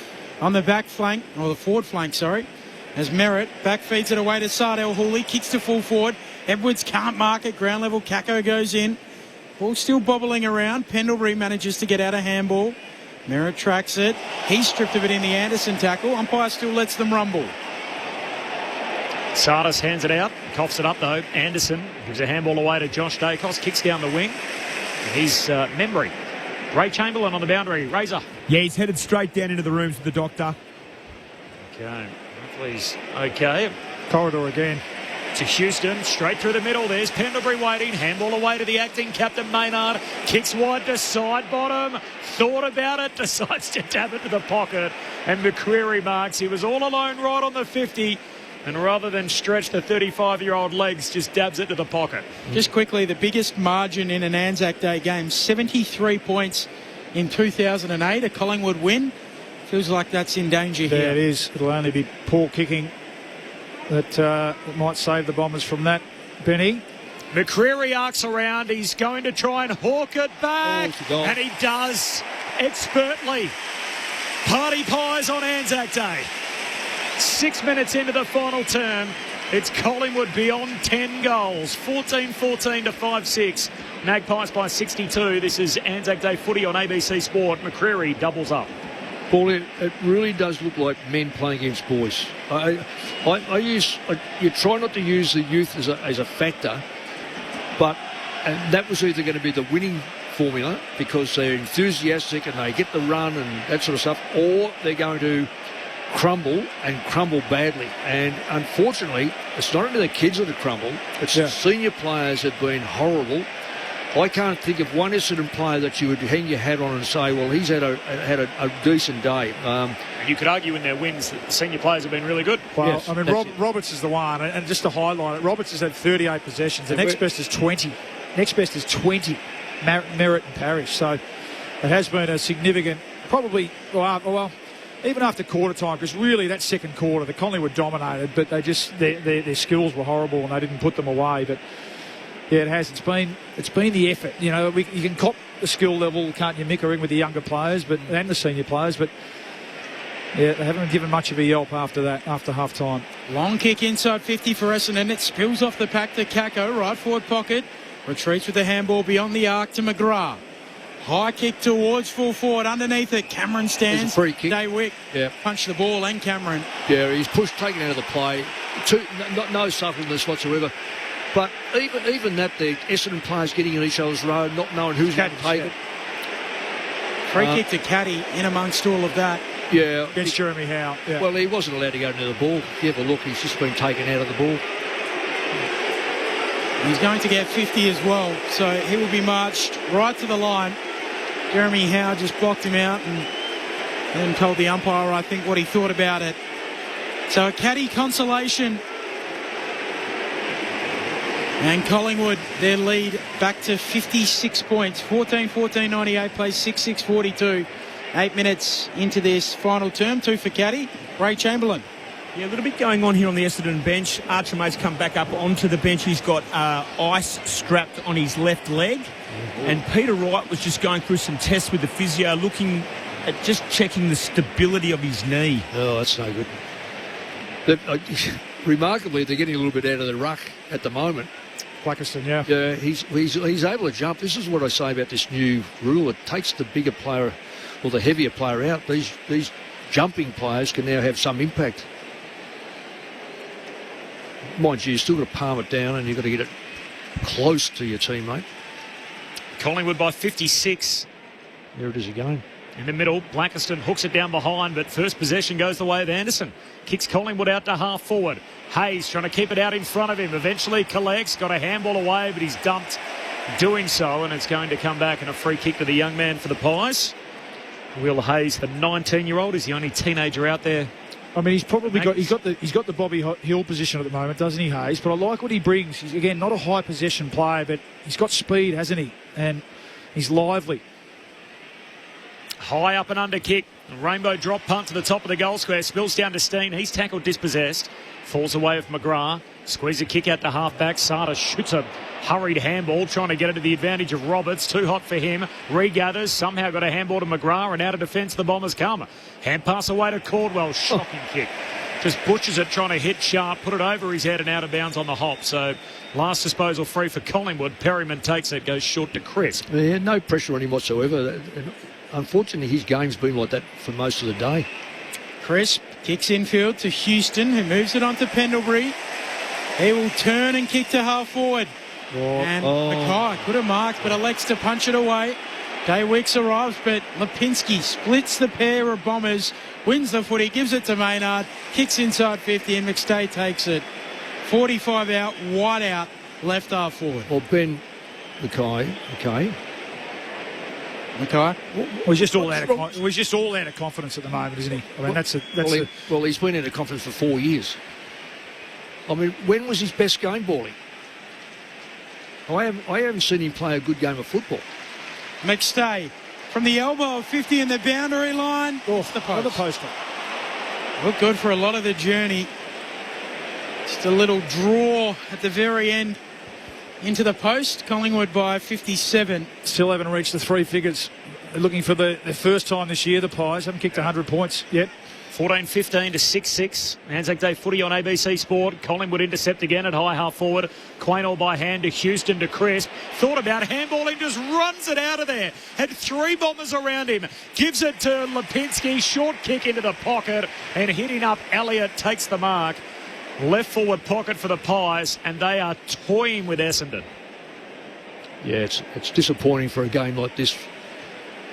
on the back flank, or the forward flank, sorry. As Merritt back feeds it away to Sardell Hooley, kicks to full forward. Edwards can't mark it. Ground level, Kako goes in. Ball still bobbling around. Pendlebury manages to get out of handball. Merritt tracks it. He's stripped of it in the Anderson tackle. Umpire still lets them rumble. Sardis hands it out, coughs it up though. Anderson gives a handball away to Josh Dacos, kicks down the wing. And he's memory. Ray Chamberlain on the boundary. Razor. Yeah, he's headed straight down into the rooms with the doctor. Okay. Please. Okay. Corridor again. To Houston, straight through the middle. There's Pendlebury waiting. Handball away to the acting captain Maynard. Kicks wide to side bottom. Thought about it. Decides to dab it to the pocket. And McCreary marks. He was all alone right on the 50. And rather than stretch the 35-year-old legs, just dabs it to the pocket. Just quickly, the biggest margin in an Anzac Day game, 73 points in 2008, a Collingwood win. Feels like that's in danger here. Yeah, it is. It'll only be poor kicking that might save the Bombers from that, Benny. McCreary arcs around. He's going to try and hawk it back. And he does expertly. Party pies on Anzac Day. 6 minutes into the final term. It's Collingwood beyond 10 goals. 14-14 to 5-6. Magpies by 62. This is Anzac Day footy on ABC Sport. McCreary doubles up. Paul, it really does look like men playing against boys. You try not to use the youth as a factor, but and that was either going to be the winning formula because they're enthusiastic and they get the run and that sort of stuff, or they're going to crumble and crumble badly. And unfortunately, it's not only the kids that have crumbled, it's the senior players that have been horrible. I can't think of one Essendon player that you would hang your hat on and say, well, he's had a decent day. You could argue in their wins that the senior players have been really good. Well, yes, I mean, Roberts is the one. And just to highlight it, Roberts has had 38 possessions. The next best is 20. Next best is 20, Merritt and Parish. So it has been a significant, probably, well, even after quarter time, because really that second quarter, the Collingwood dominated, but they just, their skills were horrible and they didn't put them away. But yeah, it has. It's been the effort. You can cop the skill level, can't you, Mickering with the younger players, and the senior players, but yeah, they haven't given much of a yelp after that, after half time. Long kick inside 50 for Essendon. It spills off the pack to Kako, right forward pocket. Retreats with the handball beyond the arc to McGrath. High kick towards full forward. Underneath it, Cameron stands. Free kick. Daywick punched the ball and Cameron. Yeah, he's taken out of the play. No suppleness whatsoever. But even that, the Essendon players getting in each other's road, not knowing who's going to take it. Free kick to Caddy in amongst all of that. Yeah. Against Jeremy Howe. Yeah. Well, he wasn't allowed to go near the ball. If you have a look, he's just been taken out of the ball. He's going to get 50 as well, so he will be marched right to the line. Jeremy Howe just blocked him out and then told the umpire, I think, what he thought about it. So a caddy consolation. And Collingwood, their lead back to 56 points. 14-14-98 plays 6-6-42. 8 minutes into this final term. 2 for caddy. Ray Chamberlain. Yeah, a little bit going on here on the Essendon bench. Archermay's come back up onto the bench. He's got ice strapped on his left leg. And Peter Wright was just going through some tests with the physio, looking at just checking the stability of his knee. Oh, that's no good. Remarkably, they're getting a little bit out of the ruck at the moment. Blackiston, yeah. Yeah, he's able to jump. This is what I say about this new rule. It takes the bigger player or the heavier player out. These jumping players can now have some impact. Mind you, you've still got to palm it down and you've got to get it close to your teammate. Collingwood by 56. There it is again. In the middle, Blackiston hooks it down behind, but first possession goes the way of Anderson. Kicks Collingwood out to half forward. Hayes trying to keep it out in front of him. Eventually collects, got a handball away, but he's dumped doing so, and it's going to come back and a free kick to the young man for the Pies. Will Hayes, the 19-year-old, is the only teenager out there. I mean, he's probably got the Bobby Hill position at the moment, doesn't he, Hayes? But I like what he brings. He's, again, not a high possession player, but he's got speed, hasn't he? And he's lively. High up and under kick. Rainbow drop punt to the top of the goal square. Spills down to Steen. He's tackled dispossessed. Falls away with McGrath. Squeeze a kick out to half-back. Sada shoots a hurried handball, trying to get it to the advantage of Roberts. Too hot for him. Regathers. Somehow got a handball to McGrath, and out of defence the Bombers come. Hand pass away to Caldwell. Shocking kick. Just butchers it, trying to hit sharp. Put it over his head and out of bounds on the hop. So last disposal free for Collingwood. Perryman takes it, goes short to Crisp. Yeah, no pressure on him whatsoever. Unfortunately, his game's been like that for most of the day. Crisp kicks infield to Houston, who moves it on to Pendlebury. He will turn and kick to half forward. And Mackay could have marked, but elects to punch it away. Day Wicks arrives, but Lipinski splits the pair of Bombers, wins the footy, gives it to Maynard, kicks inside 50, and McStay takes it. 45 out, wide out, left half forward. Well, Ben Mackay. Well, he's just all out of confidence at the moment, isn't he? I mean, well, he's been out of confidence for 4 years. I mean, when was his best game, Bally? I haven't seen him play a good game of football. McStay from the elbow of 50 in the boundary line. Off the post. The poster. Looked good for a lot of the journey. Just a little draw at the very end into the post. Collingwood by 57. Still haven't reached the three figures. They're looking for their first time this year, the Pies. Haven't kicked 100 points yet. 14-15 to 6-6. Anzac Day footy on ABC Sport. Collingwood intercept again at high half forward. Quaynor by hand to Houston to Crisp. Thought about handballing, just runs it out of there. Had 3 Bombers around him. Gives it to Lipinski. Short kick into the pocket and hitting up Elliott takes the mark. Left forward pocket for the Pies, and they are toying with Essendon. Yeah, it's disappointing for a game like this.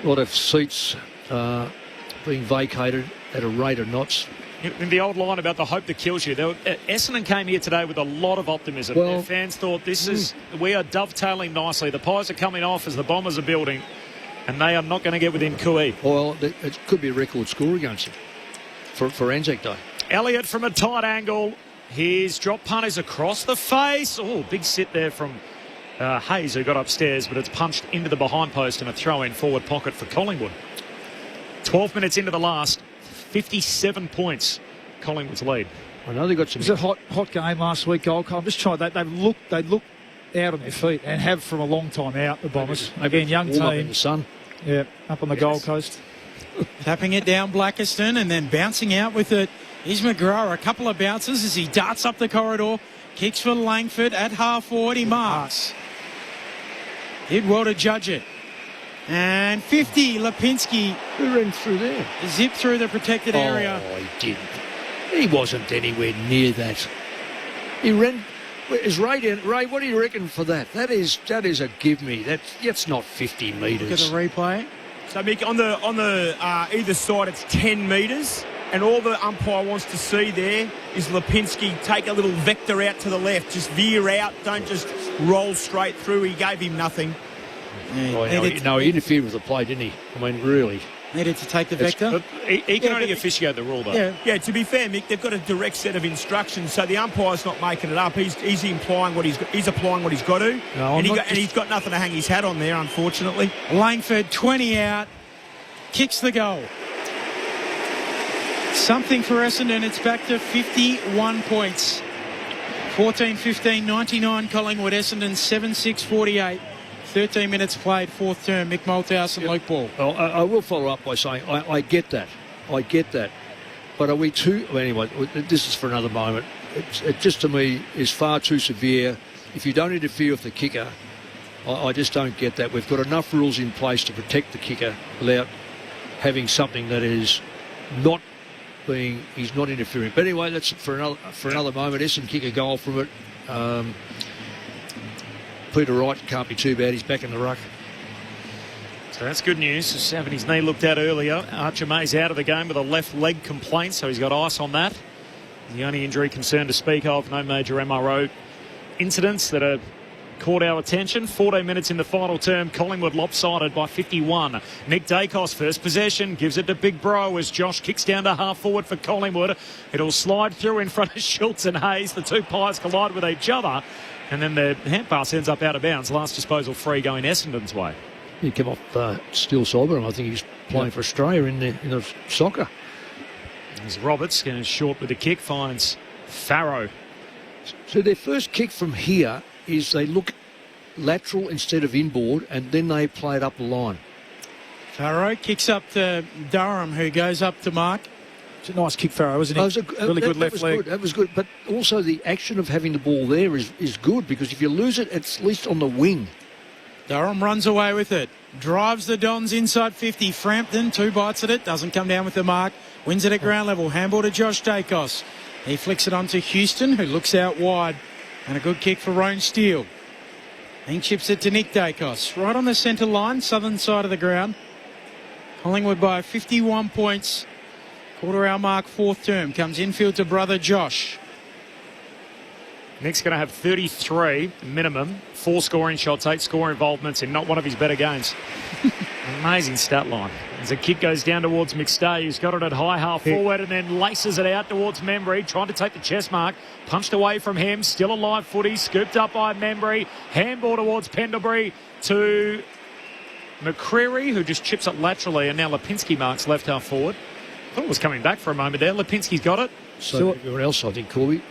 A lot of seats being vacated at a rate of knots. In the old line about the hope that kills you, Essendon came here today with a lot of optimism. Well, their fans thought we are dovetailing nicely. The Pies are coming off as the Bombers are building, and they are not going to get within Kui. Well, it could be a record score against them for Anzac Day. Elliott from a tight angle. His drop punt is across the face. Oh, big sit there from Hayes, who got upstairs, but it's punched into the behind post and a throw-in forward pocket for Collingwood. 12 minutes into the last, 57 points, Collingwood's lead. I know they got some. It was a hot game last week, Gold Coast. I'm just trying. They look out on their feet and have from a long time out. The Bombers again, young team. Up in the sun. Yeah, up on the Gold Coast. Tapping it down Blackiston and then bouncing out with it is McGrath. A couple of bounces as he darts up the corridor. Kicks for Langford at half forward. He marks. Did well to judge it. And 50, Lipinski. Who ran through there? Zipped through the protected area. Oh, he didn't. He wasn't anywhere near that. He ran. Is Ray, what do you reckon for that? That is a give me. That's not 50 metres. Look at the replay. So, Mick, on the either side, it's 10 metres. And all the umpire wants to see there is Lipinski take a little vector out to the left. Just veer out. Don't just roll straight through. He gave him nothing. Yeah, he interfered with the play, didn't he? I mean, really. Needed to take the vector. He can only officiate the rule, though. Yeah, to be fair, Mick, they've got a direct set of instructions, so the umpire's not making it up. He's implying what he's applying what he's got to. No, and he's got nothing to hang his hat on there, unfortunately. Langford, 20 out, kicks the goal. Something for Essendon. It's back to 51 points. 14-15, 99 Collingwood. Essendon 7-6, 48. 13 minutes played, fourth term. Mick Malthouse and Luke Ball. Well, I will follow up by saying I get that. I get that. But are we too... Well, anyway, this is for another moment. It just, to me, is far too severe. If you don't interfere with the kicker, I just don't get that. We've got enough rules in place to protect the kicker without having something that is not being... He's not interfering. But anyway, that's for another moment. Essendon kick a goal from it. Peter Wright can't be too bad. He's back in the ruck. So that's good news. Just having his knee looked at earlier. Archer May's out of the game with a left leg complaint, so he's got ice on that. The only injury concern to speak of, no major MRO incidents that are caught our attention. 14 minutes in the final term. Collingwood lopsided by 51. Nick Dacos first possession, gives it to Big Bro as Josh kicks down to half forward for Collingwood. It'll slide through in front of Schultz and Hayes. The two Pies collide with each other. And then the hand pass ends up out of bounds. Last disposal free going Essendon's way. He came off Steel Solber, and I think he's playing for Australia in the soccer. As Roberts getting short with the kick, finds Farrow. So their first kick from here is they look lateral instead of inboard, and then they play it up the line. Farrow kicks up to Durham, who goes up to mark. It's a nice kick, Farrow, isn't it? Really good left leg. That was good. But also the action of having the ball there is good, because if you lose it, it's at least on the wing. Durham runs away with it. Drives the Dons inside 50. Frampton, 2 bites at it. Doesn't come down with the mark. Wins it at ground level. Handball to Josh Dacos. He flicks it onto Houston, who looks out wide. And a good kick for Roan Steele. Then chips it to Nick Dacos. Right on the centre line, southern side of the ground. Collingwood by 51 points. Quarter-hour mark, fourth term. Comes infield to brother Josh. Nick's going to have 33 minimum. 4 scoring shots, 8 score involvements in not one of his better games. Amazing stat line. As the kick goes down towards McStay, who's got it at high half forward and then laces it out towards Membry, trying to take the chest mark. Punched away from him. Still a live footy. Scooped up by Membry. Handball towards Pendlebury to McCreary, who just chips it laterally, and now Lipinski marks left half forward. I thought it was coming back for a moment there. Lipinski's got it. So everyone else, I think, Corby.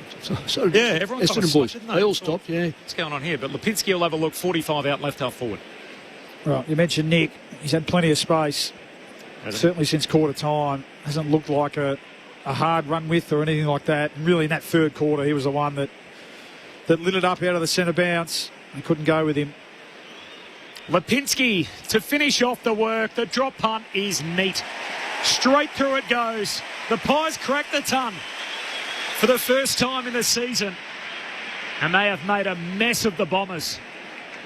So yeah, everyone kind of boys. They all stopped, yeah. What's going on here? But Lipinski will have a look. 45 out, left half forward. Right, you mentioned Nick. He's had plenty of space. Certainly since quarter time. Hasn't looked like a hard run with or anything like that. And really in that third quarter, he was the one that lit it up out of the centre bounce. They couldn't go with him. Lipinski to finish off the work. The drop punt is neat. Straight through it goes. The Pies crack the ton for the first time in the season. And they have made a mess of the Bombers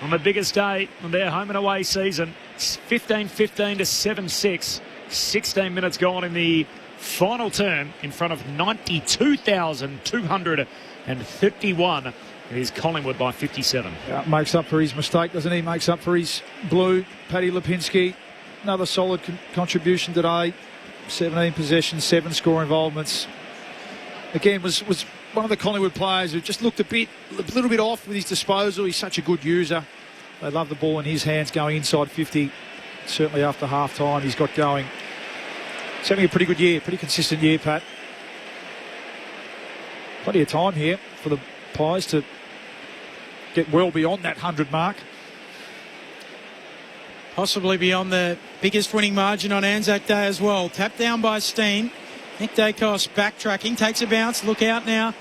on the biggest day of their home and away season. 15-15 to 7-6. 16 minutes gone in the final term in front of 92,251. It is Collingwood by 57. Yeah, makes up for his mistake, doesn't he? Makes up for his blue. Paddy Lipinski, another solid contribution today. 17 possessions, 7 score involvements. Again, was one of the Collingwood players who just looked a little bit off with his disposal. He's such a good user. They love the ball in his hands going inside 50. Certainly after half-time he's got going. He's having a pretty good year, pretty consistent year, Pat. Plenty of time here for the Pies to get well beyond that 100 mark. Possibly beyond the biggest winning margin on Anzac Day as well. Tapped down by Steen. Nick Dacos backtracking, takes a bounce, look out now.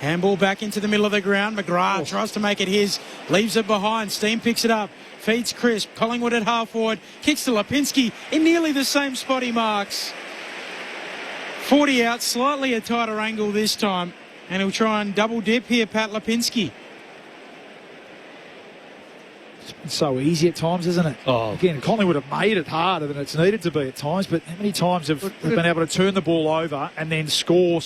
Handball back into the middle of the ground. McGrath tries to make it his, leaves it behind. Steen picks it up, feeds Crisp. Collingwood at half forward, kicks to Lipinski in nearly the same spot he marks. 40 out, slightly a tighter angle this time. And he'll try and double dip here, Pat Lipinski. It's so easy at times, isn't it? Oh. Again, Collingwood have made it harder than it's needed to be at times, but how many times have they been able to turn the ball over and then score,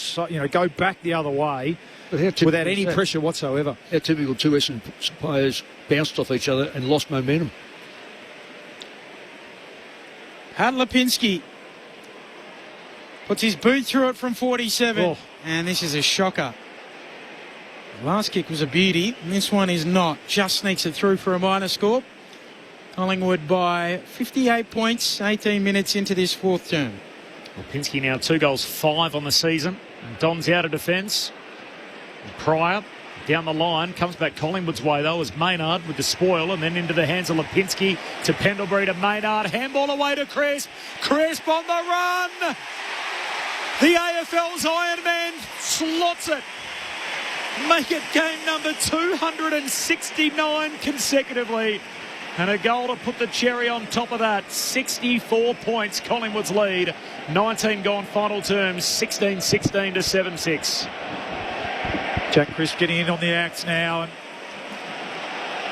go back the other way without any pressure whatsoever? How typical two Essendon players bounced off each other and lost momentum. Pat Lipinski puts his boot through it from 47. Oh. And this is a shocker. The last kick was a beauty. And this one is not. Just sneaks it through for a minor score. Collingwood by 58 points, 18 minutes into this fourth term. Lipinski now 2 goals, 5 on the season. And Don's out of defence. Pryor down the line, comes back Collingwood's way though as Maynard with the spoil, and then into the hands of Lipinski to Pendlebury to Maynard, handball away to Crisp on the run, the AFL's Iron Man slots it, make it game number 269 consecutively, and a goal to put the cherry on top of that. 64 points Collingwood's lead, 19 gone final terms, 16-16 to 7-6. Jack Crisp getting in on the act now, and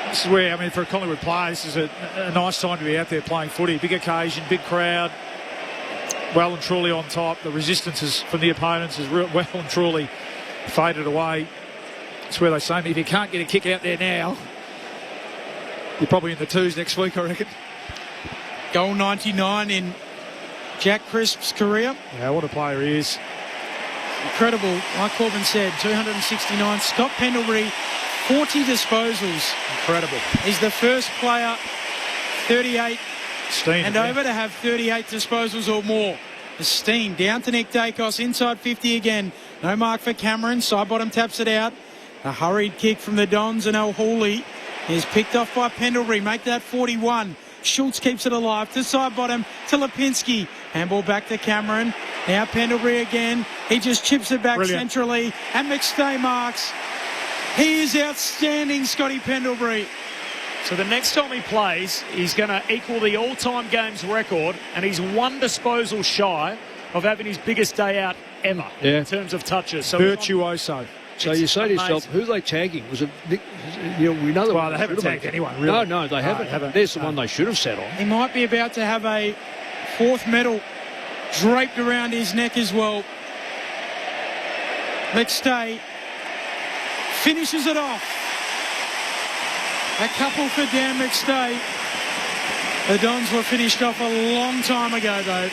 this is where, for a Collingwood player, this is a nice time to be out there playing footy. Big occasion, big crowd, well and truly on top. The resistance from the opponents is well and truly faded away. It's where they say, if you can't get a kick out there now, you're probably in the twos next week, I reckon. Goal 99 in Jack Crisp's career. Yeah, what a player he is. Incredible, like Corbin said, 269. Scott Pendlebury, 40 disposals. Incredible. He's the first player, 38 Steen, and over to have 38 disposals or more. The Steen down to Nick Dacos, inside 50 again. No mark for Cameron, side bottom taps it out. A hurried kick from the Dons, and El Hawley is picked off by Pendlebury. Make that 41. Schultz keeps it alive to side bottom to Lipinski. Handball back to Cameron. Now Pendlebury again. He just chips it back centrally. And McStay marks. He is outstanding, Scotty Pendlebury. So the next time he plays, he's going to equal the all-time games record, and he's 1 disposal shy of having his biggest day out ever in terms of touches. So virtuoso. So you say to yourself, who are they tagging? Was it Nick? We know that. Well, they haven't tagged anyone, really. No, they haven't. There's the one they should have sat on. He might be about to have a 4th medal draped around his neck as well. McStay finishes it off. A couple for Dan McStay. The Dons were finished off a long time ago, though.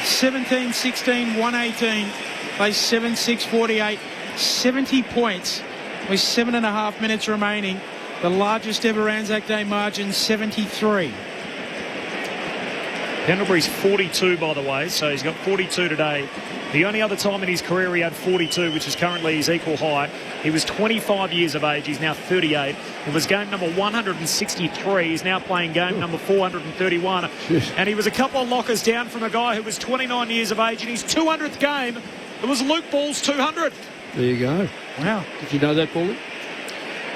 17-16, 118. They 7-6-48. 70 points with 7.5 minutes remaining. The largest ever Anzac Day margin, 73. Pendlebury's 42, by the way, so he's got 42 today. The only other time in his career he had 42, which is currently his equal high, he was 25 years of age. He's now 38. It was game number 163. He's now playing game number 431. And he was a couple of lockers down from a guy who was 29 years of age in his 200th game. It was Luke Ball's 200th. There you go. Wow. Did you know that, Paulie?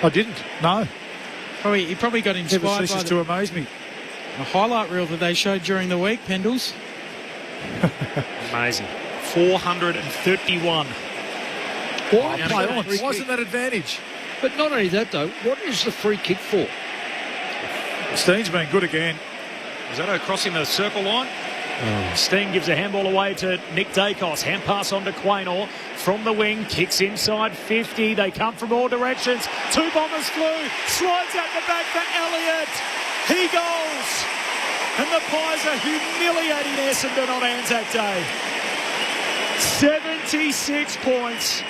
I didn't. No. He probably got inspired by to amaze me. A highlight reel that they showed during the week, Pendles. Amazing. 431. Why isn't that advantage? But not only that, though, what is the free kick for? Steen's been good again. Is that crossing the circle line? Steen gives a handball away to Nick Dacos. Hand pass on to Quaynor from the wing. Kicks inside 50. They come from all directions. 2 Bombers flew. Slides out the back for Elliott. He goes. And the Pies are humiliating Essendon on Anzac Day. 76 points.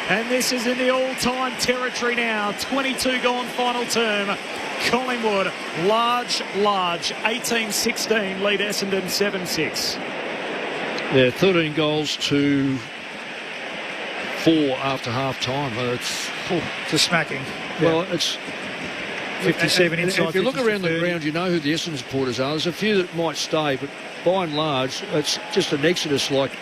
And this is in the all-time territory now. 22 gone final term. Collingwood, large, 18-16, lead Essendon 7-6. Yeah, 13 goals to 4 after half-time. It's a smacking. Well, it's 57 inside. If you look around the ground, you know who the Essendon supporters are. There's a few that might stay, but by and large, it's just an exodus like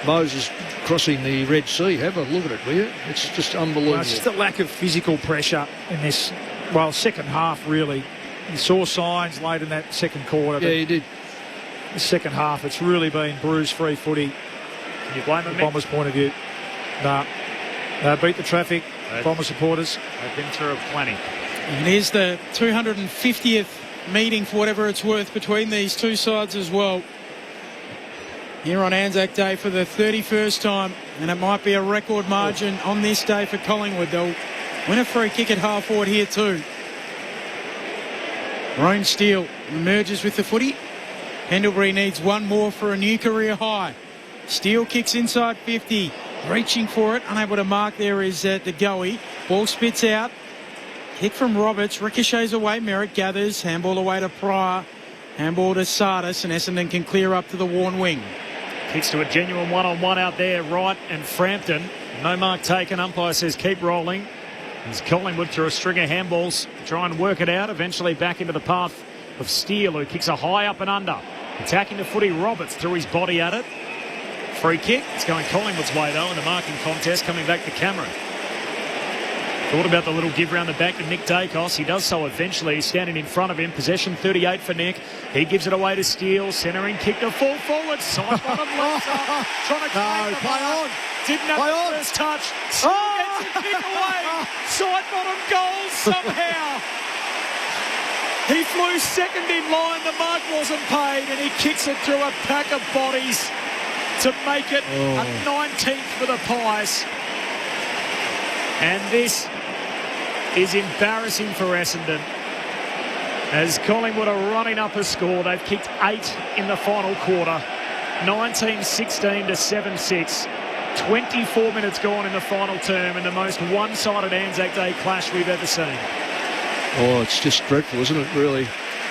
Moses crossing the Red Sea. Have a look at it, will you? It's just unbelievable. Well, it's just a lack of physical pressure in this, second half, really. You saw signs late in that second quarter. Yeah, you did. The second half, it's really been bruise-free footy. Can you blame them? Bombers' point of view. No. Beat the traffic. Bomber supporters. They've been through plenty. And here's the 250th meeting, for whatever it's worth, between these two sides as well. Here on Anzac Day for the 31st time, and it might be a record margin on this day for Collingwood. They'll win a free kick at half forward here too. Rone Steele emerges with the footy. Pendlebury needs one more for a new career high. Steele kicks inside 50, reaching for it, unable to mark. There is De Goey. Ball spits out. Kick from Roberts, ricochets away. Merritt gathers, handball away to Pryor. Handball to Sardis, and Essendon can clear up to the worn wing. Kicks to a genuine one-on-one out there, Wright and Frampton. No mark taken. Umpire says keep rolling. As Collingwood through a string of handballs, try and work it out. Eventually back into the path of Steele, who kicks a high up and under. Attacking the footy, Roberts threw his body at it. Free kick. It's going Collingwood's way though in the marking contest, coming back to Cameron. Thought about the little give round the back to Nick Dacos. He does so eventually. He's standing in front of him. Possession 38 for Nick. He gives it away to Steele. Centering kick to full forward. Side bottom left up. Trying to play on. Didn't have the first touch. Steele gets the kick away. Side bottom goal somehow. He flew second in line. The mark wasn't paid, and he kicks it through a pack of bodies to make it a 19th for the Pies. And this is embarrassing for Essendon. As Collingwood are running up a score, they've kicked 8 in the final quarter. 19-16 to 7-6. 24 minutes gone in the final term, and the most one-sided Anzac Day clash we've ever seen. Oh, it's just dreadful, isn't it, really?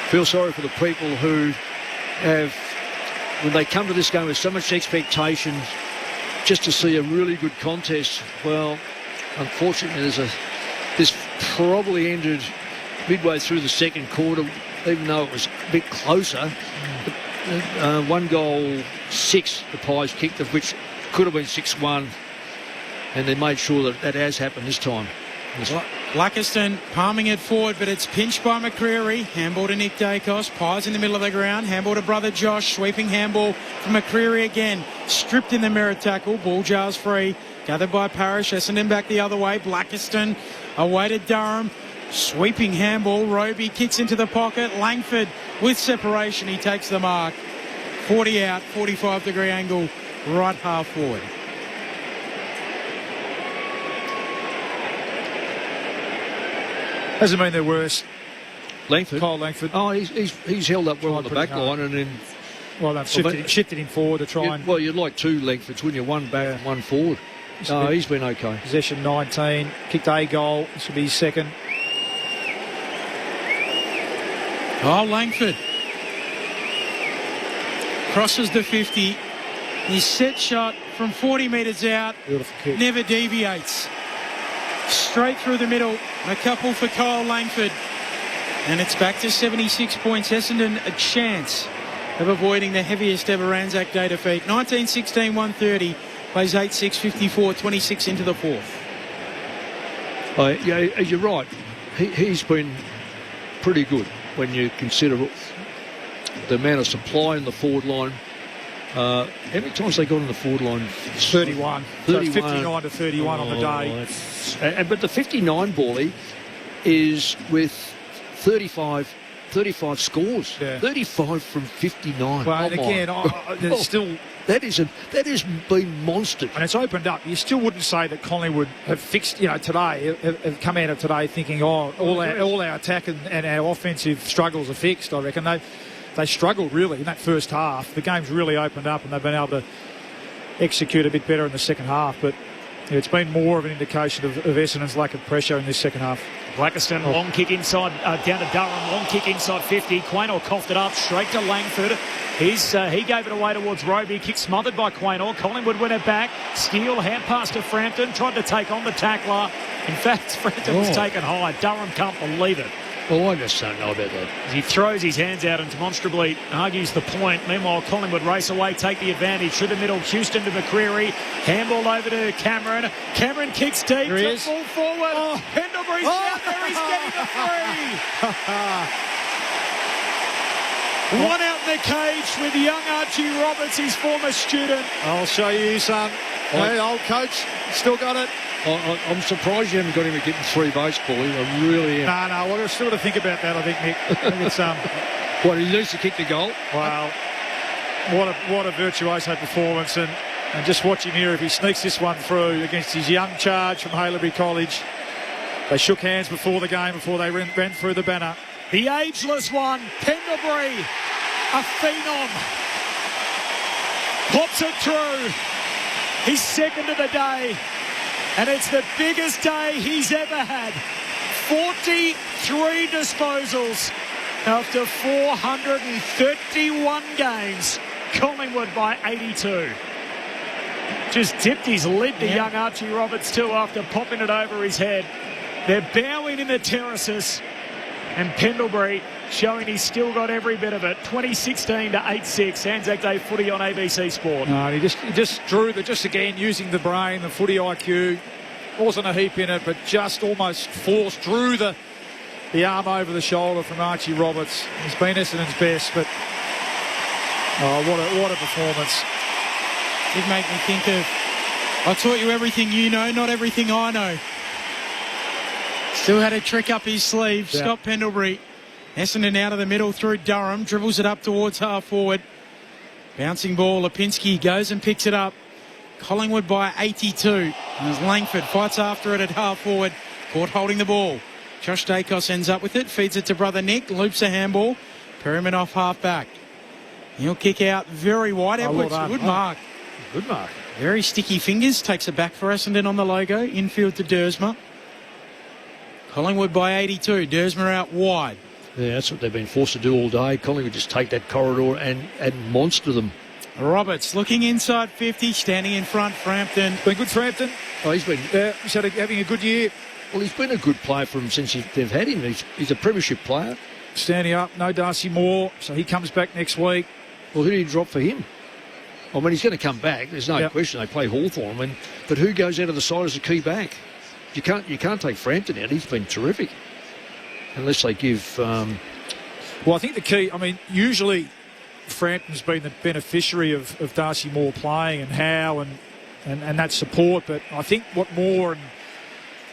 Feel sorry for the people who have, when they come to this game with so much expectation, just to see a really good contest. Well, unfortunately, this probably ended midway through the second quarter, even though it was a bit closer. 1-6, the Pies kicked, of which could have been 6-1, and they made sure that has happened this time. Blackiston palming it forward, but it's pinched by McCreery. Handball to Nick Dacos. Pies in the middle of the ground. Handball to brother Josh. Sweeping handball from McCreery again. Stripped in the Merritt tackle. Ball jars free. Gathered by Parrish. Essendon back the other way. Blackiston away to Durham. Sweeping handball. Roby kicks into the pocket. Langford with separation. He takes the mark. 40 out. 45-degree angle. Right half forward. Hasn't been their worst. Langford. Kyle Langford. Oh, he's held up well on the back line, and then shifted him forward to try and. Well, you'd like two Langfords, wouldn't you? One back and one forward. No, he's been okay. Possession 19. Kicked a goal. This will be his second. Oh, Langford crosses the 50. His set shot from 40 metres out. Beautiful kick. Never deviates. Straight through the middle. A couple for Kyle Langford. And it's back to 76 points. Essendon a chance of avoiding the heaviest ever Anzac Day defeat. 19-16, 130. Plays 8-6, 54, 26 into the fourth. Yeah, you're right. He's been pretty good when you consider the amount of supply in the forward line. How many times they got on the forward line? 31. 31. So 59 to 31 on the day. But the 59 Bally is with 35 scores. Yeah. 35 from 59. Well, and again, there's still... That has been monstered. And it's opened up. You still wouldn't say that Collingwood have fixed, today, have come out of today thinking, all our attack and our offensive struggles are fixed, I reckon. They struggled, really, in that first half. The game's really opened up and they've been able to execute a bit better in the second half. But it's been more of an indication of Essendon's lack of pressure in this second half. Blackiston, long kick inside, down to Durham, long kick inside 50. Quaynor coughed it up, straight to Langford. He gave it away towards Roby. Kick smothered by Quaynor. Collingwood win it back. Steele, hand pass to Frampton, tried to take on the tackler. In fact, Frampton was taken high. Durham can't believe it. Well, I just don't know about that. He throws his hands out and demonstrably argues the point. Meanwhile, Collingwood race away, take the advantage through the middle. Houston to McCreery. Handball over to Cameron. Cameron kicks deep. To full forward. Pendlebury's out there. He's getting the free. One out in the cage with young Archie Roberts, his former student. I'll show you, son. Hey, old coach, still got it. I'm surprised you haven't got him at getting 3 votes, Paulie. I really am. No, we've still got to think about that, I think, Nick. I think it's, What, he needs to kick the goal? Well, what a virtuoso performance. And just watch him here if he sneaks this one through against his young charge from Haileybury College. They shook hands before the game, before they ran through the banner. The ageless one, Pendlebury, a phenom, pops it through. He's second of the day, and it's the biggest day he's ever had. 43 disposals after 431 games. Collingwood by 82. Just tipped his lid to young Archie Roberts too after popping it over his head. They're bowing in the terraces, and Pendlebury showing he's still got every bit of it. 2016 to 8-6, Anzac Day footy on ABC Sport. No, he just drew just again using the brain, the footy IQ. Wasn't a heap in it, but just almost drew the arm over the shoulder from Archie Roberts. He's been Essendon's best, but what a performance. Did make me think of, I taught you everything you know, not everything I know. Still had a trick up his sleeve. Yeah. Scott Pendlebury. Essendon out of the middle through Durham. Dribbles it up towards half forward. Bouncing ball. Lipinski goes and picks it up. Collingwood by 82. As Langford fights after it at half forward. Caught holding the ball. Josh Dacos ends up with it. Feeds it to brother Nick. Loops a handball. Perryman off half back. He'll kick out very wide. Edwards, good mark. Good mark. Very sticky fingers. Takes it back for Essendon on the logo. Infield to Dersma. Collingwood by 82. Dersma out wide. Yeah, that's what they've been forced to do all day. Collingwood just take that corridor and monster them. Roberts looking inside 50, standing in front. Frampton. Been good for Frampton. Oh, he's been having a good year. Well, he's been a good player for them since they've had him. He's a premiership player. Standing up, no Darcy Moore, so he comes back next week. Well, who do you drop for him? I mean, he's going to come back. There's no question. They play Hawthorn, but who goes out of the side as a key back? You can't take Frampton out. He's been terrific. Unless they give... Well, I think the key... I mean, usually Frampton's been the beneficiary of Darcy Moore playing and Howe and that support, but I think what Moore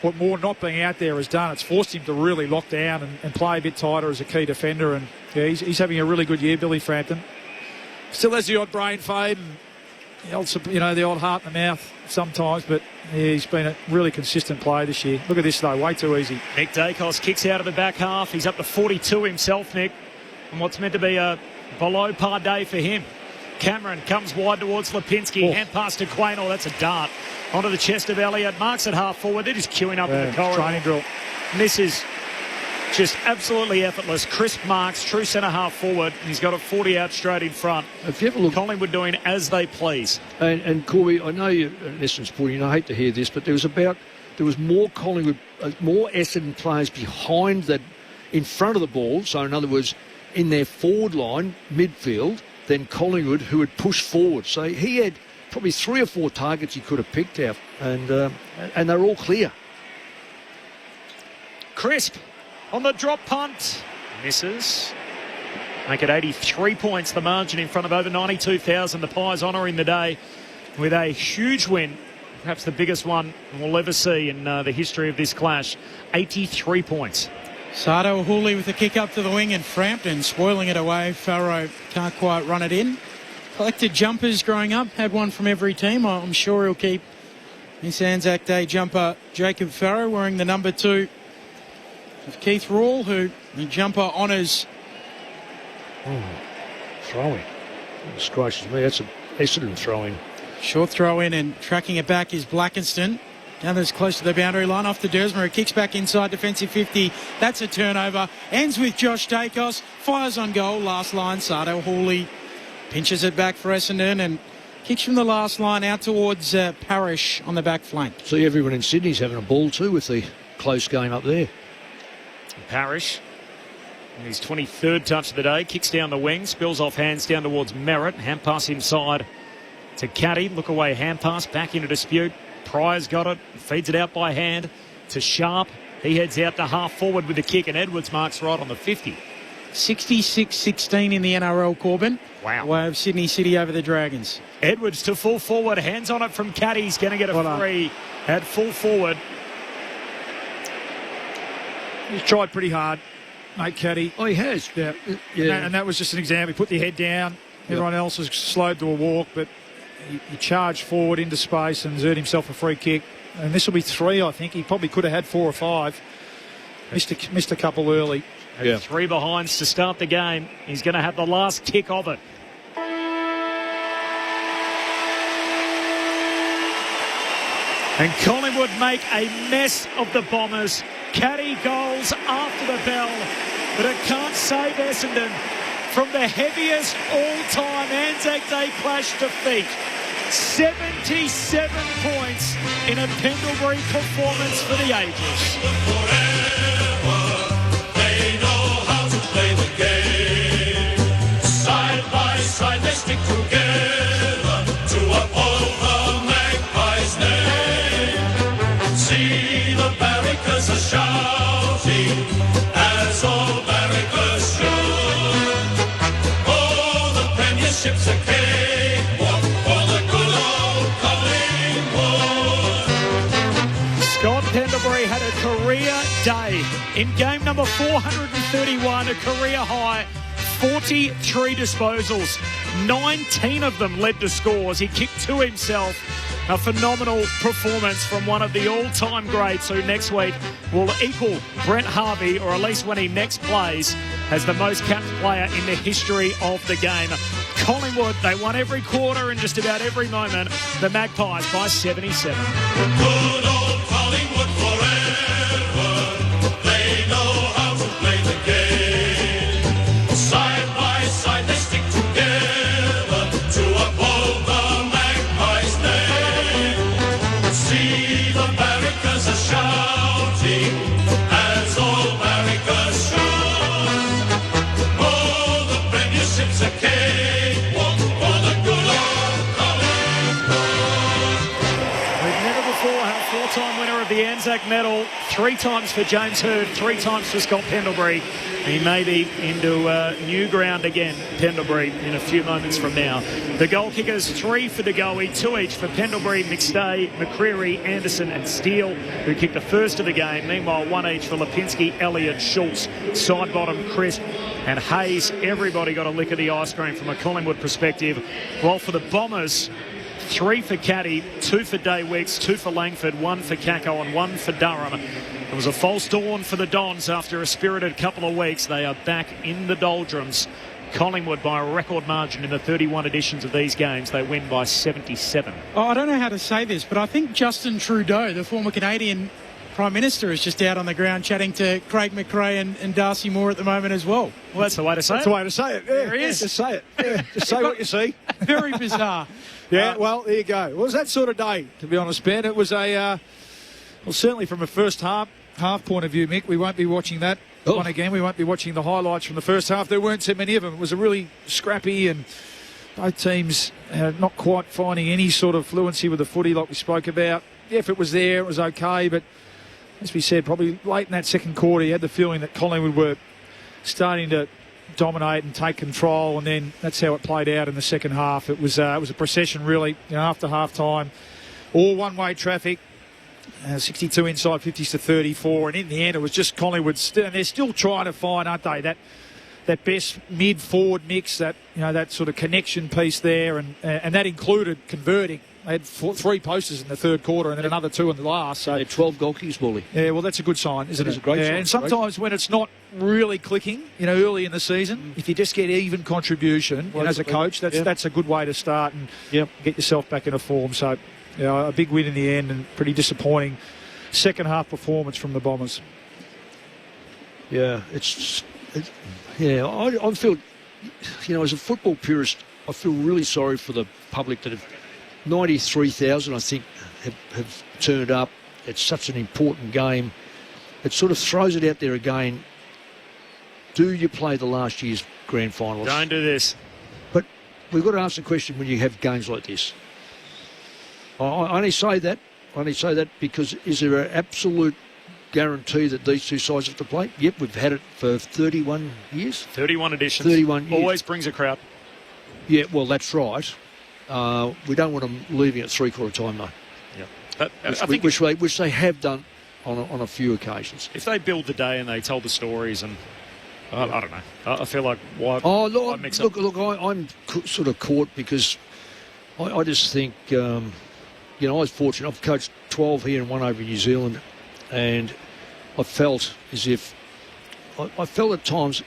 not being out there has done, it's forced him to really lock down and play a bit tighter as a key defender, and he's having a really good year, Billy Frampton. Still has the odd brain fade and the odd heart in the mouth sometimes, but he's been a really consistent player this year. Look at this, though, way too easy. Nick Dacos kicks out of the back half. He's up to 42 himself, Nick, and what's meant to be a below par day for him. Cameron comes wide towards Lipinski. Hand pass to Quaynor. That's a dart onto the chest of Elliott. Marks at half forward. They're just queuing up in the corridor. Training drill. And this is just absolutely effortless. Crisp marks, true centre half forward. And he's got a 40 out straight in front. If you ever look, Collingwood doing as they please. And Corby, I know you're an Essendon supporter, I hate to hear this, but there was more Collingwood, more Essendon players behind that, in front of the ball. So in other words, in their forward line, midfield, than Collingwood, who had pushed forward. So he had probably 3 or 4 targets he could have picked out, and they're all clear. Crisp on the drop punt. Misses. Make it 83 points, the margin in front of over 92,000. The Pies honouring the day with a huge win, perhaps the biggest one we'll ever see in the history of this clash. 83 points. Sardo Hooley with a kick up to the wing, and Frampton spoiling it away. Farrow can't quite run it in. Collected jumpers growing up, had one from every team. I'm sure he'll keep this Anzac Day jumper. Jacob Farrow wearing the number 2 of Keith Rawle, who the jumper honours. Throwing. Goodness gracious me, that's a Essendon throwing. Short throw in, and tracking it back is Blackiston. Down as close to the boundary line, off to Dersma, who kicks back inside defensive 50. That's a turnover. Ends with Josh Dacos. Fires on goal. Last line, Sardo Hooley pinches it back for Essendon and kicks from the last line out towards Parrish on the back flank. See, everyone in Sydney's having a ball too with the close game up there. Parrish, his 23rd touch of the day, kicks down the wing, spills off hands down towards Merritt. Hand pass inside to Caddy. Look away, hand pass back into dispute. Pryor's got it, feeds it out by hand to Sharp. He heads out to half forward with the kick, and Edwards marks right on the 50. 66-16 in the NRL, Corbin. Wow. Way of Sydney City over the Dragons. Edwards to full forward, hands on it from Caddy. He's going to get a free at full forward. He's tried pretty hard, mate, Caddy. Oh, he has. Yeah. And that was just an example. He put the head down. Everyone else has slowed to a walk, but he charged forward into space and earned himself a free kick. And this will be 3, I think. He probably could have had 4 or 5. Missed a couple early. Yeah. 3 behinds to start the game. He's going to have the last kick of it. And Collingwood make a mess of the Bombers. Caddy goals after the bell, but it can't save Essendon from the heaviest all-time Anzac Day clash defeat. 77 points in a Pendlebury performance for the ages. They know how to play the game. Side by side they stick together to uphold the Magpies' name. See the barricades are shouting as all barricades should. Oh, the premiership's a cakewalk for the good old Collingwood. Scott Pendlebury had a career day. In game number 431, a career high, 43 disposals. 19 of them led to scores. He kicked 2 himself. A phenomenal performance from one of the all-time greats who next week will equal Brent Harvey, or at least when he next plays, as the most capped player in the history of the game. Collingwood, they won every quarter and just about every moment. The Magpies by 77. Good old Collingwood forever. They know how to play the game. Side by side they stick together to uphold the Magpies' name. See the barricades are shouting as all barricades should. Oh, the premiership's a cakewalk for the good old Collingwood. We've never before had a 4-time winner of the Anzac medal. 3 times for James Hird, 3 times for Scott Pendlebury. He may be into new ground again, Pendlebury, in a few moments from now. The goal kickers, 3 for De Goey, 2 each for Pendlebury, McStay, McCreery, Anderson and Steele, who kicked the first of the game. Meanwhile, 1 each for Lipinski, Elliott, Schultz, Sidebottom, Crisp and Hayes. Everybody got a lick of the ice cream from a Collingwood perspective. While for the Bombers, 3 for Caddy, 2 for Day Wicks, 2 for Langford, 1 for Kako and 1 for Durham. It was a false dawn for the Dons after a spirited couple of weeks. They are back in the doldrums. Collingwood by a record margin in the 31 editions of these games. They win by 77. Oh, I don't know how to say this, but I think Justin Trudeau, the former Canadian Prime Minister, is just out on the ground chatting to Craig McRae and Darcy Moore at the moment as well. Well, that's the way to say it. That's the way to say it. Yeah, there he is. Just say it. Yeah, just say what you see. Very bizarre. Yeah, well, there you go. It was that sort of day, to be honest, Ben. It was well, certainly from a first half point of view, Mick, we won't be watching that one again. We won't be watching the highlights from the first half. There weren't so many of them. It was a really scrappy, and both teams not quite finding any sort of fluency with the footy like we spoke about. The effort was there. It was okay, but as we said, probably late in that second quarter, you had the feeling that Collingwood were starting to dominate and take control, and then that's how it played out in the second half. It was a procession, really, after half-time. All one-way traffic, 62 inside, 50s to 34, and in the end it was just Collingwood. And they're still trying to find, aren't they, that best mid-forward mix, that that sort of connection piece there, and that included converting. They had 3 posters in the third quarter and then another 2 in the last. So 12 goal kicks, Bully. Yeah, well, that's a good sign, isn't it? It's a great sign. And sometimes when it's not really clicking, early in the season, if you just get even contribution, as a coach, that's a good way to start and get yourself back into form. So, a big win in the end and pretty disappointing second half performance from the Bombers. Yeah, I feel, as a football purist, I feel really sorry for the public that have 93,000, I think, have turned up. It's such an important game. It sort of throws it out there again. Do you play the last year's grand finals? Don't do this. But we've got to ask the question when you have games like this. I only say that because is there an absolute guarantee that these two sides have to play? Yep, we've had it for 31 years. 31 editions. 31 years. Always brings a crowd. Yeah, well, that's right. We don't want them leaving at three-quarter time, though. Yeah. Which they have done on a few occasions. If they build the day and they tell the stories, and I don't know, I feel like why? Oh, why mix up? look, I'm sort of caught because I just think, I was fortunate. I've coached 12 here and one over in New Zealand, and I felt as if I felt at times,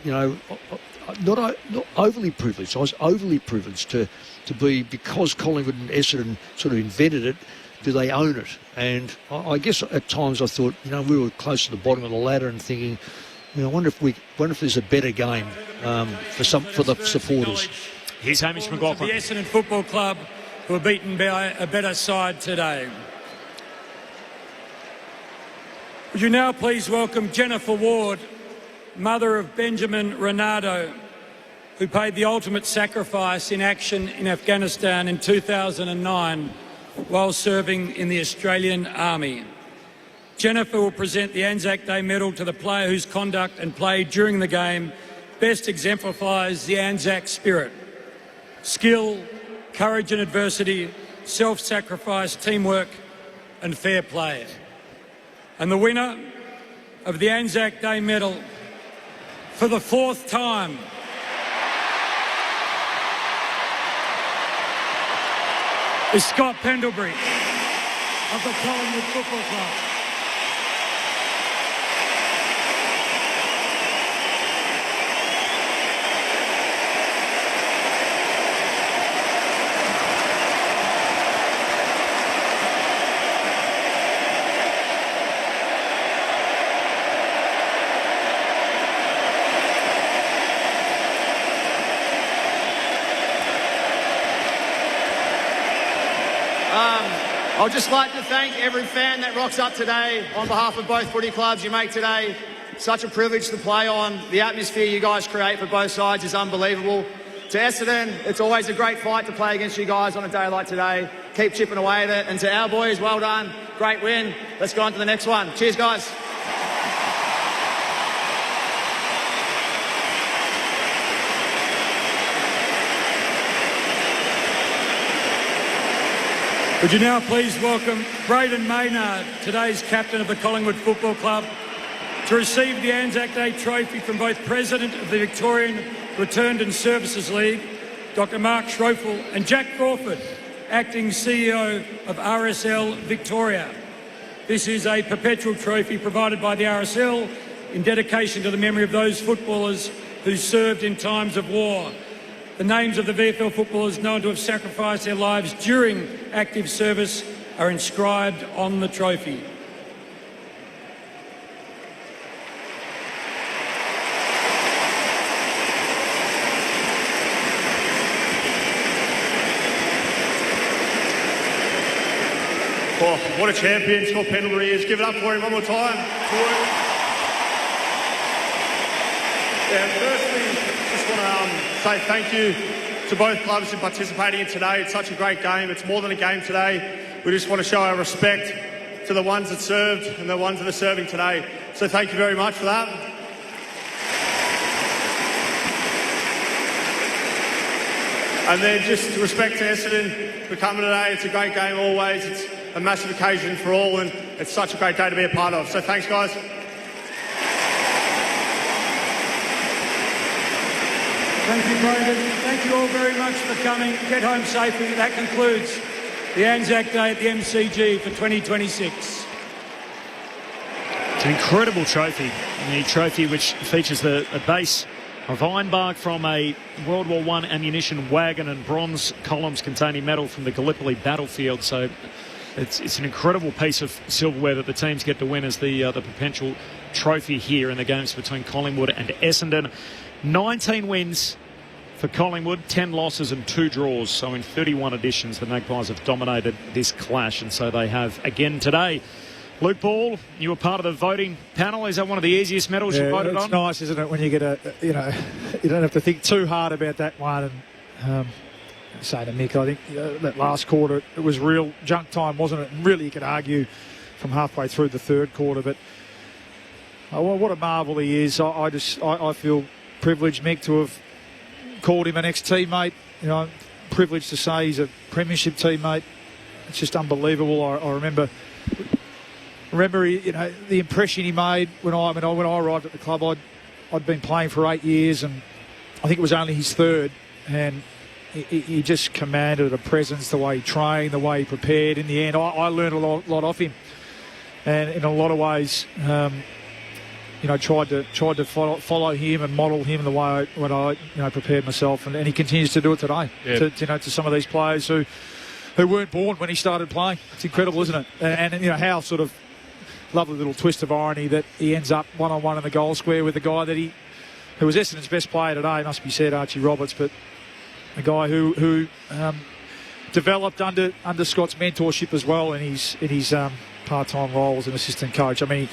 not overly privileged. I was overly privileged to be, because Collingwood and Essendon sort of invented it. Do they own it? And I guess at times I thought, we were close to the bottom of the ladder and thinking, I wonder if there's a better game for the supporters. Here's Hamish McLaughlin. The Essendon Football Club, who are beaten by a better side today. Would you now please welcome Jennifer Ward, mother of Benjamin Renato, who paid the ultimate sacrifice in action in Afghanistan in 2009 while serving in the Australian Army. Jennifer will present the Anzac Day medal to the player whose conduct and play during the game best exemplifies the Anzac spirit. Skill, courage in adversity, self-sacrifice, teamwork and fair play. And the winner of the Anzac Day medal for the fourth time is Scott Pendlebury of the Collingwood Football Club. I'd just like to thank every fan that rocks up today on behalf of both footy clubs. You make today such a privilege to play on. The atmosphere you guys create for both sides is unbelievable. To Essendon, it's always a great fight to play against you guys on a day like today. Keep chipping away at it. And to our boys, well done. Great win. Let's go on to the next one. Cheers, guys. Would you now please welcome Braden Maynard, today's captain of the Collingwood Football Club, to receive the Anzac Day trophy from both President of the Victorian Returned and Services League, Dr. Mark Schroeffel, and Jack Crawford, acting CEO of RSL Victoria. This is a perpetual trophy provided by the RSL in dedication to the memory of those footballers who served in times of war. The names of the VFL footballers known to have sacrificed their lives during active service are inscribed on the trophy. Oh, what a champion Scott Pendlebury is. Give it up for him one more time. Firstly, just want to say thank you to both clubs for participating in today. It's such a great game. It's more than a game today. We just want to show our respect to the ones that served and the ones that are serving today. So thank you very much for that. And then just respect to Essendon for coming today. It's a great game always. It's a massive occasion for all, and it's such a great day to be a part of. So thanks, guys. Thank you, Braden. Thank you all very much for coming. Get home safely. That concludes the Anzac Day at the MCG for 2026. It's an incredible trophy. The trophy which features a base of ironbark from a World War I ammunition wagon and bronze columns containing metal from the Gallipoli battlefield. So it's an incredible piece of silverware that the teams get to win as the perpetual trophy here in the games between Collingwood and Essendon. 19 wins for Collingwood, 10 losses and 2 draws. So in 31 editions, the Magpies have dominated this clash, and so they have again today. Luke Ball, you were part of the voting panel. Is that one of the easiest medals you voted on? It's nice, isn't it, when you get you don't have to think too hard about that one. And say to Mick, I think that last quarter, it was real junk time, wasn't it? And really, you could argue from halfway through the third quarter. But what a marvel he is. I feel privileged, Mick, to have called him an ex-teammate. You know, privileged to say he's a premiership teammate. It's just unbelievable. I remember the impression he made when I arrived at the club. I'd been playing for 8 years, and I think it was only his third, and he just commanded a presence, the way he trained, the way he prepared. In the end, I learned a lot off him, and in a lot of ways, tried to follow him and model him the way I prepared myself, and he continues to do it today. Yeah. To some of these players who weren't born when he started playing. It's incredible, isn't it? And how sort of lovely little twist of irony that he ends up one-on-one in the goal square with the guy who was Essendon's best player today, must be said, Archie Roberts, but a guy who developed under Scott's mentorship as well in his part-time role as an assistant coach. I mean,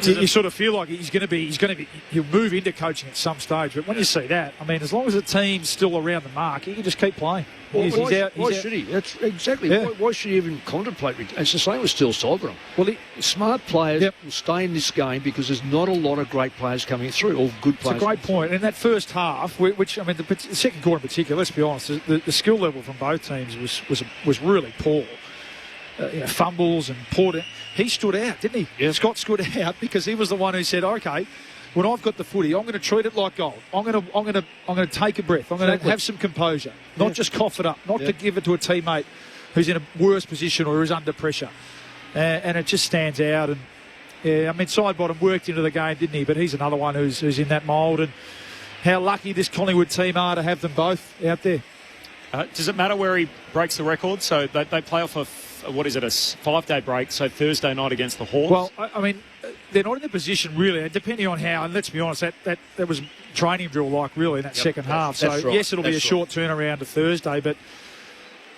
you sort of feel like he'll move into coaching at some stage. But when you see that, I mean, as long as the team's still around the mark, he can just keep playing. Why should he? That's exactly. Yeah. Why should he even contemplate? It's the same with Steele Solgren. Well, smart players will stay in this game because there's not a lot of great players coming through, or good players. It's a great point. In that first half, which I mean, the second quarter in particular, let's be honest, the skill level from both teams was really poor. Fumbles and poor. He stood out, didn't he? Yeah. Scott stood out because he was the one who said, "Okay, when I've got the footy, I'm going to treat it like gold. I'm going to take a breath. I'm going to have some composure, not just cough it up, not to give it to a teammate who's in a worse position or who's under pressure." And it just stands out. And I mean, Sidebottom worked into the game, didn't he? But he's another one who's in that mould. And how lucky this Collingwood team are to have them both out there. Does it matter where he breaks the record? So they play off a 5-day break, so Thursday night against the Hawks? Well, I mean, they're not in the position really, depending on how, and let's be honest, that was training drill like really in that second half. So right. Yes, it'll be a short turnaround to Thursday, but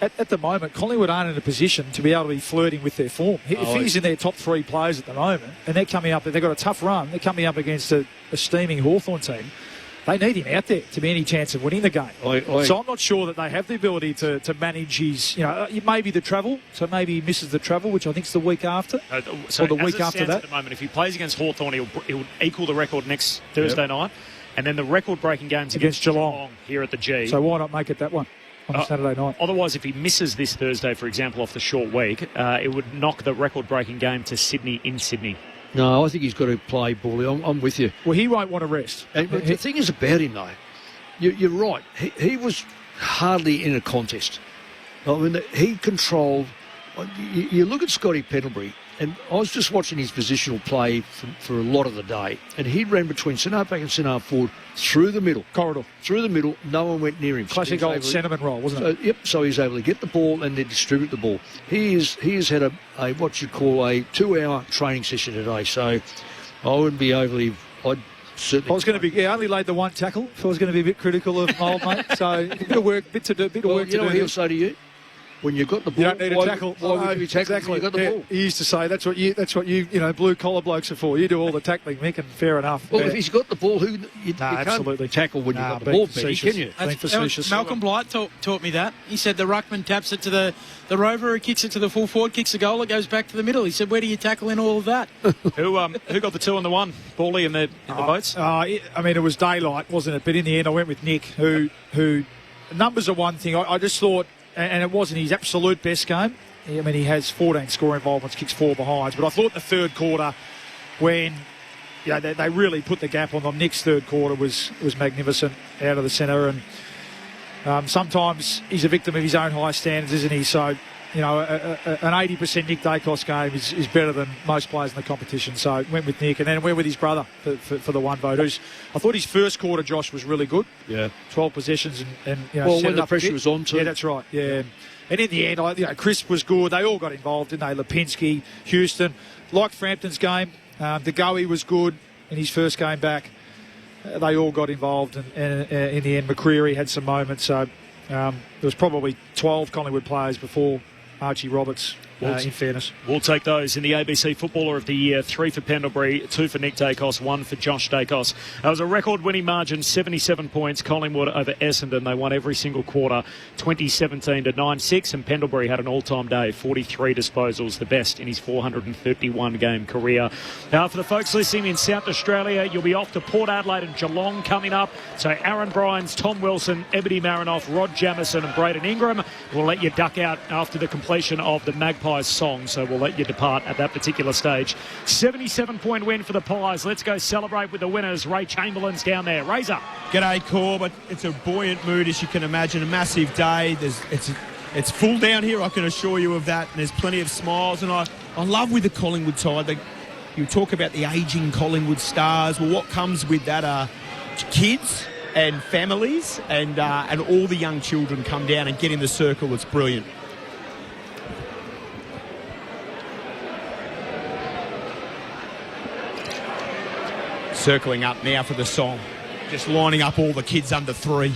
at the moment, Collingwood aren't in a position to be able to be flirting with their form. If he's in their top three players at the moment, and they're coming up, they've got a tough run, they're coming up against a steaming Hawthorn team, they need him out there to be any chance of winning the game. So I'm not sure that they have the ability to manage his, maybe the travel. So maybe he misses the travel, which I think is the week after, or the week after that. At the moment, if he plays against Hawthorn, he'll equal the record next Thursday night, and then the record-breaking games against Geelong here at the G. So why not make it that one on Saturday night? Otherwise, if he misses this Thursday, for example, off the short week, it would knock the record-breaking game to Sydney in Sydney. No, I think he's got to play, Bally. I'm with you. Well, he won't want to rest. And the thing is about him, though, you're right. He was hardly in a contest. I mean, he controlled. You look at Scotty Pendlebury, and I was just watching his positional play for a lot of the day, and he ran between centre-back and centre forward through the middle. Corridor. Through the middle, no one went near him. Classic old centreman role, wasn't it? Yep, so he was able to get the ball and then distribute the ball. He has had a what you call a 2-hour training session today, so I wouldn't be overly... I was going to be... I only laid the one tackle, so I was going to be a bit critical of my old mate, so a bit of work, bit of work to do. You know what he'll say to you? When you've got the ball, you don't need a tackle. Why would you tackle exactly. When you've got the ball? He used to say that's what you blue collar blokes are for. You do all the tackling, Mick, and fair enough. Well, if he's got the ball, you can't tackle when you've got the ball, Benny, can you? Malcolm Blight taught me that. He said the ruckman taps it to the rover, who kicks it to the full forward, kicks the goal, it goes back to the middle. He said, where do you tackle in all of that? Who got the 2 and the 1? Bally in the boats? I mean, it was daylight, wasn't it? But in the end, I went with Nick, who numbers are one thing. I just thought. And it wasn't his absolute best game. I mean, he has 14 score involvements, kicks 4 behinds. But I thought the third quarter, when they really put the gap on them, Nick's third quarter was magnificent out of the centre. And sometimes he's a victim of his own high standards, isn't he? So, an 80% Nick Dacos game is better than most players in the competition. So went with Nick, and then went with his brother for the one vote. I thought his first quarter, Josh, was really good. Yeah, 12 possessions, and when the pressure was on too. Yeah, that's right. Yeah, and in the end, Crisp was good. They all got involved, didn't they? Lipinski, Houston, like Frampton's game. DeGoey was good in his first game back. They all got involved, and in the end, McCreary had some moments. So there was probably 12 Collingwood players before Archie Roberts in fairness. We'll take those in the ABC Footballer of the Year. 3 for Pendlebury, 2 for Nick Dacos, 1 for Josh Dacos. That was a record-winning margin, 77 points. Collingwood over Essendon. They won every single quarter, 2017 to 9-6, and Pendlebury had an all-time day, 43 disposals, the best in his 431-game career. Now, for the folks listening in South Australia, you'll be off to Port Adelaide and Geelong coming up. So Aaron Bryans, Tom Wilson, Ebony Marinoff, Rod Jamieson and Braden Ingram will let you duck out after the completion of the Magpies song, so we'll let you depart at that particular stage. 77-point win for the Pies. Let's go celebrate with the winners. Ray Chamberlain's down there. Razor. G'day, Corb. It's a buoyant mood, as you can imagine. A massive day. It's full down here, I can assure you of that. And there's plenty of smiles. And I love with the Collingwood side. You talk about the ageing Collingwood stars. Well, what comes with that are kids and families, and all the young children come down and get in the circle. It's brilliant. Circling up now for the song. Just lining up all the kids under 3.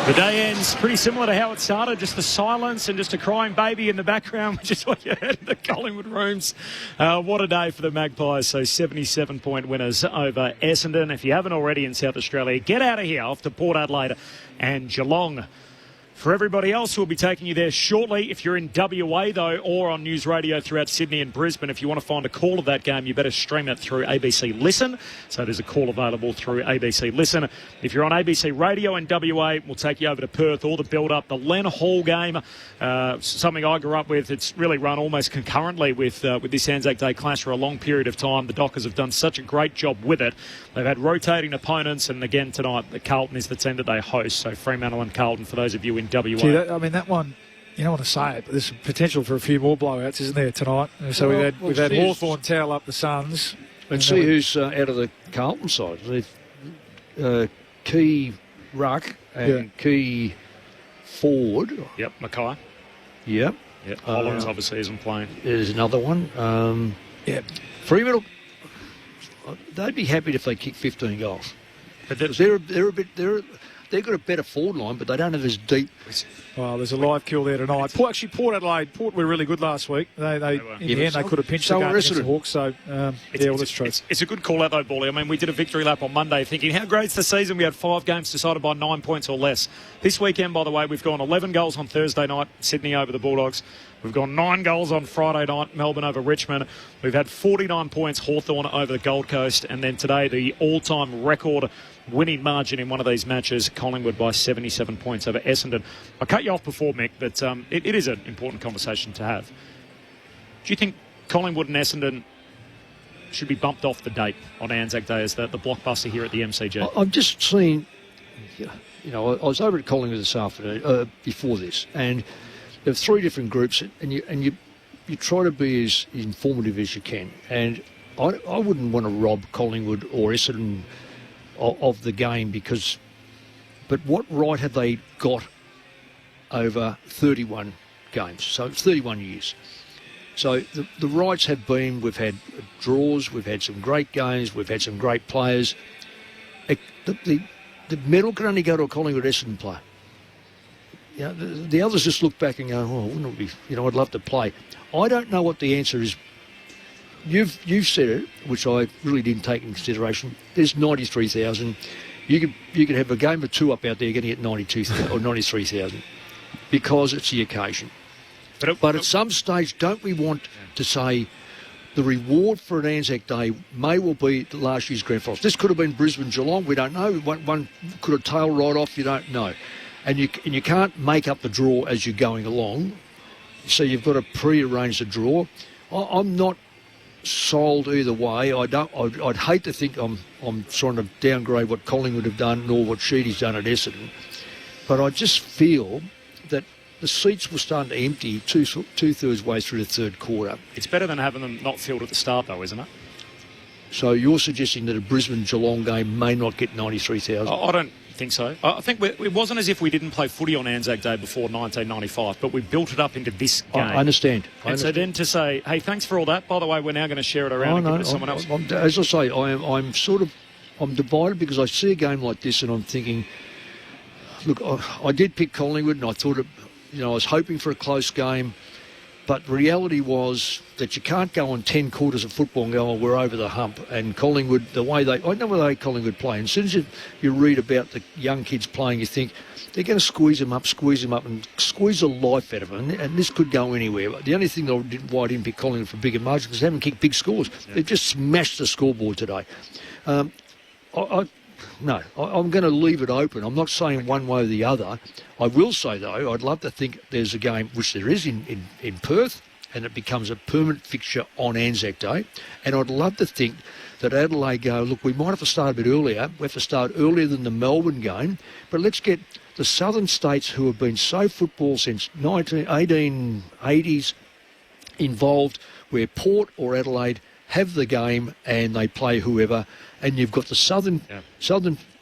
The day ends pretty similar to how it started, just the silence and just a crying baby in the background, which is what you heard in the Collingwood rooms. What a day for the Magpies. So 77-point winners over Essendon. If you haven't already in South Australia, get out of here off to Port Adelaide and Geelong. For everybody else, we'll be taking you there shortly. If you're in WA, though, or on News Radio throughout Sydney and Brisbane, if you want to find a call of that game, you better stream it through ABC Listen. So there's a call available through ABC Listen. If you're on ABC Radio in WA, we'll take you over to Perth, all the build-up. The Len Hall game, something I grew up with. It's really run almost concurrently with this Anzac Day clash for a long period of time. The Dockers have done such a great job with it. They've had rotating opponents, and again tonight, Carlton is the team that they host. So Fremantle and Carlton, for those of you in WA. Gee, that one, you don't want to say it, but there's potential for a few more blowouts, isn't there, tonight? So we've had Hawthorn towel up the Suns. And see who's out of the Carlton side. They've Key Ruck and Key Ford. Yep, Mackay. Yep. Hollins obviously isn't playing. There's another one. Fremantle, they'd be happy if they kick 15 goals. But they've got a better forward line, but they don't have as deep. Well, there's a live kill there tonight. Port Adelaide were really good last week. They in the end, they could have pinched the game against the Hawks. So, that's true. It's a good call out, though, Bally. I mean, we did a victory lap on Monday thinking, how great's the season? We had 5 games decided by 9 points or less. This weekend, by the way, we've gone 11 goals on Thursday night, Sydney over the Bulldogs. We've gone 9 goals on Friday night, Melbourne over Richmond. We've had 49 points, Hawthorn over the Gold Coast. And then today, the all-time record winning margin in one of these matches, Collingwood by 77 points over Essendon. I cut you off before, Mick, but it is an important conversation to have. Do you think Collingwood and Essendon should be bumped off the date on Anzac Day as the blockbuster here at the MCG? I've just seen, I was over at Collingwood this afternoon, before this, and there are 3 different groups, and you try to be as informative as you can. And I wouldn't want to rob Collingwood or Essendon of the game but what right have they got over 31 games? So it's 31 years. So the rights have been, we've had draws, we've had some great games, we've had some great players. The medal can only go to a Collingwood Essendon player. The others just look back and go, wouldn't it be, I'd love to play. I don't know what the answer is. You've said it, which I really didn't take into consideration. There's 93,000. You could have a game of 2 up out there getting at 92,000 or 93,000 because it's the occasion. But at some stage, don't we want to say the reward for an Anzac Day may well be last year's grand finals. This could have been Brisbane Geelong. We don't know. One could have tailed right off. You don't know, and you can't make up the draw as you're going along. So you've got to pre-arrange the draw. I'm not sold either way. I'd hate to think I'm trying to downgrade what Collingwood have done nor what Sheedy's done at Essendon, but I just feel that the seats were starting to empty two-thirds way through the third quarter. It's better than having them not filled at the start, though, isn't it? So you're suggesting that a Brisbane-Geelong game may not get 93,000? I don't think so. I think it wasn't as if we didn't play footy on Anzac Day before 1995, but we built it up into this game. I understand. So then to say, hey, thanks for all that. By the way, we're now going to share it around and give it to someone else. As I say, I'm divided because I see a game like this and I'm thinking, look, I did pick Collingwood and I thought I was hoping for a close game, but reality was that you can't go on 10 quarters of football and go, we're over the hump. And Collingwood, I know the way Collingwood play. And as soon as you read about the young kids playing, you think they're going to squeeze them up and squeeze the life out of them. And this could go anywhere. But the only thing why I didn't pick Collingwood for bigger margins is they haven't kicked big scores. Yeah. They've just smashed the scoreboard today. No, I'm going to leave it open. I'm not saying one way or the other. I will say, though, I'd love to think there's a game, which there is in Perth, and it becomes a permanent fixture on Anzac Day. And I'd love to think that Adelaide go, look, we might have to start a bit earlier. We have to start earlier than the Melbourne game. But let's get the southern states who have been so football since 1880s involved, where Port or Adelaide have the game and they play whoever, and you've got the southern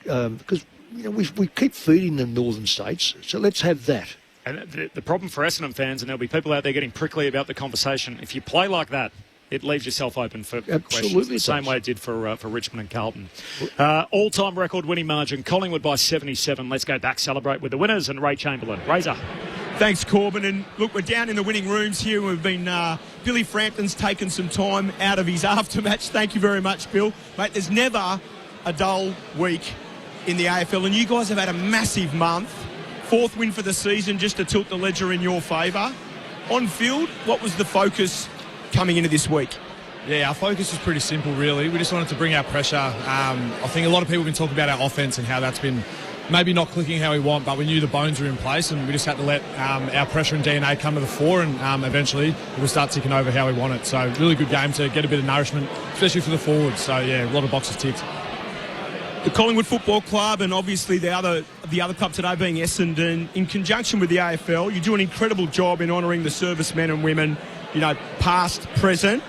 because we keep feeding the northern states, so let's have that. And the problem for Essendon fans, and there'll be people out there getting prickly about the conversation, if you play like that, it leaves yourself open for questions. The same way it did for Richmond and Carlton. All-time record winning margin, Collingwood by 77. Let's go back, celebrate with the winners, and Ray Chamberlain. Razor. Thanks, Corbin. And look, we're down in the winning rooms here. We've been Billy Frampton's taken some time out of his aftermatch. Thank you very much, Bill. Mate, there's never a dull week in the AFL, and you guys have had a massive month. 4th win for the season, just to tilt the ledger in your favour. On field, what was the focus coming into this week? Yeah, our focus is pretty simple, really. We just wanted to bring our pressure. I think a lot of people have been talking about our offence and how that's been maybe not clicking how we want, but we knew the bones were in place and we just had to let our pressure and DNA come to the fore, and eventually it will start ticking over how we want it. So really good game to get a bit of nourishment, especially for the forwards. So yeah, a lot of boxes ticked. The Collingwood Football Club and obviously the other club today being Essendon, in conjunction with the AFL, you do an incredible job in honouring the servicemen and women, past, present.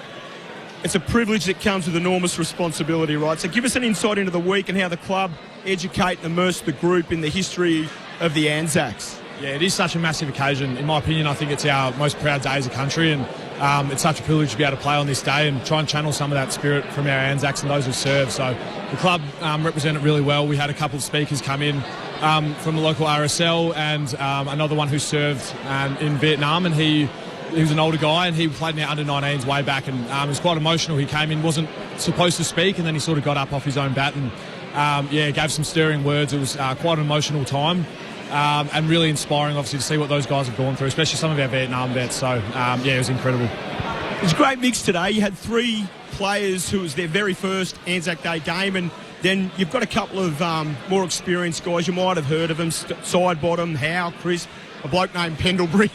It's a privilege that comes with enormous responsibility, right? So give us an insight into the week and how the club educate and immerse the group in the history of the Anzacs. Yeah, it is such a massive occasion. In my opinion, I think it's our most proud day as a country, and it's such a privilege to be able to play on this day and try and channel some of that spirit from our Anzacs and those who serve. So the club represented really well. We had a couple of speakers come in from the local RSL and another one who served in Vietnam, and he was an older guy and he played in our under-19s way back, and it was quite emotional. He came in, wasn't supposed to speak, and then he sort of got up off his own bat and gave some stirring words. It was quite an emotional time. And really inspiring, obviously, to see what those guys have gone through, especially some of our Vietnam vets. So, it was incredible. It was a great mix today. You had 3 players who was their very first Anzac Day game, and then you've got a couple of more experienced guys. You might have heard of them, Sidebottom, Howe, Chris, a bloke named Pendlebury.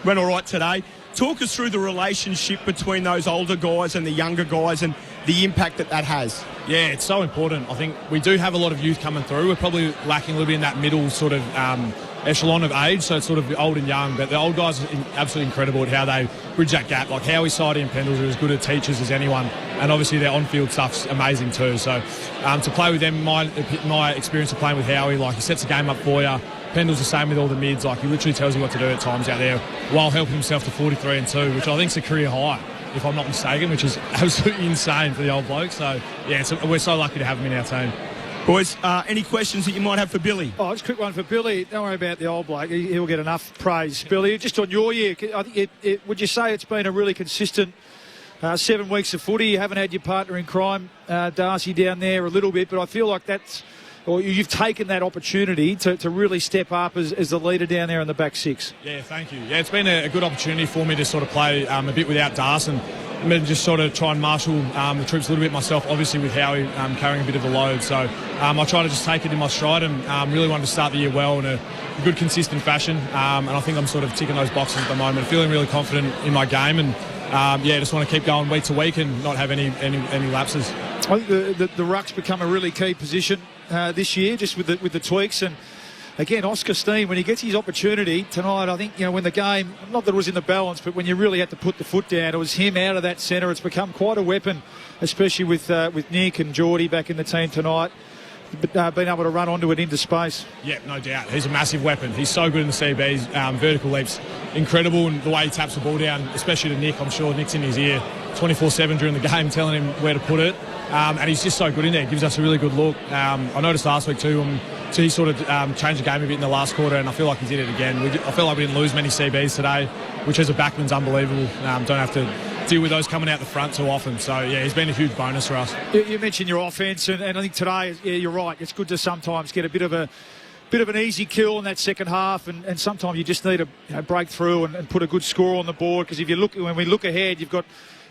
Went all right today. Talk us through the relationship between those older guys and the younger guys and the impact that has. Yeah, it's so important. I think we do have a lot of youth coming through. We're probably lacking a little bit in that middle sort of echelon of age, so it's sort of old and young. But the old guys are absolutely incredible at how they bridge that gap. Like Howie, Sidey and Pendles are as good at teachers as anyone. And obviously their on-field stuff's amazing too. So to play with them, my experience of playing with Howie, like he sets the game up for you. Pendle's the same with all the mids. Like he literally tells you what to do at times out there while helping himself to 43 and 2, which I think is a career high, if I'm not mistaken, which is absolutely insane for the old bloke. So, yeah, we're so lucky to have him in our team. Boys, any questions that you might have for Billy? Oh, just a quick one for Billy. Don't worry about the old bloke. He'll get enough praise. Billy, just on your year, I think would you say it's been a really consistent 7 weeks of footy? You haven't had your partner in crime, Darcy, down there a little bit, but I feel like that's or you've taken that opportunity to really step up as the leader down there in the back six. Yeah, thank you. Yeah, it's been a good opportunity for me to sort of play a bit without Darson and then just sort of try and marshal the troops a little bit myself, obviously with Howie carrying a bit of the load. So I try to just take it in my stride and really wanted to start the year well in a good, consistent fashion. And I think I'm sort of ticking those boxes at the moment, feeling really confident in my game and just want to keep going week to week and not have any lapses. I think the ruck's become a really key position this year, just with the tweaks. And again, Oscar Steen, when he gets his opportunity tonight, I think, when the game, not that it was in the balance, but when you really had to put the foot down, it was him out of that centre. It's become quite a weapon, especially with Nick and Geordie back in the team tonight. But being able to run onto it into space. Yeah, no doubt. He's a massive weapon. He's so good in the CBs. Vertical leaps, incredible, and the way he taps the ball down, especially to Nick. I'm sure Nick's in his ear 24/7 during the game, telling him where to put it. And he's just so good in there. Gives us a really good look. I noticed last week too, so he sort of changed the game a bit in the last quarter, and I feel like he did it again. I feel like we didn't lose many CBs today, which as a backman's unbelievable. Don't have to deal with those coming out the front too often. So, yeah, he's been a huge bonus for us. You mentioned your offence, and I think today, you're right. It's good to sometimes get a bit of an easy kill in that second half, and sometimes you just need to break through and put a good score on the board. Because when we look ahead, you've got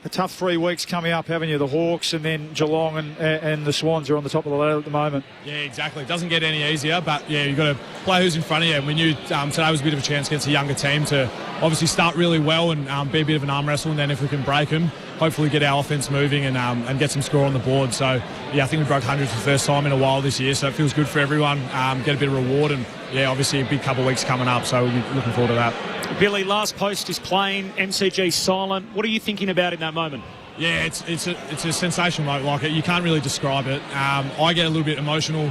a tough 3 weeks coming up, haven't you? The Hawks and then Geelong and the Swans are on the top of the ladder at the moment. Yeah, exactly. It doesn't get any easier, but yeah, you've got to play who's in front of you. And we knew today was a bit of a chance against a younger team to obviously start really well and be a bit of an arm wrestle, and then if we can break them, hopefully get our offence moving and get some score on the board. So yeah, I think we broke 100 for the first time in a while this year, so it feels good for everyone. Get a bit of reward, and yeah, obviously a big couple of weeks coming up, so we'll be looking forward to that. Billy, last post is playing, MCG silent. What are you thinking about in that moment? Yeah, it's a sensational moment. Like, you can't really describe it. I get a little bit emotional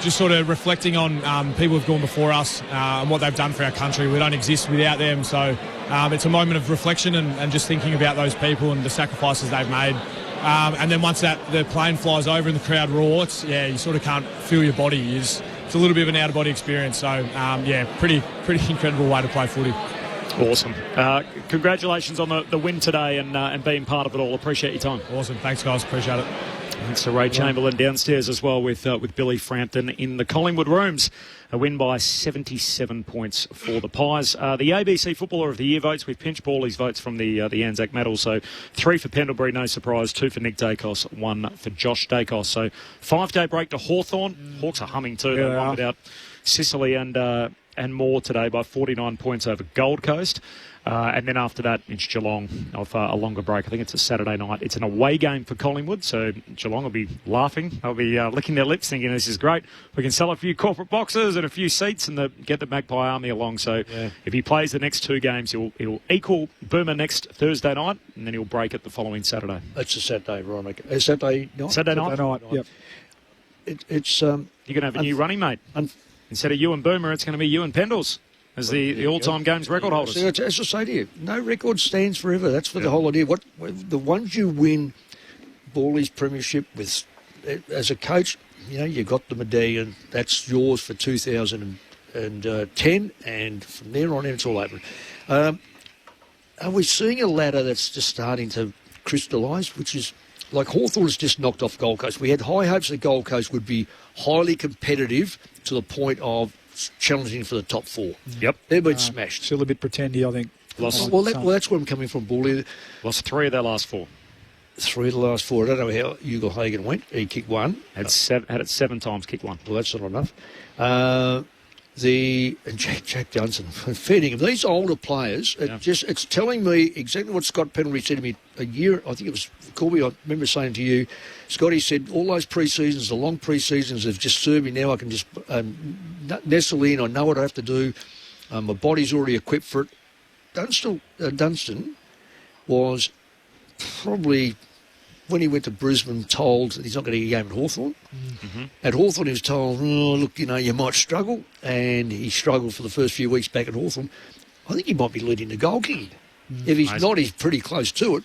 just sort of reflecting on people who've gone before us and what they've done for our country. We don't exist without them, so it's a moment of reflection and just thinking about those people and the sacrifices they've made. And then once the plane flies over and the crowd roars, you sort of can't feel your body. It's a little bit of an out-of-body experience. So, pretty incredible way to play footy. Awesome. Congratulations on the win today and being part of it all. Appreciate your time. Awesome. Thanks, guys. Appreciate it. Thanks to Ray Chamberlain downstairs as well with Billy Frampton in the Collingwood rooms. A win by 77 points for the Pies. The ABC Footballer of the Year votes. We've pinched Ballie's votes from the Anzac medal. So 3 for Pendlebury, no surprise. 2 for Nick Dacos, 1 for Josh Dacos. So 5-day break to Hawthorn. Hawks are humming too. They won without Sicily and more today by 49 points over Gold Coast. And then after that, it's Geelong of a longer break. I think it's a Saturday night. It's an away game for Collingwood, so Geelong will be laughing. They'll be licking their lips thinking this is great. We can sell a few corporate boxes and a few seats and get the Magpie Army along. So if he plays the next 2 games, he'll equal Boomer next Thursday night, and then he'll break it the following Saturday. It's a Saturday, Veronica. Saturday night? Saturday night, yep. You're going to have a new running mate. Instead of you and Boomer, it's going to be you and Pendles as the all-time games record holders. So, as I say to you, no record stands forever. That's for the whole idea. The ones you win Ballie's premiership with, as a coach, you got the medallion. That's yours for 2010, and from there on in, it's all over. Are we seeing a ladder that's just starting to crystallise, which is like Hawthorn has just knocked off Gold Coast. We had high hopes that Gold Coast would be highly competitive to the point of challenging for the top 4. Yep. They've been smashed. Still a bit pretendy, I think. That's where I'm coming from, Bully. Lost 3 of their last 4. 3 of the last 4. I don't know how Hugo Hagan went. He kicked 1. Had it 7 times, kicked 1. Well, that's not enough. Jack Johnson, feeding him. These older players, it's telling me exactly what Scott Pendlebury said to me a year, I think it was Corby, I remember saying to you, Scotty said, all those pre-seasons, the long pre-seasons have just served me. Now I can just nestle in. I know what I have to do. My body's already equipped for it. Dunstan was probably, when he went to Brisbane, told that he's not going to get a game at Hawthorn. Mm-hmm. At Hawthorn, he was told, look, you might struggle. And he struggled for the first few weeks back at Hawthorn. I think he might be leading the goal kicking. If he's not, he's pretty close to it.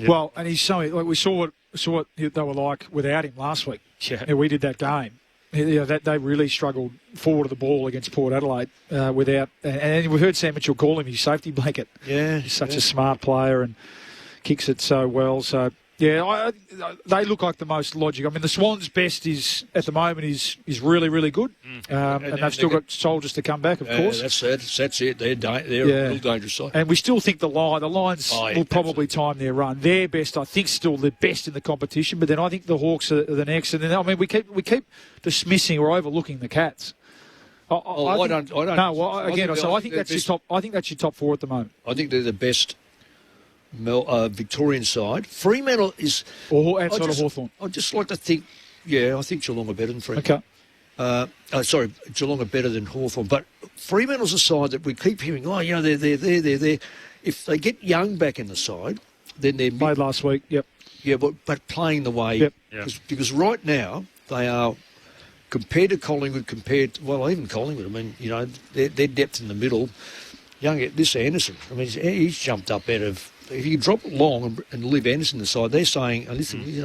Well, and he's so, like, we saw what they were like without him last week. Yeah. We did that game. They really struggled forward of the ball against Port Adelaide without... And we heard Sam Mitchell call him his safety blanket. Yeah. He's such a smart player and kicks it so well. So, Yeah, they look like the most logical. I mean, the Swans' best at the moment is really, really good, and they've still got Soldiers to come back, of course. That's it. They're a real dangerous side. And we still think the Lions will probably time their run. Their best, I think, still the best in the competition. But then I think the Hawks are the next. And then I mean, we keep dismissing or overlooking the Cats. I don't. No, again, I think that's your top. I think that's your top four at the moment. I think they're the best Victorian side. Fremantle is... Or outside of Hawthorn. I'd just like to think... Yeah, I think Geelong are better than Fremantle. Okay. Geelong are better than Hawthorn. But Fremantle's a side that we keep hearing, they're there. If they get Young back in the side, then they're... Played last week, yep. Yeah, but playing the way... Yep. Because right now, they are... Compared to Collingwood, even Collingwood, I mean, their depth in the middle... This Anderson, I mean, he's jumped up out of... If you drop Long and leave Anderson aside, they're saying, listen, we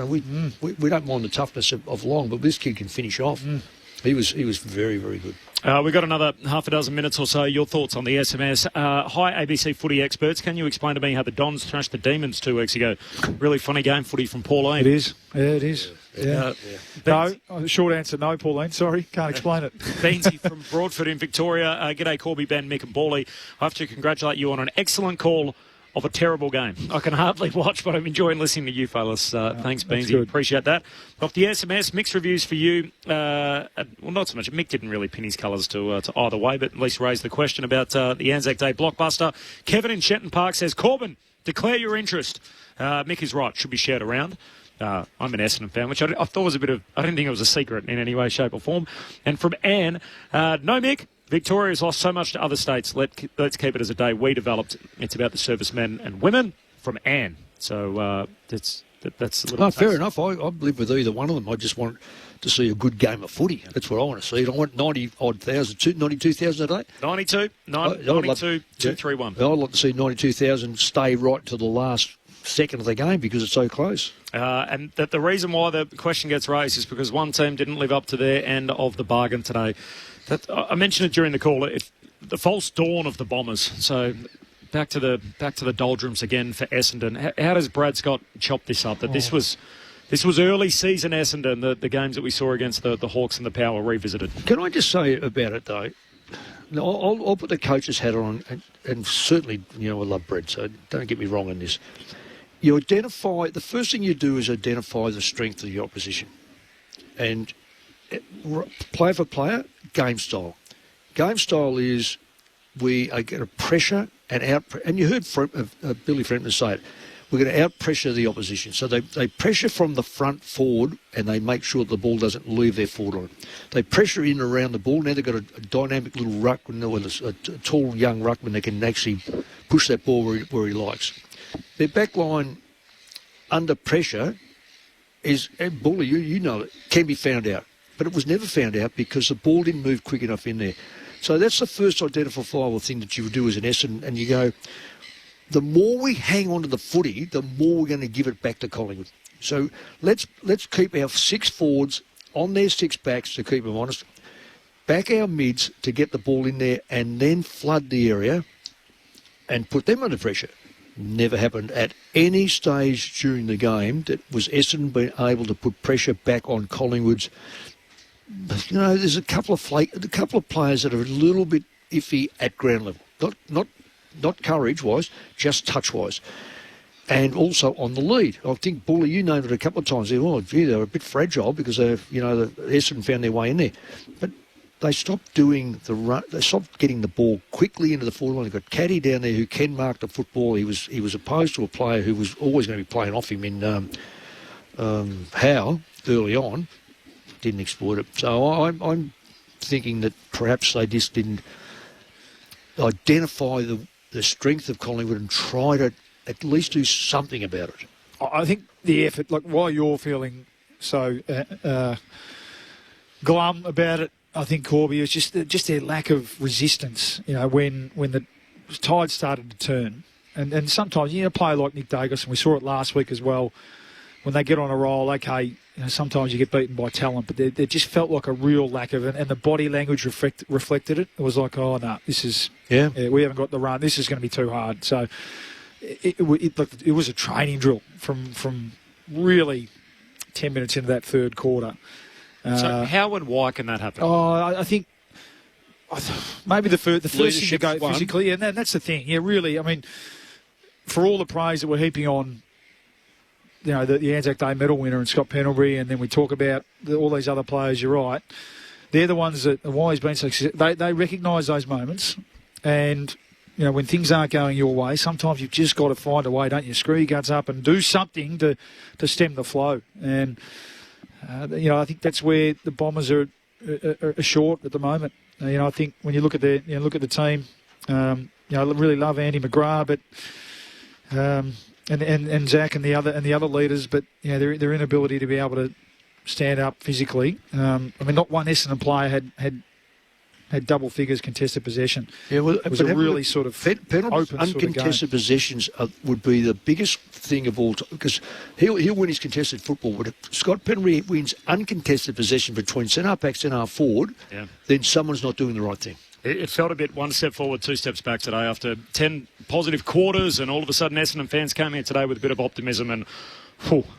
don't mind the toughness of Long, but this kid can finish off. He was very, very good. We've got another half a dozen minutes or so. Your thoughts on the SMS. Hi, ABC footy experts. Can you explain to me how the Dons thrashed the Demons 2 weeks ago? Really funny game footy from Pauline. It is. Yeah, it is. Yeah. No, short answer, no, Pauline. Sorry, can't explain it. Beansy from Broadford in Victoria. G'day, Corby, Ben, Mick and Bawley. I have to congratulate you on an excellent call of a terrible game. I can hardly watch, but I'm enjoying listening to you fellas. Thanks, Beansy. Appreciate that. Off the SMS, mixed reviews for you. Well, not so much. Mick didn't really pin his colours to either way, but at least raised the question about the Anzac Day blockbuster. Kevin in Shenton Park says, Corbin, declare your interest. Mick is right. Should be shared around. I'm an Essendon fan, which I thought was I didn't think it was a secret in any way, shape or form. And from Anne, no, Mick. Victoria's lost so much to other states. Let's keep it as a day we developed. It's about the servicemen and women. From Anne. So that's a little... fair enough. I live with either one of them. I just want to see a good game of footy. That's what I want to see. I want 92,000 a day. 231. I'd like to see 92,000 stay right to the last second of the game because it's so close. And that the reason why the question gets raised is because one team didn't live up to their end of the bargain today. I mentioned it during the call. The false dawn of the Bombers. So back to the doldrums again for Essendon. How does Brad Scott chop this up? That this was early season Essendon. The games that we saw against the Hawks and the Power revisited. Can I just say about it though? I'll put the coach's hat on, and certainly I love Brad. So don't get me wrong on this. You identify the first thing you do is identify the strength of the opposition, and player for player, game style. Game style is we are going to pressure and out. And you heard Billy Frampton say it. We're going to out pressure the opposition. So they pressure from the front forward, and they make sure the ball doesn't leave their forward line. They pressure in around the ball. Now they've got a dynamic little ruckman, or a tall young ruckman that can actually push that ball where he likes. Their back line under pressure is, and Bully, you know it, can be found out. But it was never found out because the ball didn't move quick enough in there. So that's the first identifiable thing that you would do as an Essendon, and you go, the more we hang on to the footy, the more we're going to give it back to Collingwood. So let's keep our six forwards on their six backs to keep them honest, back our mids to get the ball in there, and then flood the area and put them under pressure. Never happened at any stage during the game that was Essendon being able to put pressure back on Collingwood's. There's a couple of players that are a little bit iffy at ground level, not courage-wise, just touch-wise, and also on the lead. I think Bully, you named it a couple of times. They were a bit fragile because the Essendon found their way in there, but they stopped doing the run. They stopped getting the ball quickly into the forward line. They've got Caddy down there who can mark the football. He was opposed to a player who was always going to be playing off him in Howe early on. Didn't exploit it. So I'm thinking that perhaps they just didn't identify the strength of Collingwood and try to at least do something about it. I think the effort, like why you're feeling so glum about it, I think, Corby, is just their lack of resistance. When the tide started to turn, and sometimes a player like Nick Davis, and we saw it last week as well. When they get on a roll, okay, sometimes you get beaten by talent, but there just felt like a real lack of it, and the body language reflected it. It was like, oh no, this is we haven't got the run. This is going to be too hard. So it was a training drill from really 10 minutes into that third quarter. So how and why can that happen? I think maybe the first thing to go won. physically, and that's the thing. Yeah, really, I mean, for all the praise that we're heaping on, the Anzac Day medal winner and Scott Pendlebury, and then we talk about all these other players, you're right. They're the ones that, why he's been so successful. They recognise those moments, and, when things aren't going your way, sometimes you've just got to find a way, don't you? Screw your guts up and do something to stem the flow. And, I think that's where the Bombers are short at the moment. I think when you look at the team, I really love Andy McGrath, but and Zach and the other leaders, but their inability to be able to stand up physically. Not one Essendon player had double figures contested possession. Yeah, well, it was a really sort of open uncontested sort of possessions would be the biggest thing of all time, because he'll win his contested football. But if Scott Pendlebury wins uncontested possession between centre back, centre forward, then someone's not doing the right thing. It felt a bit one step forward, two steps back today after 10 positive quarters, and all of a sudden Essendon fans came here today with a bit of optimism and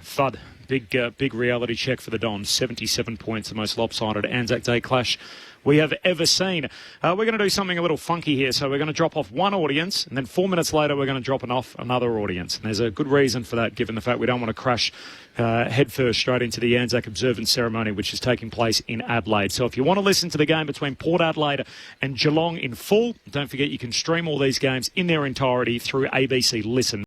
thud. Big reality check for the Dons. 77 points, the most lopsided Anzac Day clash we have ever seen. We're going to do something a little funky here. So we're going to drop off one audience, and then 4 minutes later we're going to drop off another audience. And there's a good reason for that, given the fact we don't want to crash headfirst straight into the Anzac observance ceremony, which is taking place in Adelaide. So if you want to listen to the game between Port Adelaide and Geelong in full, don't forget you can stream all these games in their entirety through ABC Listen.